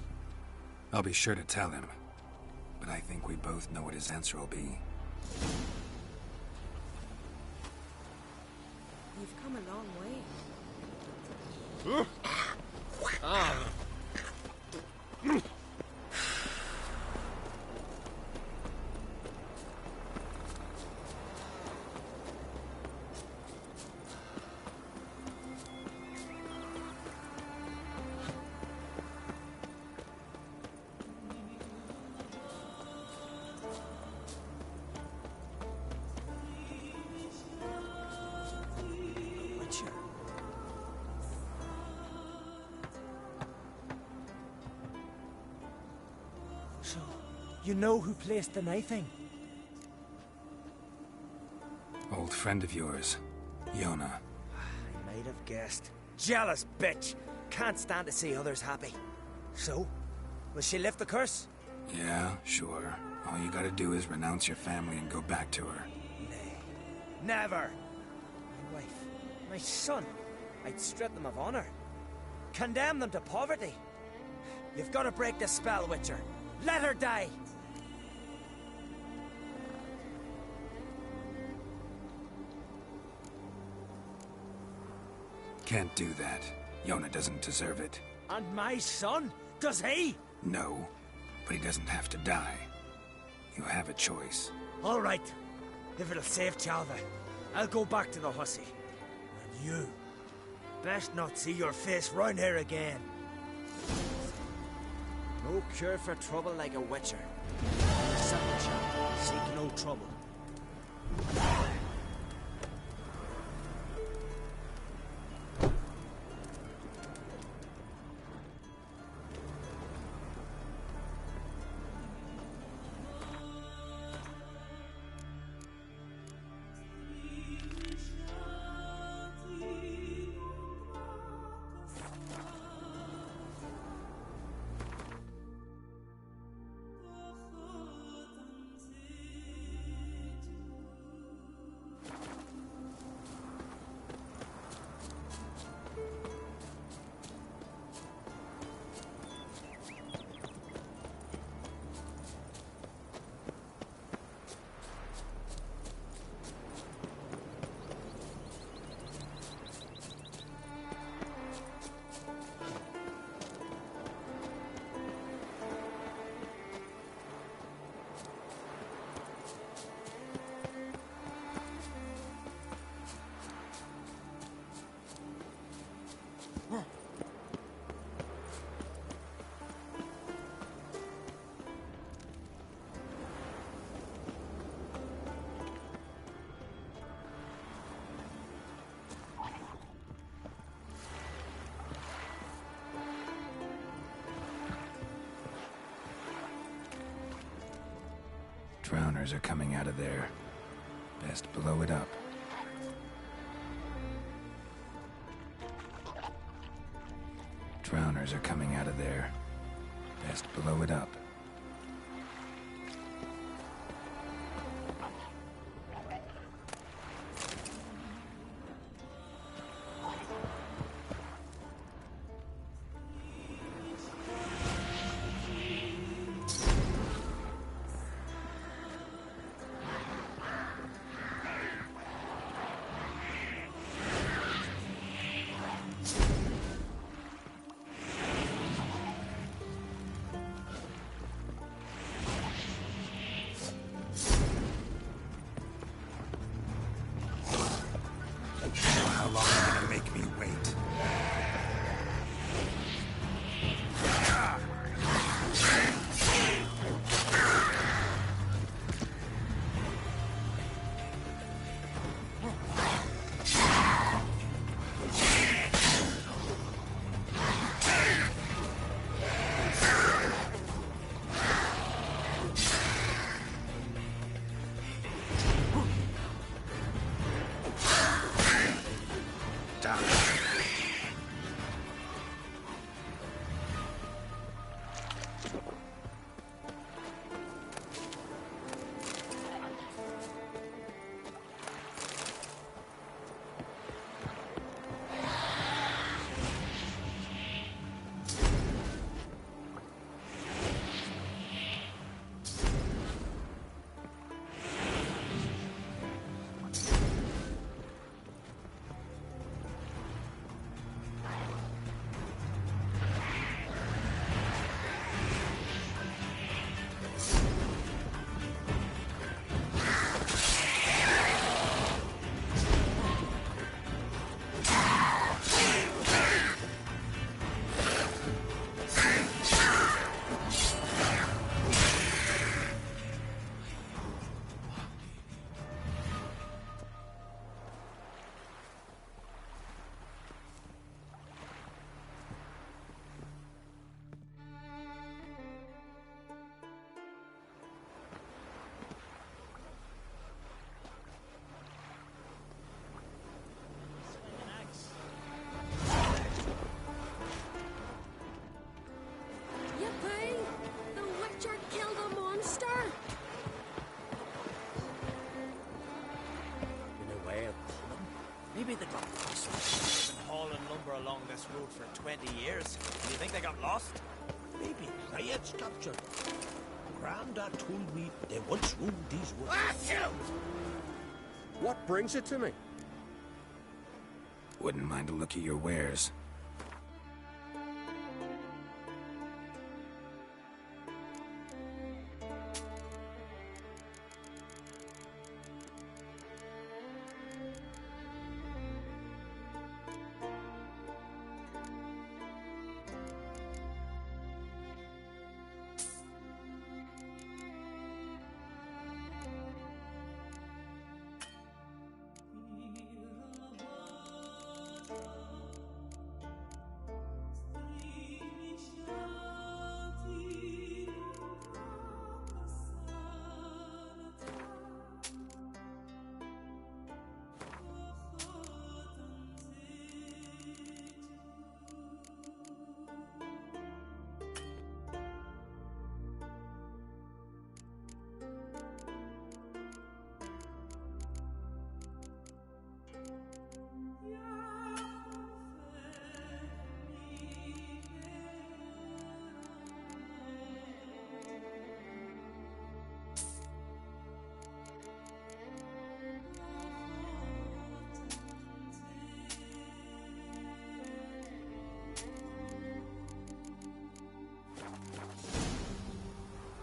Speaker 4: I'll be sure to tell him. But I think we both know what his answer will be.
Speaker 19: You've come a long way.
Speaker 1: So, you know who placed the knifing?
Speaker 4: Old friend of yours, Yona.
Speaker 8: I might have guessed. Jealous bitch! Can't stand to see others happy. So, will she lift the curse?
Speaker 4: Yeah, sure. All you gotta do is renounce your family and go back to her.
Speaker 8: Nay. Never! My wife, my son. I'd strip them of honor. Condemn them to poverty. You've got to break the spell, Witcher. Let her die!
Speaker 4: Can't do that. Yona doesn't deserve it.
Speaker 8: And my son? Does he?
Speaker 4: No, but he doesn't have to die. You have a choice.
Speaker 8: All right. If it'll save Tjalva, I'll go back to the hussy. And you, best not see your face round here again. No cure for trouble like a Witcher. Simple chap, seek no trouble.
Speaker 4: Drowners are coming out of there. Best blow it up. Drowners are coming out of there. Best blow it up.
Speaker 8: Maybe they got lost. They've been hauling lumber along this road for 20 years. Do you think they got lost?
Speaker 15: Maybe riots captured. Grandad told me they once roamed these woods.
Speaker 10: What brings it to me?
Speaker 4: Wouldn't mind a look at your wares.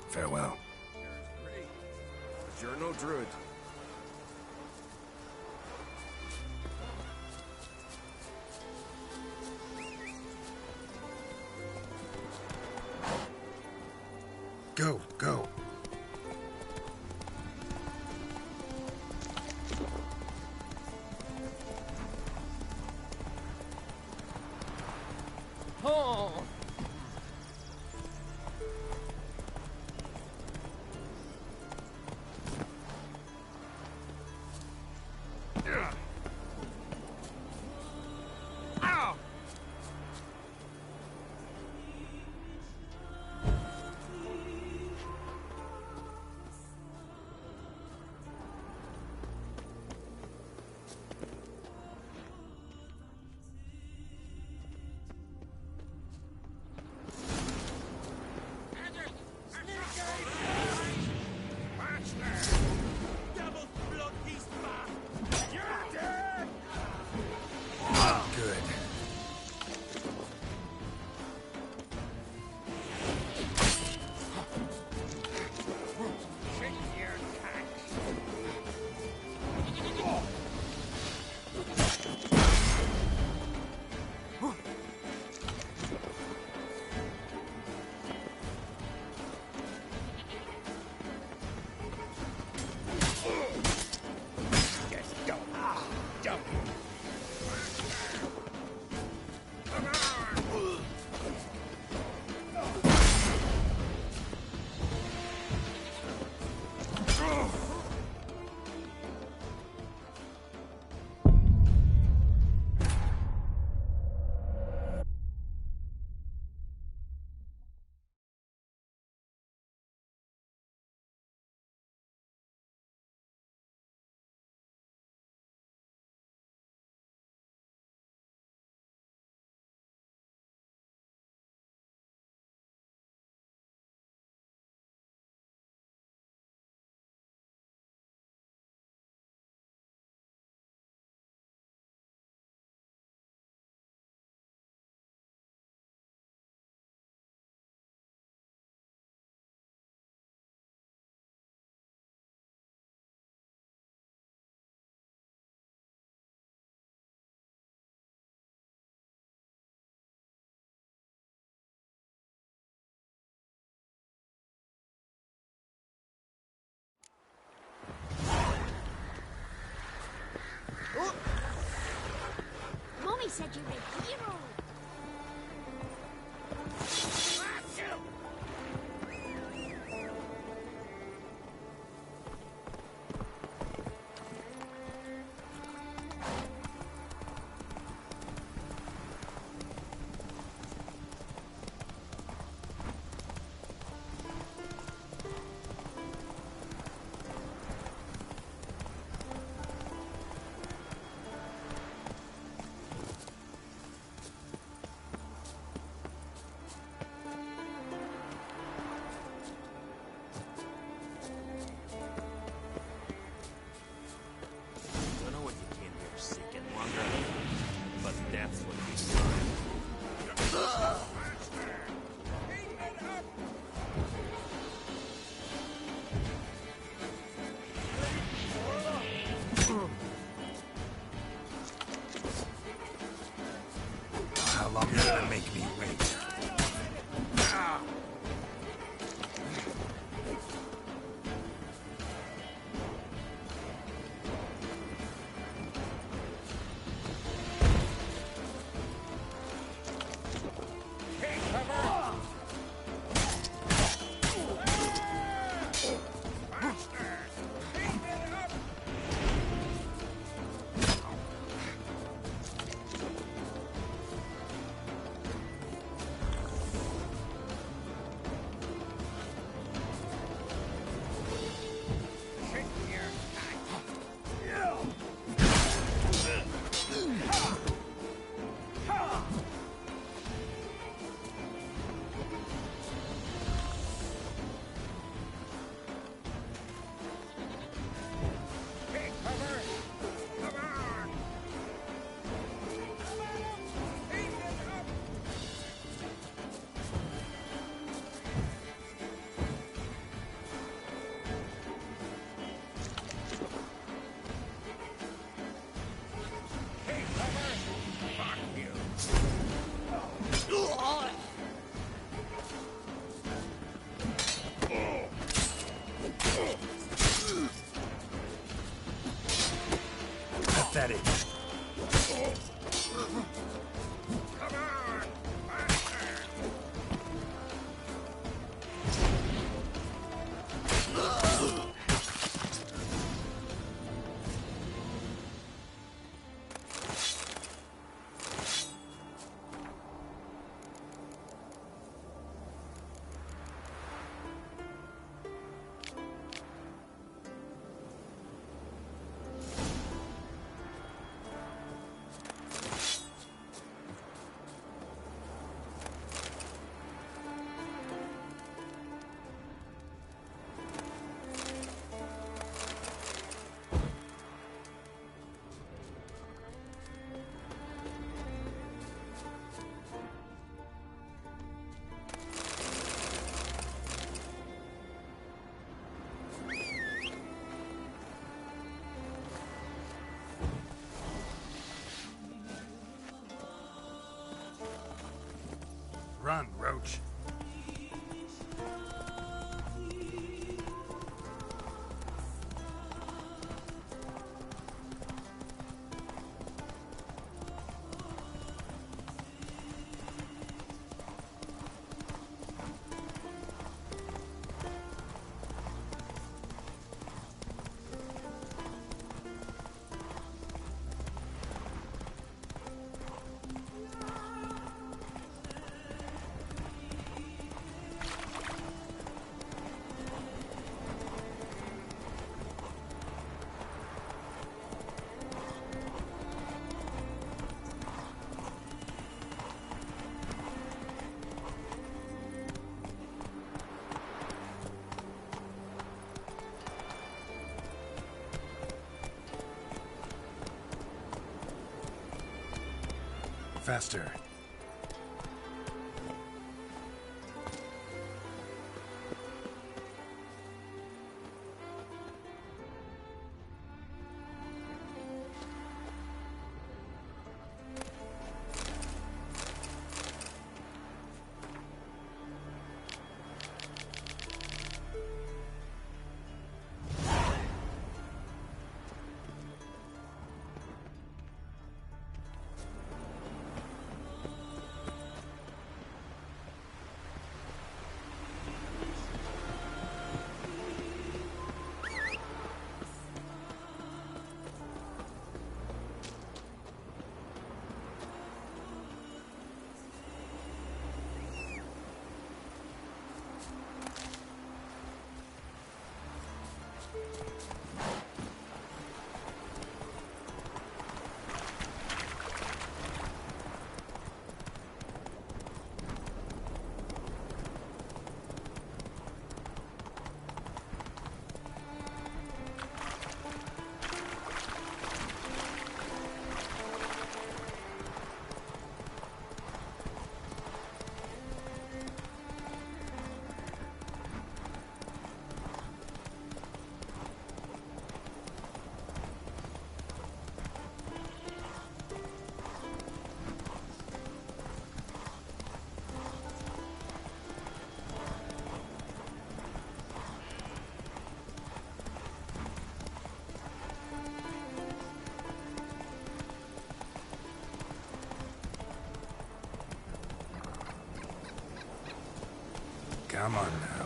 Speaker 4: Farewell.
Speaker 10: Great. But you're no druid.
Speaker 4: Go, go.
Speaker 8: Oh!
Speaker 9: said you're a hero!
Speaker 4: How long are you gonna make me wait? Pathetic. Run, Roach. Faster. Come on now.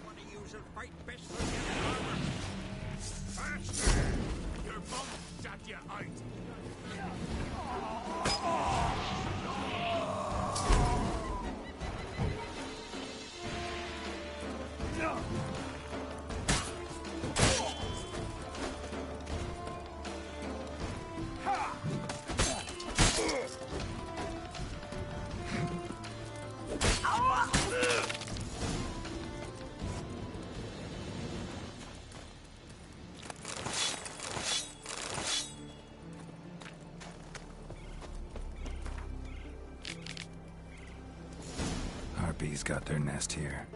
Speaker 15: What do you fight best for your armor? Faster! Your bum shot you out!
Speaker 4: Harpies got their nest here.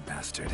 Speaker 4: bastard.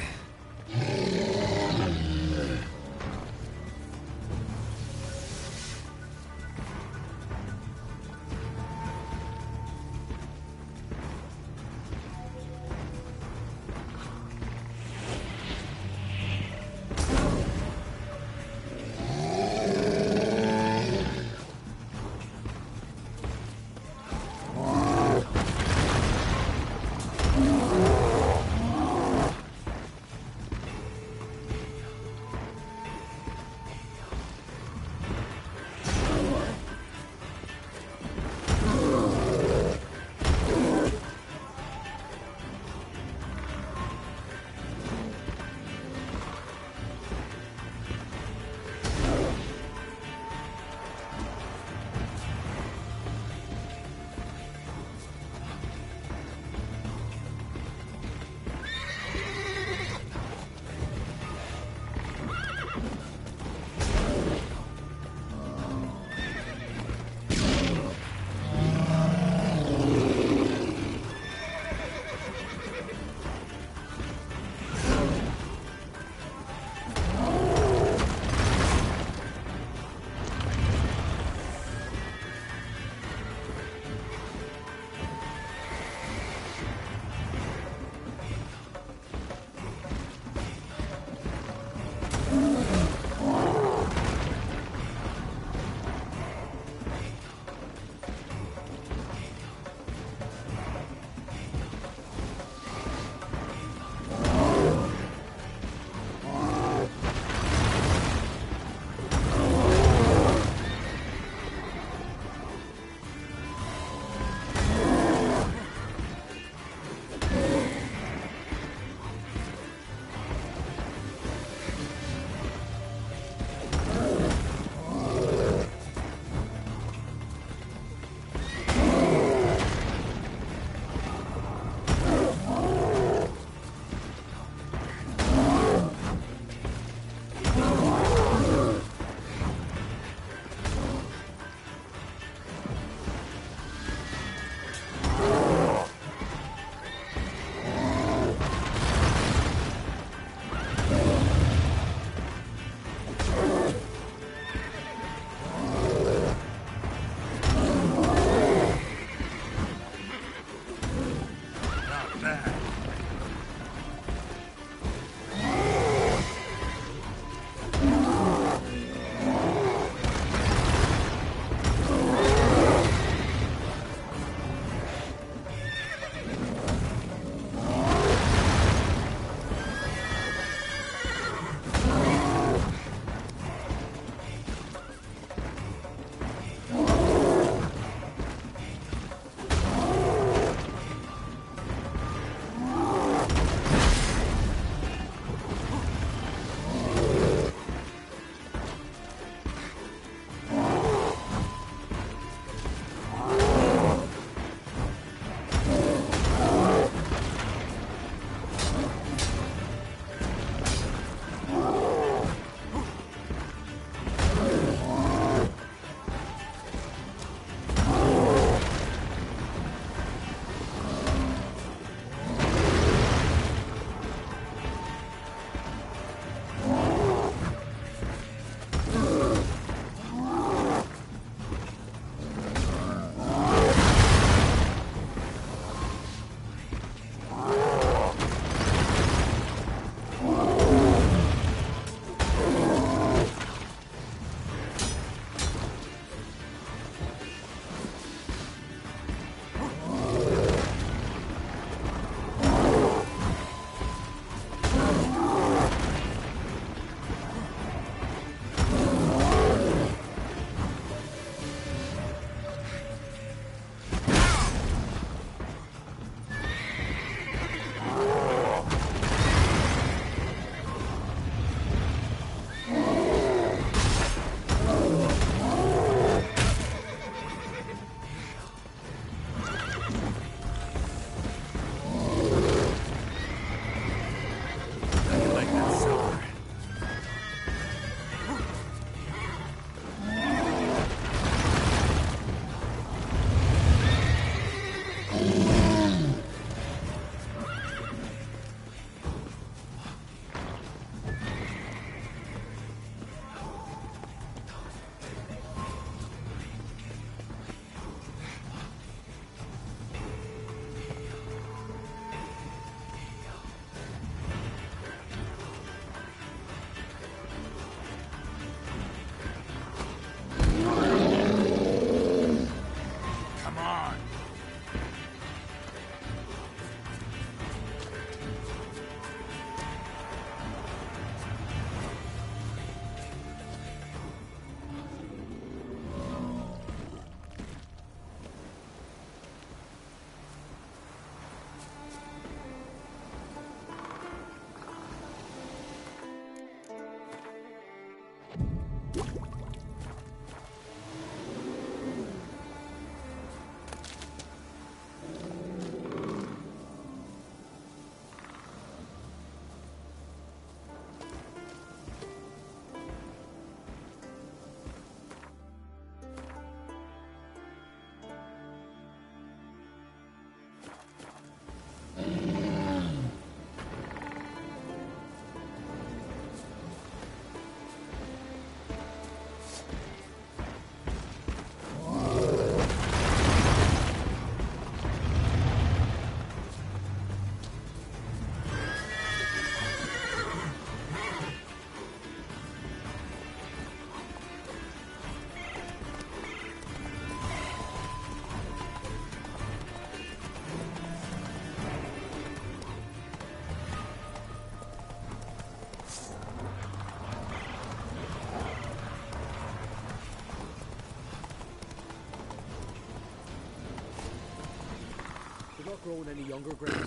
Speaker 9: growing any younger, Graves.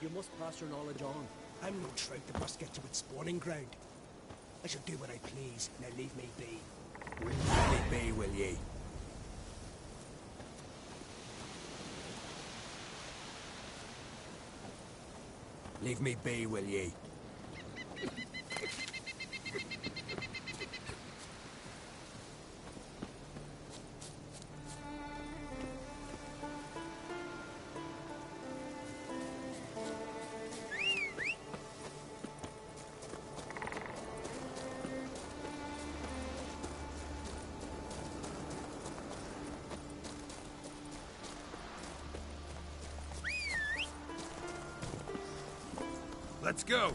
Speaker 9: You must pass your knowledge on.
Speaker 14: I'm no trout that must get you its spawning ground. I shall do what I please. Now leave me be.
Speaker 15: Leave me be, will ye? Leave me be, will ye?
Speaker 16: Let's go!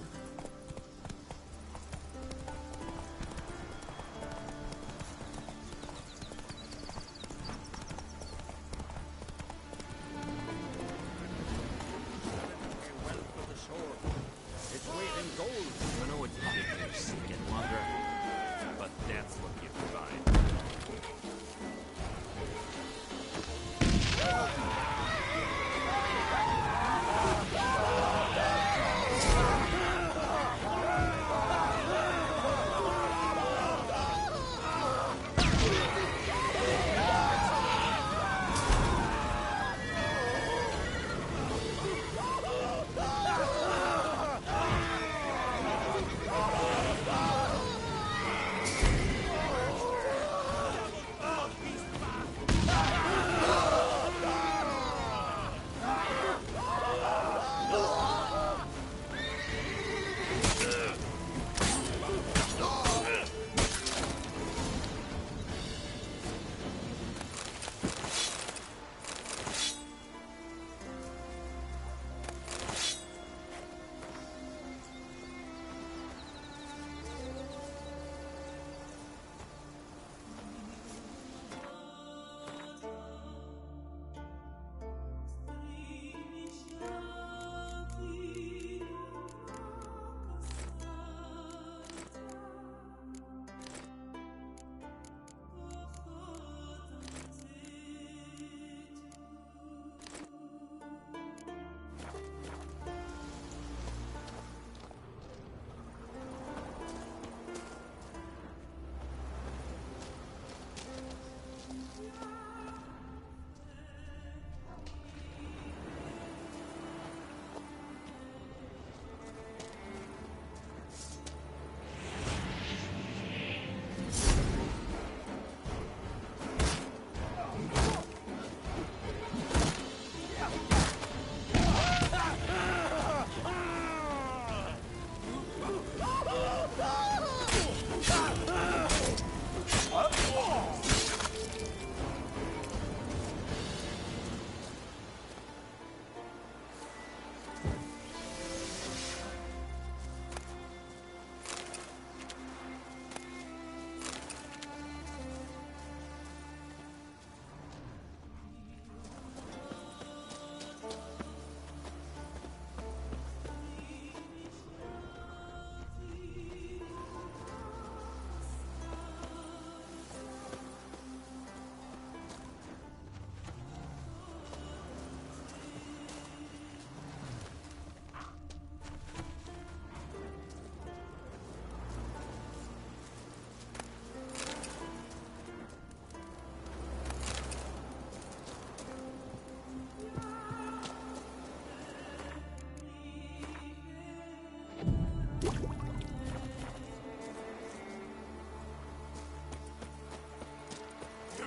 Speaker 5: It's weight in gold. I know it's ridiculous, get longer, but that's what you provide.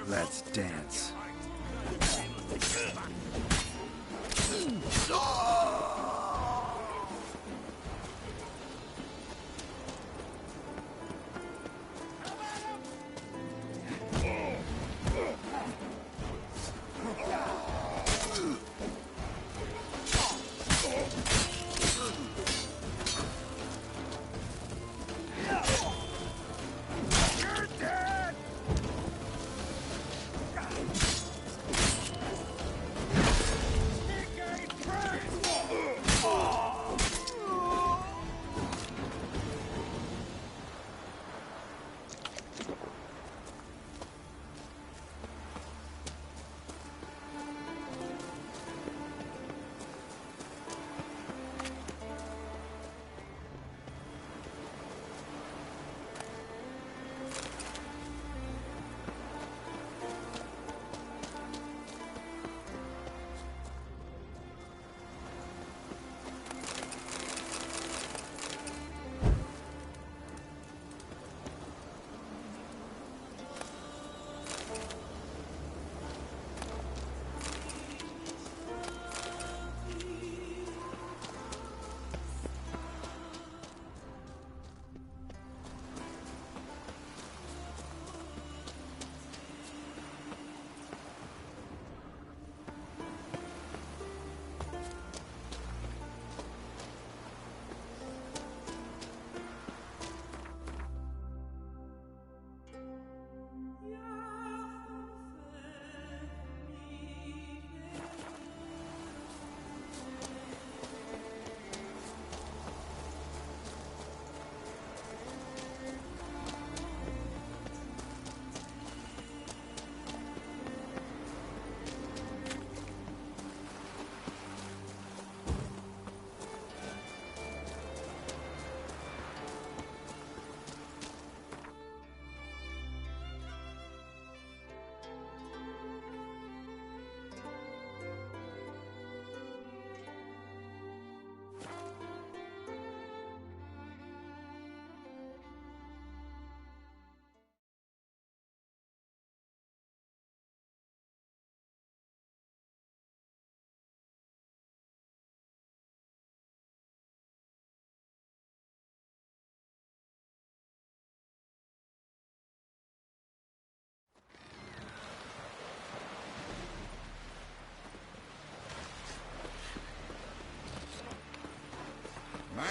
Speaker 4: Let's dance.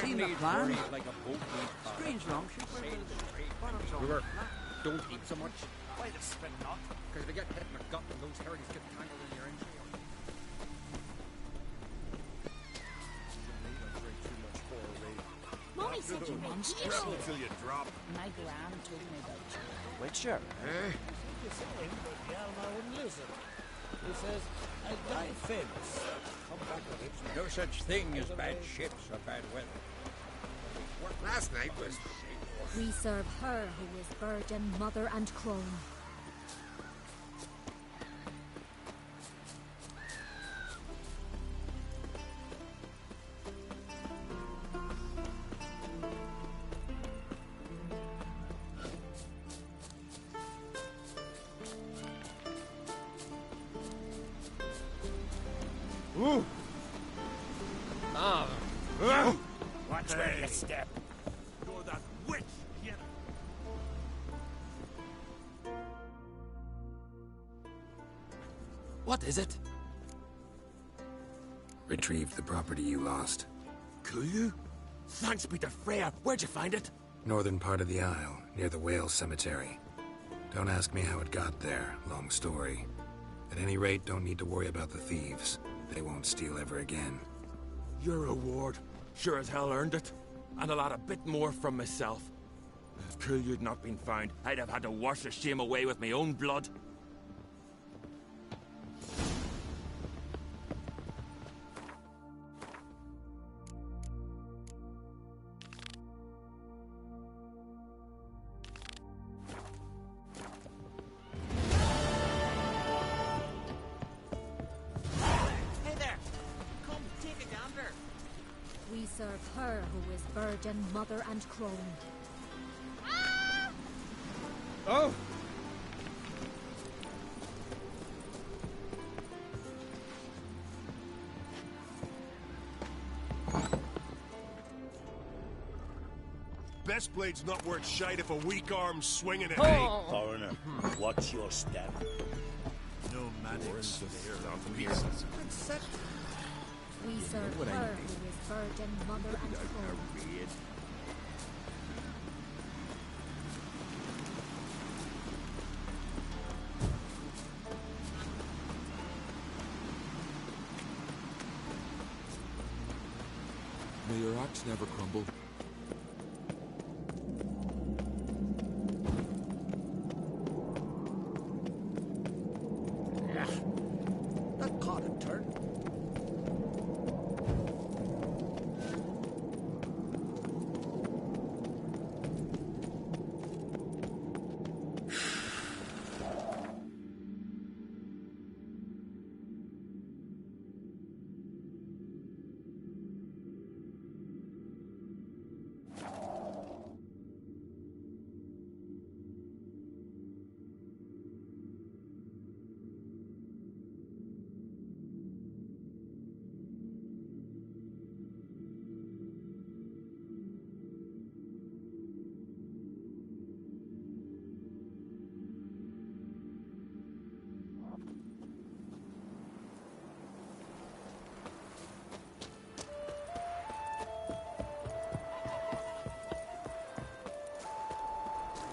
Speaker 18: seen the plan.
Speaker 5: Like a boat
Speaker 18: Strange longship.
Speaker 5: River, don't eat so much. Why the spin not? Because they get hit in the gut and those herrings get tangled in your engine.
Speaker 23: Mommy said you mentioned it.
Speaker 5: Till you drop.
Speaker 13: My gran told me about you.
Speaker 1: Witcher?
Speaker 12: Eh? You saying, but Hjalmar wouldn't listen. He says, I die famous. Come back with it.
Speaker 18: No such thing as bad ships or bad weather.
Speaker 15: What last night was...
Speaker 23: We serve her who is virgin, mother, and crone.
Speaker 15: Ooh!
Speaker 5: Ah!
Speaker 15: Watch where you step.
Speaker 16: You're that witch, you...
Speaker 5: What is it?
Speaker 4: Retrieved the property you lost.
Speaker 16: Clue? Thanks be to Freya. Where'd you find it?
Speaker 4: Northern part of the Isle, near the whale cemetery. Don't ask me how it got there, long story. At any rate, don't need to worry about the thieves. They won't steal ever again.
Speaker 16: Your reward. Sure as hell earned it. And a lot of bit more from myself. If Killiud not been found, I'd have had to wash the shame away with my own blood.
Speaker 23: We serve her who is virgin, mother, and crone.
Speaker 12: Oh!
Speaker 16: Best blade's not worth shite if a weak arm's swinging it,
Speaker 20: Hey,
Speaker 16: eh?
Speaker 20: foreigner, watch your step.
Speaker 16: No manics.
Speaker 23: We serve her who is virgin, mother, and crone.
Speaker 10: May your axe never crumble.
Speaker 12: That caught a turn.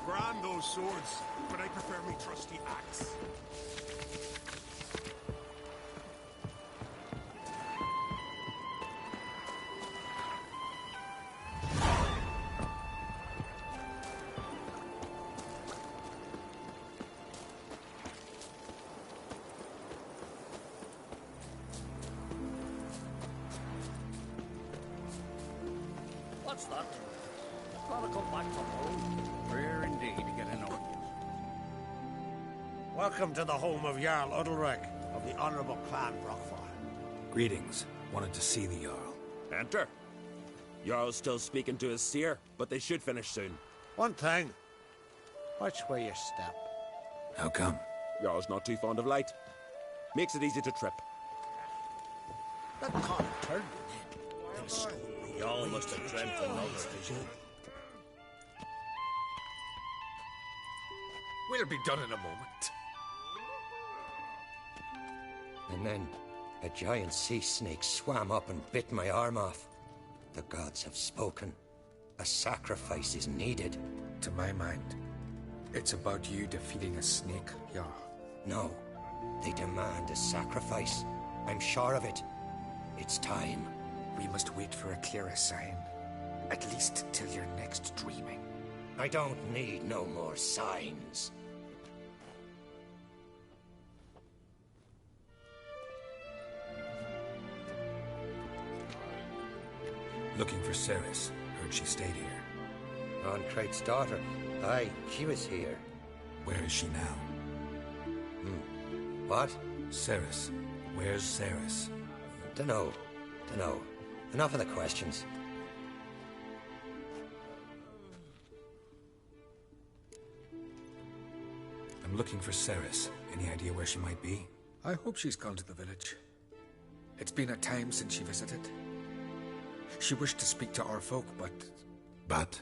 Speaker 16: Grand those swords, but I prefer me trusty axe.
Speaker 12: What's that? Gotta come back from home.
Speaker 18: Rare indeed to get an audience.
Speaker 15: Welcome to the home of Jarl Udalrek of the Honourable Clan Brockfire.
Speaker 4: Greetings. Wanted to see the Jarl.
Speaker 16: Enter. Jarl's still speaking to his seer, but they should finish soon.
Speaker 15: One thing. Watch where you step.
Speaker 4: How come?
Speaker 16: Jarl's not too fond of light. Makes it easy to trip.
Speaker 12: That caught a turn.
Speaker 20: Y'all must have dreamt another vision.
Speaker 10: We'll be done in a moment.
Speaker 3: And then a giant sea snake swam up and bit my arm off. The gods have spoken. A sacrifice is needed.
Speaker 5: To my mind, it's about you defeating a snake, Jarl.
Speaker 3: No. They demand a sacrifice. I'm sure of it. It's time.
Speaker 5: We must wait for a clearer sign. At least till your next dreaming.
Speaker 3: I don't need no more signs.
Speaker 4: Looking for Ceres. Heard she stayed here.
Speaker 3: Oncrate's daughter. Aye, she was here.
Speaker 4: Where is she now?
Speaker 3: What?
Speaker 4: Ceres. Where's Ceres?
Speaker 3: Dunno. Enough of the questions.
Speaker 4: I'm looking for Ceres. Any idea where she might be?
Speaker 5: I hope she's gone to the village. It's been a time since she visited. She wished to speak to our folk, but...
Speaker 4: But?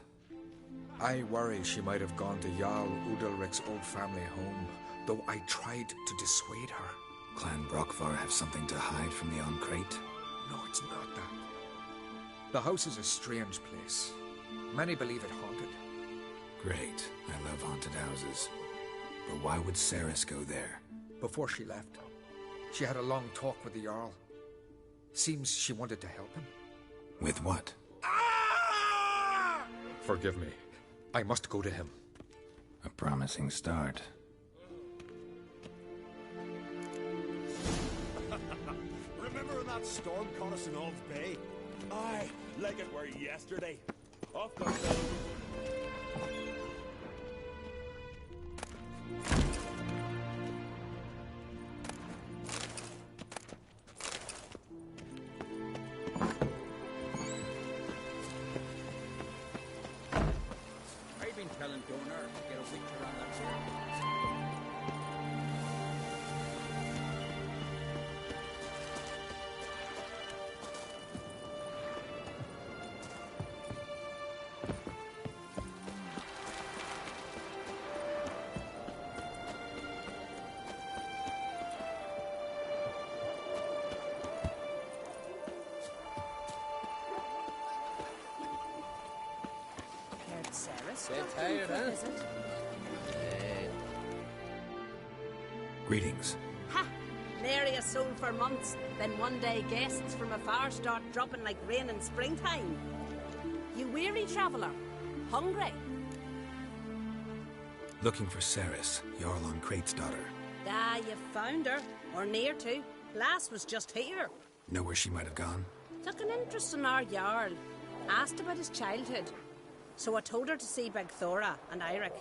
Speaker 5: I worry she might have gone to Jarl Udalric's old family home, though I tried to dissuade her.
Speaker 4: Clan Brockvar have something to hide from the Oncrate?
Speaker 5: No, it's not that. The house is a strange place. Many believe it haunted.
Speaker 4: Great. I love haunted houses. But why would Ceres go there?
Speaker 5: Before she left, she had a long talk with the Jarl. Seems she wanted to help him.
Speaker 4: With what?
Speaker 5: Forgive me. I must go to him.
Speaker 4: A promising start.
Speaker 16: Remember when that storm caught us in Old Bay? Aye, like it were yesterday. Off the road.
Speaker 18: I've been telling Donor to get a witcher on that sword.
Speaker 2: Tired, huh?
Speaker 4: Greetings.
Speaker 2: Ha! Nary a soul for months. Then one day guests from afar start dropping like rain in springtime. You weary traveller? Hungry?
Speaker 4: Looking for Ceres, Jarl Oncrate's daughter.
Speaker 2: Ah, you found her. Or near to. Lass was just here.
Speaker 4: Know where she might have gone?
Speaker 2: Took an interest in our Jarl. Asked about his childhood. So I told her to see Bergthora and Eirik.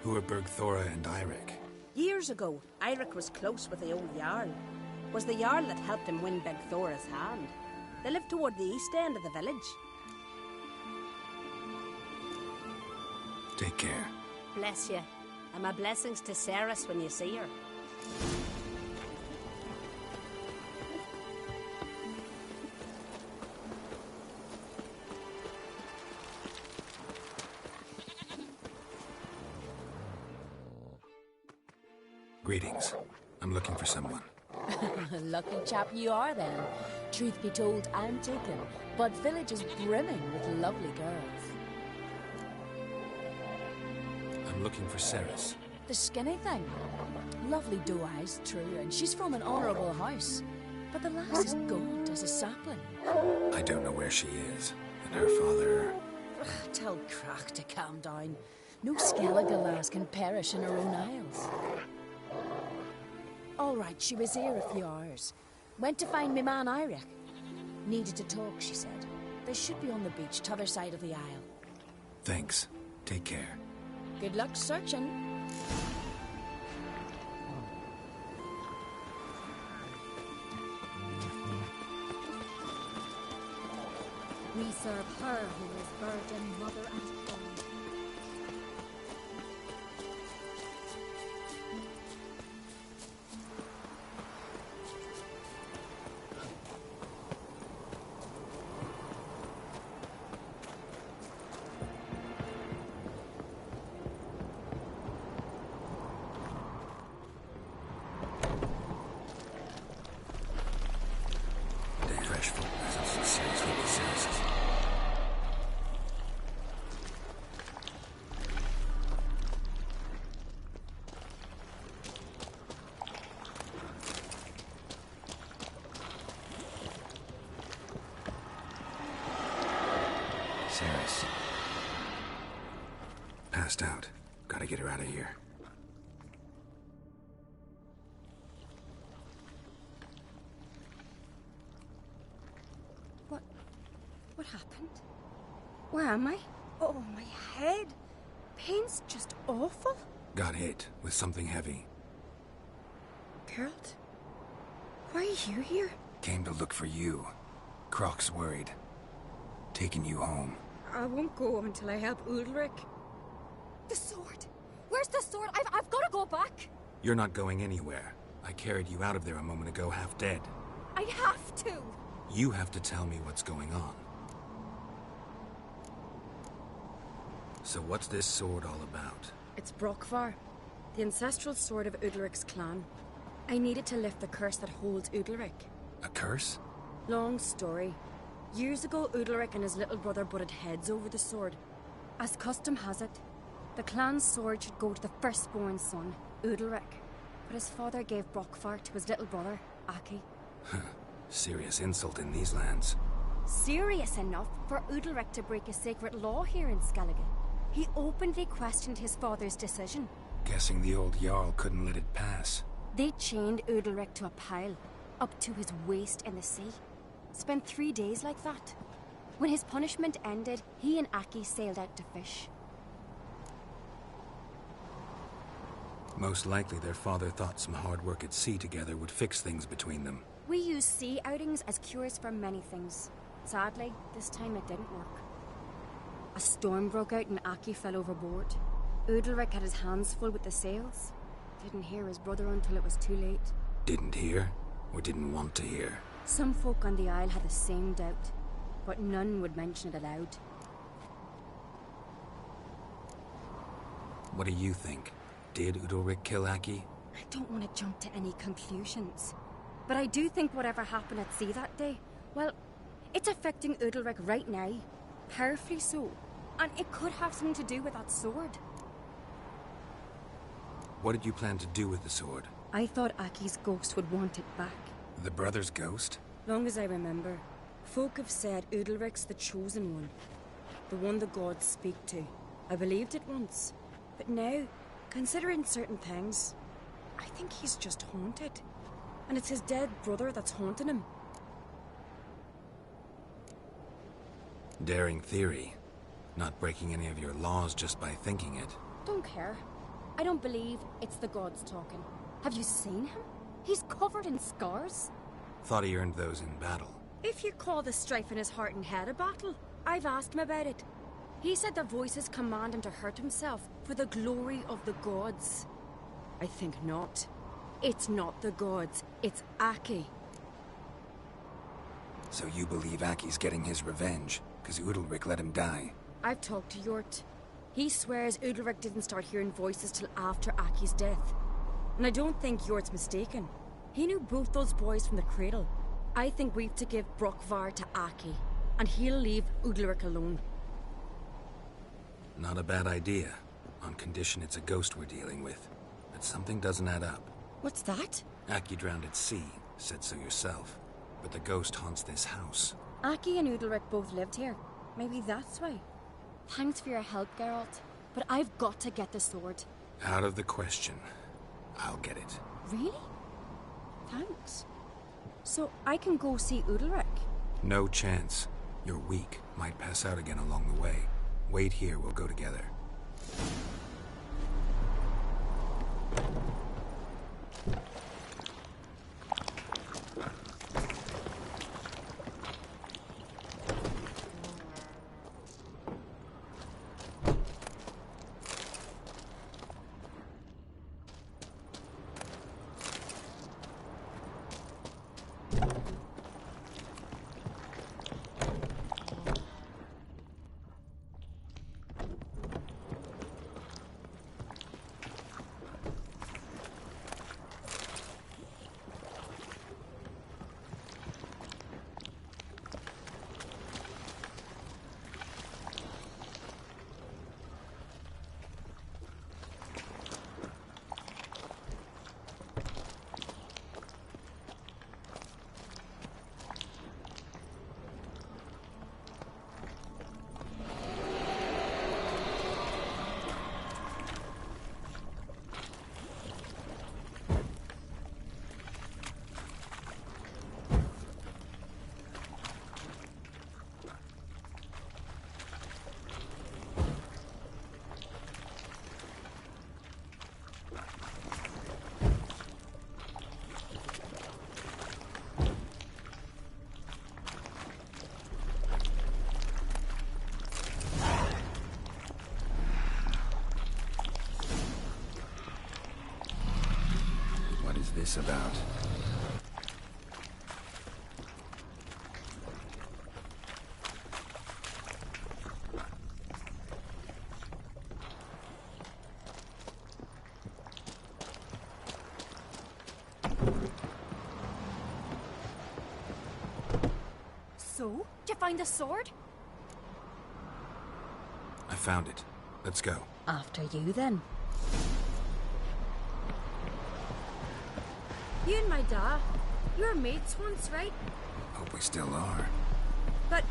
Speaker 4: Who are Bergthora and Eirik?
Speaker 2: Years ago, Eirik was close with the old Jarl. Was the Jarl that helped him win Bergthora's hand. They lived toward the east end of the village.
Speaker 4: Take care.
Speaker 2: Bless you. And my blessings to Ceres when you see her.
Speaker 4: Greetings. I'm looking for someone.
Speaker 13: Lucky chap you are then. Truth be told, I'm taken, but village is brimming with lovely girls.
Speaker 4: I'm looking for Ceres.
Speaker 13: The skinny thing. Lovely doe eyes, true, and she's from an honourable house. But the lass is gaunt as a sapling.
Speaker 4: I don't know where she is, and her father...
Speaker 13: Tell Crach to calm down. No Skellige lass can perish in her own isles. All right, she was here a few hours. Went to find me man Eirik. Needed to talk, she said. They should be on the beach, t'other side of the isle.
Speaker 4: Thanks. Take care.
Speaker 13: Good luck searching.
Speaker 23: We serve her who is virgin, mother and father.
Speaker 4: passed out. Gotta get her out of here.
Speaker 2: What happened? Where am I? Oh, my head. Pain's just awful.
Speaker 4: Got hit with something heavy.
Speaker 2: Geralt? Why are you here?
Speaker 4: Came to look for you. Croc's worried. Taking you home.
Speaker 2: I won't go until I help Udalric.
Speaker 23: The sword! Where's the sword? I've got to go back!
Speaker 4: You're not going anywhere. I carried you out of there a moment ago, half dead.
Speaker 23: I have to!
Speaker 4: You have to tell me what's going on. So what's this sword all about?
Speaker 2: It's Brokvar, the ancestral sword of Udalric's clan. I needed to lift the curse that holds Udalric.
Speaker 4: A curse?
Speaker 2: Long story. Years ago, Udalric and his little brother butted heads over the sword. As custom has it, the clan's sword should go to the firstborn son, Udalric. But his father gave Brokvar to his little brother, Aki.
Speaker 4: Serious insult in these lands.
Speaker 2: Serious enough for Udalric to break a sacred law here in Skellige. He openly questioned his father's decision.
Speaker 4: Guessing the old Jarl couldn't let it pass.
Speaker 2: They chained Udalric to a pile, up to his waist in the sea. Spent 3 days like that. When his punishment ended, he and Aki sailed out to fish.
Speaker 4: Most likely their father thought some hard work at sea together would fix things between them.
Speaker 2: We use sea outings as cures for many things. Sadly, this time it didn't work. A storm broke out and Aki fell overboard. Udalric had his hands full with the sails. Didn't hear his brother until it was too late.
Speaker 4: Didn't hear? Or didn't want to hear?
Speaker 2: Some folk on the Isle had the same doubt, but none would mention it aloud.
Speaker 4: What do you think? Did Udalric kill Aki?
Speaker 2: I don't want to jump to any conclusions, but I do think whatever happened at sea that day, well, it's affecting Udalric right now. Powerfully so. And it could have something to do with that sword.
Speaker 4: What did you plan to do with the sword?
Speaker 2: I thought Aki's ghost would want it back.
Speaker 4: The brother's ghost?
Speaker 2: Long as I remember, folk have said Udalric's the chosen one. The one the gods speak to. I believed it once. But now, considering certain things, I think he's just haunted. And it's his dead brother that's haunting him.
Speaker 4: Daring theory. Not breaking any of your laws just by thinking it.
Speaker 2: Don't care. I don't believe it's the gods talking. Have you seen him? He's covered in scars.
Speaker 4: Thought he earned those in battle.
Speaker 2: If you call the strife in his heart and head a battle, I've asked him about it. He said the voices command him to hurt himself for the glory of the gods. I think not. It's not the gods, it's Aki.
Speaker 4: So you believe Aki's getting his revenge, because Udalric let him die?
Speaker 2: I've talked to Yort. He swears Udalric didn't start hearing voices till after Aki's death. And I don't think Yort's mistaken. He knew both those boys from the cradle. I think we've to give Brokvar to Aki, and he'll leave Udalric alone.
Speaker 4: Not a bad idea, on condition it's a ghost we're dealing with. But something doesn't add up.
Speaker 2: What's that?
Speaker 4: Aki drowned at sea, said so yourself. But the ghost haunts this house.
Speaker 2: Aki and Udalric both lived here. Maybe that's why. Thanks for your help, Geralt. But I've got to get the sword.
Speaker 4: Out of the question. I'll get it.
Speaker 2: Really? Thanks. So I can go see Udalric?
Speaker 4: No chance. You're weak. Might pass out again along the way. Wait here, we'll go together. What's this about?
Speaker 23: So, did you find the sword?
Speaker 4: I found it. Let's go.
Speaker 23: After you, then.
Speaker 6: You and my dad, you were mates once, right?
Speaker 4: Hope we still are.
Speaker 6: But,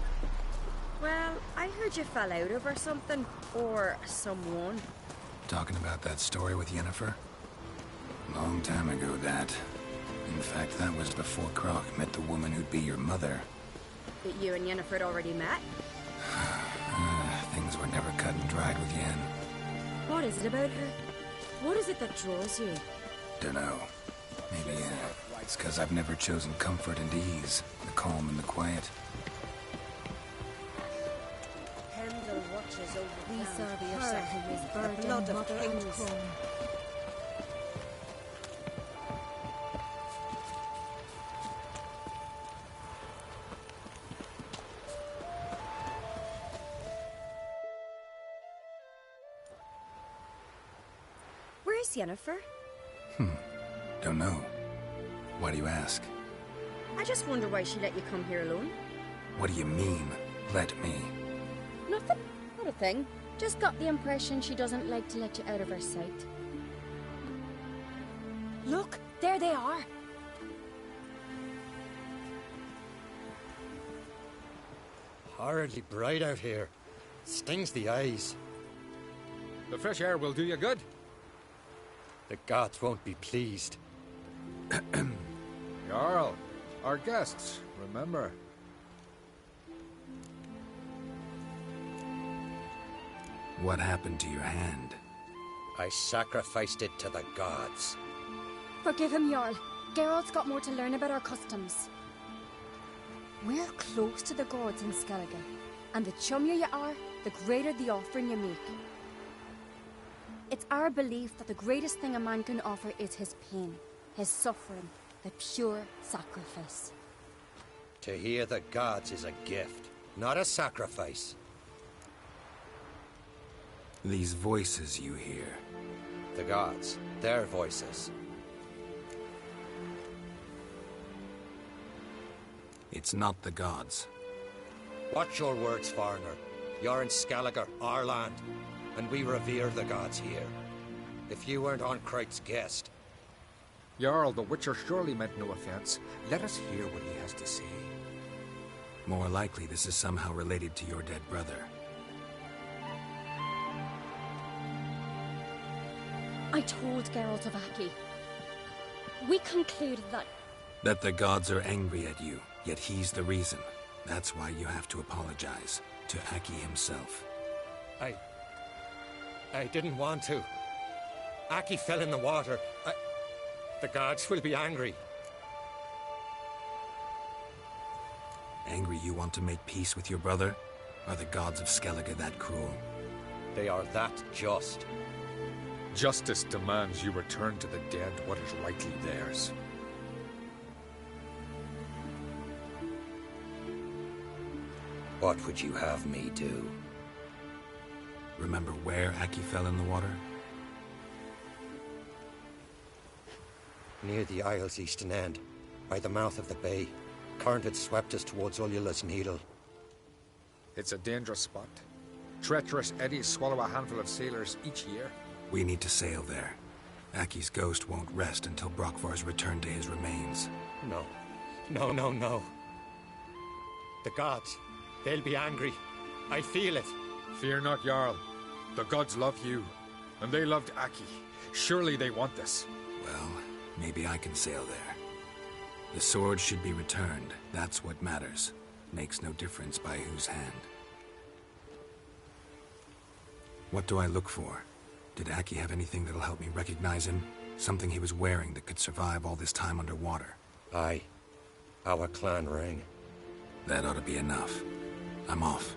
Speaker 6: well, I heard you fell out over something. Or someone.
Speaker 4: Talking about that story with Yennefer? Long time ago, that. In fact, that was before Croc met the woman who'd be your mother.
Speaker 6: That you and Yennefer had already met?
Speaker 4: Things were never cut and dried with Yen.
Speaker 6: What is it about her? What is it that draws you?
Speaker 4: Dunno. Maybe, it's because I've never chosen comfort and ease, the calm and the quiet.
Speaker 2: Pendle watches over
Speaker 23: We
Speaker 2: the
Speaker 23: serve
Speaker 2: her who is
Speaker 23: bird
Speaker 2: the blood
Speaker 23: and
Speaker 2: of
Speaker 23: mother and
Speaker 2: kings.
Speaker 23: throne.
Speaker 6: Where's Yennefer?
Speaker 4: Don't know. Why do you ask?
Speaker 6: I just wonder why she let you come here alone.
Speaker 4: What do you mean, let me?
Speaker 6: Nothing. Not a thing. Just got the impression she doesn't like to let you out of her sight. Look, there they are.
Speaker 3: Horridly bright out here. Stings the eyes.
Speaker 5: The fresh air will do you good.
Speaker 3: The gods won't be pleased.
Speaker 5: Jarl, our guests, remember.
Speaker 4: What happened to your hand?
Speaker 3: I sacrificed it to the gods.
Speaker 6: Forgive him, Jarl. Geralt's got more to learn about our customs. We're close to the gods in Skellige, and the chummier you are, the greater the offering you make. It's our belief that the greatest thing a man can offer is his pain, his suffering, the pure sacrifice.
Speaker 3: To hear the gods is a gift, not a sacrifice.
Speaker 4: These voices you hear.
Speaker 3: The gods, their voices.
Speaker 4: It's not the gods.
Speaker 3: Watch your words, foreigner. You're in Skellige, our land, and we revere the gods here. If you weren't Onkreit's guest...
Speaker 5: Jarl, the Witcher surely meant no offense. Let us hear what he has to say.
Speaker 4: More likely this is somehow related to your dead brother.
Speaker 6: I told Geralt of Aki. We concluded
Speaker 4: That the gods are angry at you, yet he's the reason. That's why you have to apologize. To Aki himself.
Speaker 3: I didn't want to. Aki fell in the water. The gods will be angry.
Speaker 4: Angry you want to make peace with your brother? Are the gods of Skellige that cruel?
Speaker 3: They are that just.
Speaker 5: Justice demands you return to the dead what is rightly theirs.
Speaker 3: What would you have me do?
Speaker 4: Remember where Aki fell in the water?
Speaker 3: Near the Isle's eastern end, by the mouth of the bay. Current had swept us towards Ullula's Needle.
Speaker 5: It's a dangerous spot. Treacherous eddies swallow a handful of sailors each year.
Speaker 4: We need to sail there. Aki's ghost won't rest until Brokvar's returned to his remains.
Speaker 3: No. No. The gods, they'll be angry. I feel it.
Speaker 5: Fear not, Jarl. The gods love you, and they loved Aki. Surely they want this.
Speaker 4: Well, maybe I can sail there. The sword should be returned. That's what matters. Makes no difference by whose hand. What do I look for? Did Aki have anything that'll help me recognize him? Something he was wearing that could survive all this time underwater?
Speaker 3: Aye. Our clan ring.
Speaker 4: That ought to be enough. I'm off.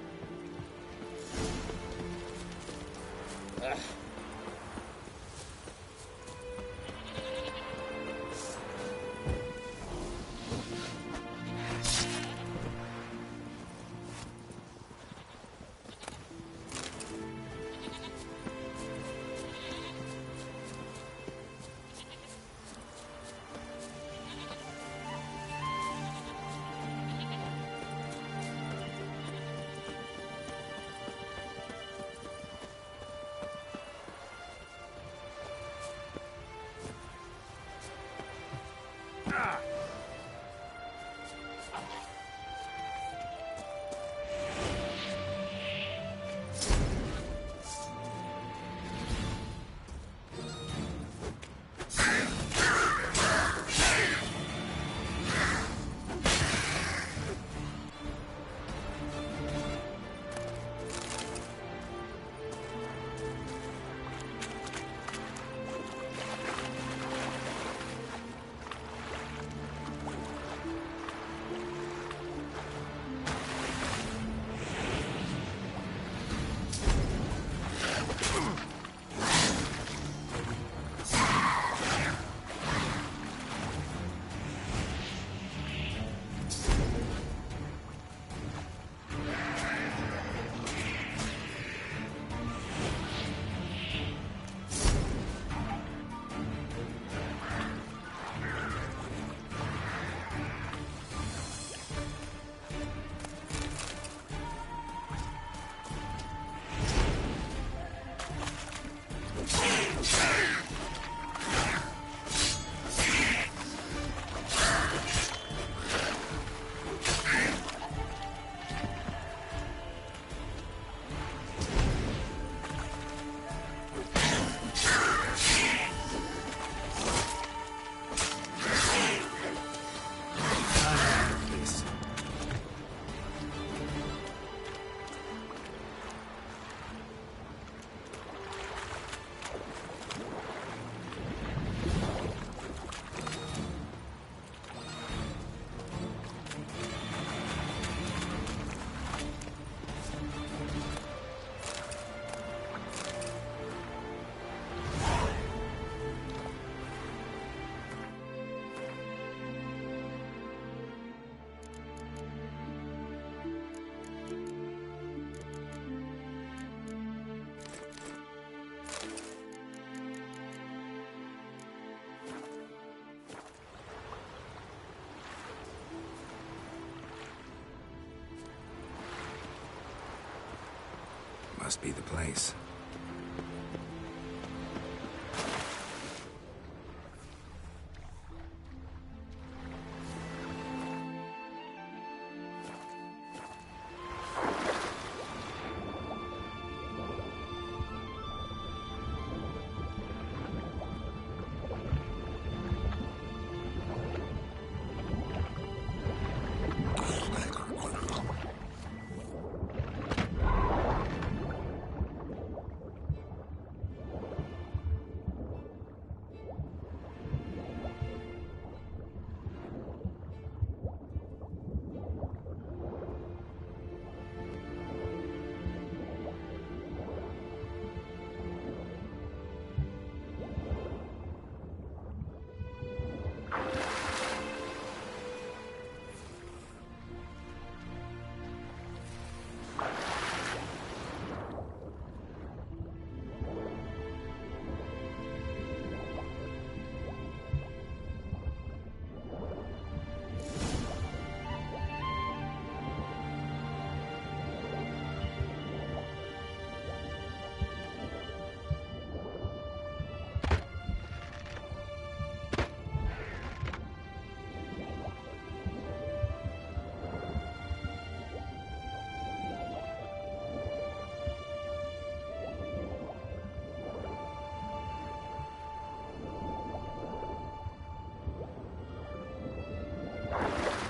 Speaker 4: must be the place.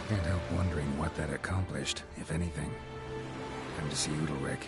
Speaker 4: Can't help wondering what that accomplished, if anything. Come to see Udalric.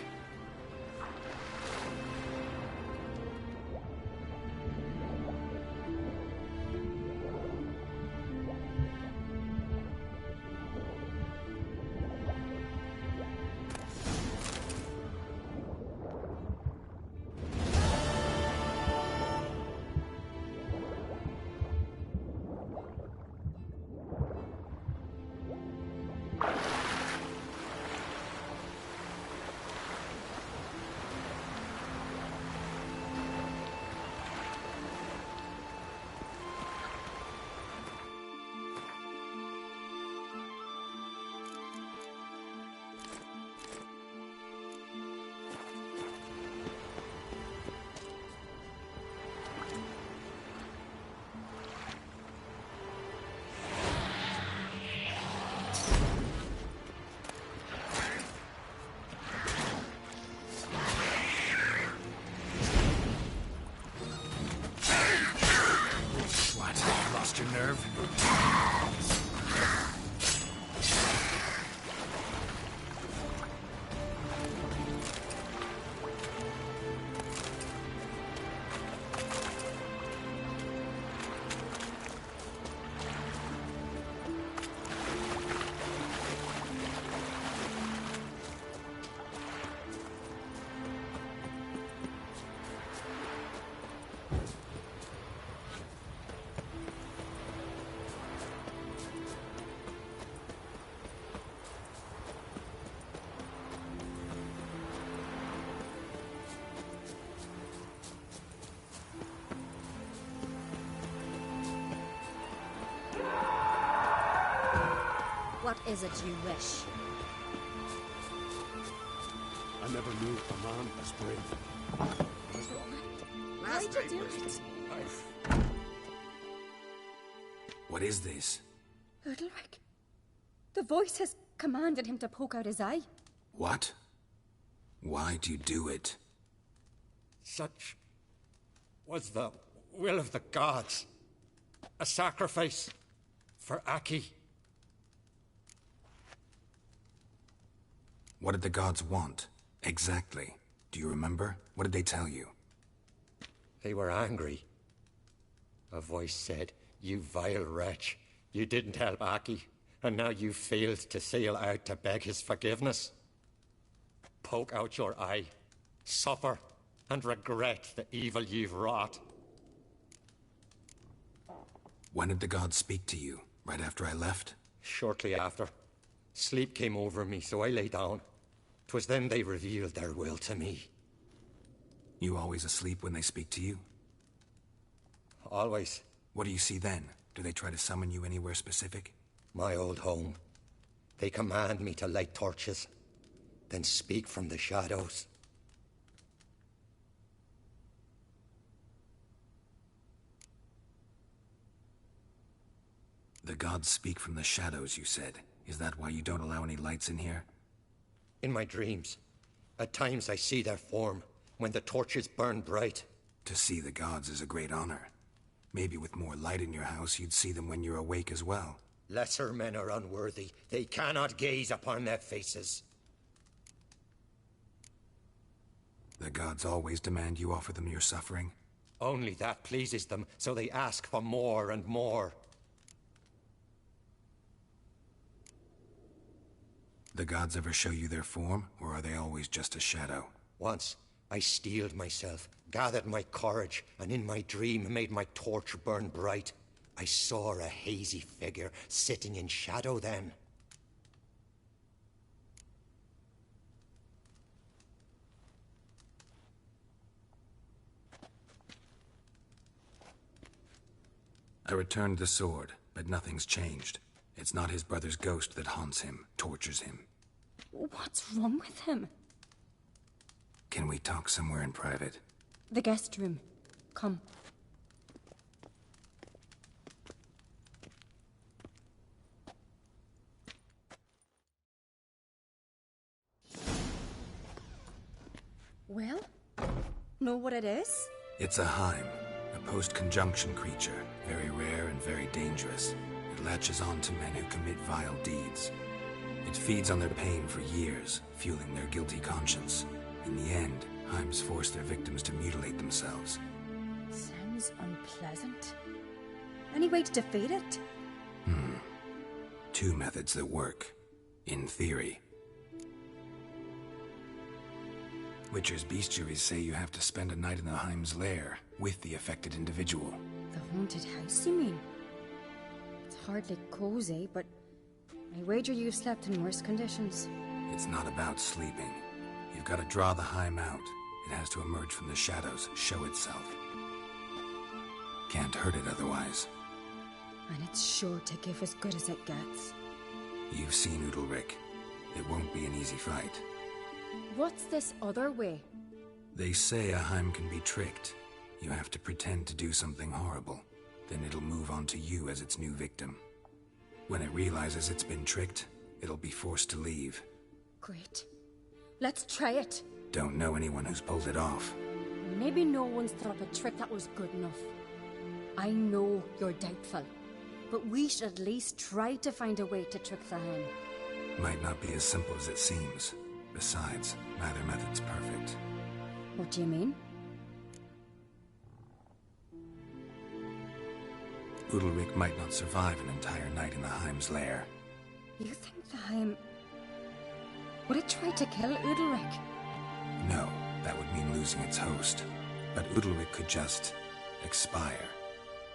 Speaker 4: Your nerve?
Speaker 23: What is it you wish?
Speaker 20: I never knew a man as brave.
Speaker 6: Why'd you do it?
Speaker 4: What is this?
Speaker 6: Udalric. The voice has commanded him to poke out his eye.
Speaker 4: What? Why'd you do it?
Speaker 3: Such was the will of the gods. A sacrifice for Aki.
Speaker 4: What did the gods want? Exactly. Do you remember? What did they tell you?
Speaker 3: They were angry. A voice said, "You vile wretch. You didn't help Aki, and now you failed to sail out to beg his forgiveness. Poke out your eye, suffer, and regret the evil you've wrought."
Speaker 4: When did the gods speak to you? Right after I left?
Speaker 3: Shortly after. Sleep came over me, so I lay down. 'Twas then they revealed their will to me.
Speaker 4: You always asleep when they speak to you?
Speaker 3: Always.
Speaker 4: What do you see then? Do they try to summon you anywhere specific?
Speaker 3: My old home. They command me to light torches, then speak from the shadows.
Speaker 4: The gods speak from the shadows, you said. Is that why you don't allow any lights in here?
Speaker 3: In my dreams, at times I see their form, when the torches burn bright.
Speaker 4: To see the gods is a great honor. Maybe with more light in your house, you'd see them when you're awake as well.
Speaker 3: Lesser men are unworthy. They cannot gaze upon their faces.
Speaker 4: The gods always demand you offer them your suffering?
Speaker 3: Only that pleases them, so they ask for more and more.
Speaker 4: The gods ever show you their form, or are they always just a shadow?
Speaker 3: Once, I steeled myself, gathered my courage, and in my dream made my torch burn bright. I saw a hazy figure sitting in shadow then.
Speaker 4: I returned the sword, but nothing's changed. It's not his brother's ghost that haunts him, tortures him.
Speaker 6: What's wrong with him?
Speaker 4: Can we talk somewhere in private?
Speaker 6: The guest room. Come. Well, know what it is?
Speaker 4: It's a Heim, a post-conjunction creature, very rare and very dangerous. It latches on to men who commit vile deeds. It feeds on their pain for years, fueling their guilty conscience. In the end, Heims force their victims to mutilate themselves.
Speaker 6: Sounds unpleasant. Any way to defeat it?
Speaker 4: Two methods that work. In theory. Witcher's bestiaries say you have to spend a night in the Heim's lair with the affected individual.
Speaker 6: The haunted house, you mean? It's hardly cozy, but I wager you've slept in worse conditions.
Speaker 4: It's not about sleeping. You've got to draw the Heim out. It has to emerge from the shadows, show itself. Can't hurt it otherwise.
Speaker 6: And it's sure to give as good as it gets.
Speaker 4: You've seen Udalryk. It won't be an easy fight.
Speaker 6: What's this other way?
Speaker 4: They say a Heim can be tricked. You have to pretend to do something horrible. Then it'll move on to you as its new victim. When it realizes it's been tricked, it'll be forced to leave.
Speaker 6: Great. Let's try it.
Speaker 4: Don't know anyone who's pulled it off.
Speaker 6: Maybe no one's thought up a trick that was good enough. I know you're doubtful, but we should at least try to find a way to trick the Heim.
Speaker 4: Might not be as simple as it seems. Besides, neither method's perfect.
Speaker 6: What do you mean?
Speaker 4: Udalryk might not survive an entire night in the Heim's lair.
Speaker 6: You think the Heim... Would it try to kill Udalryk?
Speaker 4: No, that would mean losing its host. But Udalryk could just... expire.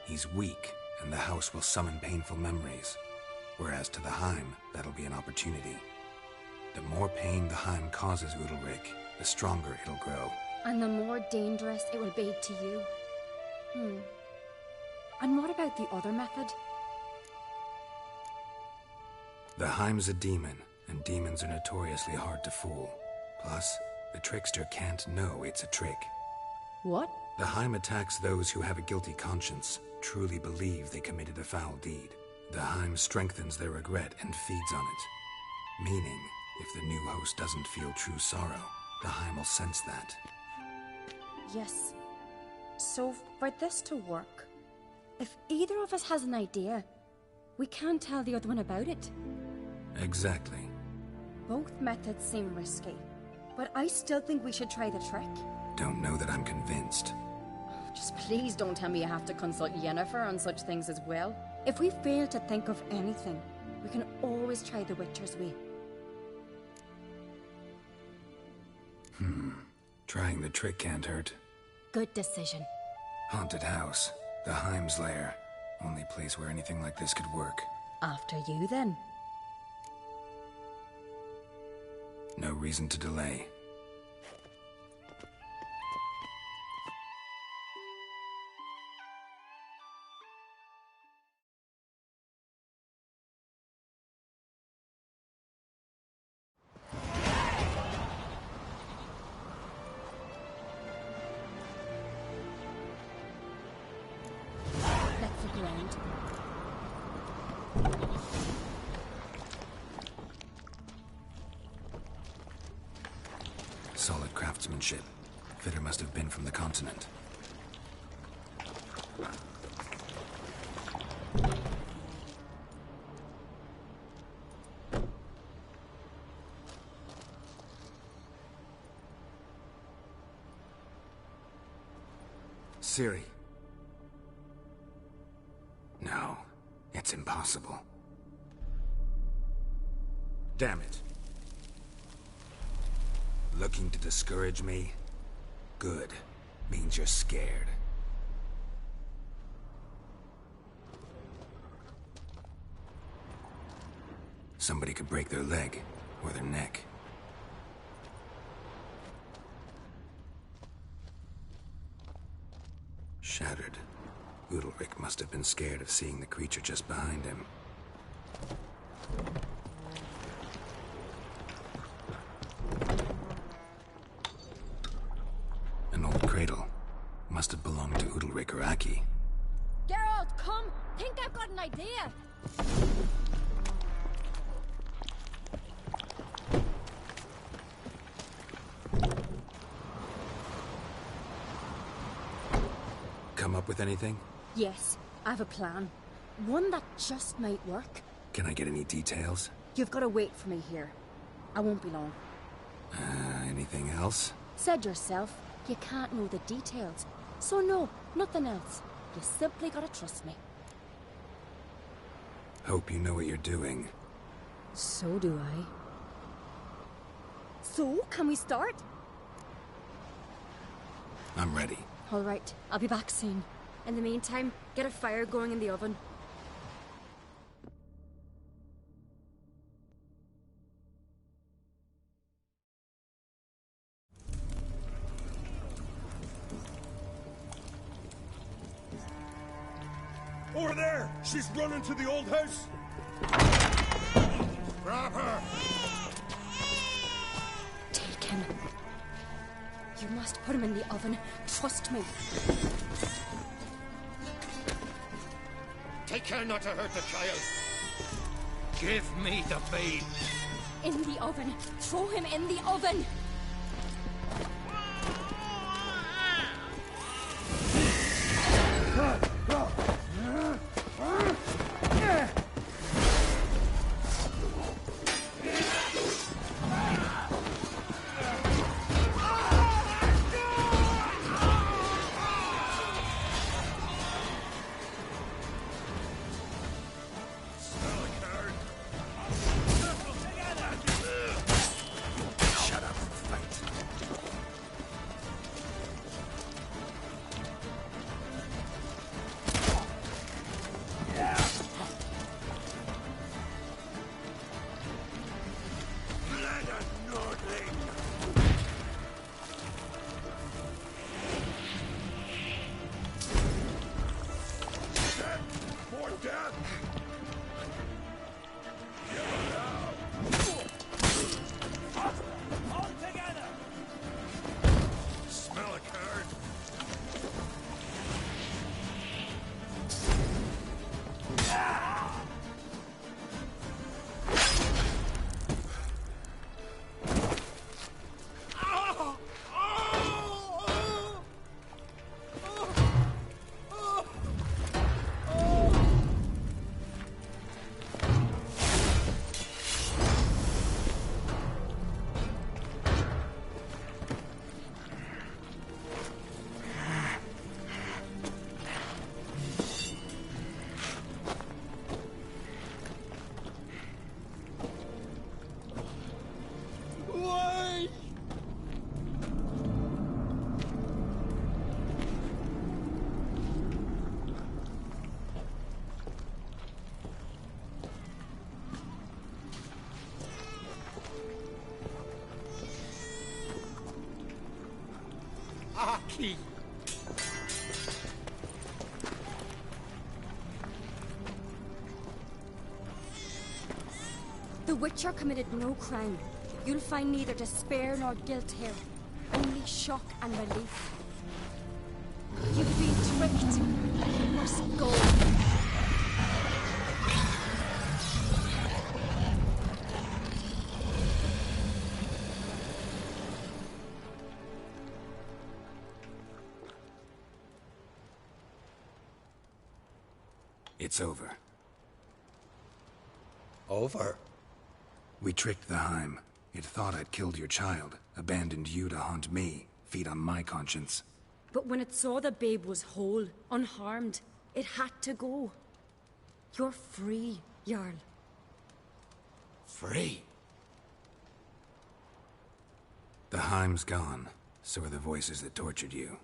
Speaker 4: He's weak, and the house will summon painful memories. Whereas to the Heim, that'll be an opportunity. The more pain the Heim causes Udalryk, the stronger it'll grow.
Speaker 6: And the more dangerous it will be to you. And what about the other method?
Speaker 4: The Heim's a demon, and demons are notoriously hard to fool. Plus, the trickster can't know it's a trick.
Speaker 6: What?
Speaker 4: The Heim attacks those who have a guilty conscience, truly believe they committed a foul deed. The Heim strengthens their regret and feeds on it. Meaning, if the new host doesn't feel true sorrow, the Heim will sense that.
Speaker 6: Yes. So, for this to work, if either of us has an idea, we can't tell the other one about it.
Speaker 4: Exactly.
Speaker 6: Both methods seem risky, but I still think we should try the trick.
Speaker 4: Don't know that I'm convinced.
Speaker 6: Just please don't tell me you have to consult Yennefer on such things as well. If we fail to think of anything, we can always try the Witcher's way.
Speaker 4: Trying the trick can't hurt.
Speaker 6: Good decision.
Speaker 4: Haunted house. The Heim's lair. Only place where anything like this could work.
Speaker 6: After you, then.
Speaker 4: No reason to delay. ship. Fitter must have been from the continent. Ciri. No, it's impossible. Damn it. Looking to discourage me? Good. Means you're scared. Somebody could break their leg, or their neck. Shattered. Udalryk must have been scared of seeing the creature just behind him. An old cradle. Must have belonged to Udalryk or Aki.
Speaker 6: Geralt, come! Think I've got an idea!
Speaker 4: Come up with anything?
Speaker 6: Yes, I have a plan. One that just might work.
Speaker 4: Can I get any details?
Speaker 6: You've got to wait for me here. I won't be long.
Speaker 4: Anything else?
Speaker 6: Said yourself, you can't know the details. So no, nothing else. You simply gotta trust me.
Speaker 4: Hope you know what you're doing.
Speaker 6: So do I. So, can we start?
Speaker 4: I'm ready.
Speaker 6: All right, I'll be back soon. In the meantime, get a fire going in the oven.
Speaker 16: Over there! She's running to the old house! Grab her!
Speaker 6: Take him. You must put him in the oven. Trust me.
Speaker 3: Take care not to hurt the child.
Speaker 16: Give me the babe.
Speaker 6: In the oven. Throw him in the oven.
Speaker 3: Aki!
Speaker 6: The Witcher committed no crime. You'll find neither despair nor guilt here. Only shock and relief. You've been tricked. You must go.
Speaker 4: It's over.
Speaker 3: Over?
Speaker 4: We tricked the Heim. It thought I'd killed your child, abandoned you to haunt me, feed on my conscience.
Speaker 6: But when it saw the babe was whole, unharmed, it had to go. You're free, Jarl.
Speaker 3: Free?
Speaker 4: The Heim's gone. So are the voices that tortured you.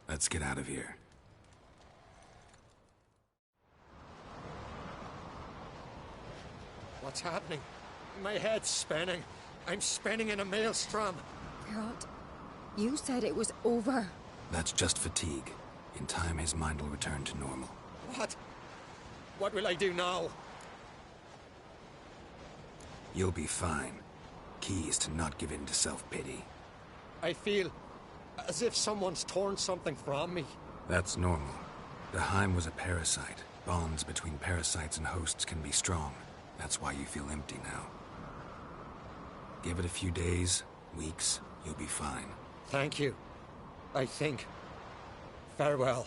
Speaker 4: Let's get out of here.
Speaker 3: What's happening? My head's spinning. I'm spinning in a maelstrom.
Speaker 6: Geralt, you said it was over.
Speaker 4: That's just fatigue. In time, his mind will return to normal.
Speaker 3: What? What will I do now?
Speaker 4: You'll be fine. Key is to not give in to self-pity.
Speaker 3: I feel as if someone's torn something from me.
Speaker 4: That's normal. The Heim was a parasite. Bonds between parasites and hosts can be strong. That's why you feel empty now. Give it a few days, weeks, you'll be fine.
Speaker 3: Thank you. I think. Farewell.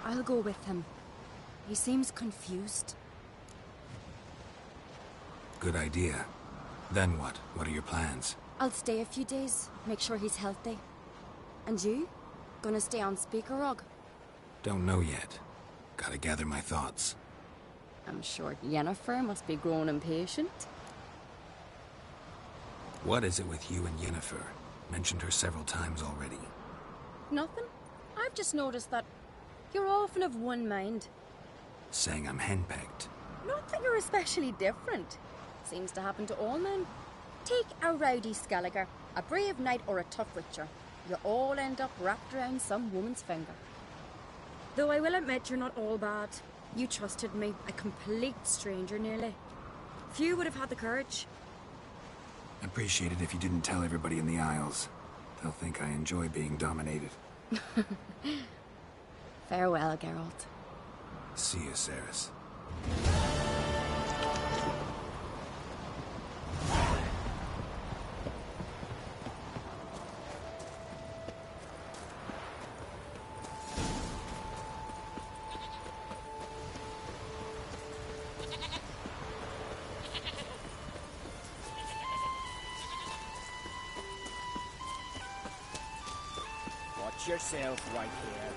Speaker 6: I'll go with him. He seems confused.
Speaker 4: Good idea. Then what? What are your plans?
Speaker 6: I'll stay a few days, make sure he's healthy. And you? Gonna stay on Speaker Rog?
Speaker 4: Don't know yet. Gotta gather my thoughts.
Speaker 6: I'm sure Yennefer must be growing impatient.
Speaker 4: What is it with you and Yennefer? Mentioned her several times already.
Speaker 6: Nothing. I've just noticed that you're often of one mind.
Speaker 4: Saying I'm henpecked.
Speaker 6: Not that you're especially different. Seems to happen to all men. Take a rowdy Skelliger, a brave knight or a tough witcher. You all end up wrapped around some woman's finger. Though I will admit you're not all bad. You trusted me, a complete stranger nearly. Few would have had the courage.
Speaker 4: Appreciate it if you didn't tell everybody in the Isles. They'll think I enjoy being dominated.
Speaker 6: Farewell, Geralt.
Speaker 4: See you, Cerys.
Speaker 8: Watch yourself right here.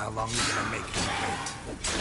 Speaker 4: How long are you gonna make him wait?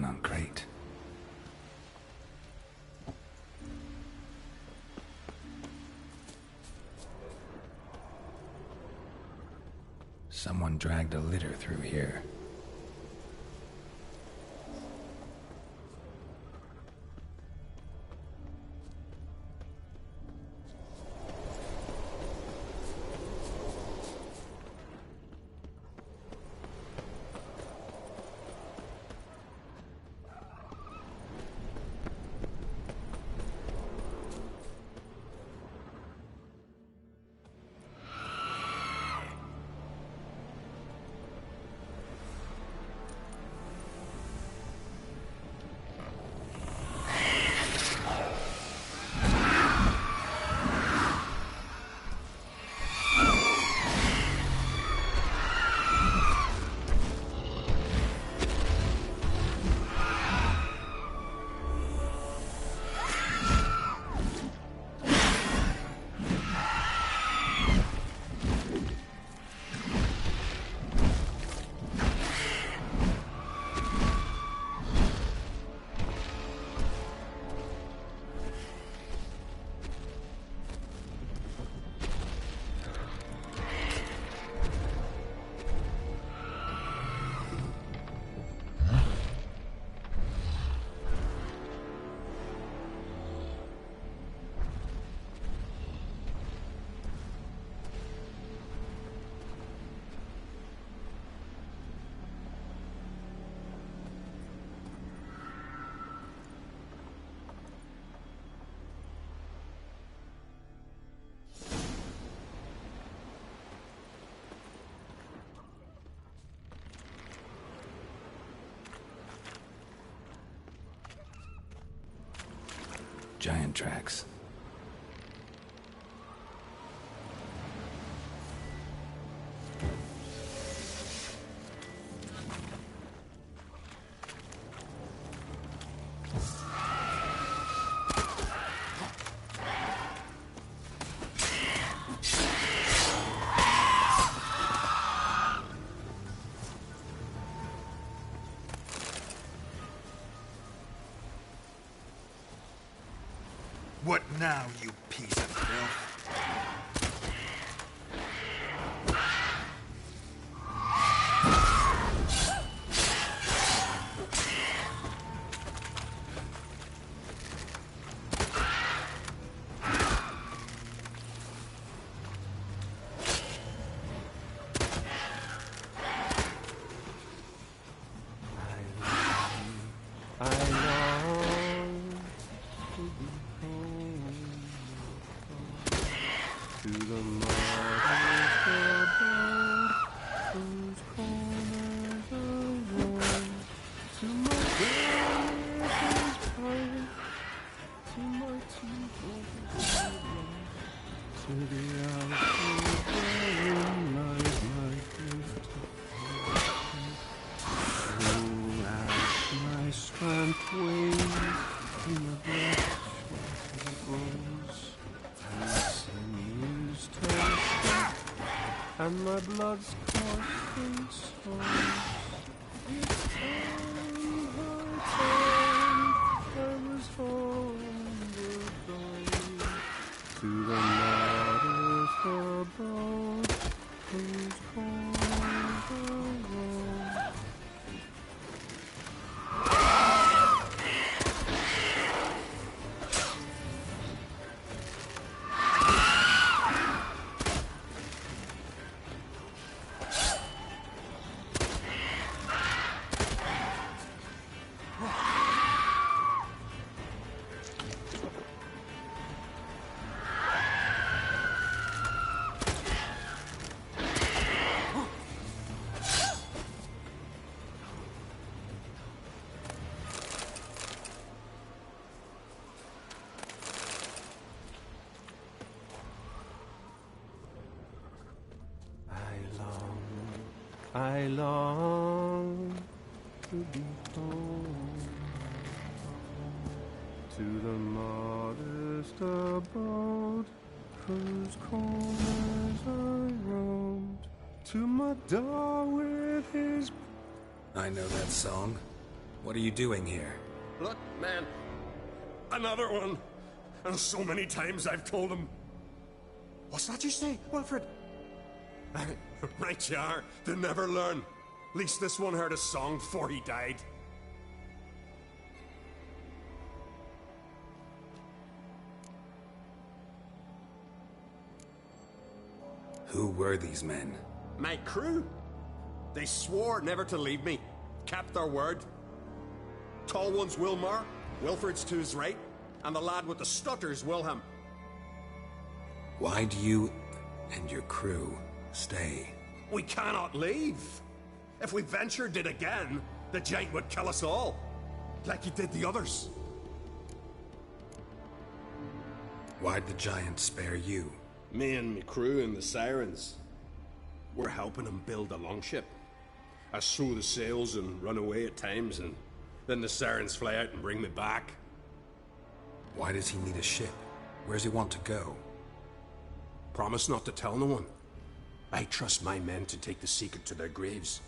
Speaker 4: On Crate. Someone dragged a litter through here. tracks.
Speaker 7: What now, you piece of filth?
Speaker 17: And my blood's coursing so each time I was homeward bound to the modest abode whose corner road. I long to be home, to the modest abode whose corners I roamed, to Madar with his...
Speaker 4: I know that song. What are you doing here?
Speaker 16: Look, man. Another one. And so many times I've told him. What's that you say, Wilfred? Right you are. They never learn. At least this one heard a song before he died.
Speaker 4: Who were these men?
Speaker 16: My crew. They swore never to leave me. Kept their word. Tall one's Wilmar, Wilfred's to his right, and the lad with the stutter's Wilhelm.
Speaker 4: Why do you and your crew stay?
Speaker 16: We cannot leave. If we ventured it again, the giant would kill us all, like he did the others.
Speaker 4: Why'd the giant spare you?
Speaker 16: Me and my crew and the Sirens. We're helping him build a longship. I sew the sails and run away at times, and then the Sirens fly out and bring me back.
Speaker 4: Why does he need a ship? Where's he want to go?
Speaker 16: Promise not to tell no one. I trust my men to take the secret to their graves.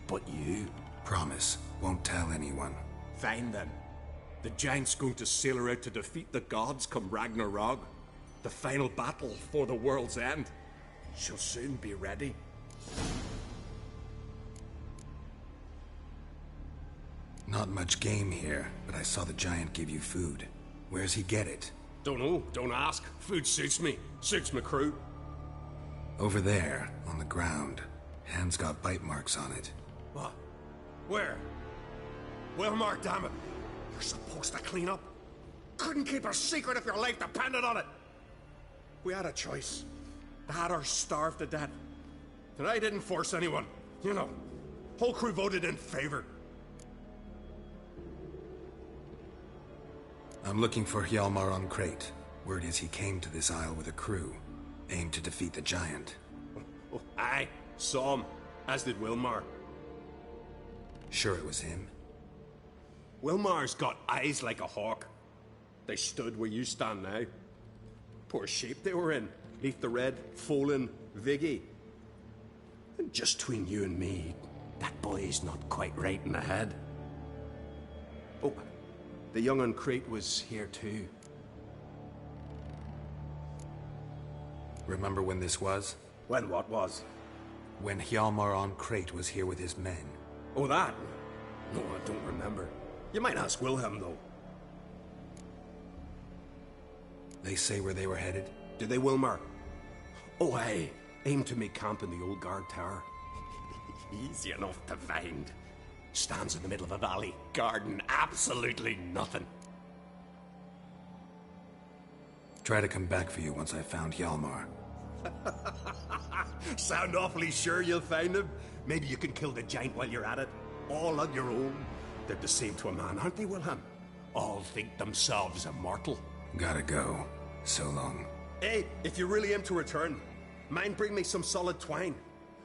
Speaker 16: But you...
Speaker 4: Promise, won't tell anyone.
Speaker 16: Fine then. The giant's going to sail her out to defeat the gods come Ragnarok. The final battle for the world's end. She'll soon be ready.
Speaker 4: Not much game here, but I saw the giant give you food. Where's he get it?
Speaker 16: Don't know, don't ask. Food suits me, suits my crew.
Speaker 4: Over there, on the ground. Hand's got bite marks on it.
Speaker 16: What? Where? Wilmar, damn it. You're supposed to clean up. Couldn't keep a secret if your life depended on it. We had a choice. That or starve to death. And I didn't force anyone. You know, whole crew voted in favor.
Speaker 4: I'm looking for Hjalmar on Crate. Word is he came to this isle with a crew, aimed to defeat the giant.
Speaker 20: Oh, aye, saw him, as did Wilmar.
Speaker 4: Sure it was him?
Speaker 20: Wilmar's got eyes like a hawk. They stood where you stand now. Poor shape they were in. Neath the red, Folin, Viggy. And just between you and me, that boy's not quite right in the head. Oh, the young on Crate was here too.
Speaker 4: Remember when this was?
Speaker 20: When what was?
Speaker 4: When Hjalmar on Crate was here with his men.
Speaker 20: Oh, that? No, I don't remember. You might ask Wilhelm, though.
Speaker 4: They say where they were headed?
Speaker 20: Did they, Wilmar? Oh, aye. Aim to make camp in the old guard tower. Easy enough to find. Stands in the middle of a valley. Garden, absolutely nothing.
Speaker 4: Try to come back for you once I found Hjalmar.
Speaker 20: Sound awfully sure you'll find him? Maybe you can kill the giant while you're at it. All on your own. They're the same to a man, aren't they, Wilhelm? All think themselves immortal.
Speaker 4: Gotta go. So long.
Speaker 20: Hey, if you really aim to return, mind bring me some solid twine.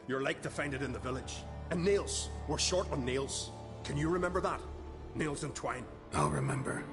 Speaker 20: You're like to find it in the village. And nails. We're short on nails. Can you remember that? Nails and twine.
Speaker 4: I'll remember.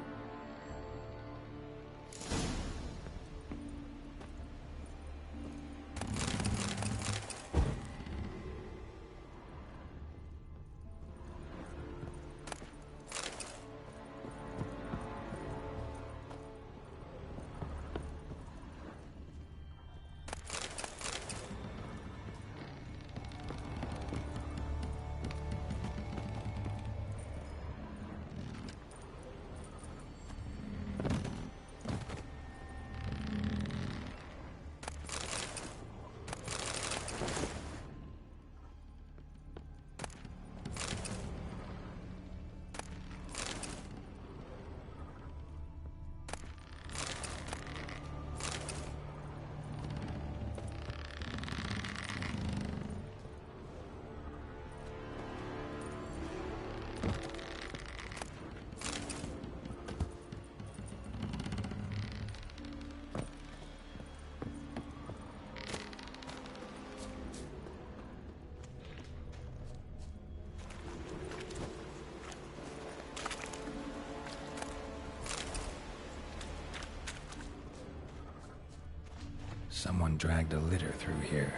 Speaker 4: Someone dragged a litter through here.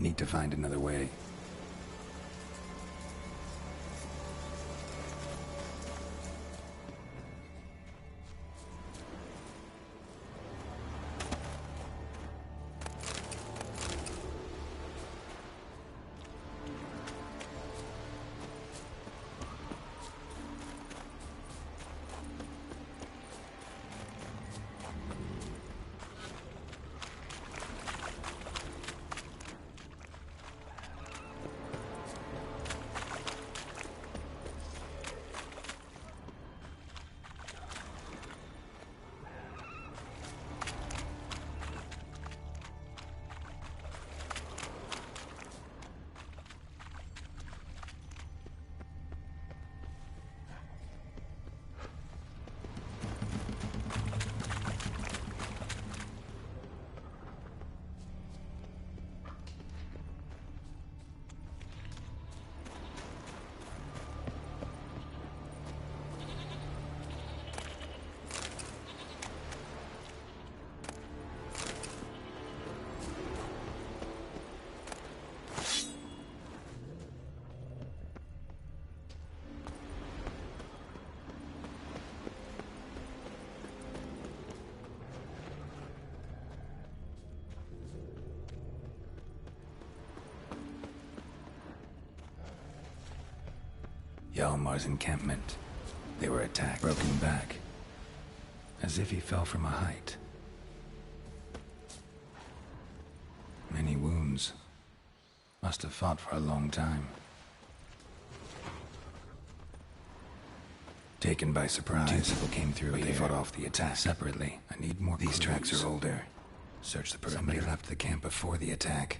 Speaker 4: Need to find another way. Hjalmar's encampment. They were attacked, broken back, as if he fell from a height. Many wounds. Must have fought for a long time. Taken by surprise, 2 people came through, but they fought off the attack separately. I need more. These tracks are older. Search the perimeter. Somebody left the camp before the attack.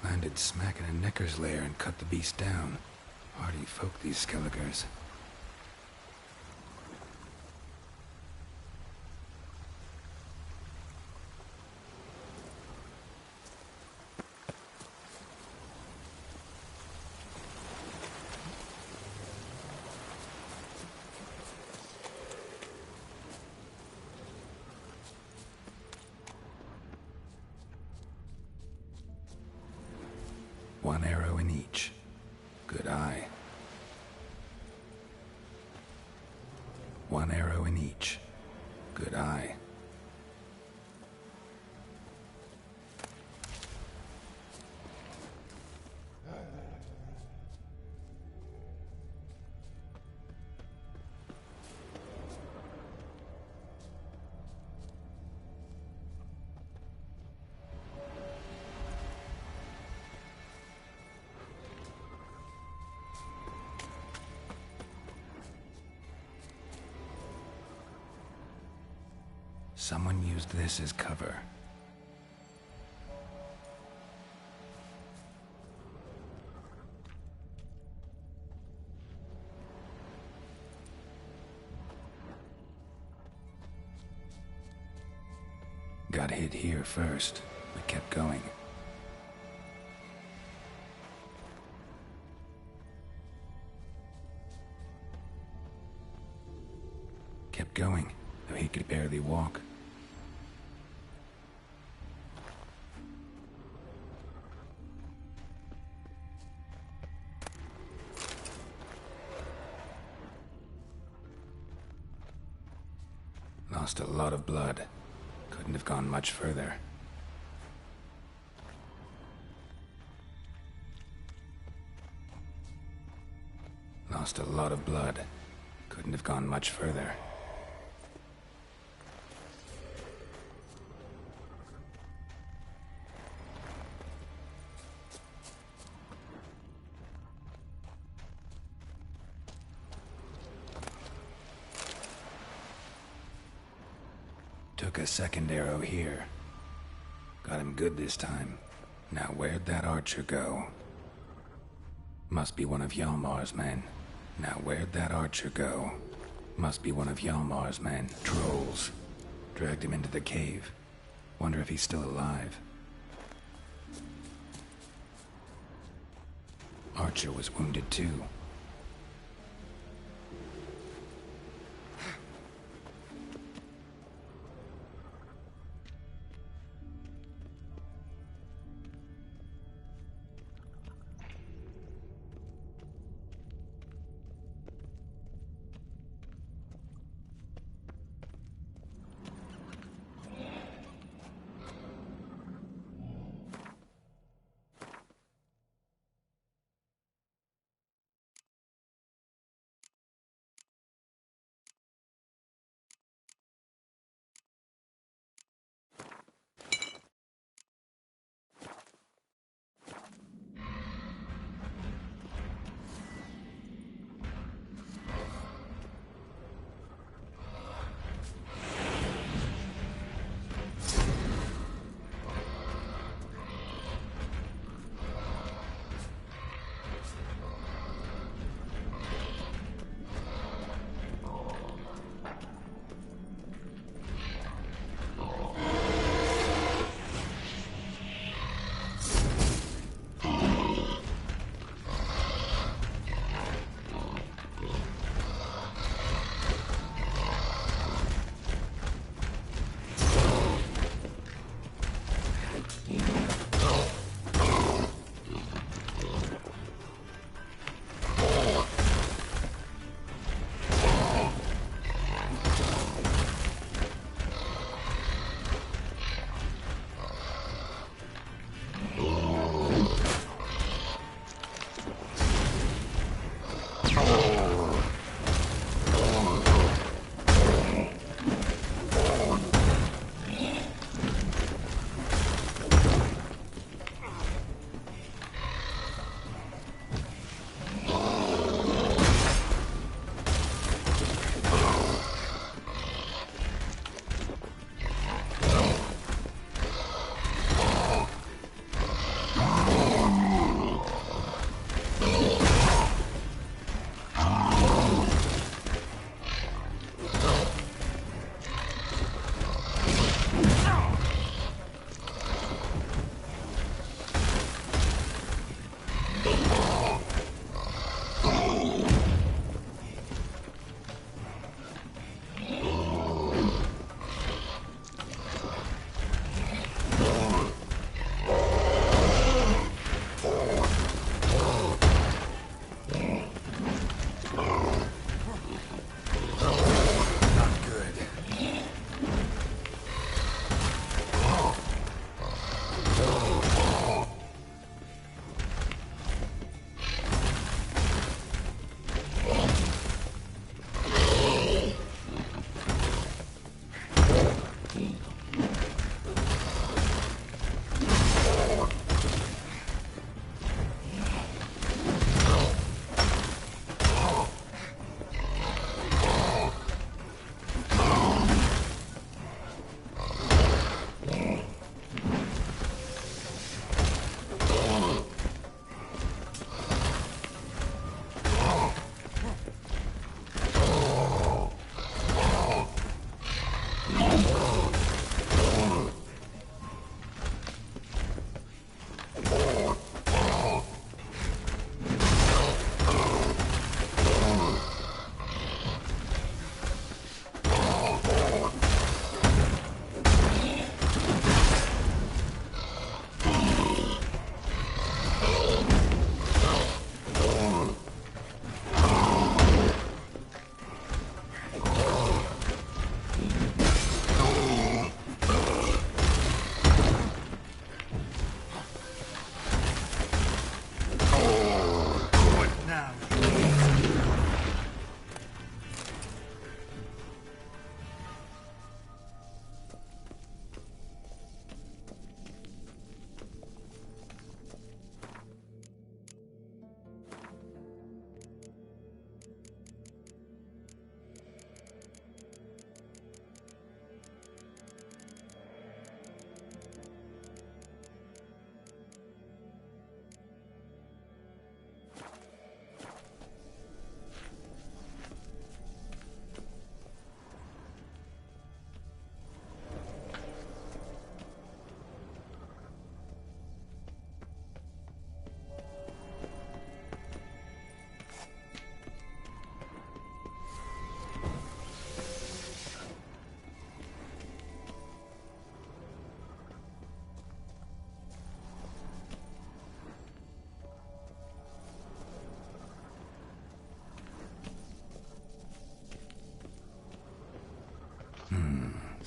Speaker 4: Landed smack in a Necker's lair and cut the beast down. Hardy folk, these Skelligers. One arrow in each. Good eye. One arrow in each. Good eye. Someone used this as cover. Got hit here first, but kept going. Kept going, though he could barely walk. Lost a lot of blood. Couldn't have gone much further. Lost a lot of blood. Couldn't have gone much further. Took a second arrow here. Got him good this time. Now where'd that archer go? Must be one of Hjalmar's men. Now where'd that archer go? Must be one of Hjalmar's men. Trolls. Dragged him into the cave. Wonder if he's still alive. Archer was wounded too.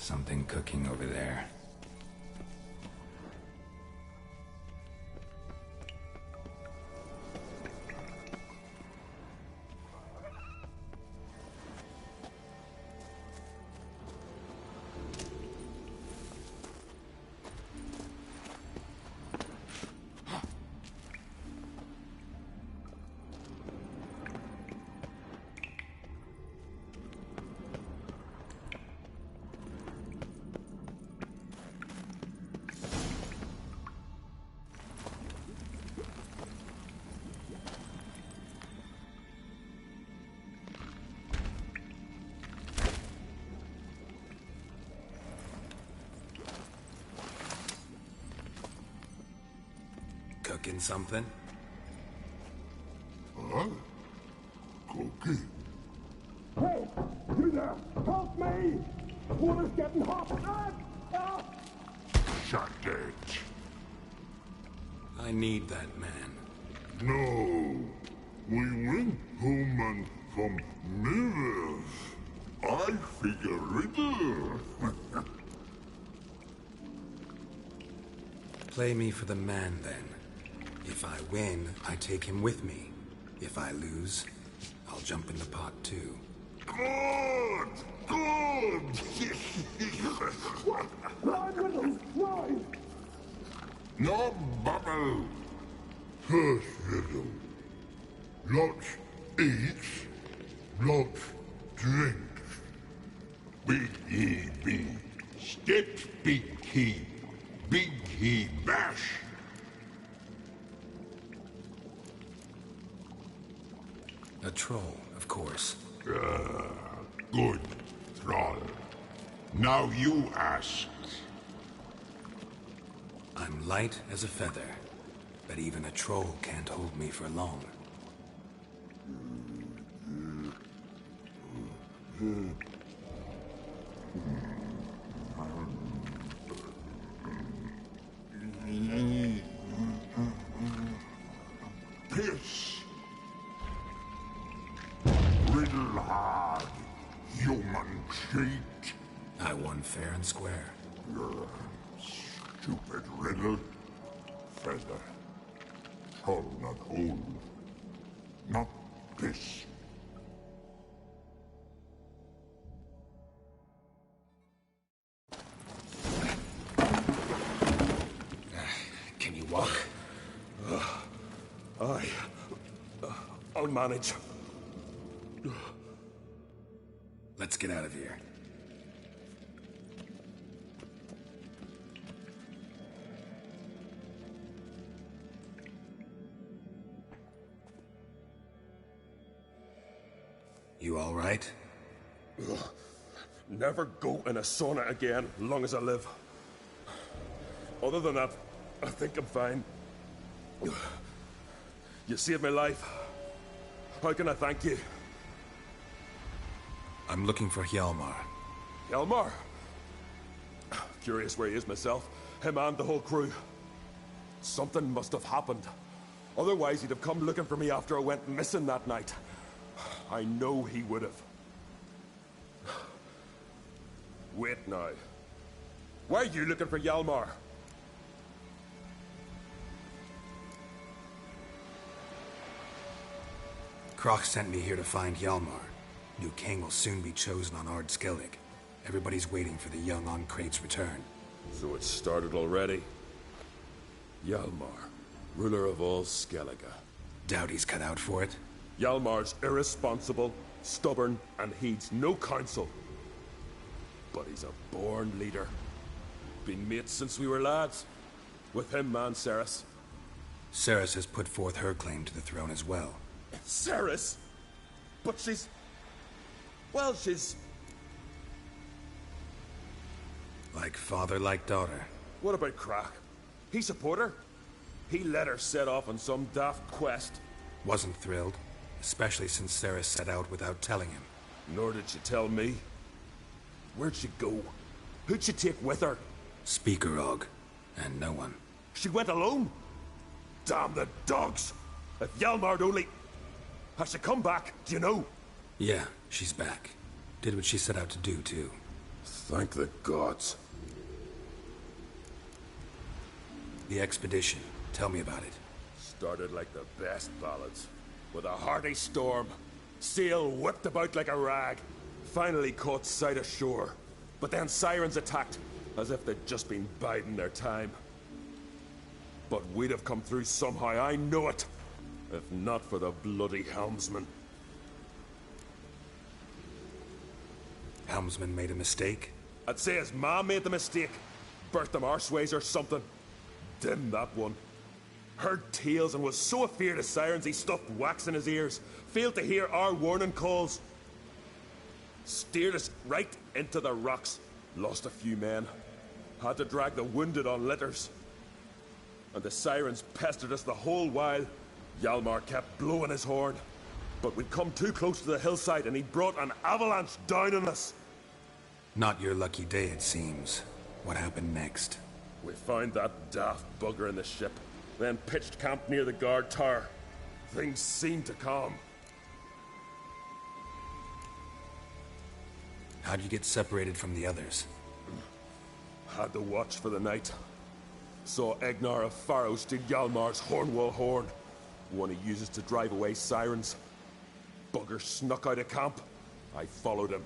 Speaker 4: Something cooking over there. Cooking something?
Speaker 11: Huh? Cooking?
Speaker 15: Hey! You there! Help me! Water's getting hot!
Speaker 11: Shut it.
Speaker 4: I need that man.
Speaker 11: No. We went home and from mirrors. I figure riddle.
Speaker 4: Play me for the man, then. If I win, I take him with me. If I lose, I'll jump in the pot, too.
Speaker 11: Good! Good!
Speaker 15: No!
Speaker 11: No bubble. First riddle. Lots eats, lots drinks. Big he be. Steps big he. Big he bash.
Speaker 4: A troll, of course.
Speaker 11: Good, troll. Now you ask.
Speaker 4: I'm light as a feather, but even a troll can't hold me for long.
Speaker 11: Piss. Riddle hard, human cheat.
Speaker 4: I won fair and square.
Speaker 11: Stupid riddle. Feather. Troll not hold. Not piss.
Speaker 4: Can you walk?
Speaker 20: I'll manage.
Speaker 4: Let's get out of here. You all right?
Speaker 20: Never go in a sauna again, long as I live. Other than that, I think I'm fine. You saved my life. How can I thank you?
Speaker 4: I'm looking for Hjalmar.
Speaker 20: Hjalmar? Curious where he is myself. Him and the whole crew. Something must have happened. Otherwise, he'd have come looking for me after I went missing that night. I know he would have. Wait now. Why are you looking for Hjalmar?
Speaker 4: Croc sent me here to find Hjalmar. New king will soon be chosen on Ard Skellig. Everybody's waiting for the young Ancrate's return.
Speaker 20: So it's started already. Hjalmar, ruler of all Skellige.
Speaker 4: Doubt he's cut out for it.
Speaker 20: Hjalmar's irresponsible, stubborn, and heeds no counsel. But he's a born leader. Been mates since we were lads. With him and Cerys.
Speaker 4: Cerys has put forth her claim to the throne as well.
Speaker 20: Cerys? But she's... Well, she's...
Speaker 4: Like father, like daughter.
Speaker 20: What about Crach? He support her? He let her set off on some daft quest.
Speaker 4: Wasn't thrilled, especially since Cerys set out without telling him.
Speaker 20: Nor did she tell me. Where'd she go? Who'd she take with her?
Speaker 4: Speakerog, and no one.
Speaker 20: She went alone? Damn the dogs! If Hjalmar'd only... Has she come back? Do you know?
Speaker 4: Yeah, she's back. Did what she set out to do, too.
Speaker 11: Thank the gods.
Speaker 4: The expedition. Tell me about it.
Speaker 16: Started like the best ballads. With a hearty storm. Sail whipped about like a rag. Finally caught sight of shore. But then sirens attacked, as if they'd just been biding their time. But we'd have come through somehow, I know it. If not for the bloody helmsman.
Speaker 4: Helmsman made a mistake?
Speaker 16: I'd say his ma made the mistake. Birthed him arseways or something. Dim that one. Heard tales and was so afeard of sirens he stuffed wax in his ears. Failed to hear our warning calls. Steered us right into the rocks. Lost a few men. Had to drag the wounded on litters. And the sirens pestered us the whole while. Hjalmar kept blowing his horn. But we'd come too close to the hillside and he brought an avalanche down on us.
Speaker 4: Not your lucky day, it seems. What happened next?
Speaker 16: We found that daft bugger in the ship, then pitched camp near the guard tower. Things seemed to calm.
Speaker 4: How'd you get separated from the others?
Speaker 16: Had to watch for the night. Saw Egnar of Faro steal Hjalmar's Hornwall horn, one he uses to drive away sirens. Bugger snuck out of camp. I followed him.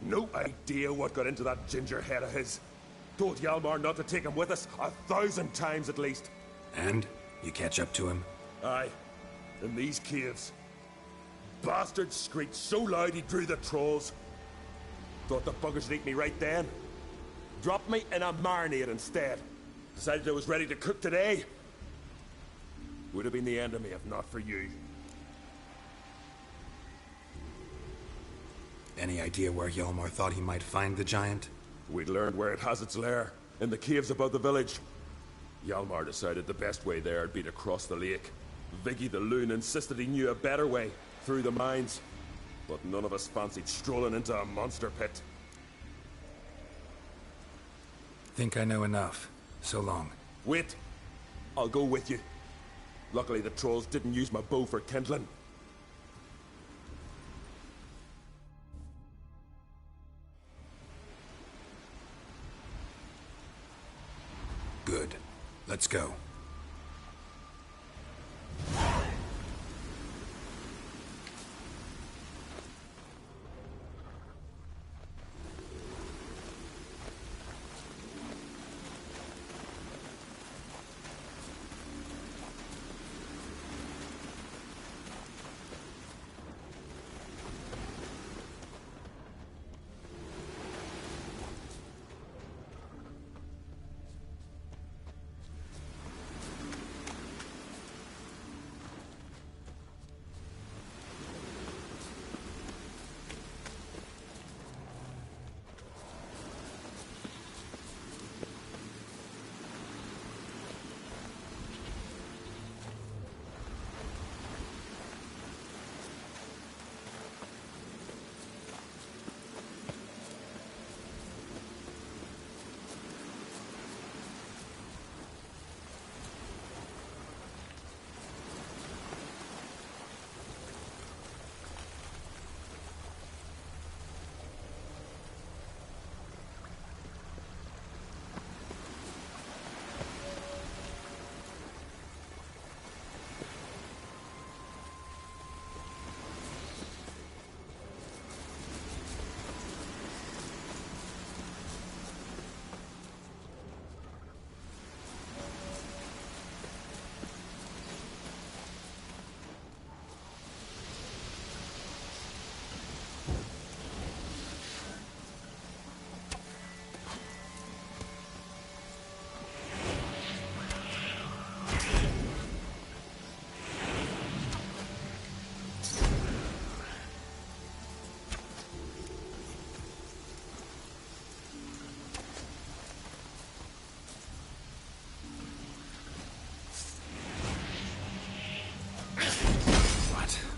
Speaker 16: No idea what got into that ginger head of his. Told Hjalmar not to take him with us 1,000 times at least.
Speaker 4: And? You catch up to him?
Speaker 16: Aye. In these caves. Bastard screeched so loud he drew the trolls. Thought the buggers would eat me right then. Dropped me in a marinade instead. Decided I was ready to cook today. Would have been the end of me if not for you.
Speaker 4: Any idea where Hjalmar thought he might find the giant?
Speaker 16: We'd learned where it has its lair, in the caves above the village. Hjalmar decided the best way there would be to cross the lake. Viggy the Loon insisted he knew a better way, through the mines. But none of us fancied strolling into a monster pit.
Speaker 4: Think I know enough. So long.
Speaker 16: Wait. I'll go with you. Luckily the trolls didn't use my bow for kindling.
Speaker 4: Good. Let's go.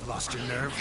Speaker 4: Lost your nerve?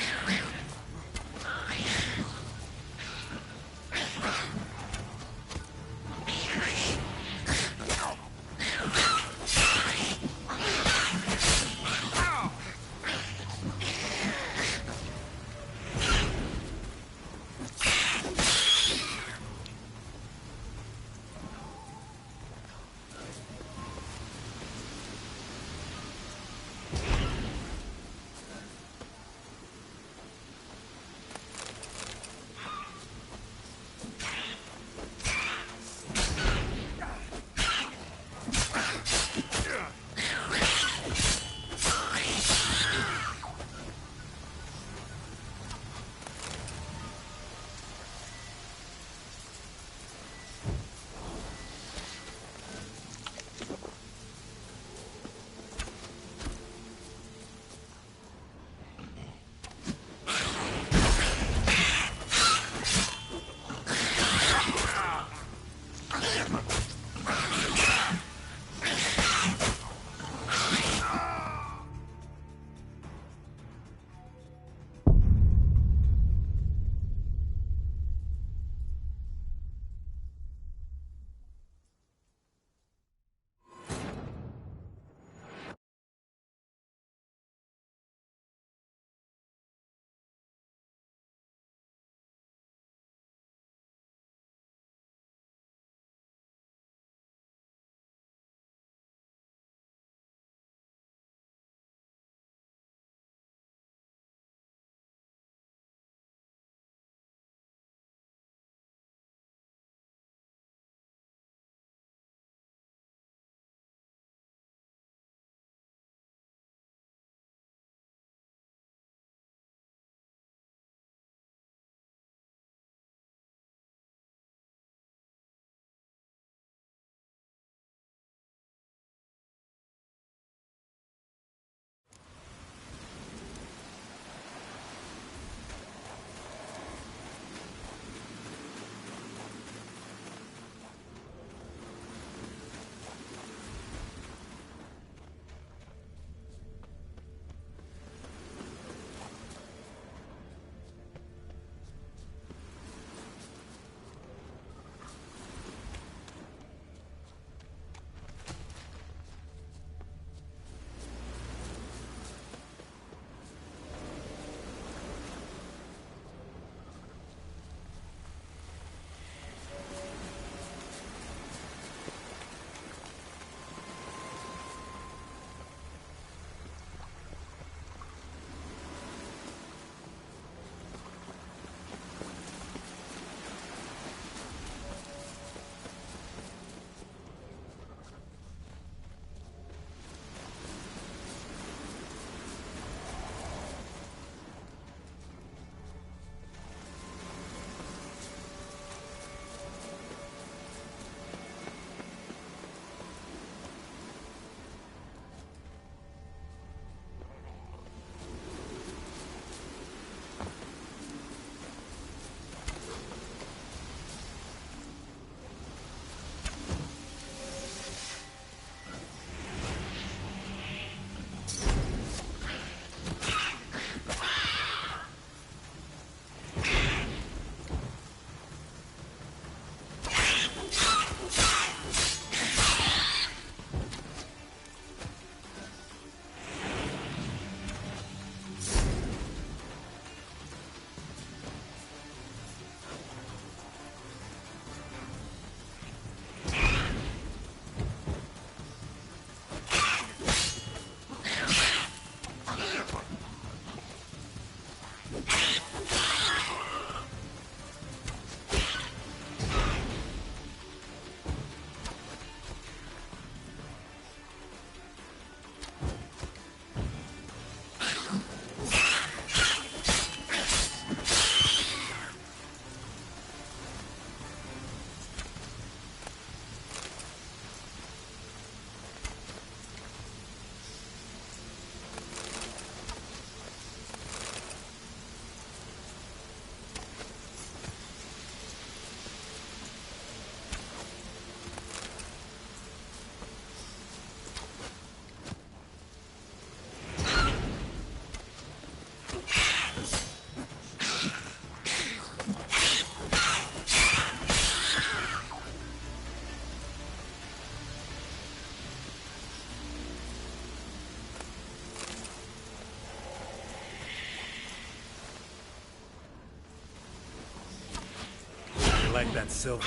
Speaker 7: that silver.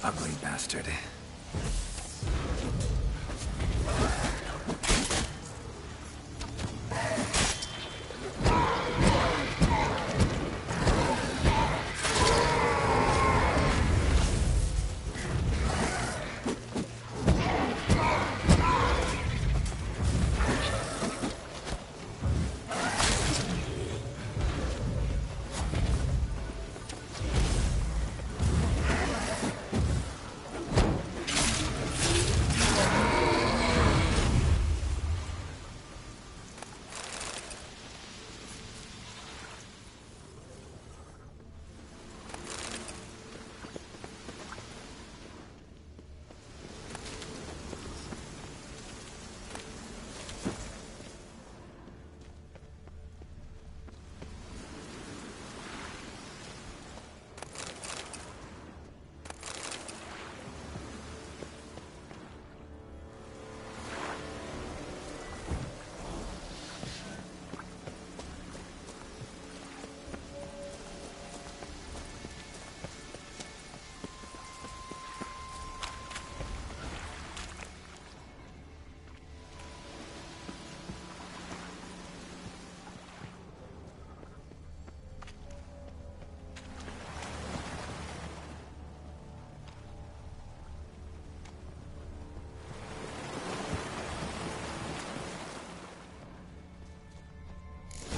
Speaker 4: Ugly bastard.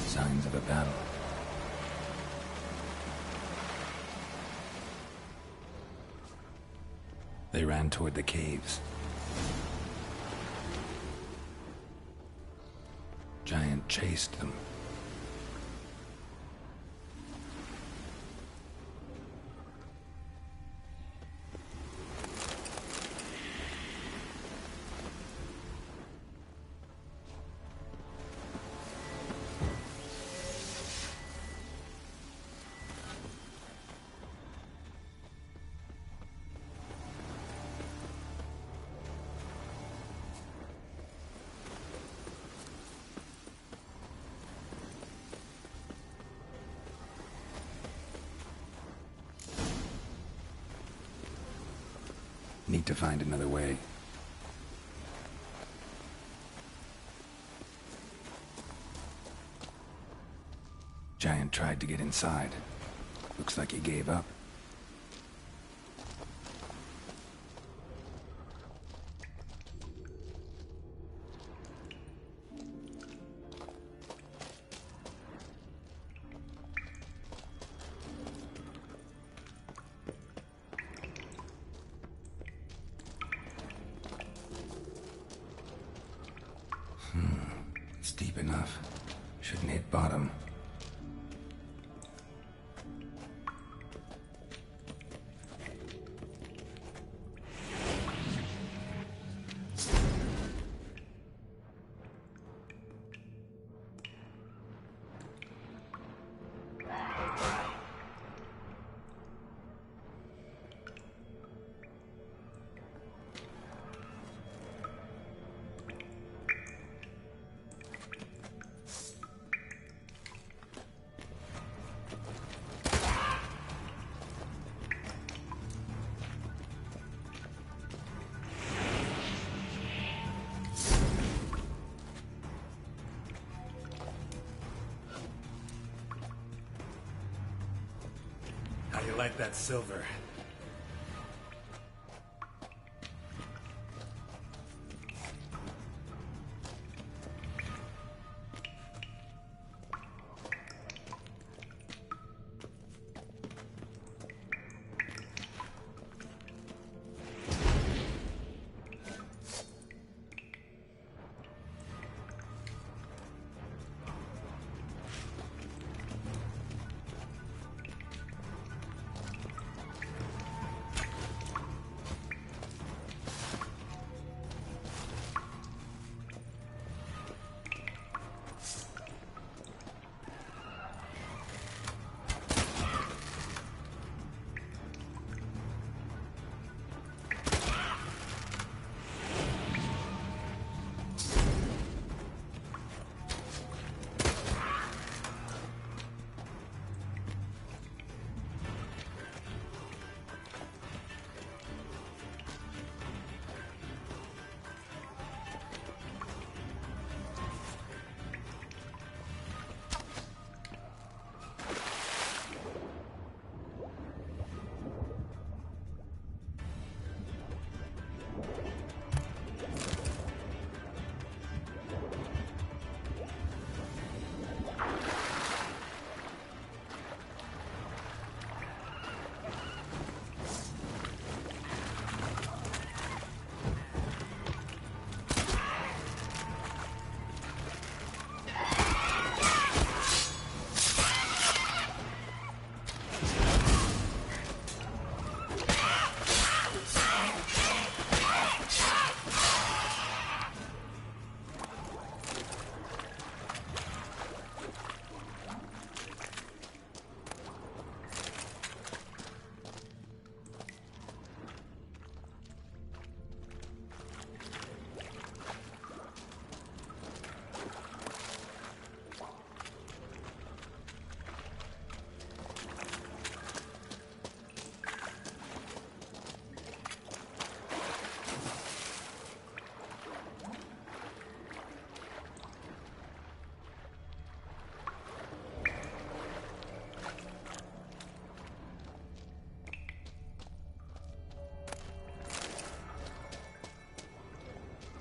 Speaker 4: Signs of a battle. They ran toward the caves. Giant chased them. Need to find another way. Giant tried to get inside. Looks like he gave up. It's deep enough. Shouldn't hit bottom.
Speaker 7: do you like that silver?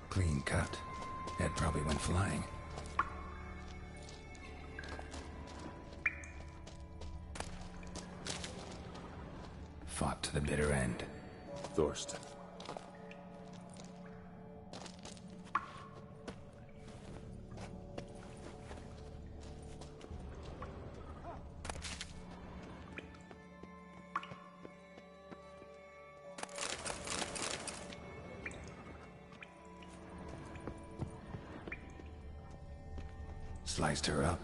Speaker 4: Clean cut. Head probably went flying. Fought to the bitter end.
Speaker 7: Thorsten.
Speaker 4: Sliced her up.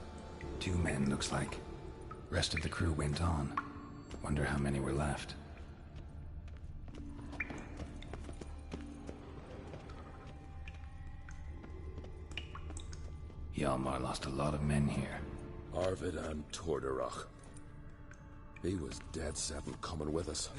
Speaker 4: 2 men, looks like. Rest of the crew went on. Wonder how many were left. Hjalmar lost a lot of men here.
Speaker 7: Arvid and Tordarach. He was dead set on coming with us.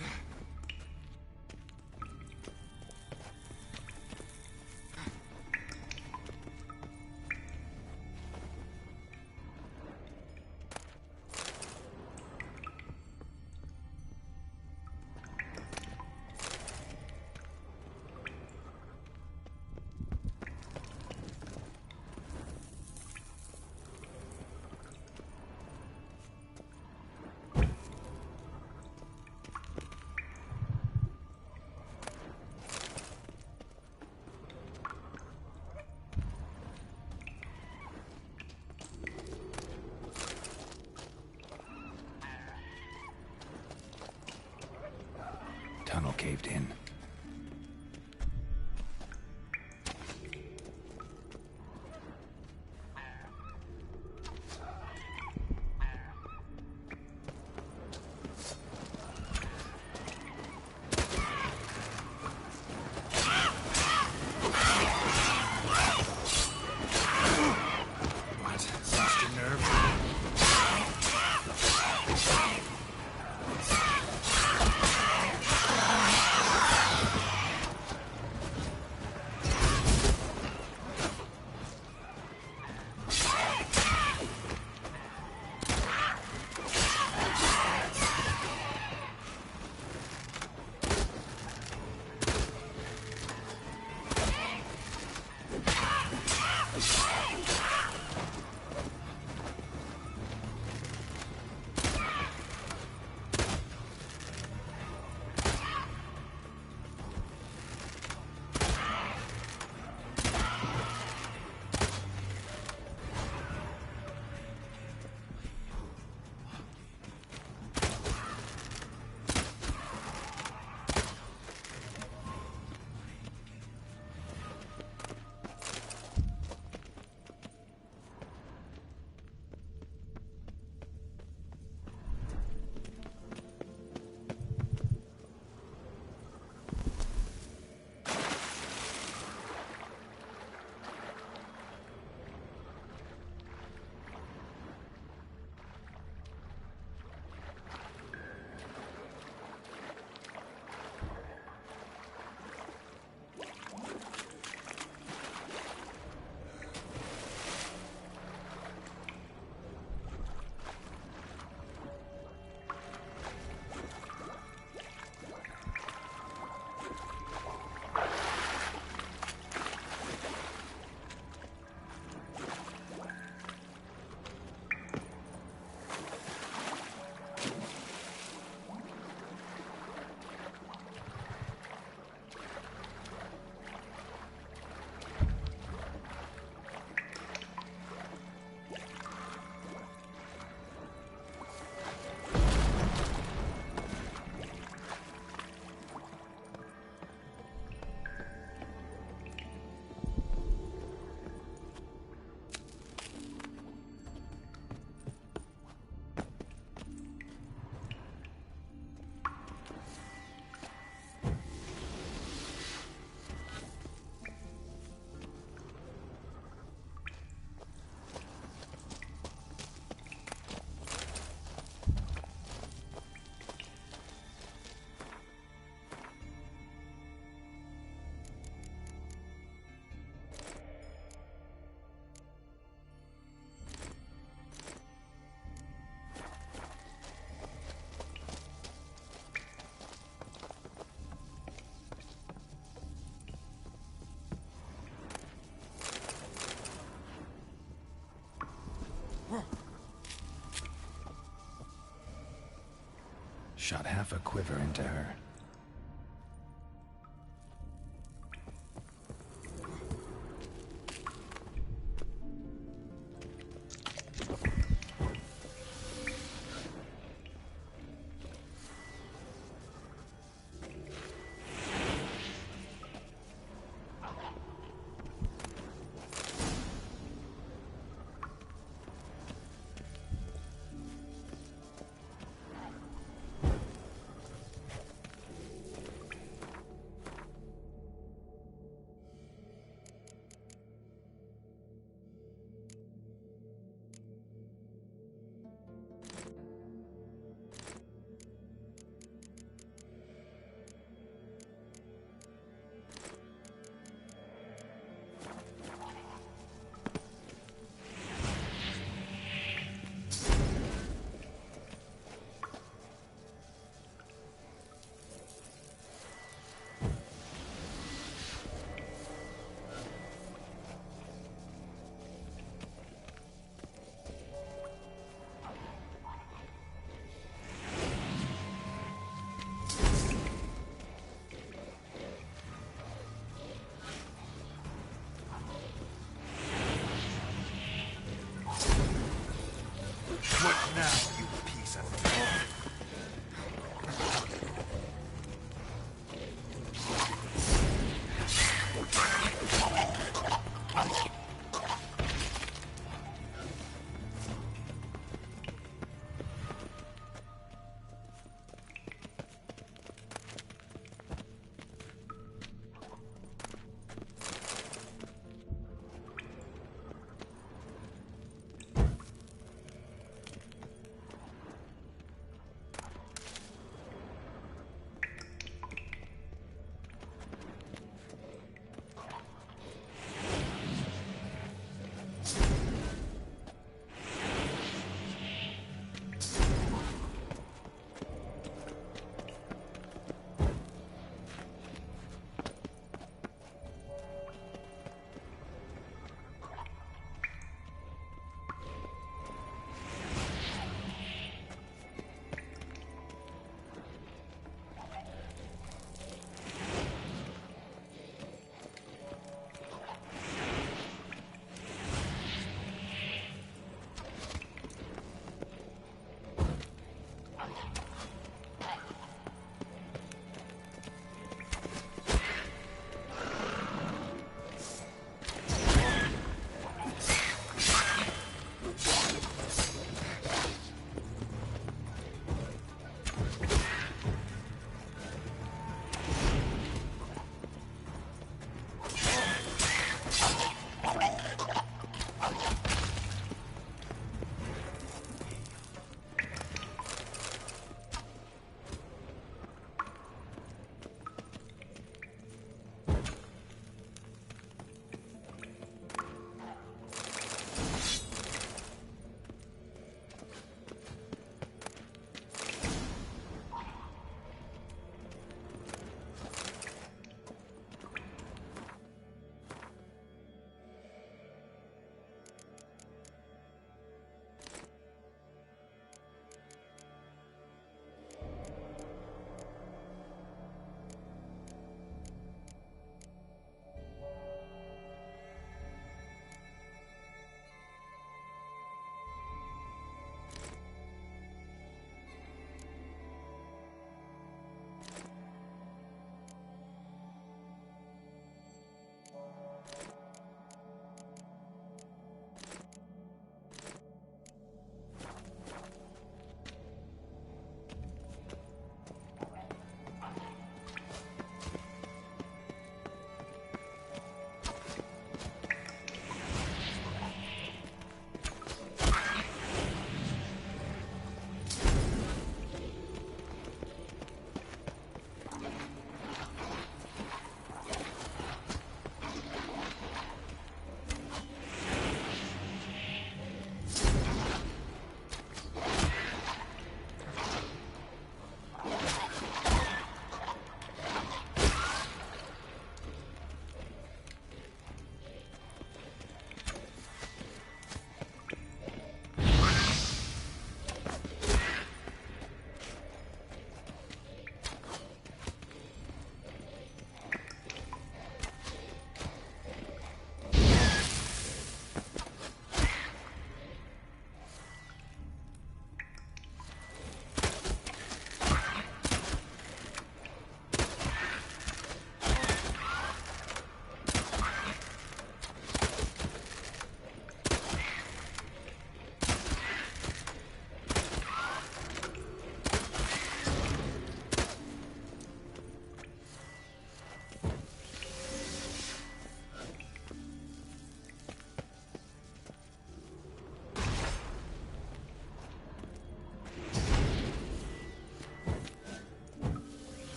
Speaker 4: Tunnel caved in. Shot half a quiver into her.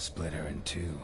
Speaker 4: split her in two.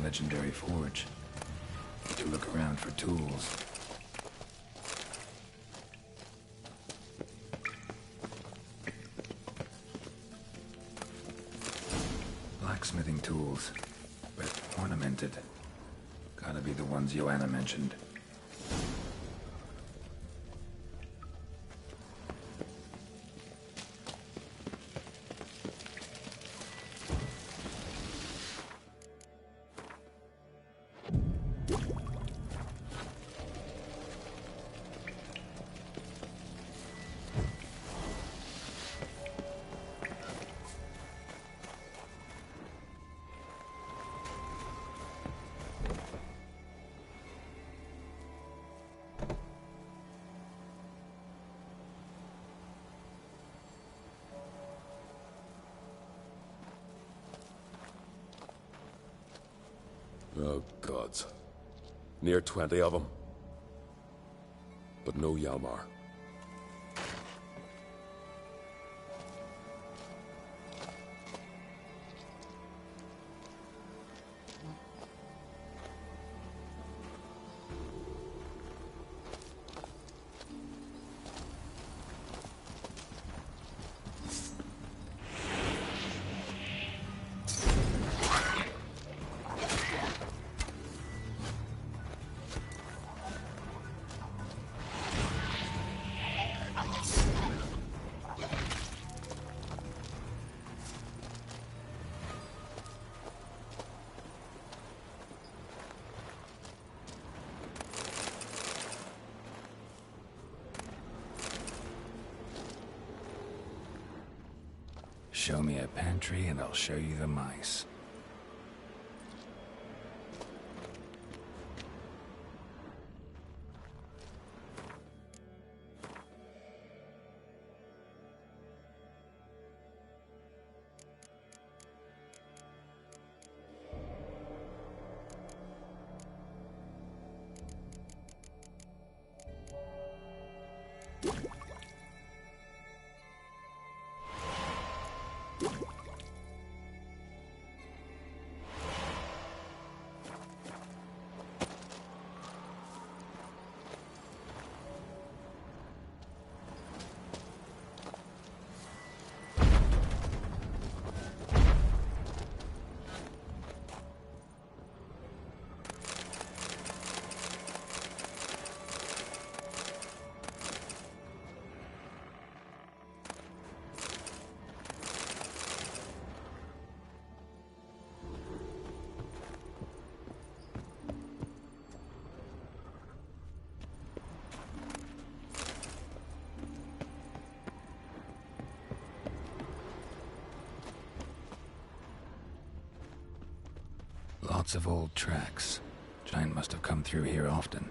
Speaker 4: Legendary forge. To look around for tools. blacksmithing tools, but ornamented. Gotta be the ones Joanna mentioned.
Speaker 7: Oh, gods. Near 20 of them. But no Hjalmar. Show me a pantry and I'll show you the mice. Lots of old tracks. Giant must have come through here often.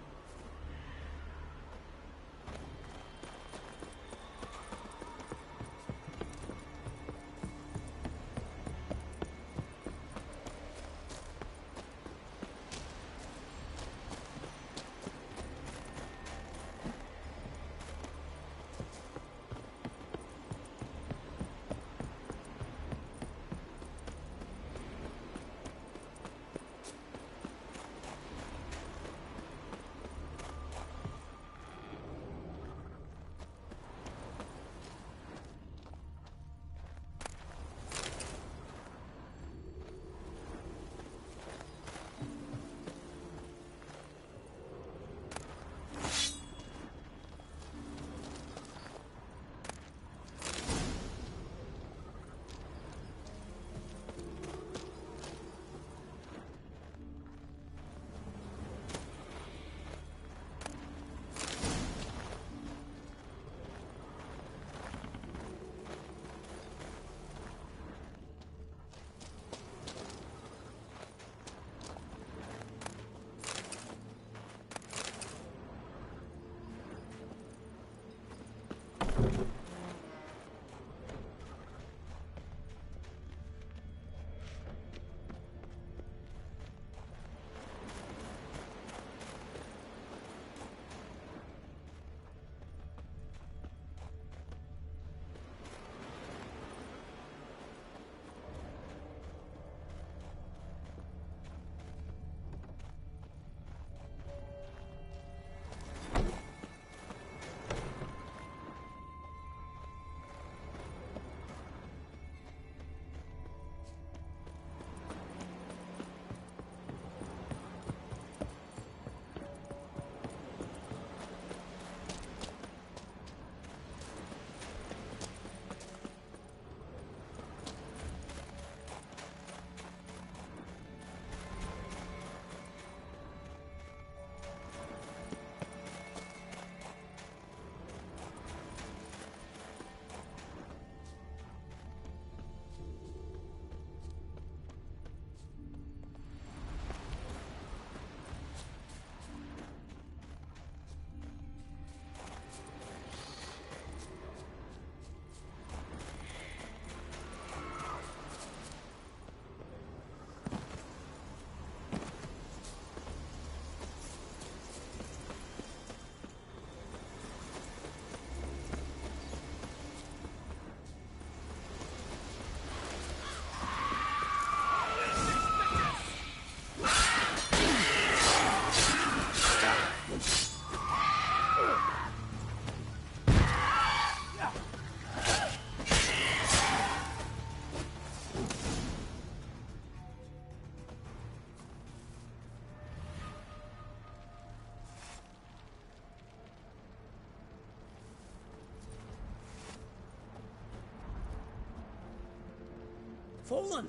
Speaker 14: Fallen?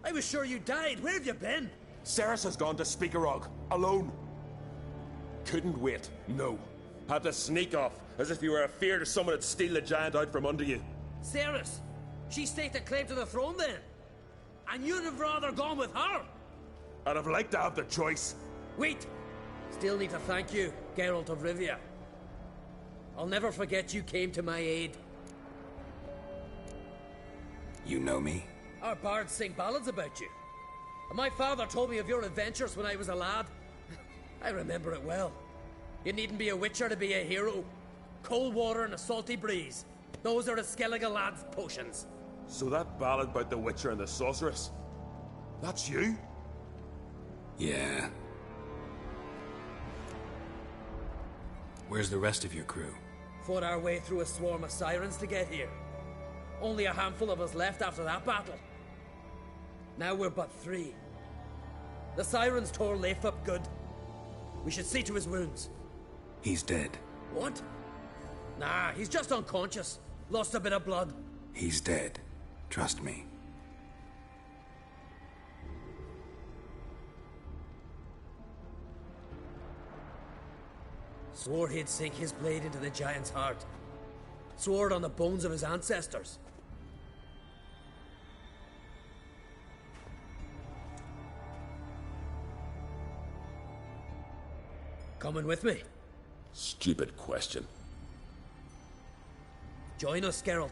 Speaker 14: I was sure you died. Where have you been?
Speaker 7: Ceres has gone to Speakerog, alone. Couldn't wait, no. Had to sneak off, as if you were afeard someone would steal the giant out from under you.
Speaker 14: Ceres? She staked a claim to the throne then? And you'd have rather gone with her?
Speaker 7: I'd have liked to have the choice.
Speaker 14: Wait! Still need to thank you, Geralt of Rivia. I'll never forget you came to my aid.
Speaker 4: You know me?
Speaker 14: Our bards sing ballads about you. And my father told me of your adventures when I was a lad. I remember it well. You needn't be a witcher to be a hero. Cold water and a salty breeze. Those are the Skellige lad's potions.
Speaker 7: So that ballad about the Witcher and the Sorceress, that's you?
Speaker 4: Yeah. Where's the rest of your crew?
Speaker 14: Fought our way through a swarm of sirens to get here. Only a handful of us left after that battle. Now we're but 3. The sirens tore Leif up good. We should see to his wounds.
Speaker 4: He's dead.
Speaker 14: What? Nah, he's just unconscious. Lost a bit of blood.
Speaker 4: He's dead. Trust me.
Speaker 14: Swore he'd sink his blade into the giant's heart. Swore it on the bones of his ancestors. Coming with me?
Speaker 7: Stupid question.
Speaker 14: Join us, Geralt.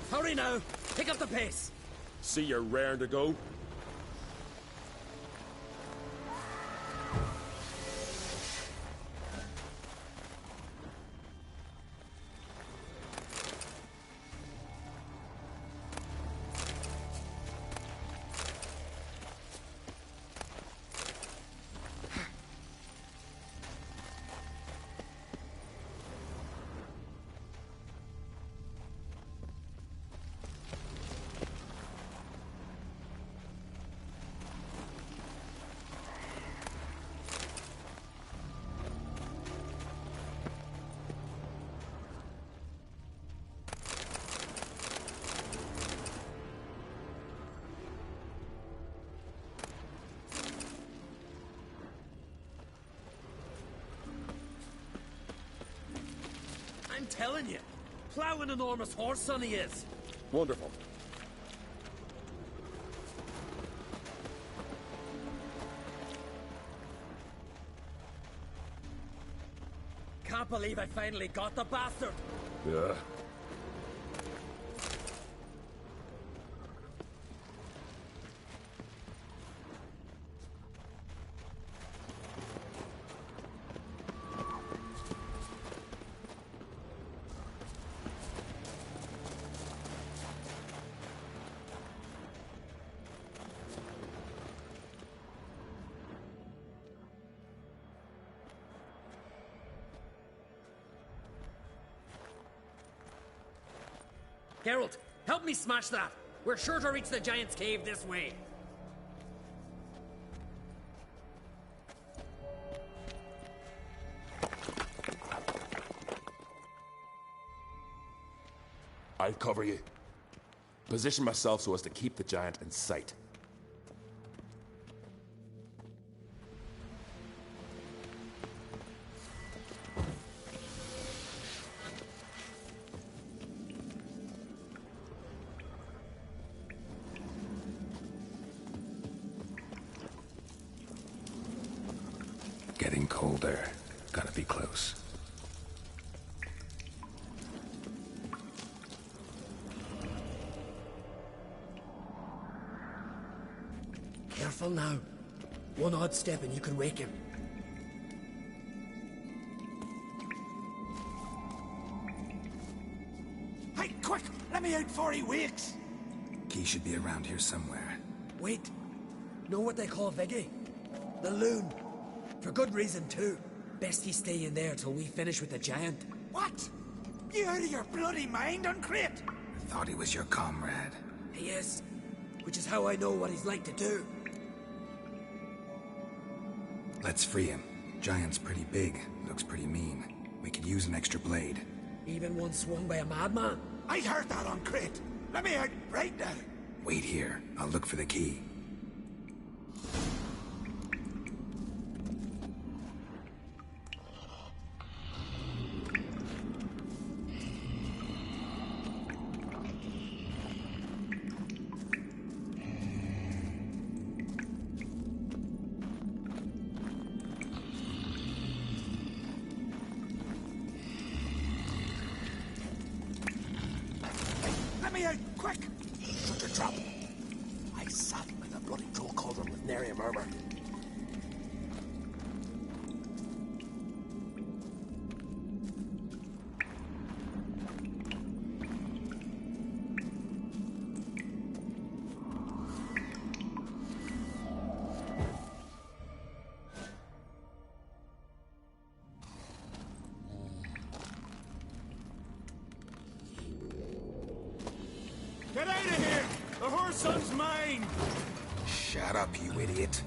Speaker 14: Hurry now! Pick up the pace!
Speaker 7: See you're raring to go?
Speaker 14: I'm telling you, plow an enormous horse son he is.
Speaker 7: Wonderful.
Speaker 14: Can't believe I finally got the bastard!
Speaker 7: Yeah.
Speaker 14: Geralt, help me smash that! We're sure to reach the Giant's Cave this way.
Speaker 7: I'll cover you. Position myself so as to keep the giant in sight.
Speaker 4: Getting colder. Gotta be close.
Speaker 9: Careful now. One odd step and you can wake him.
Speaker 15: Hey, quick! Let me out before he wakes!
Speaker 4: Key should be around here somewhere.
Speaker 9: Wait. Know what they call Viggy? The loon. For good reason, too. Best he stay in there till we finish with the giant.
Speaker 15: What? You out of your bloody mind, Uncrate?
Speaker 4: Thought he was your comrade.
Speaker 9: He is. Which is how I know what he's like to do.
Speaker 4: Let's free him. Giant's pretty big. Looks pretty mean. We could use an extra blade.
Speaker 9: Even one swung by a madman.
Speaker 15: I heard that, Uncrate. Let me out right now.
Speaker 4: Wait here. I'll look for the key.
Speaker 15: Let me out, quick! Shut your trap. I sat with a bloody troll cauldron with nary a murmur.
Speaker 16: Get out of here! The Whoreson's mine!
Speaker 4: Shut up, you idiot.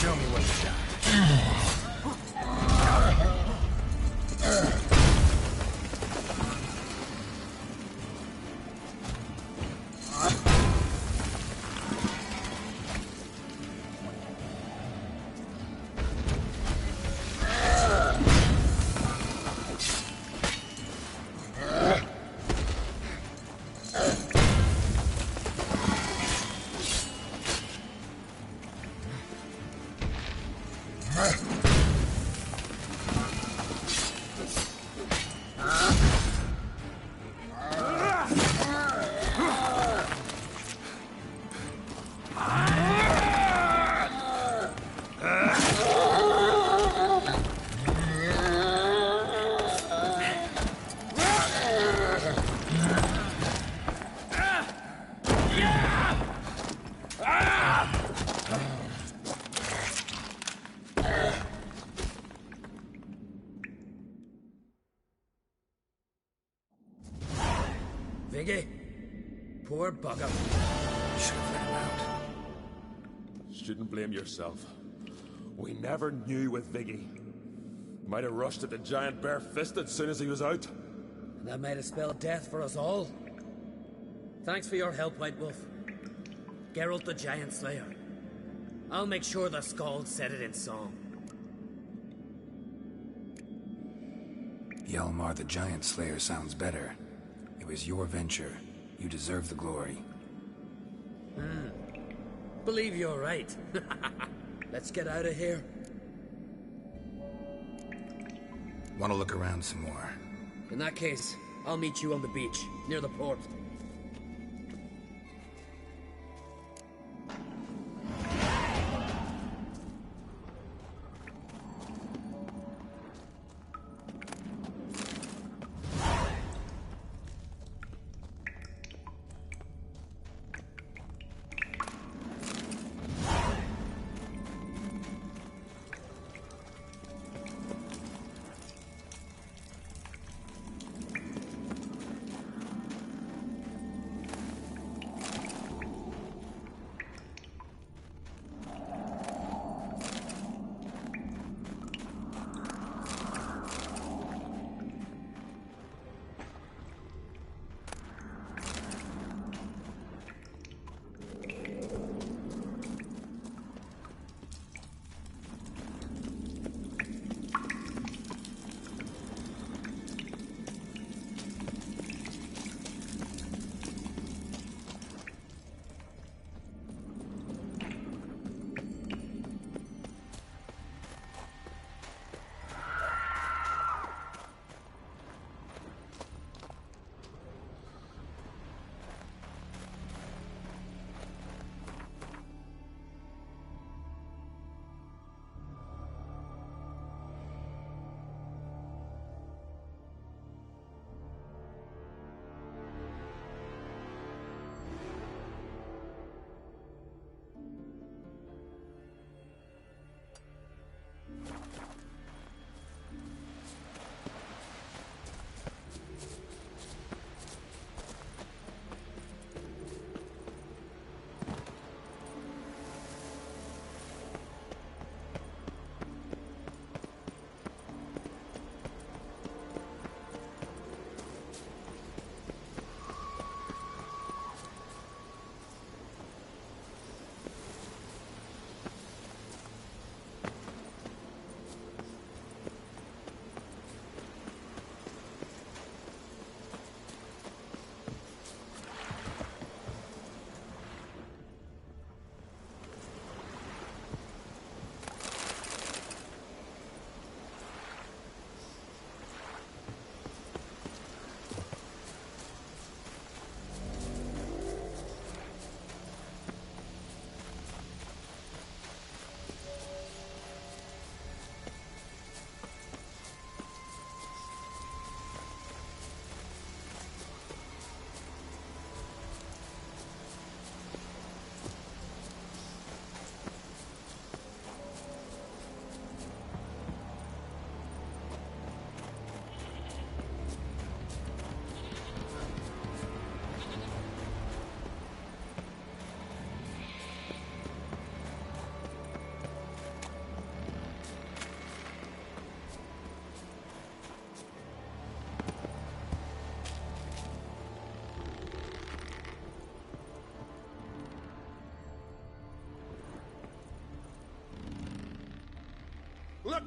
Speaker 4: Show me what you got.
Speaker 14: Viggy? Poor bugger.
Speaker 4: Should have let him out.
Speaker 7: Shouldn't blame yourself. We never knew with Viggy. Might have rushed at the giant bare-fisted as soon as he was out.
Speaker 14: And that might have spelled death for us all. Thanks for your help, White Wolf. Geralt the Giant Slayer. I'll make sure the Skald said it in song.
Speaker 4: Hjalmar the Giant Slayer sounds better. It was your venture. You deserve the glory.
Speaker 14: Believe you're right. Let's get out of here.
Speaker 4: Want to look around some more?
Speaker 14: In that case, I'll meet you on the beach, near the port.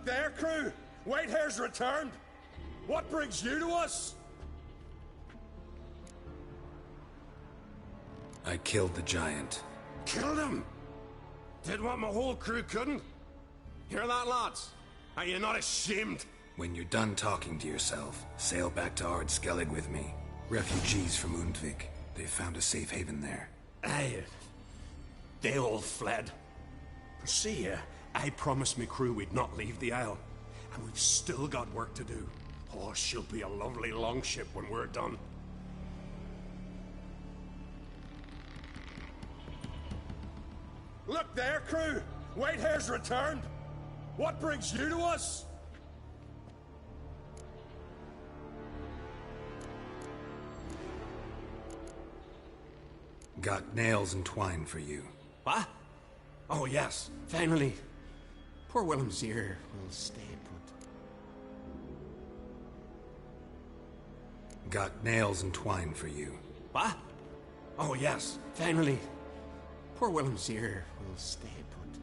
Speaker 16: there, crew! Whitehair's returned! What brings you to us?
Speaker 4: I killed the giant.
Speaker 16: Killed him? Did what my whole crew couldn't? Hear that, lads? Are you not ashamed?
Speaker 4: When you're done talking to yourself, sail back to Ard Skellig with me. Refugees from Undvik. They found a safe haven there.
Speaker 20: Aye. They all fled. See, I promised me crew we'd not leave the Isle. And we've still got work to do. Oh, she'll be a lovely longship when we're done.
Speaker 16: Look there, crew! Whitehair's returned! What brings you to us?
Speaker 4: Got nails and twine for you.
Speaker 20: What? Oh, yes. Finally. Poor Willem's ear will stay put.
Speaker 4: Got nails and twine for you.
Speaker 20: What? Oh, yes. Finally. Poor Willem's ear will stay put.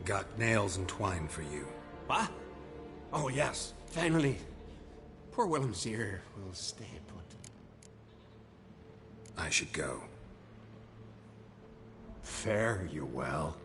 Speaker 4: Got nails and twine for you.
Speaker 20: What? Oh, yes. Finally. Poor Willem's ear will stay put.
Speaker 4: I should go.
Speaker 20: Fare you well.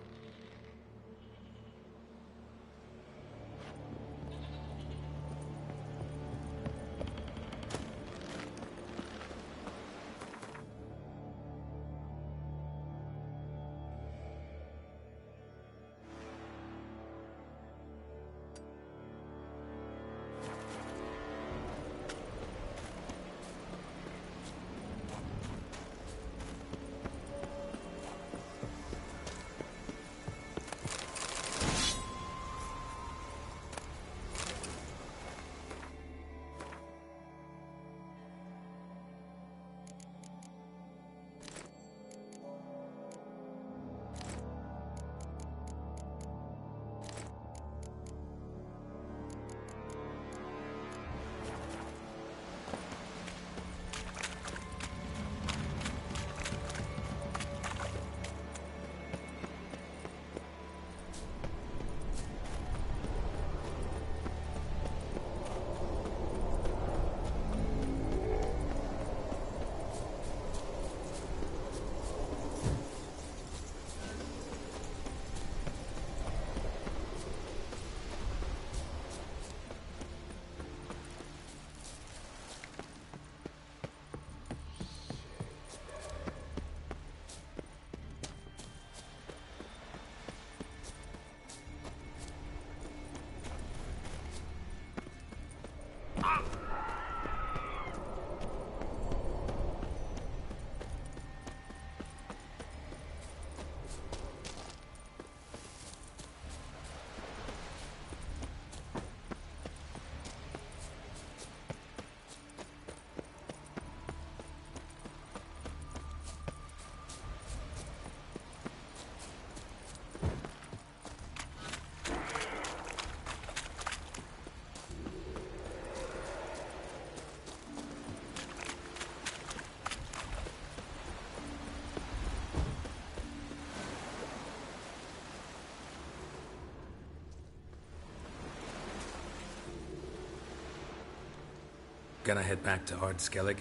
Speaker 4: Gonna head back to Ard Skellig?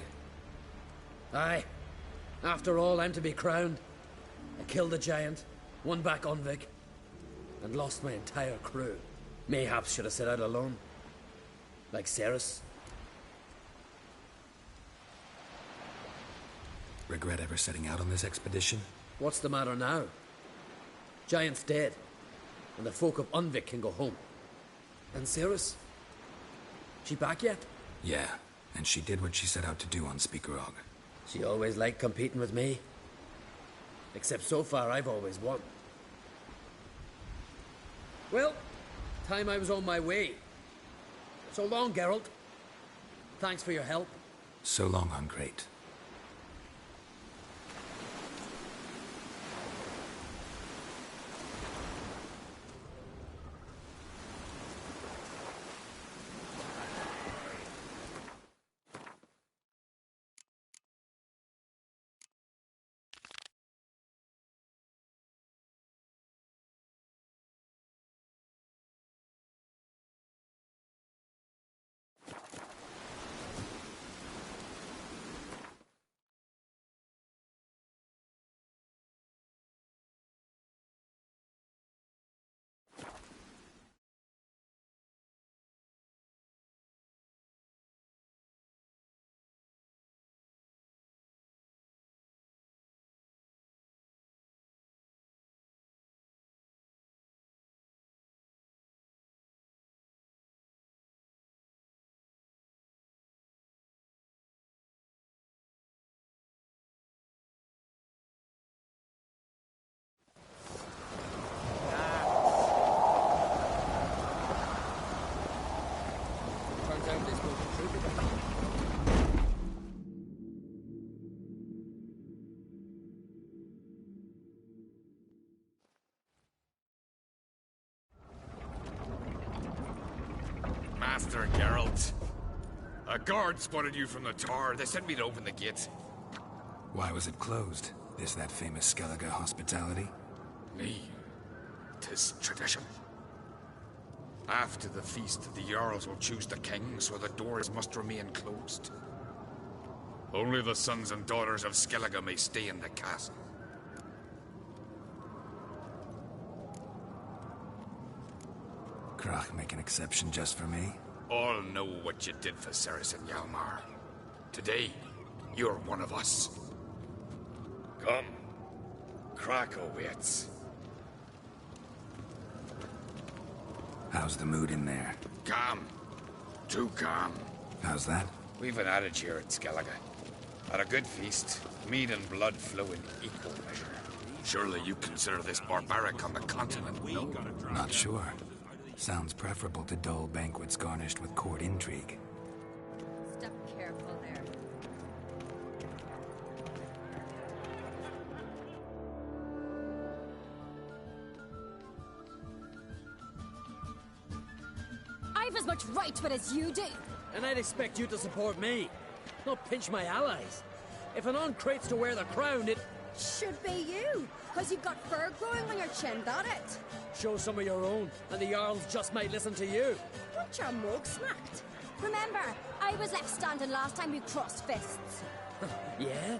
Speaker 14: Aye. After all, I'm to be crowned. I killed a giant, won back Undvik, and lost my entire crew. Mayhaps should have set out alone. Like Cerys.
Speaker 4: Regret ever setting out on this expedition?
Speaker 14: What's the matter now? Giant's dead, and the folk of Undvik can go home. And Cerys? She back yet?
Speaker 4: Yeah, and she did what she set out to do on Speakerog.
Speaker 14: She always liked competing with me. Except so far, I've always won. Well, time I was on my way. So long, Geralt. Thanks for your help.
Speaker 4: So long, Ungreat.
Speaker 14: turns out they spoke the truth about me.
Speaker 5: Master Geralt. A guard spotted you from the tower. They sent me to open the gate.
Speaker 4: Why was it closed? Is that famous Skellige hospitality?
Speaker 5: Me. 'Tis tradition. After the feast, the Jarls will choose the king, so the doors must remain closed. Only the sons and daughters of Skellige may stay in the castle.
Speaker 4: Crach make an exception just for me?
Speaker 5: All know what you did for Cerys and Hjalmar. Today, you're one of us. Come. Crach awaits.
Speaker 4: How's the mood in there?
Speaker 5: Calm. Too calm.
Speaker 4: How's that?
Speaker 5: We've an adage here at Skellige. At a good feast, mead and blood flow in equal measure. Surely you consider this barbaric on the continent, no?
Speaker 4: Not sure. Sounds preferable to dull banquets garnished with court intrigue.
Speaker 2: Step careful there.
Speaker 6: I've as much right to it as you do.
Speaker 14: And I'd expect you to support me, not pinch my allies. If an on-crate's to wear the crown, it
Speaker 2: should be you, because you've got fur growing on your chin, that it?
Speaker 14: Show some of your own, and the Jarls just might listen to you.
Speaker 2: What your mug smacked?
Speaker 6: Remember, I was left standing last time we crossed fists.
Speaker 14: Yeah?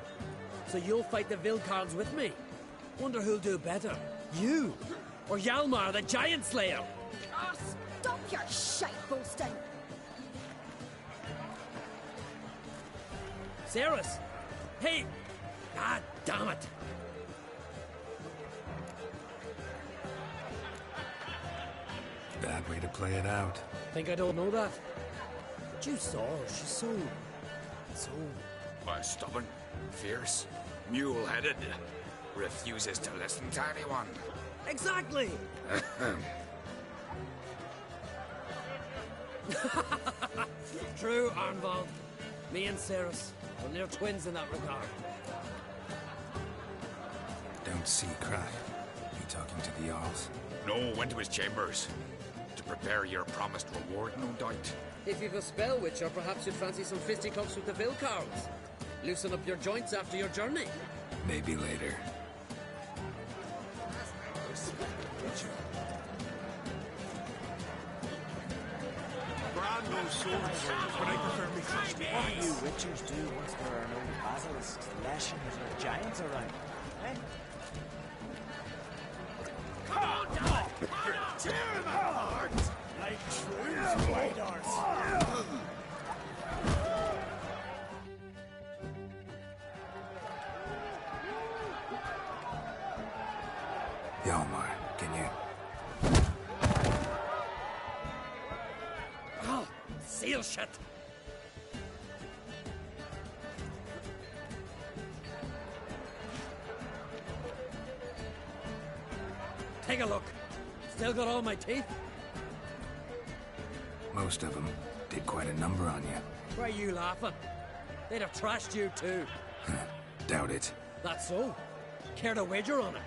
Speaker 14: So you'll fight the Vilcarls with me? Wonder who'll do better, you or Hjalmar the Giant Slayer?
Speaker 6: Oh, stop your shite boasting!
Speaker 14: Cerys! Hey! Ah, damn it!
Speaker 4: Bad way to play it out.
Speaker 14: Think I don't know that? But you saw her. She's so...
Speaker 5: Why, stubborn, fierce, mule-headed, refuses to listen to anyone.
Speaker 14: Exactly! True, Arnvald. Me and Cerys, well, they're twins in that regard.
Speaker 4: Don't see Crach. You talking to the Jarls?
Speaker 5: No, went to his chambers. To prepare your promised reward, no doubt.
Speaker 14: If you've a spell witcher, perhaps you'd fancy some fisticuffs with the Vilcarls. Loosen up your joints after your journey.
Speaker 4: Maybe later.
Speaker 8: Brand swords, but I prefer me trust. What do you witchers do once there are no basilisks, lashings, or giants around? Eh? Come on, dog! Tear him apart! Like true white arts.
Speaker 4: Hjalmar, can you...
Speaker 14: Oh, seal shut! Take a look. Still got all my teeth?
Speaker 4: Most of them did quite a number on you.
Speaker 14: Why are you laughing? They'd have trashed you too.
Speaker 4: Doubt it.
Speaker 14: That's so. Care to wager on it?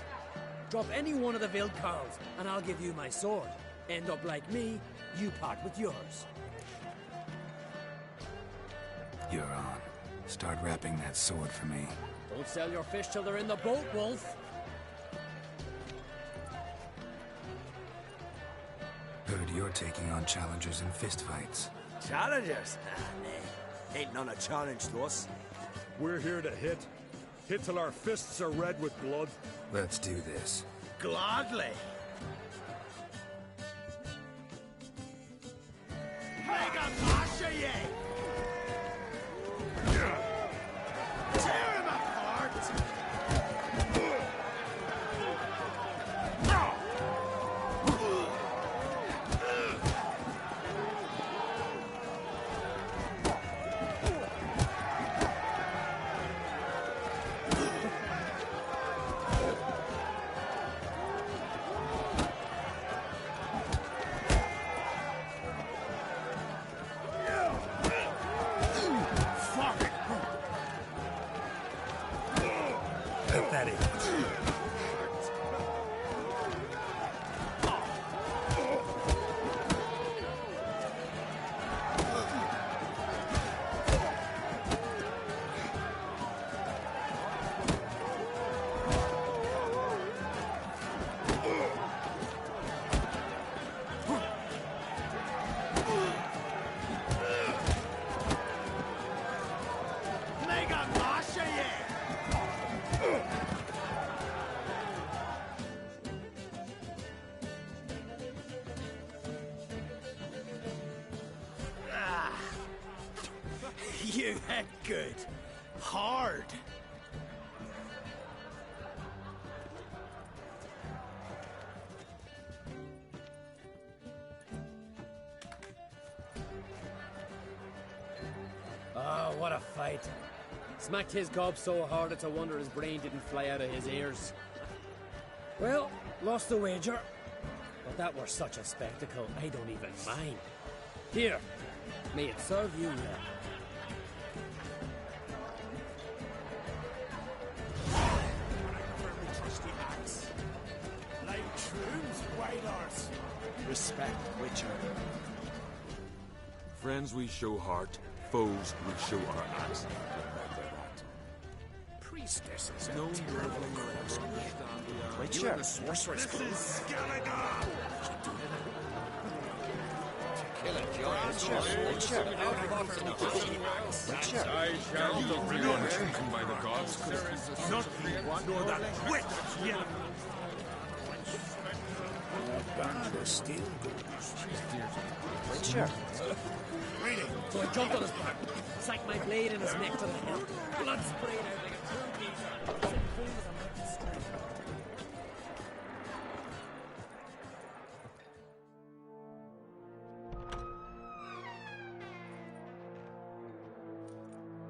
Speaker 14: Drop any one of the Vilcarls, and I'll give you my sword. End up like me, you part with yours.
Speaker 4: You're on. Start wrapping that sword for me.
Speaker 14: Don't sell your fish till they're in the boat, Wolf.
Speaker 4: Heard you're taking on challengers in fistfights.
Speaker 8: Challengers? Ah, nay. Ain't none a challenge to us.
Speaker 10: We're here to hit. Hit till our fists are red with blood.
Speaker 4: Let's do this.
Speaker 8: Gladly. Mega Masha, ye! Tear him apart!
Speaker 16: You hit good. Hard.
Speaker 14: Oh, what a fight. Smacked his gob so hard it's a wonder his brain didn't fly out of his ears. Well, lost the wager. But that were such a spectacle, I don't even mind. Here, may it serve you well.
Speaker 16: Trusty axe. Like Troon's white horse. Respect, Witcher.
Speaker 7: Friends we show heart, foes we show our axe. Remember that.
Speaker 16: Priestesses.
Speaker 7: No
Speaker 8: Witcher.
Speaker 16: The sorceress. This is Skellige.
Speaker 3: Kill a giant.
Speaker 8: Witcher.
Speaker 5: I shall be taken by the gods.
Speaker 16: Nothing nor that witch yet. Band is still
Speaker 8: Witcher.
Speaker 16: Reading.
Speaker 14: So I jumped on his back, sank my blade in his neck to the hilt. Blood sprayed out like a turkey. Set free as a mountain stream.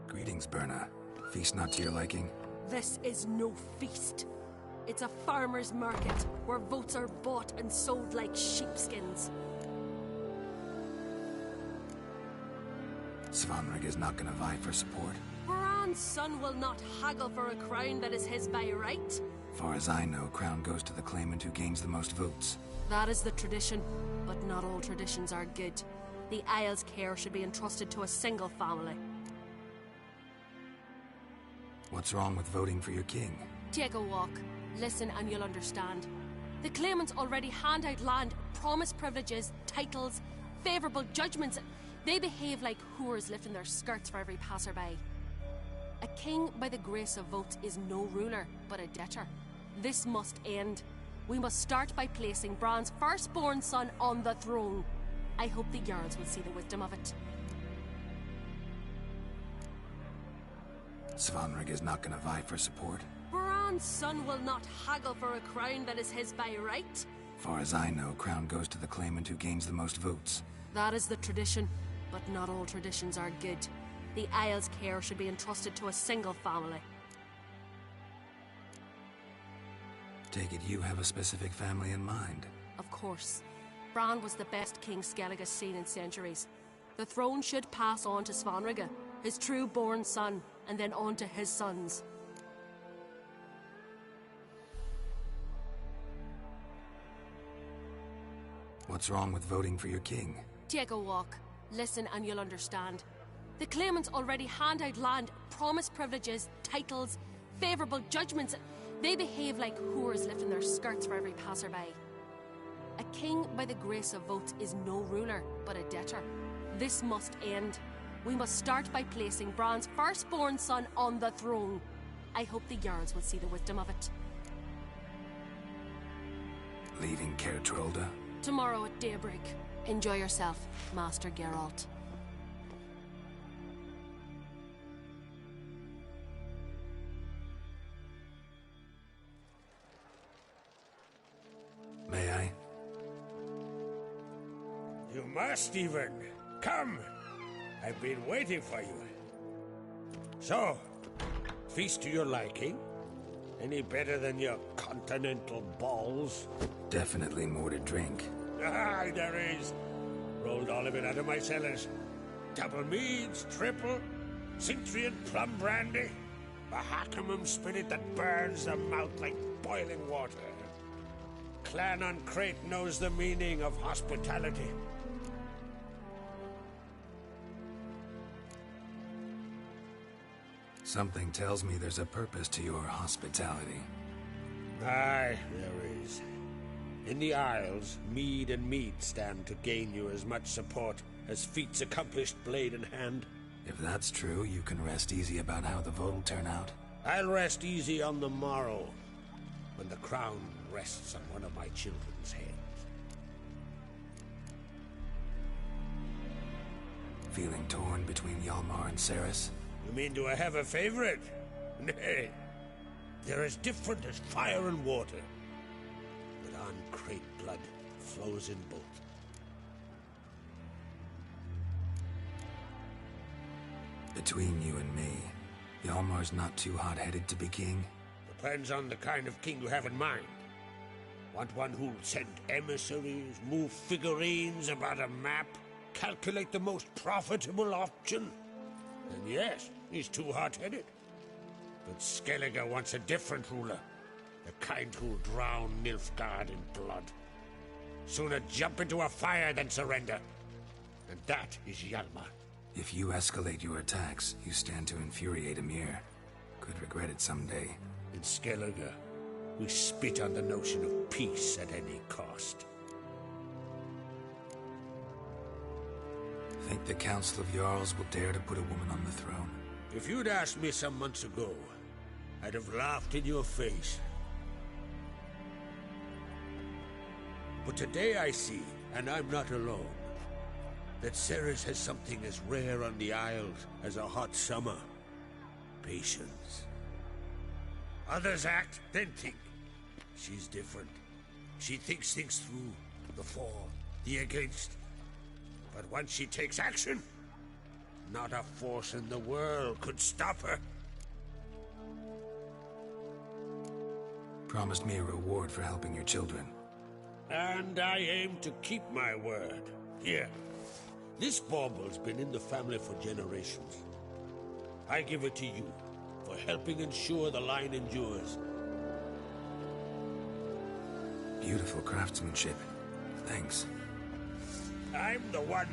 Speaker 4: Greetings, Berna. Feast not to your liking?
Speaker 23: This is no feast. It's a farmer's market where votes are bought and sold like sheepskins.
Speaker 4: Svanrig is not gonna vie for support.
Speaker 23: Bran's son will not haggle for a crown that is his by right.
Speaker 4: Far as I know, crown goes to the claimant who gains the most votes.
Speaker 23: That is the tradition, but not all traditions are good. The Isle's care should be entrusted to a single family.
Speaker 4: What's wrong with voting for your king?
Speaker 23: Take a walk. Listen and you'll understand. The claimants already hand out land, promise privileges, titles, favourable judgments. They behave like whores lifting their skirts for every passerby. A king by the grace of votes is no ruler, but a debtor. This must end. We must start by placing Bran's firstborn son on the throne. I hope the Jarls will see the wisdom of it.
Speaker 4: Svanrig is not gonna vie for support.
Speaker 23: Bran's son will not haggle for a crown that is his by right.
Speaker 4: Far as I know, crown goes to the claimant who gains the most votes.
Speaker 23: That is the tradition, but not all traditions are good. The Isle's care should be entrusted to a single family.
Speaker 4: Take it you have a specific family in mind.
Speaker 23: Of course. Bran was the best king Skellige's seen in centuries. The throne should pass on to Svanrige, his true-born son, and then on to his sons.
Speaker 4: What's wrong with voting for your king?
Speaker 23: Take a walk. Listen and you'll understand. The claimants already hand out land, promise privileges, titles, favourable judgments. They behave like whores lifting their skirts for every passerby. A king by the grace of votes is no ruler, but a debtor. This must end. We must start by placing Bran's firstborn son on the throne. I hope the Jarls will see the wisdom of it.
Speaker 4: Leaving Caer Trolda?
Speaker 23: Tomorrow at daybreak. Enjoy yourself, Master Geralt.
Speaker 4: May I?
Speaker 15: You must even. Come! I've been waiting for you. So, feast to your liking? Any better than your continental balls?
Speaker 4: Definitely more to drink.
Speaker 15: Ah, there is. Rolled all of it out of my cellars. Double meads, triple, Cintrian plum brandy, a Hackemum spirit that burns the mouth like boiling water. Clan on Crate knows the meaning of hospitality.
Speaker 4: Something tells me there's a purpose to your hospitality.
Speaker 15: Aye, there is. In the Isles, mead and meat stand to gain you as much support as feats accomplished blade in hand.
Speaker 4: If that's true, you can rest easy about how the vote'll turn out.
Speaker 15: I'll rest easy on the morrow, when the crown rests on one of my children's heads.
Speaker 4: feeling torn between Hjalmar and Cerys?
Speaker 15: You mean, do I have a favorite? Nay. They're as different as fire and water. But An Craite blood flows in both.
Speaker 4: Between you and me, Hjalmar's not too hot-headed to be king?
Speaker 15: Depends on the kind of king you have in mind. Want one who'll send emissaries, move figurines about a map, calculate the most profitable option? Then yes, he's too hot-headed. But Skellige wants a different ruler. The kind who'll drown Nilfgaard in blood. Sooner jump into a fire than surrender. And that is Hjalmar.
Speaker 4: If you escalate your attacks, you stand to infuriate Emhyr. Could regret it someday.
Speaker 15: In Skellige, we spit on the notion of peace at any cost.
Speaker 4: Think the Council of Jarls will dare to put a woman on the throne?
Speaker 15: If you'd asked me some months ago, I'd have laughed in your face. But today I see, and I'm not alone, that Cerys has something as rare on the Isles as a hot summer. Patience. Others act, then think. She's different. She thinks things through. The for, the against. But once she takes action, not a force in the world could stop her.
Speaker 4: Promised me a reward for helping your children.
Speaker 15: And I aim to keep my word. Here. This bauble's been in the family for generations. I give it to you for helping ensure the line endures.
Speaker 4: Beautiful craftsmanship. Thanks.
Speaker 15: I'm the one.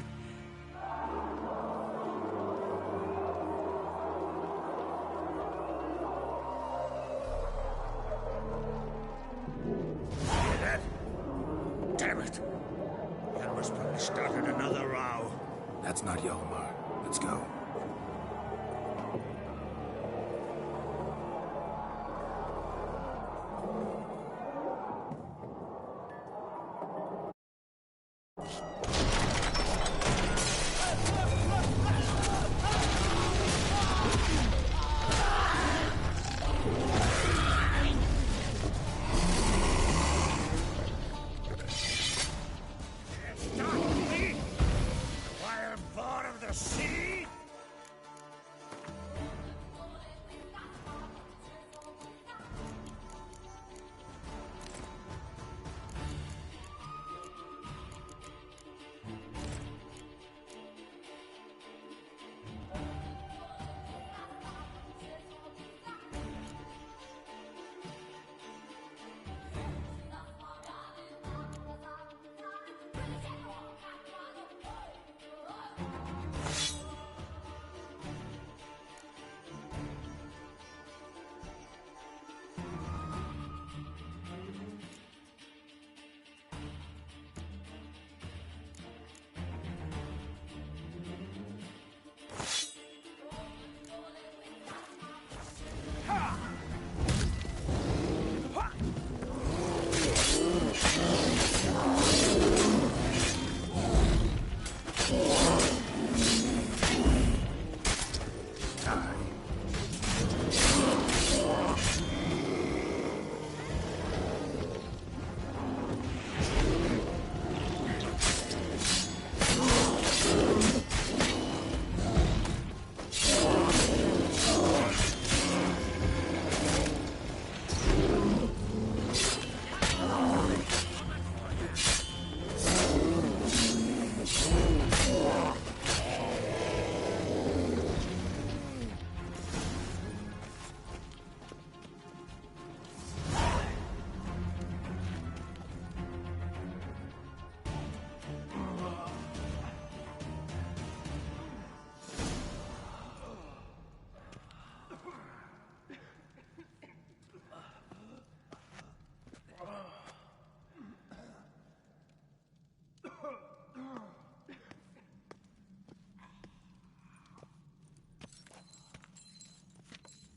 Speaker 15: Hear that? Damn it. Hjalmar's probably started another row.
Speaker 4: That's not Hjalmar. Let's go.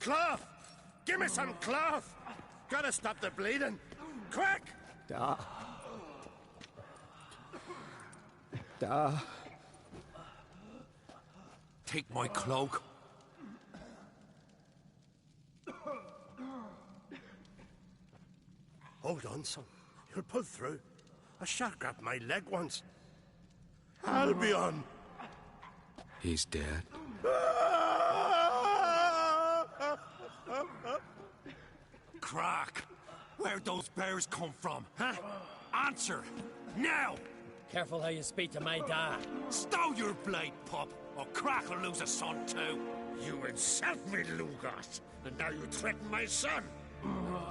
Speaker 16: Cloth! Give me some cloth! Gotta stop the bleeding! Quick!
Speaker 1: Da.
Speaker 16: Take my cloak.
Speaker 19: Hold on, son. You'll pull through. A shark grabbed my leg once. Albion!
Speaker 4: He's dead.
Speaker 16: Crack! Where'd those bears come from, huh? Answer! Now!
Speaker 14: Careful how you speak to my dad.
Speaker 16: Stow your blade, pup, or Crack will lose a son too.
Speaker 15: You insult me, Lugos, and now you threaten my son.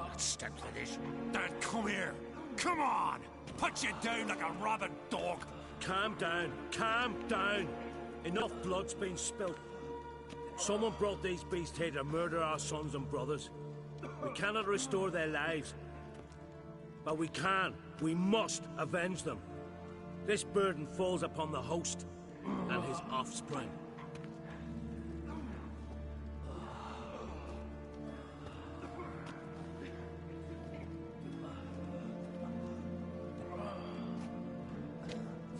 Speaker 15: Let's step to this.
Speaker 16: Then come here. Come on! Put you down like a rabid dog.
Speaker 10: Calm down. Calm down. Enough blood's been spilt. Someone brought these beasts here to murder our sons and brothers. We cannot restore their lives. But we can. We must avenge them. This burden falls upon the host and his offspring.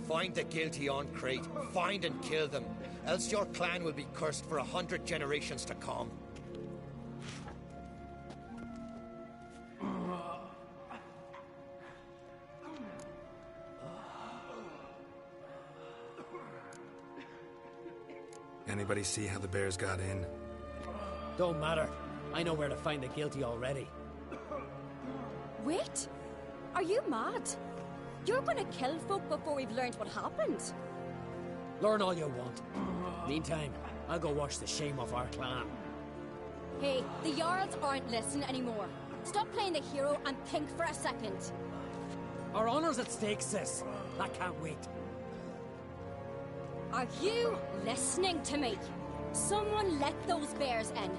Speaker 3: Find the guilty on Crete. Find and kill them. Else your clan will be cursed for 100 generations to come.
Speaker 4: Anybody see how the bears got in?
Speaker 14: Don't matter. I know where to find the guilty already.
Speaker 6: Wait! Are you mad? You're gonna kill folk before we've learned what happened.
Speaker 14: Learn all you want. Meantime, I'll go wash the shame off our clan.
Speaker 6: Hey, the Jarls aren't listening anymore. Stop playing the hero and think for a second.
Speaker 14: Our honor's at stake, sis. I can't wait.
Speaker 6: Are you listening to me? Someone let those bears in.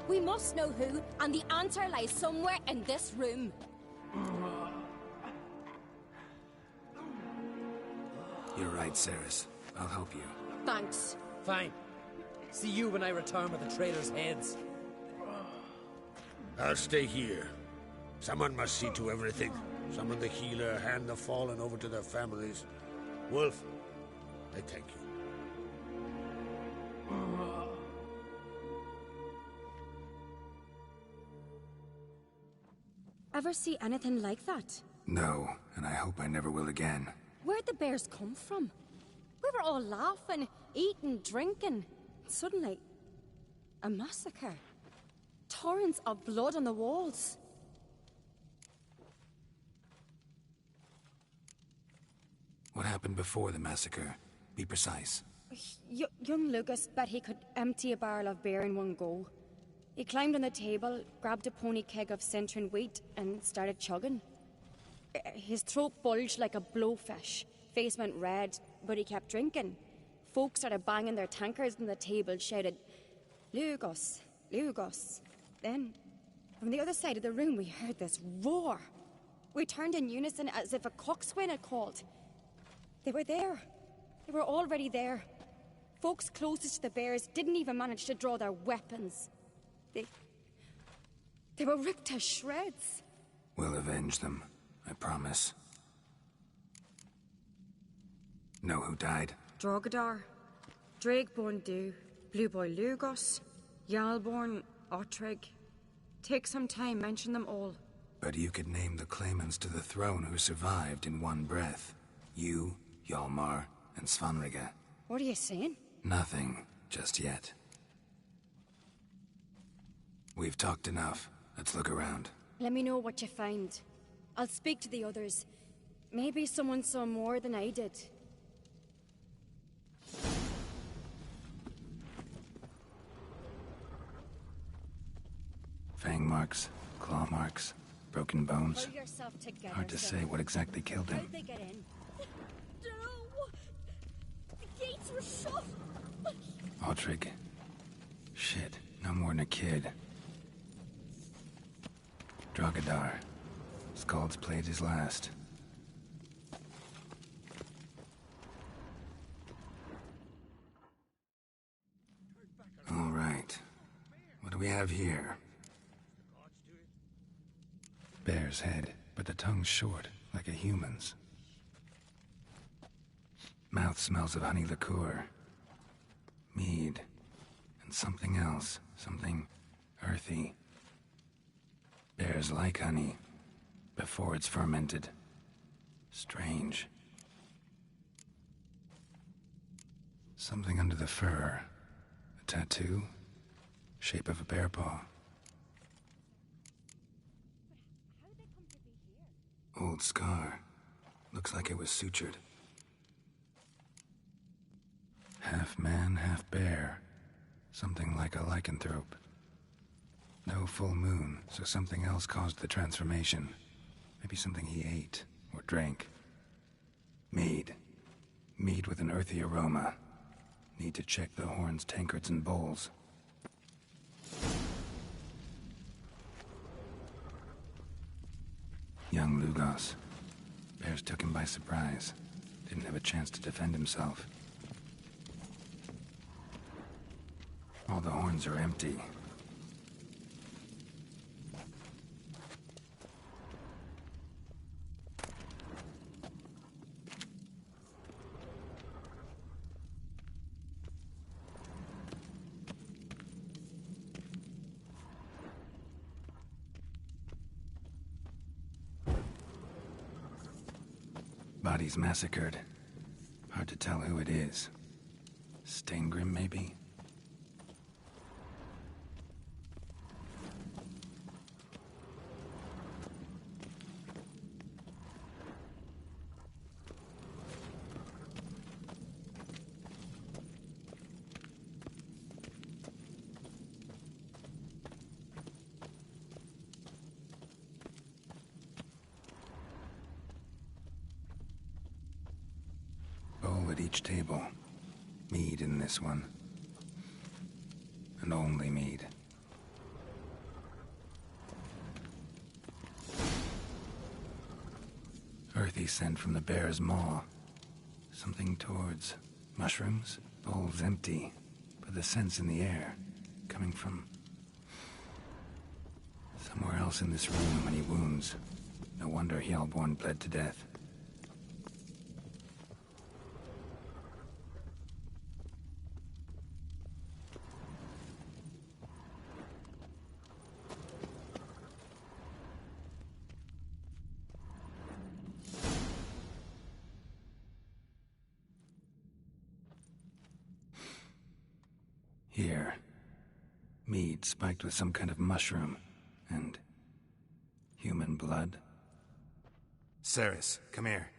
Speaker 6: We must know who, and the answer lies somewhere in this room.
Speaker 4: You're right, Cerys. I'll help you.
Speaker 6: Thanks.
Speaker 14: Fine. See you when I return with the traitors' heads.
Speaker 15: I'll stay here. Someone must see to everything. Summon the healer, hand the fallen over to their families. Wolf, I thank you.
Speaker 6: Ever see anything like that?
Speaker 4: No, and I hope I never will again.
Speaker 6: Where'd the bears come from? We were all laughing, eating, drinking. Suddenly, a massacre. Torrents of blood on the walls.
Speaker 4: What happened before the massacre? Be precise.
Speaker 6: Young Lucas bet he could empty a barrel of beer in one go. He climbed on the table, grabbed a pony keg of Cintron wheat, and started chugging. His throat bulged like a blowfish. Face went red, but he kept drinking. Folks started banging their tankards on the table, shouted, "Lugos, Lugos." Then, from the other side of the room, we heard this roar. We turned in unison as if a coxswain had called. They were there. They were already there. Folks closest to the bears didn't even manage to draw their weapons. They were ripped to shreds.
Speaker 4: We'll avenge them, I promise. Know who died?
Speaker 6: Drogadar, Drakeborn Du, Blue Boy Lugos, Jarlborn, Ottrig. Take some time, mention them all.
Speaker 4: But you could name the claimants to the throne who survived in one breath. You, Hjalmar, and Svanrige.
Speaker 6: What are you saying?
Speaker 4: Nothing, just yet. We've talked enough. Let's look around.
Speaker 6: Let me know what you find. I'll speak to the others. Maybe someone saw more than I did.
Speaker 4: Fang marks, claw marks, broken bones.
Speaker 6: Pull yourself together,
Speaker 4: Hard to say what exactly killed him.
Speaker 6: How'd they get in? No! The gates were shut!
Speaker 4: Ottrig. Shit, no more than a kid. Drogadar. Skald's played his last. All right. What do we have here? Bear's head, but the tongue's short, like a human's. Mouth smells of honey liqueur. Mead, And something else. Something earthy. Bears like honey before it's fermented. Strange. Something under the fur. A tattoo? Shape of a bear paw. Old scar. Looks like it was sutured. Half man, half bear. Something like a lycanthrope. No full moon, so something else caused the transformation. Maybe something he ate or drank. Mead. Mead with an earthy aroma. Need to check the horns, tankards, and bowls. Young Lugos. Bears took him by surprise. Didn't have a chance to defend himself. All the horns are empty. Bodies massacred. Hard to tell who it is. Steingrim, maybe? At each table. Mead in this one. And only mead. Earthy scent from the bear's maw. Something towards mushrooms. Bowls empty, but the scent's in the air. Coming from somewhere else in this room when he wounds. No wonder Hjalborn bled to death. Here. Mead spiked with some kind of mushroom. And human blood. Cerys, come here.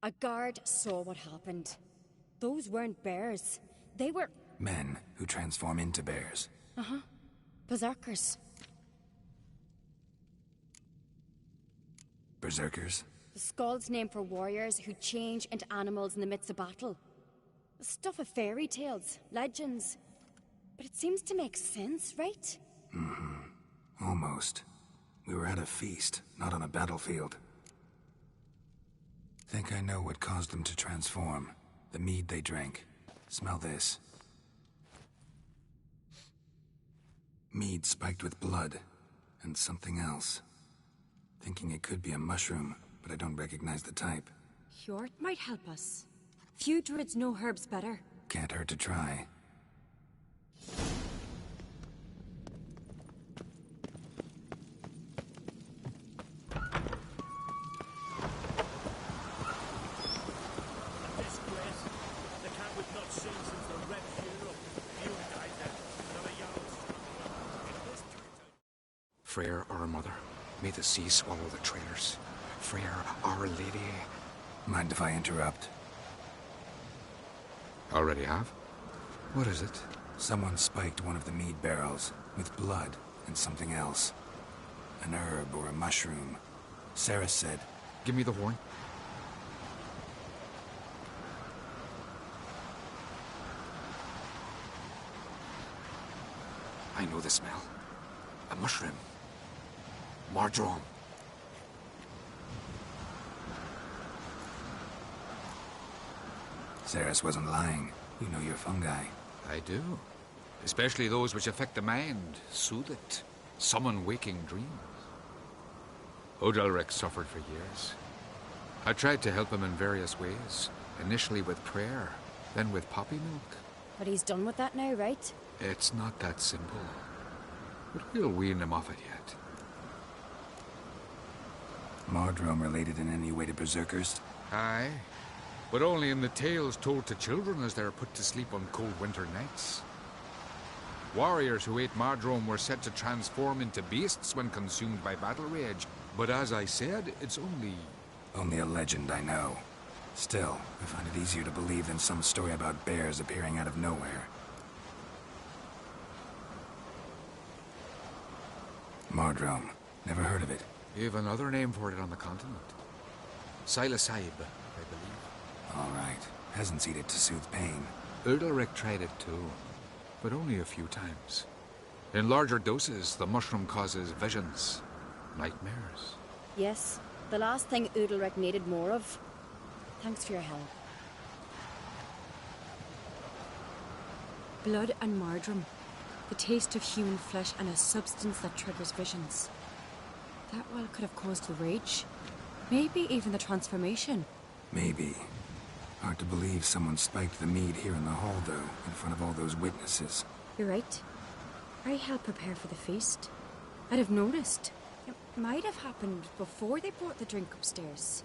Speaker 6: A guard saw what happened. Those weren't bears. They were...
Speaker 4: Men who transform into bears.
Speaker 6: Uh-huh. Berserkers.
Speaker 4: Berserkers?
Speaker 6: The Skald's name for warriors who change into animals in the midst of battle. The stuff of fairy tales, legends. But it seems to make sense, right?
Speaker 4: Mm-hmm. Almost. We were at a feast, not on a battlefield. Think I know what caused them to transform. The mead they drank. Smell this. Mead spiked with blood. And something else. Thinking it could be a mushroom, but I don't recognize the type.
Speaker 6: Hjort might help us. Few druids know herbs better.
Speaker 4: Can't hurt to try.
Speaker 5: Freyr, our mother, may the sea swallow the traitors. Freyr, our lady.
Speaker 4: Mind if I interrupt?
Speaker 5: Already have? What is it?
Speaker 4: Someone spiked one of the mead barrels with blood and something else. An herb or a mushroom. Cerys said...
Speaker 5: Give me the horn. I know the smell. A mushroom. Marjoram.
Speaker 4: Cerys wasn't lying. You know your fungi.
Speaker 5: I do. Especially those which affect the mind, soothe it, summon waking dreams. Odalric suffered for years. I tried to help him in various ways,
Speaker 12: Initially with prayer, then with poppy milk.
Speaker 6: But he's done with that now, right?
Speaker 12: It's not that simple. But we'll wean him off it yet.
Speaker 4: Mardrome related in any way to berserkers?
Speaker 12: Aye, but only in the tales told to children as they're put to sleep on cold winter nights. Warriors who ate Mardrome were said to transform into beasts when consumed by battle rage. But as I said, it's only...
Speaker 4: Only a legend, I know. Still, I find it easier to believe than some story about bears appearing out of nowhere. Mardrome. Never heard of it.
Speaker 12: You have another name for it on the continent. Silasib, I believe.
Speaker 4: All right. Peasants eat it to soothe pain.
Speaker 12: Udalric tried it too, but only a few times. In larger doses, the mushroom causes visions, nightmares.
Speaker 6: Yes, the last thing Udalric needed more of. Thanks for your help. Blood and Mardrome. The taste of human flesh and a substance that triggers visions. That well could have caused the rage. Maybe even the transformation.
Speaker 4: Maybe. Hard to believe someone spiked the mead here in the hall, though, in front of all those witnesses.
Speaker 6: You're right. I helped prepare for the feast. I'd have noticed. It might have happened before they brought the drink upstairs.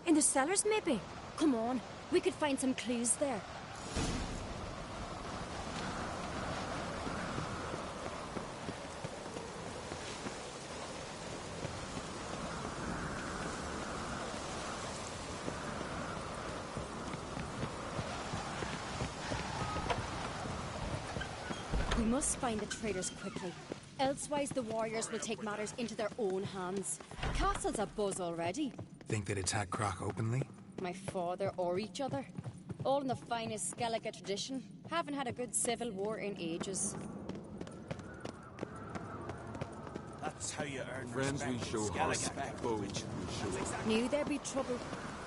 Speaker 6: In the cellars, maybe? Come on, we could find some clues there. We must find the traitors quickly. Elsewise, the warriors will take matters into their own hands. Castle's abuzz already.
Speaker 4: Think they'd attack Croc openly?
Speaker 6: My father or each other. All in the finest Skellige tradition. Haven't had a good civil war in ages.
Speaker 8: That's how you earn
Speaker 20: Friends we
Speaker 8: respect
Speaker 20: show
Speaker 8: in
Speaker 20: hearts,
Speaker 8: Skellige.
Speaker 20: foes we show.
Speaker 6: Knew there'd be trouble.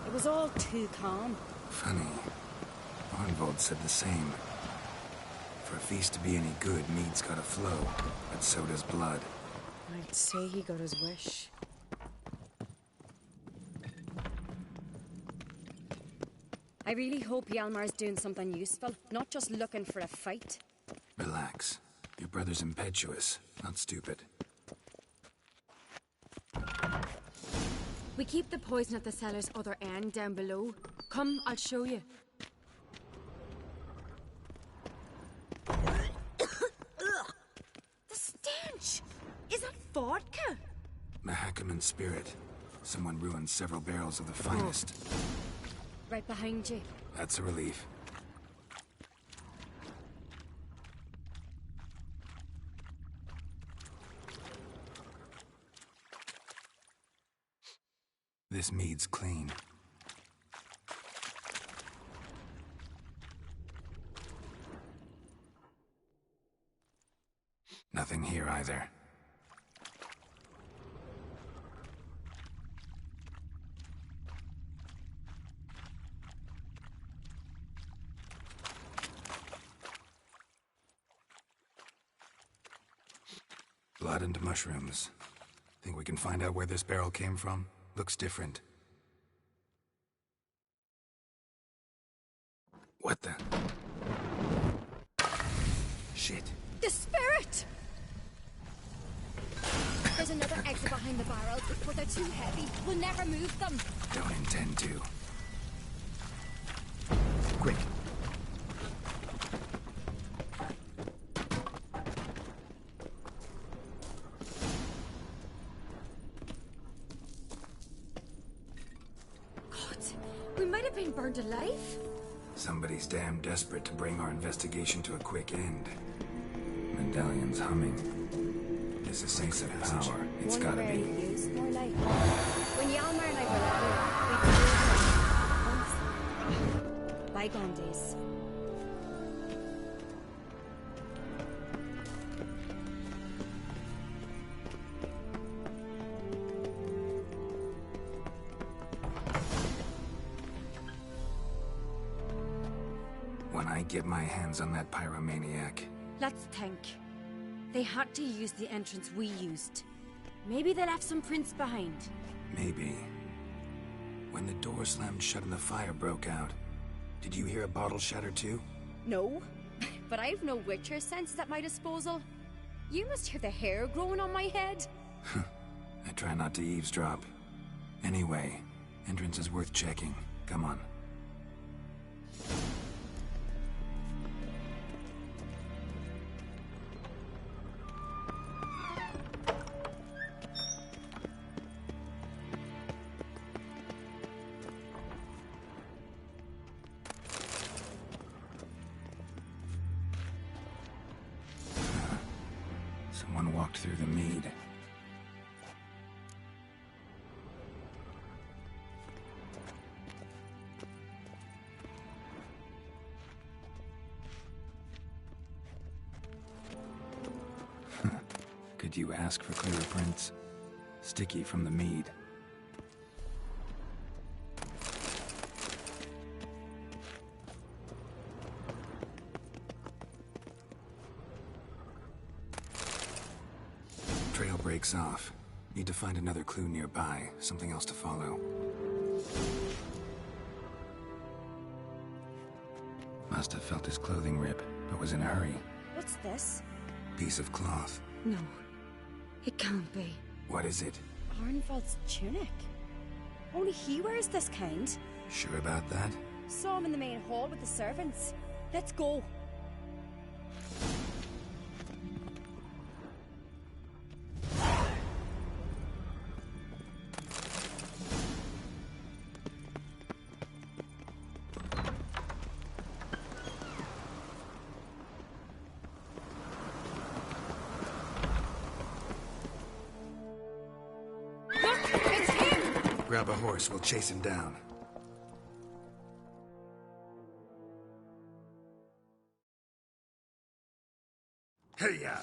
Speaker 6: It was all too calm.
Speaker 4: Funny. Arnvold said the same. For a feast to be any good, mead's gotta flow, but so does blood.
Speaker 6: I'd say he got his wish. I really hope Hjalmar's doing something useful, not just looking for a fight.
Speaker 4: Relax. Your brother's impetuous, not stupid.
Speaker 6: We keep the poison at the cellar's other end down below. Come, I'll show you. The stench! Is that vodka?
Speaker 4: Mahakaman spirit. Someone ruined several barrels of the finest.
Speaker 6: Right behind you.
Speaker 4: That's a relief. This mead's clean. Nothing here either. Blood and mushrooms. Think we can find out where this barrel came from? Looks different. What the? Shit.
Speaker 6: The spirit! There's another exit behind the barrels, but they're too heavy. We'll never move them.
Speaker 4: Don't intend to. Quick.
Speaker 6: We might have been burned alive.
Speaker 4: Somebody's damn desperate to bring our investigation to a quick end. Medallion's humming. This is sense of power. It's
Speaker 6: One
Speaker 4: gotta
Speaker 6: rarely
Speaker 4: be.
Speaker 6: used, more like. When Hjalmar and I were little, we played bygone days.
Speaker 4: When I get my hands on that pyromaniac,
Speaker 6: Let's think. They had to use the entrance we used. Maybe they left some prints behind.
Speaker 4: maybe. When the door slammed shut and the fire broke out, Did you hear a bottle shatter too?
Speaker 18: No, but I've no Witcher senses at my disposal. You must hear the hair growing on my head.
Speaker 4: I try not to eavesdrop. Anyway, entrance is worth checking. Come on. Someone walked through the mead. Could you ask for clearer prints? Sticky from the mead. Trail breaks off. Need to find another clue nearby, something else to follow. Must have felt his clothing rip, but was in a hurry.
Speaker 18: What's this?
Speaker 4: Piece of cloth.
Speaker 18: No, it can't be.
Speaker 4: What is it?
Speaker 18: Arnvald's tunic. Only he wears this kind.
Speaker 4: Sure about that?
Speaker 18: Saw him in the main hall with the servants. Let's go.
Speaker 4: Grab a horse, we'll chase him down.
Speaker 19: Hey-ya!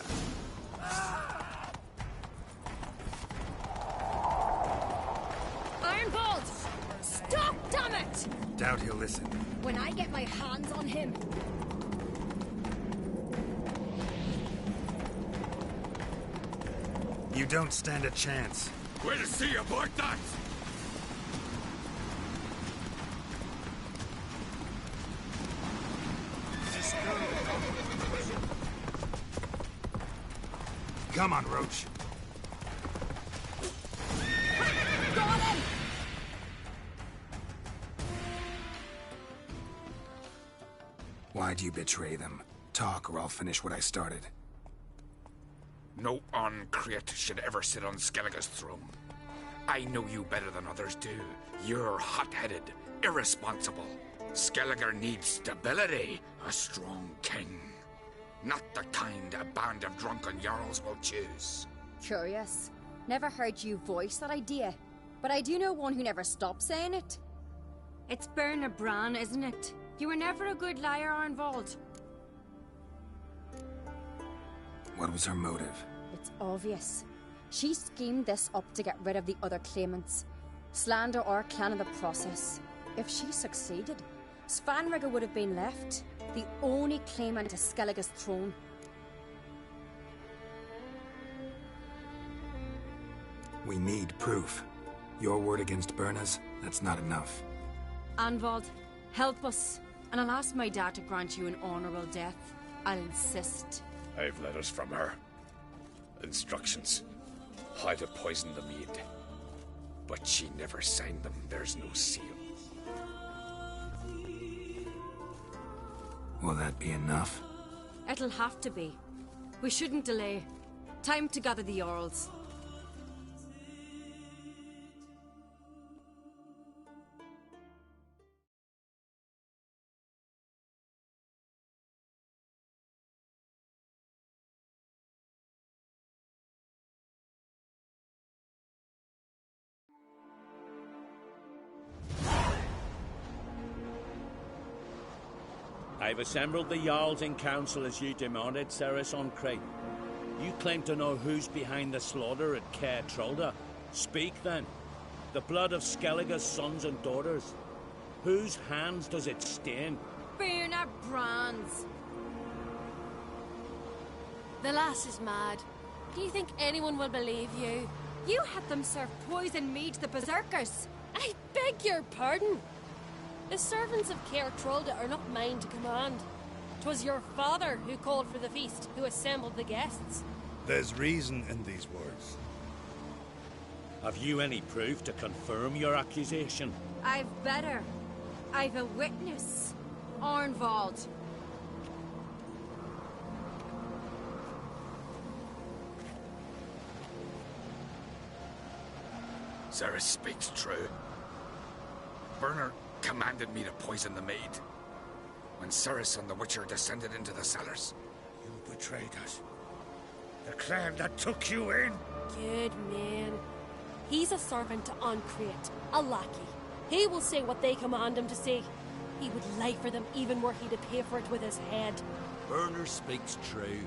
Speaker 18: Ironbolt! Stop, damn it!
Speaker 4: Doubt he'll listen.
Speaker 18: When I get my hands on him.
Speaker 4: You don't stand a chance.
Speaker 5: Way to see aboard that!
Speaker 4: Come on, Roach.
Speaker 18: Got him!
Speaker 4: Why'd you betray them? Talk or I'll finish what I started.
Speaker 5: No Ancrete should ever sit on Skellige's throne. I know you better than others do. You're hot-headed, irresponsible. Skellige needs stability, a strong king. Not the kind a band of drunken jarls will choose.
Speaker 6: Curious. Never heard you voice that idea. But I do know one who never stopped saying it.
Speaker 18: It's Berna Bran, isn't it? You were never a good liar, Arnvald.
Speaker 4: What was her motive?
Speaker 6: It's obvious. She schemed this up to get rid of the other claimants. Slander our clan in the process. If she succeeded, Svanrige would have been left, the only claimant to Skellige's throne.
Speaker 4: We need proof. Your word against Berna's, that's not enough.
Speaker 18: Arnvald, help us, and I'll ask my dad to grant you an honorable death. I'll insist.
Speaker 5: I've letters from her. Instructions. How to poison the mead. But she never signed them. There's no seal.
Speaker 4: Will that be enough?
Speaker 18: It'll have to be. We shouldn't delay. Time to gather the Jarls.
Speaker 10: I've assembled the Jarls in council as you demanded, Cerys Ancrete. You claim to know who's behind the slaughter at Caer Trolda. Speak then. The blood of Skellige's sons and daughters. Whose hands does it stain?
Speaker 18: Berna Bran's.
Speaker 21: The lass is mad. Do you think anyone will believe you?
Speaker 18: You had them serve poison mead to the berserkers.
Speaker 21: I beg your pardon. The servants of Caer Trolda are not mine to command. 'Twas your father who called for the feast, who assembled the guests.
Speaker 16: There's reason in these words. Have you any proof to confirm your accusation?
Speaker 18: I've better. I've a witness. Arnvald.
Speaker 5: Cerys speaks true. Bernard commanded me to poison the maid. When Cerys and the Witcher descended into the cellars.
Speaker 19: You betrayed us. The clan that took you in.
Speaker 21: Good man. He's a servant to Ancrete, a lackey. He will say what they command him to say. He would lie for them even were he to pay for it with his head.
Speaker 13: Bernard speaks true.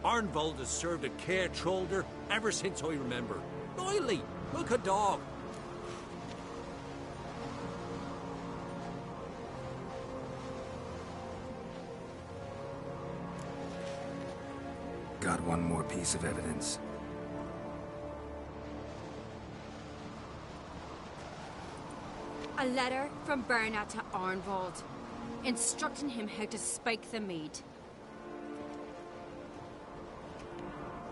Speaker 13: Arnvald has served at Caer Trolder ever since I remember. Loyally, like a dog.
Speaker 4: Got one more piece of evidence.
Speaker 18: A letter from Bernard to Arnvald, instructing him how to spike the mead.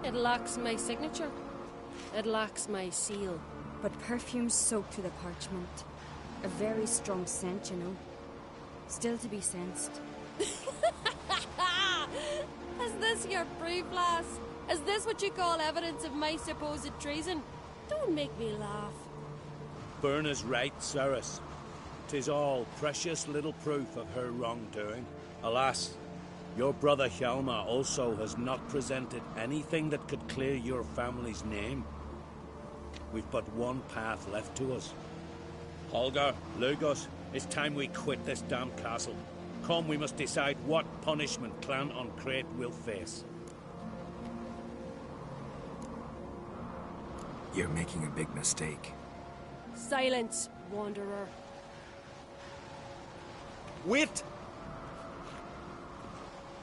Speaker 21: It lacks my signature. It lacks my seal.
Speaker 6: But perfume soaked through the parchment. A very strong scent, you know. Still to be sensed.
Speaker 21: Is this your proof, lass? Is this what you call evidence of my supposed treason? Don't make me laugh.
Speaker 10: Berna's right, Cerys. 'Tis all precious little proof of her wrongdoing. Alas, your brother Hjalmar also has not presented anything that could clear your family's name. We've but one path left to us. Holger, Lugos, it's time we quit this damn castle. Come, we must decide what punishment Clan Ancrete will face.
Speaker 4: You're making a big mistake.
Speaker 21: Silence, wanderer.
Speaker 17: Wait!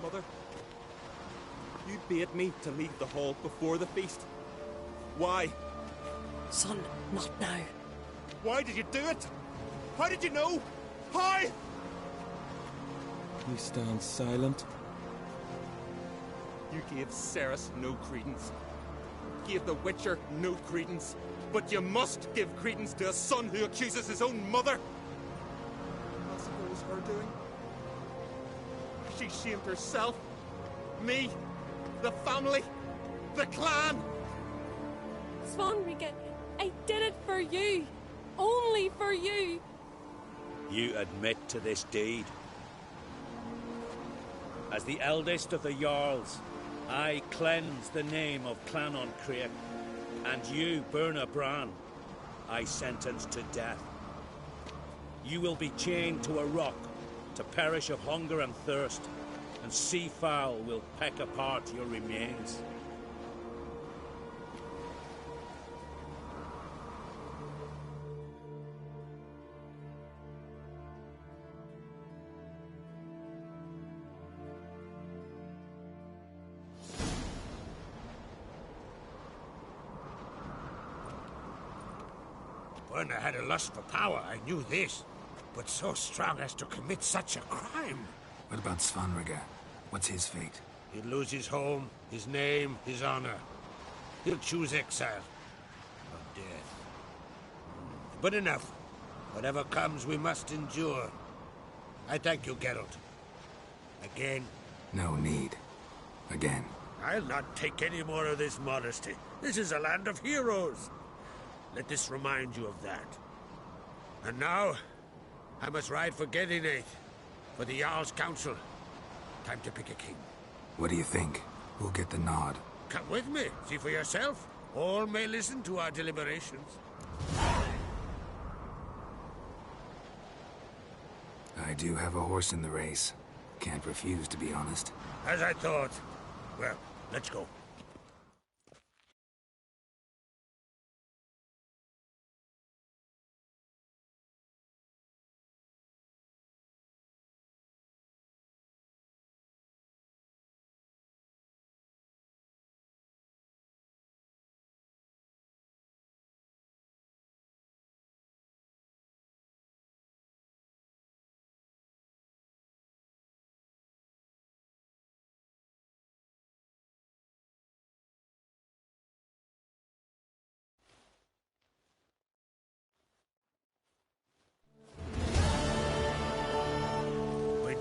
Speaker 17: Mother, you bade me to leave the hall before the feast. Why?
Speaker 14: Son, not now.
Speaker 17: Why did you do it? How did you know? How? You stand silent. You gave Cerys no credence. Gave the Witcher no credence. But you must give credence to a son who accuses his own mother. I suppose her doing. She shamed herself. Me. The family. The clan.
Speaker 21: Svanrige, I did it for you. Only for you.
Speaker 10: You admit to this deed. As the eldest of the Jarls, I cleanse the name of Clan Ancrete, and you, Berna Bran, I sentence to death. You will be chained to a rock to perish of hunger and thirst, and sea fowl will peck apart your remains.
Speaker 19: Berna had a lust for power, I knew this. But so strong as to commit such a crime.
Speaker 4: What about Svanrige? What's his fate?
Speaker 19: He'll lose his home, his name, his honor. He'll choose exile. Or death. But enough. Whatever comes, we must endure. I thank you, Geralt. Again.
Speaker 4: No need. Again.
Speaker 19: I'll not take any more of this modesty. This is a land of heroes. Let this remind you of that. And now, I must ride for Gedinate, for the Jarl's Council. Time to pick a king.
Speaker 4: What do you think? Who'll get the nod?
Speaker 19: Come with me, see for yourself. All may listen to our deliberations.
Speaker 4: I do have a horse in the race. Can't refuse, to be honest.
Speaker 19: As I thought. Well, let's go.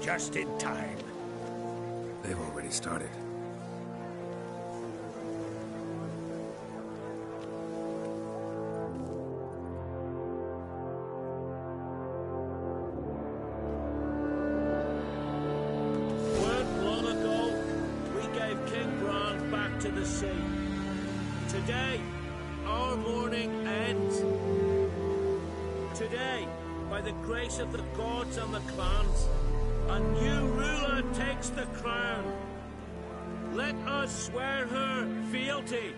Speaker 19: Just in time.
Speaker 4: They've already started.
Speaker 10: To the sea. Today, our mourning ends. Today, by the grace of the gods and the clans, a new ruler takes the crown. Let us swear her fealty.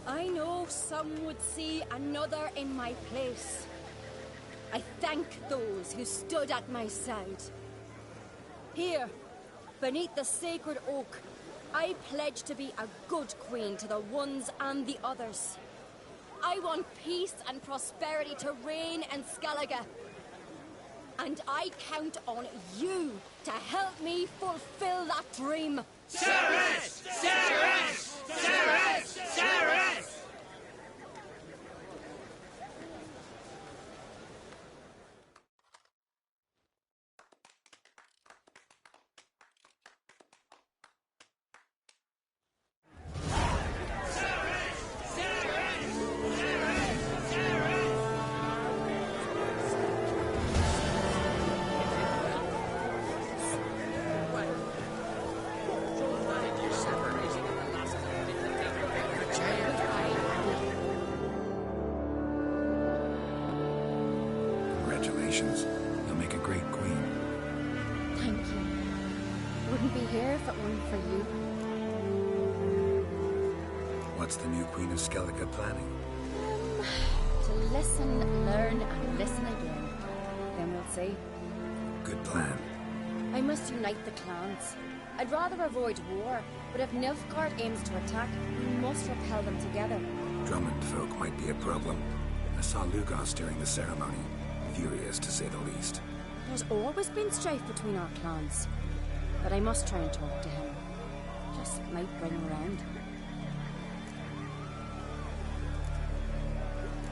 Speaker 18: I know some would see another in my place. I thank those who stood at my side. Here, beneath the sacred oak, I pledge to be a good queen to the ones and the others. I want peace and prosperity to reign in Skellige. And I count on you to help me fulfill that dream.
Speaker 16: Cerys! Cerys! Cerys! Cerys!
Speaker 4: Congratulations. You'll make a great queen.
Speaker 6: Thank you. Wouldn't be here if it weren't for you.
Speaker 4: What's the new Queen of Skellige planning?
Speaker 6: To listen, learn, and listen again. Then we'll see.
Speaker 4: Good plan.
Speaker 6: I must unite the clans. I'd rather avoid war, but if Nilfgaard aims to attack, we must repel them together.
Speaker 4: Drummond folk might be a problem. I saw Lugos during the ceremony. Furious, to say the least.
Speaker 6: There's always been strife between our clans. But I must try and talk to him. Just might bring him around.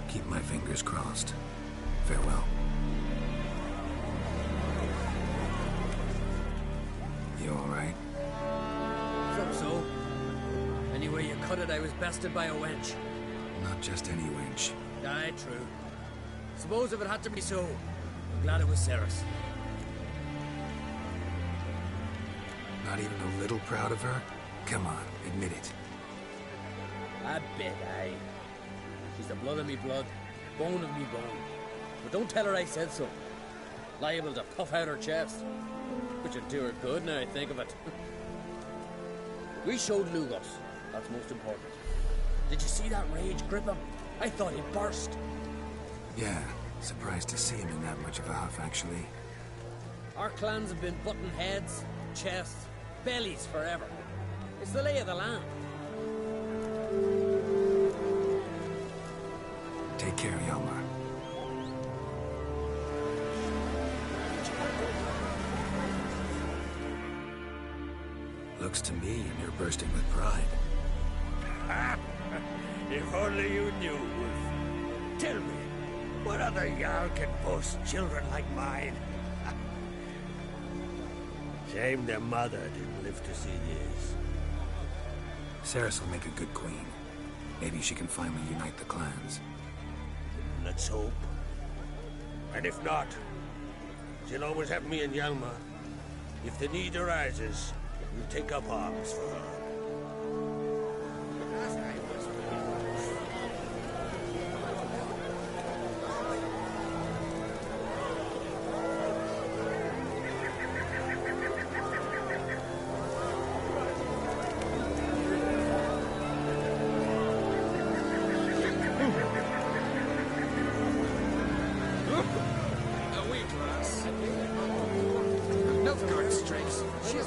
Speaker 4: Keep my fingers crossed. Farewell. You alright?
Speaker 14: Hope so. Anyway you cut it, I was bested by a wench.
Speaker 4: Not just any wench.
Speaker 14: Aye, true. Suppose if it had to be so, I'm glad it was Cerys.
Speaker 4: Not even a little proud of her? Come on, admit it.
Speaker 14: A bit, aye. She's the blood of me blood, bone of me bone. But don't tell her I said so. Liable to puff out her chest. Which would do her good now I think of it. We showed Lugos. That's most important. Did you see that rage grip him? I thought he'd burst.
Speaker 4: Yeah, surprised to see him in that much of a huff, actually.
Speaker 14: Our clans have been butting heads, chests, bellies forever. It's the lay of the land.
Speaker 4: Take care, Hjalmar. Looks to me you're bursting with pride.
Speaker 19: If only you knew, Wolf. Tell me, what other Jarl can boast children like mine? Shame their mother didn't live to see this.
Speaker 4: Cerys will make a good queen. Maybe she can finally unite the clans.
Speaker 19: Let's hope. And if not, she'll always have me and Hjalmar. If the need arises, we'll take up arms for her.
Speaker 12: Nilfgaard strikes. She is